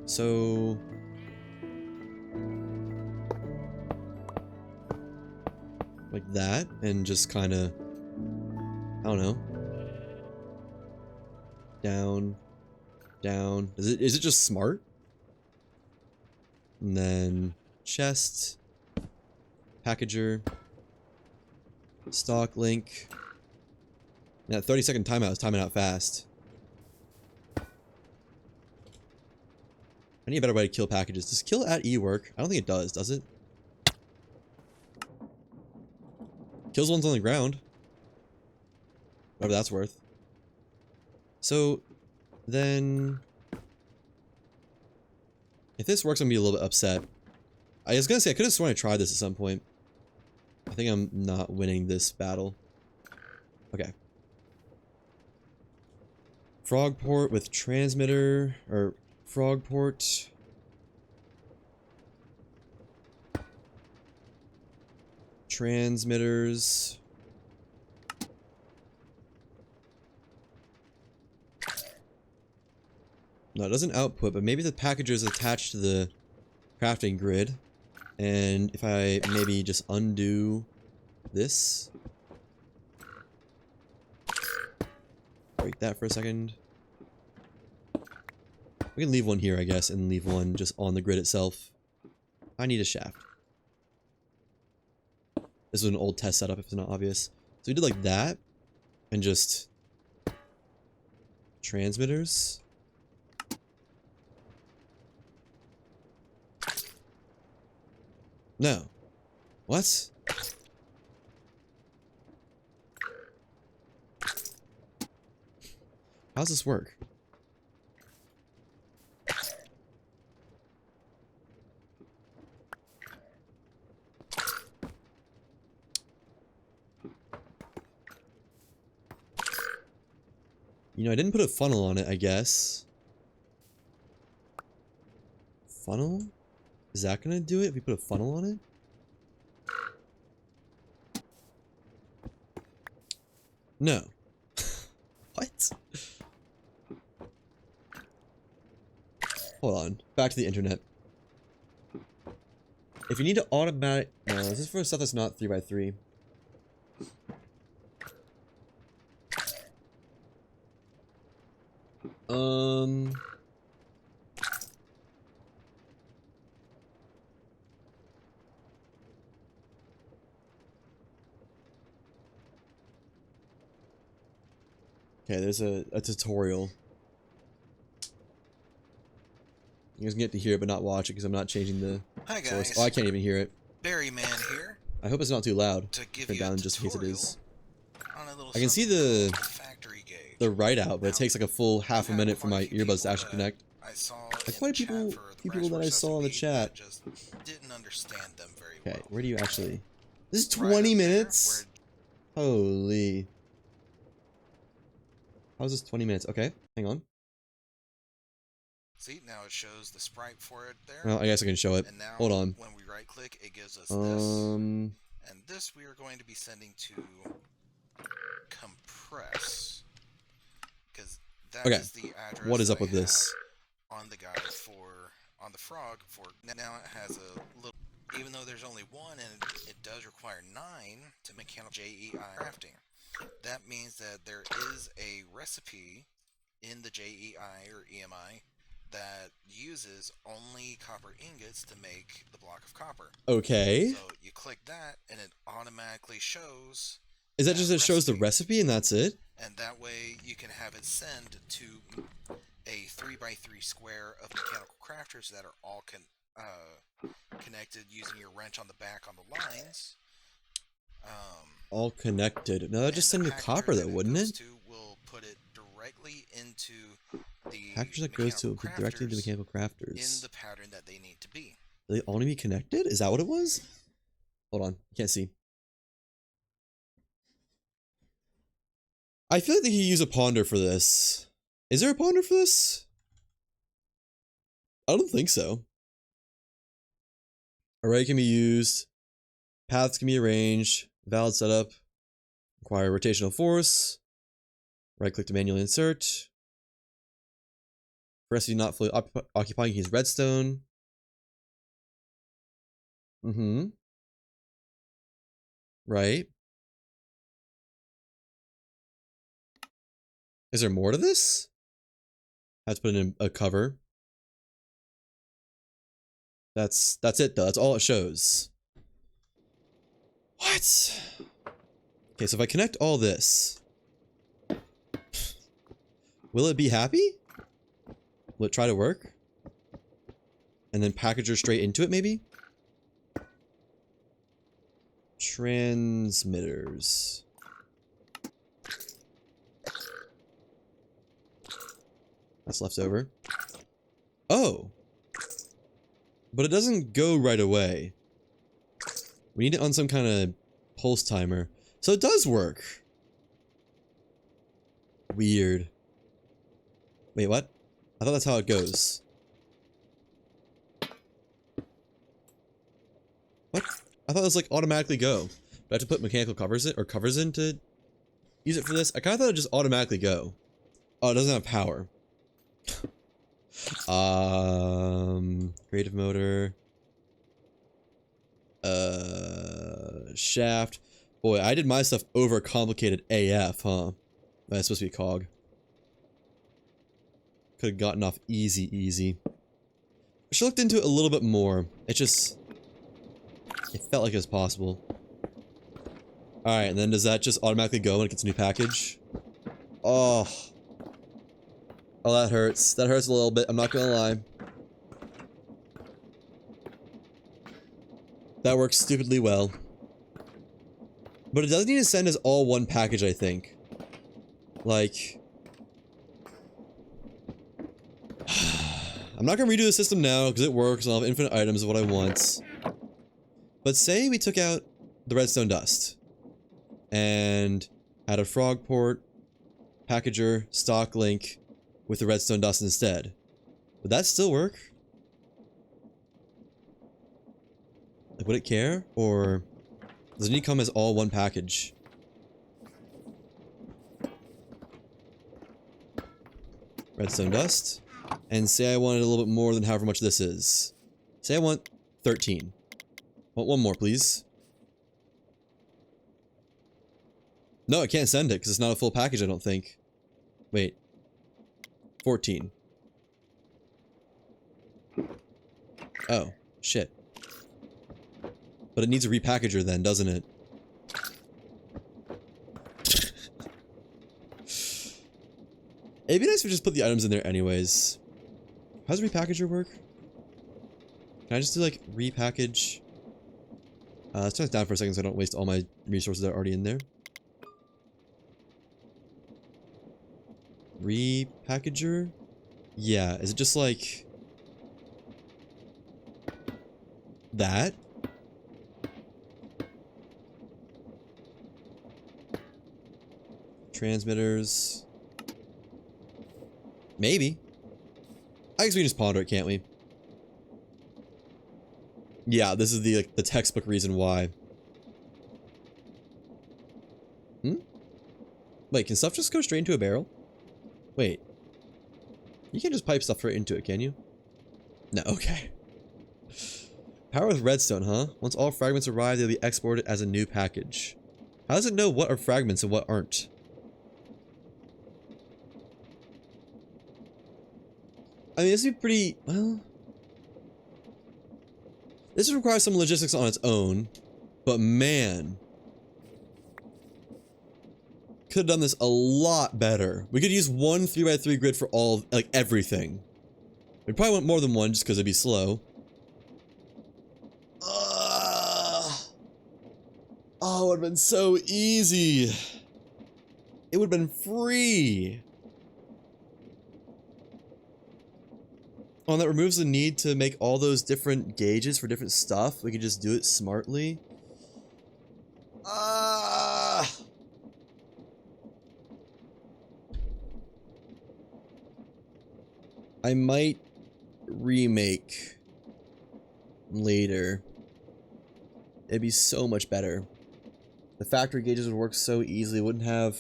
Speaker 1: So... like that, and just kind of... I don't know. Down. Down. Is it just smart? And then... chest. Packager. Stock link. And that 30-second timeout is timing out fast. I need a better way to kill packages. Does kill at E work? I don't think it does it? Kills ones on the ground. Whatever that's worth. So, then... if this works, I'm gonna be a little bit upset. I was gonna say, I could have sworn I tried this at some point. I think I'm not winning this battle. Okay. Frog port with transmitter, or frog port. Transmitters. No, it doesn't output, but maybe the packager is attached to the crafting grid. And if I maybe just undo this. Break that for a second. We can leave one here, I guess, and leave one just on the grid itself. I need a shaft. This was an old test setup if it's not obvious. So we did like that. And just... transmitters. No. What? How's this work? You know, I didn't put a funnel on it, I guess. funnel? Is that gonna do it if we put a funnel on it? No. What? Hold on. Back to the internet. If you need to automatic... No, this is for stuff that's not 3x3. Okay, there's a tutorial. You guys can get to hear it but not watch it because I'm not changing the source. Oh, I can't even hear it.
Speaker 2: Berryman here.
Speaker 1: I hope it's not too loud.
Speaker 2: To give
Speaker 1: Turn
Speaker 2: you
Speaker 1: down
Speaker 2: a
Speaker 1: just in case it is.
Speaker 2: I
Speaker 1: can see the write out, but it takes like a full half a minute for my earbuds to actually connect. Like quite a few people that I saw in the chat.
Speaker 2: Just didn't understand them very
Speaker 1: Okay,
Speaker 2: well.
Speaker 1: where do you actually? This is 20 minutes. Holy. How's this 20 minutes? Okay, hang on.
Speaker 2: See, now it shows the sprite for it there.
Speaker 1: Well, I guess I can show it.
Speaker 2: And now,
Speaker 1: hold on.
Speaker 2: when we right click, it gives us this. And this we are going to be sending to compress. Because that is the address.
Speaker 1: What is up with this?
Speaker 2: On the guide on the frog now it has a little, even though there's only one and it does require 9 to mechanical JEI crafting. That means that there is a recipe in the JEI or EMI that uses only copper ingots to make the block of copper.
Speaker 1: Okay.
Speaker 2: So you click that and it automatically shows.
Speaker 1: Is that just it shows the recipe and that's it?
Speaker 2: And that way you can have it send to a 3x3 square of mechanical crafters that are all connected using your wrench on the back on the lines.
Speaker 1: All connected. No, that just send the copper though, wouldn't it?
Speaker 2: Will put it directly into the
Speaker 1: package that goes to directly to mechanical crafters
Speaker 2: in the pattern that they need to be.
Speaker 1: Do they all need to be connected? Is that what it was? Hold on, can't see. I feel like they could use a ponder for this. Is there a ponder for this? I don't think so. Array can be used. Paths can be arranged. Valid setup. Require rotational force. Right click to manually insert. Recipe not fully occupying, use redstone. Right. Is there more to this? I have to put in a cover. That's it though. That's all it shows. What? Okay, so if I connect all this, will it be happy? Will it try to work? And then package her straight into it, maybe? Transmitters. That's left over. Oh! But it doesn't go right away. We need it on some kind of pulse timer. So it does work. Weird. Wait, what? I thought that's how it goes. What? I thought it was like automatically go. Do I have to put mechanical covers in to use it for this? I kind of thought it would just automatically go. Oh, it doesn't have power. Creative motor. Shaft. Boy, I did my stuff overcomplicated AF, huh? That's supposed to be cog. Could have gotten off easy. I should have looked into it a little bit more. It felt like it was possible. Alright, and then does that just automatically go when it gets a new package? Oh. Oh, that hurts. That hurts a little bit, I'm not gonna lie. That works stupidly well. But it does need to send us all one package, I think. Like... I'm not gonna redo the system now, because it works, and I'll have infinite items of what I want. But say we took out the redstone dust. And had a frog port, packager, stock link, with the redstone dust instead. Would that still work? Like, would it care? Or does it need to come as all one package? Redstone dust. And say I wanted a little bit more than however much this is. Say I want 13. Want one more, please. No, I can't send it because it's not a full package, I don't think. Wait. 14. Oh, shit. But it needs a repackager then, doesn't it? It'd be nice if we just put the items in there anyways. How does repackager work? Can I just do like repackage? Let's turn this down for a second so I don't waste all my resources that are already in there. Repackager? Yeah, is it just like that? Transmitters. Maybe. I guess we can just ponder it, can't we? Yeah, this is the textbook reason why. Wait, can stuff just go straight into a barrel? Wait. You can't just pipe stuff right into it, can you? No, okay. Power with redstone, huh? Once all fragments arrive, they'll be exported as a new package. How does it know what are fragments and what aren't? I mean, this would be pretty, well... This would require some logistics on its own, but man... Could have done this a lot better. We could use one 3x3 grid for all, like, everything. We'd probably want more than one just because it'd be slow. Oh, it would have been so easy. It would have been free. Oh, and that removes the need to make all those different gauges for different stuff. We could just do it smartly. I might remake later. It'd be so much better. The factory gauges would work so easily. It wouldn't have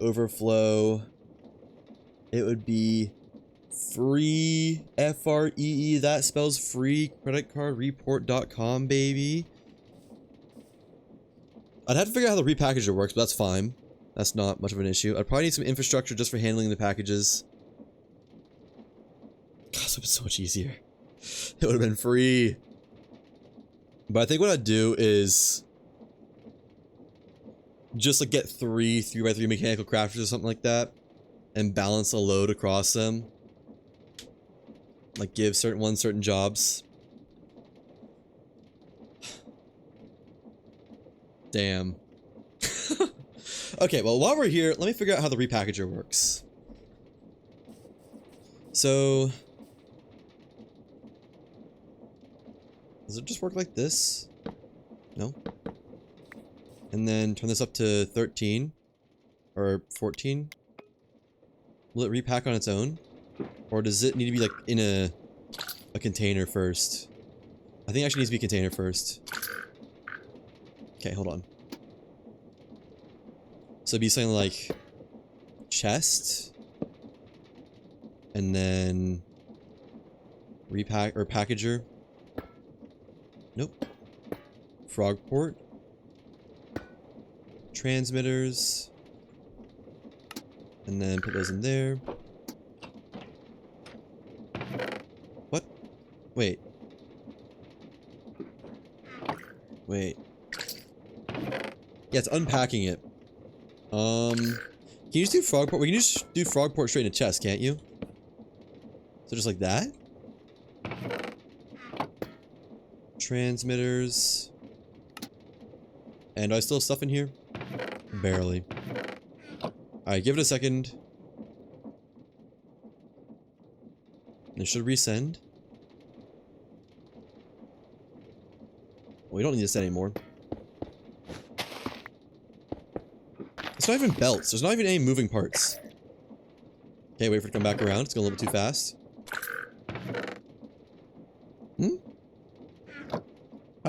Speaker 1: overflow. It would be free. F-R-E-E. That spells free. Creditcardreport.com, baby. I'd have to figure out how the repackager works, but that's fine. That's not much of an issue. I'd probably need some infrastructure just for handling the packages. God, this would be so much easier. It would have been free. But I think what I'd do is just like get 3x3 mechanical crafters or something like that and balance a load across them. Like give certain ones certain jobs. Damn. Okay, well while we're here, let me figure out how the repackager works. So does it just work like this? No. And then turn this up to 13 or 14. Will it repack on its own? Or does it need to be like in a container first? I think it actually needs to be a container first. Okay, hold on. So it'd be something like chest and then repack or packager. Nope. Frog port. Transmitters. And then put those in there. What? Wait. Wait. Yeah, it's unpacking it. Can you just do frog port? We can just do frog port straight in a chest, can't you? So just like that? Transmitters. And do I still have stuff in here? Barely. Alright, give it a second. It should resend. Well, we don't need this anymore. It's not even belts. There's not even any moving parts. Okay, wait for it to come back around. It's going a little bit too fast.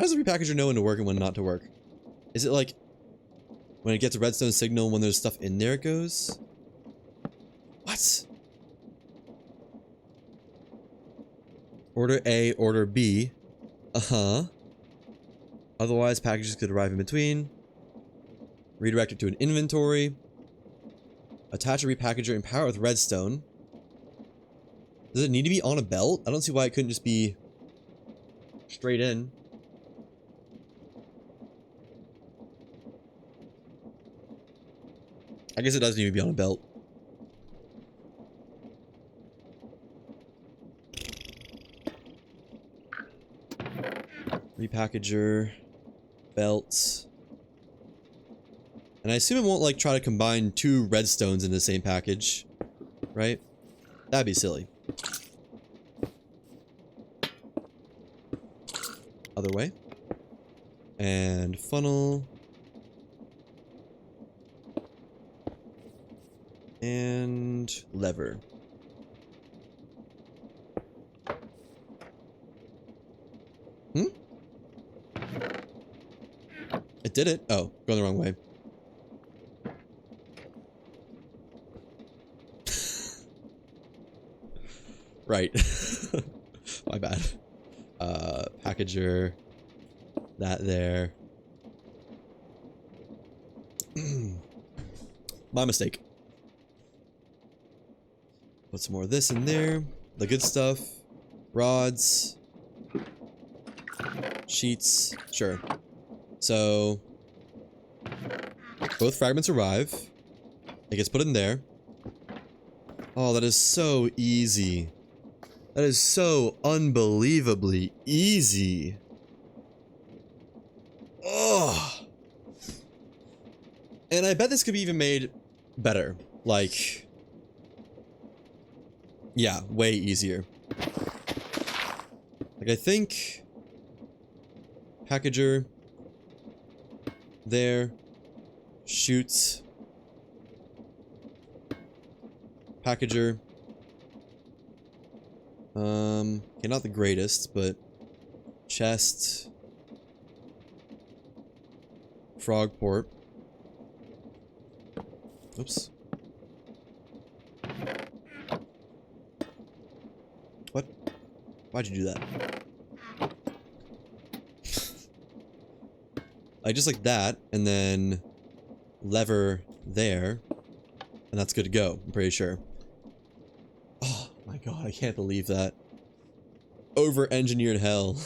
Speaker 1: does the repackager know when to work and when not to work? Is it like when it gets a redstone signal when there's stuff in there it goes? What? Order A, order B. Uh-huh. Otherwise, packages could arrive in between. Redirect it to an inventory. Attach a repackager and power it with redstone. Does it need to be on a belt? I don't see why it couldn't just be straight in. I guess it does need to be on a belt. Repackager, belts. And I assume it won't like try to combine 2 redstones in the same package, right? That'd be silly. Other way. And funnel. And lever. It did it. Oh, going the wrong way. Right. My bad. Packager. That there. My mistake. Put some more of this in there. The good stuff. Rods. Sheets. Sure. So, both fragments arrive. It gets put in there. Oh, that is so easy. That is so unbelievably easy. Oh. And I bet this could be even made better. Like, yeah, way easier. Like, I think packager there shoots packager. Okay, not the greatest, but chest, frog port. Oops. What? Why'd you do that? Like, just like that, and then lever there, and that's good to go, I'm pretty sure. Oh my god, I can't believe that. Over-engineered hell.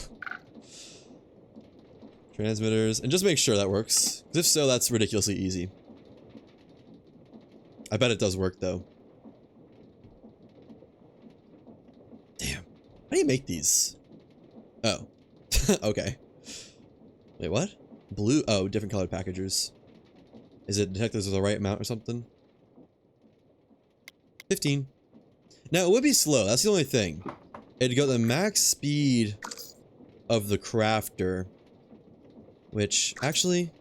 Speaker 1: Transmitters, and just make sure that works. 'Cause if so, that's ridiculously easy. I bet it does work, though. Damn. How do you make these? Oh. Okay. Wait, what? Blue? Oh, different colored packagers. Is it detect those with the right amount or something? 15. Now, it would be slow. That's the only thing. It'd go the max speed of the crafter. Which, actually...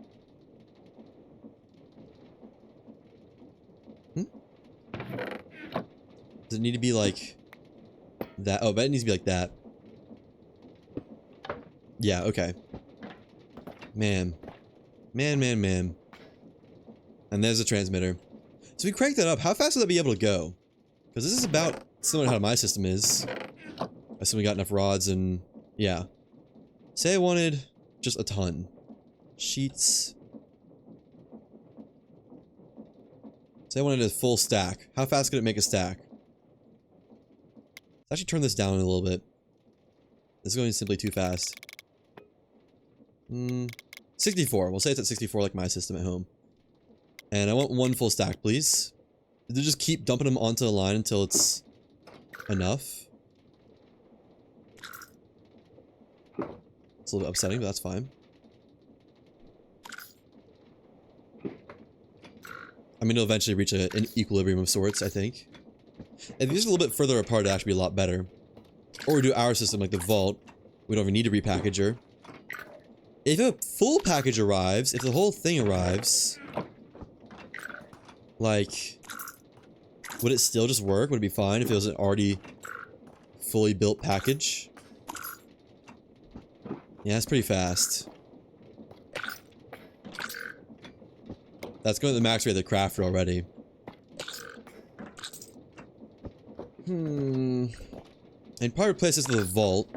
Speaker 1: Does it need to be like... that? Oh, but it needs to be like that. Yeah, okay. Man. Man. And there's a transmitter. So we crank that up. How fast would that be able to go? Because this is about similar to how my system is. I assume we got enough rods and... yeah. Say I wanted just a ton. Sheets. Say I wanted a full stack. How fast could it make a stack? Let's actually turn this down a little bit. This is going simply too fast. 64. We'll say it's at 64 like my system at home. And I want 1 full stack, please. Did they just keep dumping them onto the line until it's enough? It's a little bit upsetting, but that's fine. I mean, it'll eventually reach an equilibrium of sorts, I think. If these are a little bit further apart, it'd actually be a lot better. Or we do our system like the vault. We don't even need a repackager. If a full package arrives, if the whole thing arrives... like... would it still just work? Would it be fine if it was an already fully built package? Yeah, that's pretty fast. That's going to the max rate of the crafter already. And probably replace this with a vault.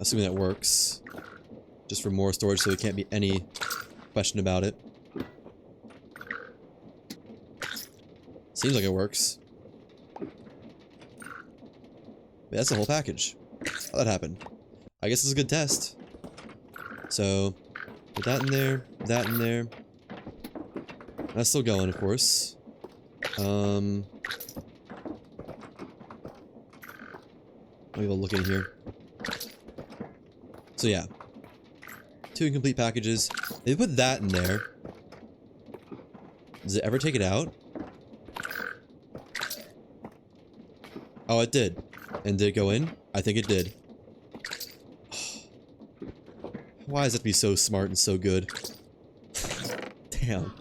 Speaker 1: Assuming that works. Just for more storage so there can't be any question about it. Seems like it works. Yeah, that's the whole package. How'd that happen? I guess it's a good test. So, put that in there, that in there. That's still going, of course. Let me have a look in here. So yeah. 2 incomplete packages. If you put that in there, does it ever take it out? Oh, it did. And did it go in? I think it did. Why does it be so smart and so good? Damn.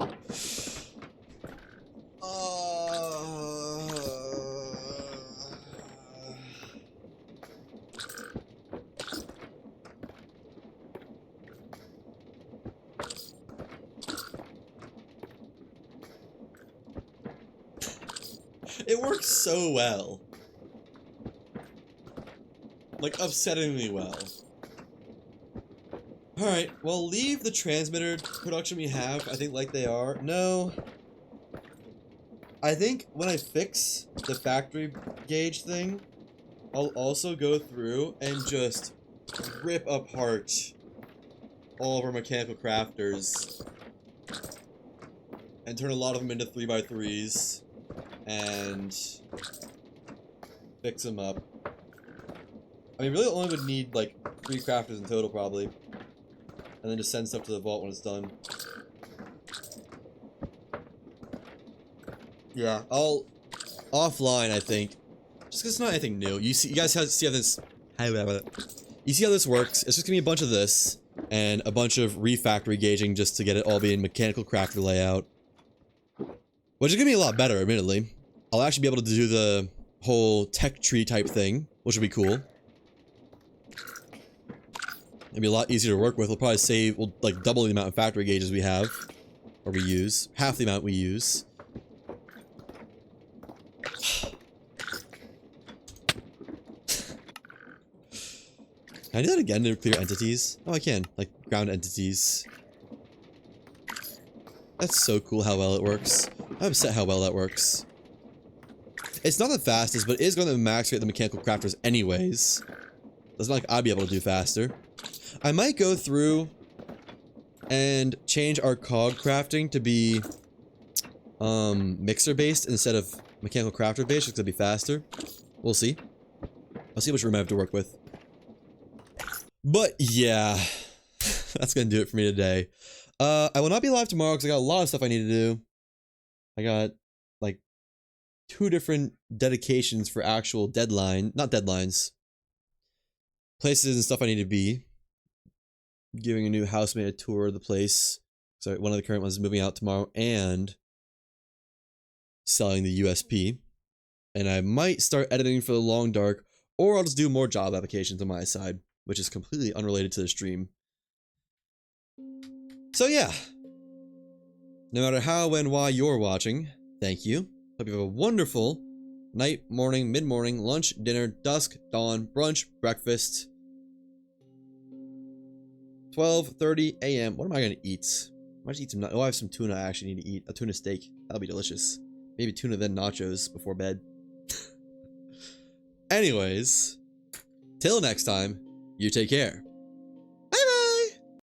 Speaker 1: It works so well. Like, upsettingly well. Alright, well, leave the transmitter production we have, I think, like they are. No. I think when I fix the factory gauge thing, I'll also go through and just rip apart all of our mechanical crafters and turn a lot of them into 3x3s and fix them up. I mean, really only would need like 3 crafters in total, probably. And then just send stuff to the vault when it's done. Yeah, I'll... offline, I think. Just because it's not anything new. You guys see how this... You see how this works? It's just gonna be a bunch of this, and a bunch of refactory gauging just to get it all be in mechanical crafter layout. Which is gonna be a lot better, admittedly. I'll actually be able to do the whole tech tree type thing, which would be cool. It'd be a lot easier to work with. We'll probably save, we'll like double the amount of factory gauges we have, or we use, half the amount we use. Can I do that again to clear entities? Oh, I can. Like, ground entities. That's so cool how well it works. I'm upset how well that works. It's not the fastest, but it is going to max rate the mechanical crafters anyways. It's not like I'd be able to do faster. I might go through and change our cog crafting to be mixer based instead of mechanical crafter based, because it'll be faster. We'll see. I'll see how much room I have to work with. But yeah, that's gonna do it for me today. I will not be live tomorrow because I got a lot of stuff I need to do. I got like 2 different dedications for actual not deadlines. Places and stuff I need to be. Giving a new housemate a tour of the place. So one of the current ones is moving out tomorrow, and selling the USP. And I might start editing for the Long Dark, or I'll just do more job applications on my side, which is completely unrelated to the stream. So yeah. No matter how, when, why you're watching, thank you. Hope you have a wonderful night, morning, mid-morning, lunch, dinner, dusk, dawn, brunch, breakfast. 12:30 a.m. What am I gonna eat? I might eat some. Oh, I have some tuna I actually need to eat. A tuna steak. That'll be delicious. Maybe tuna then nachos before bed. Anyways, till next time, you take care.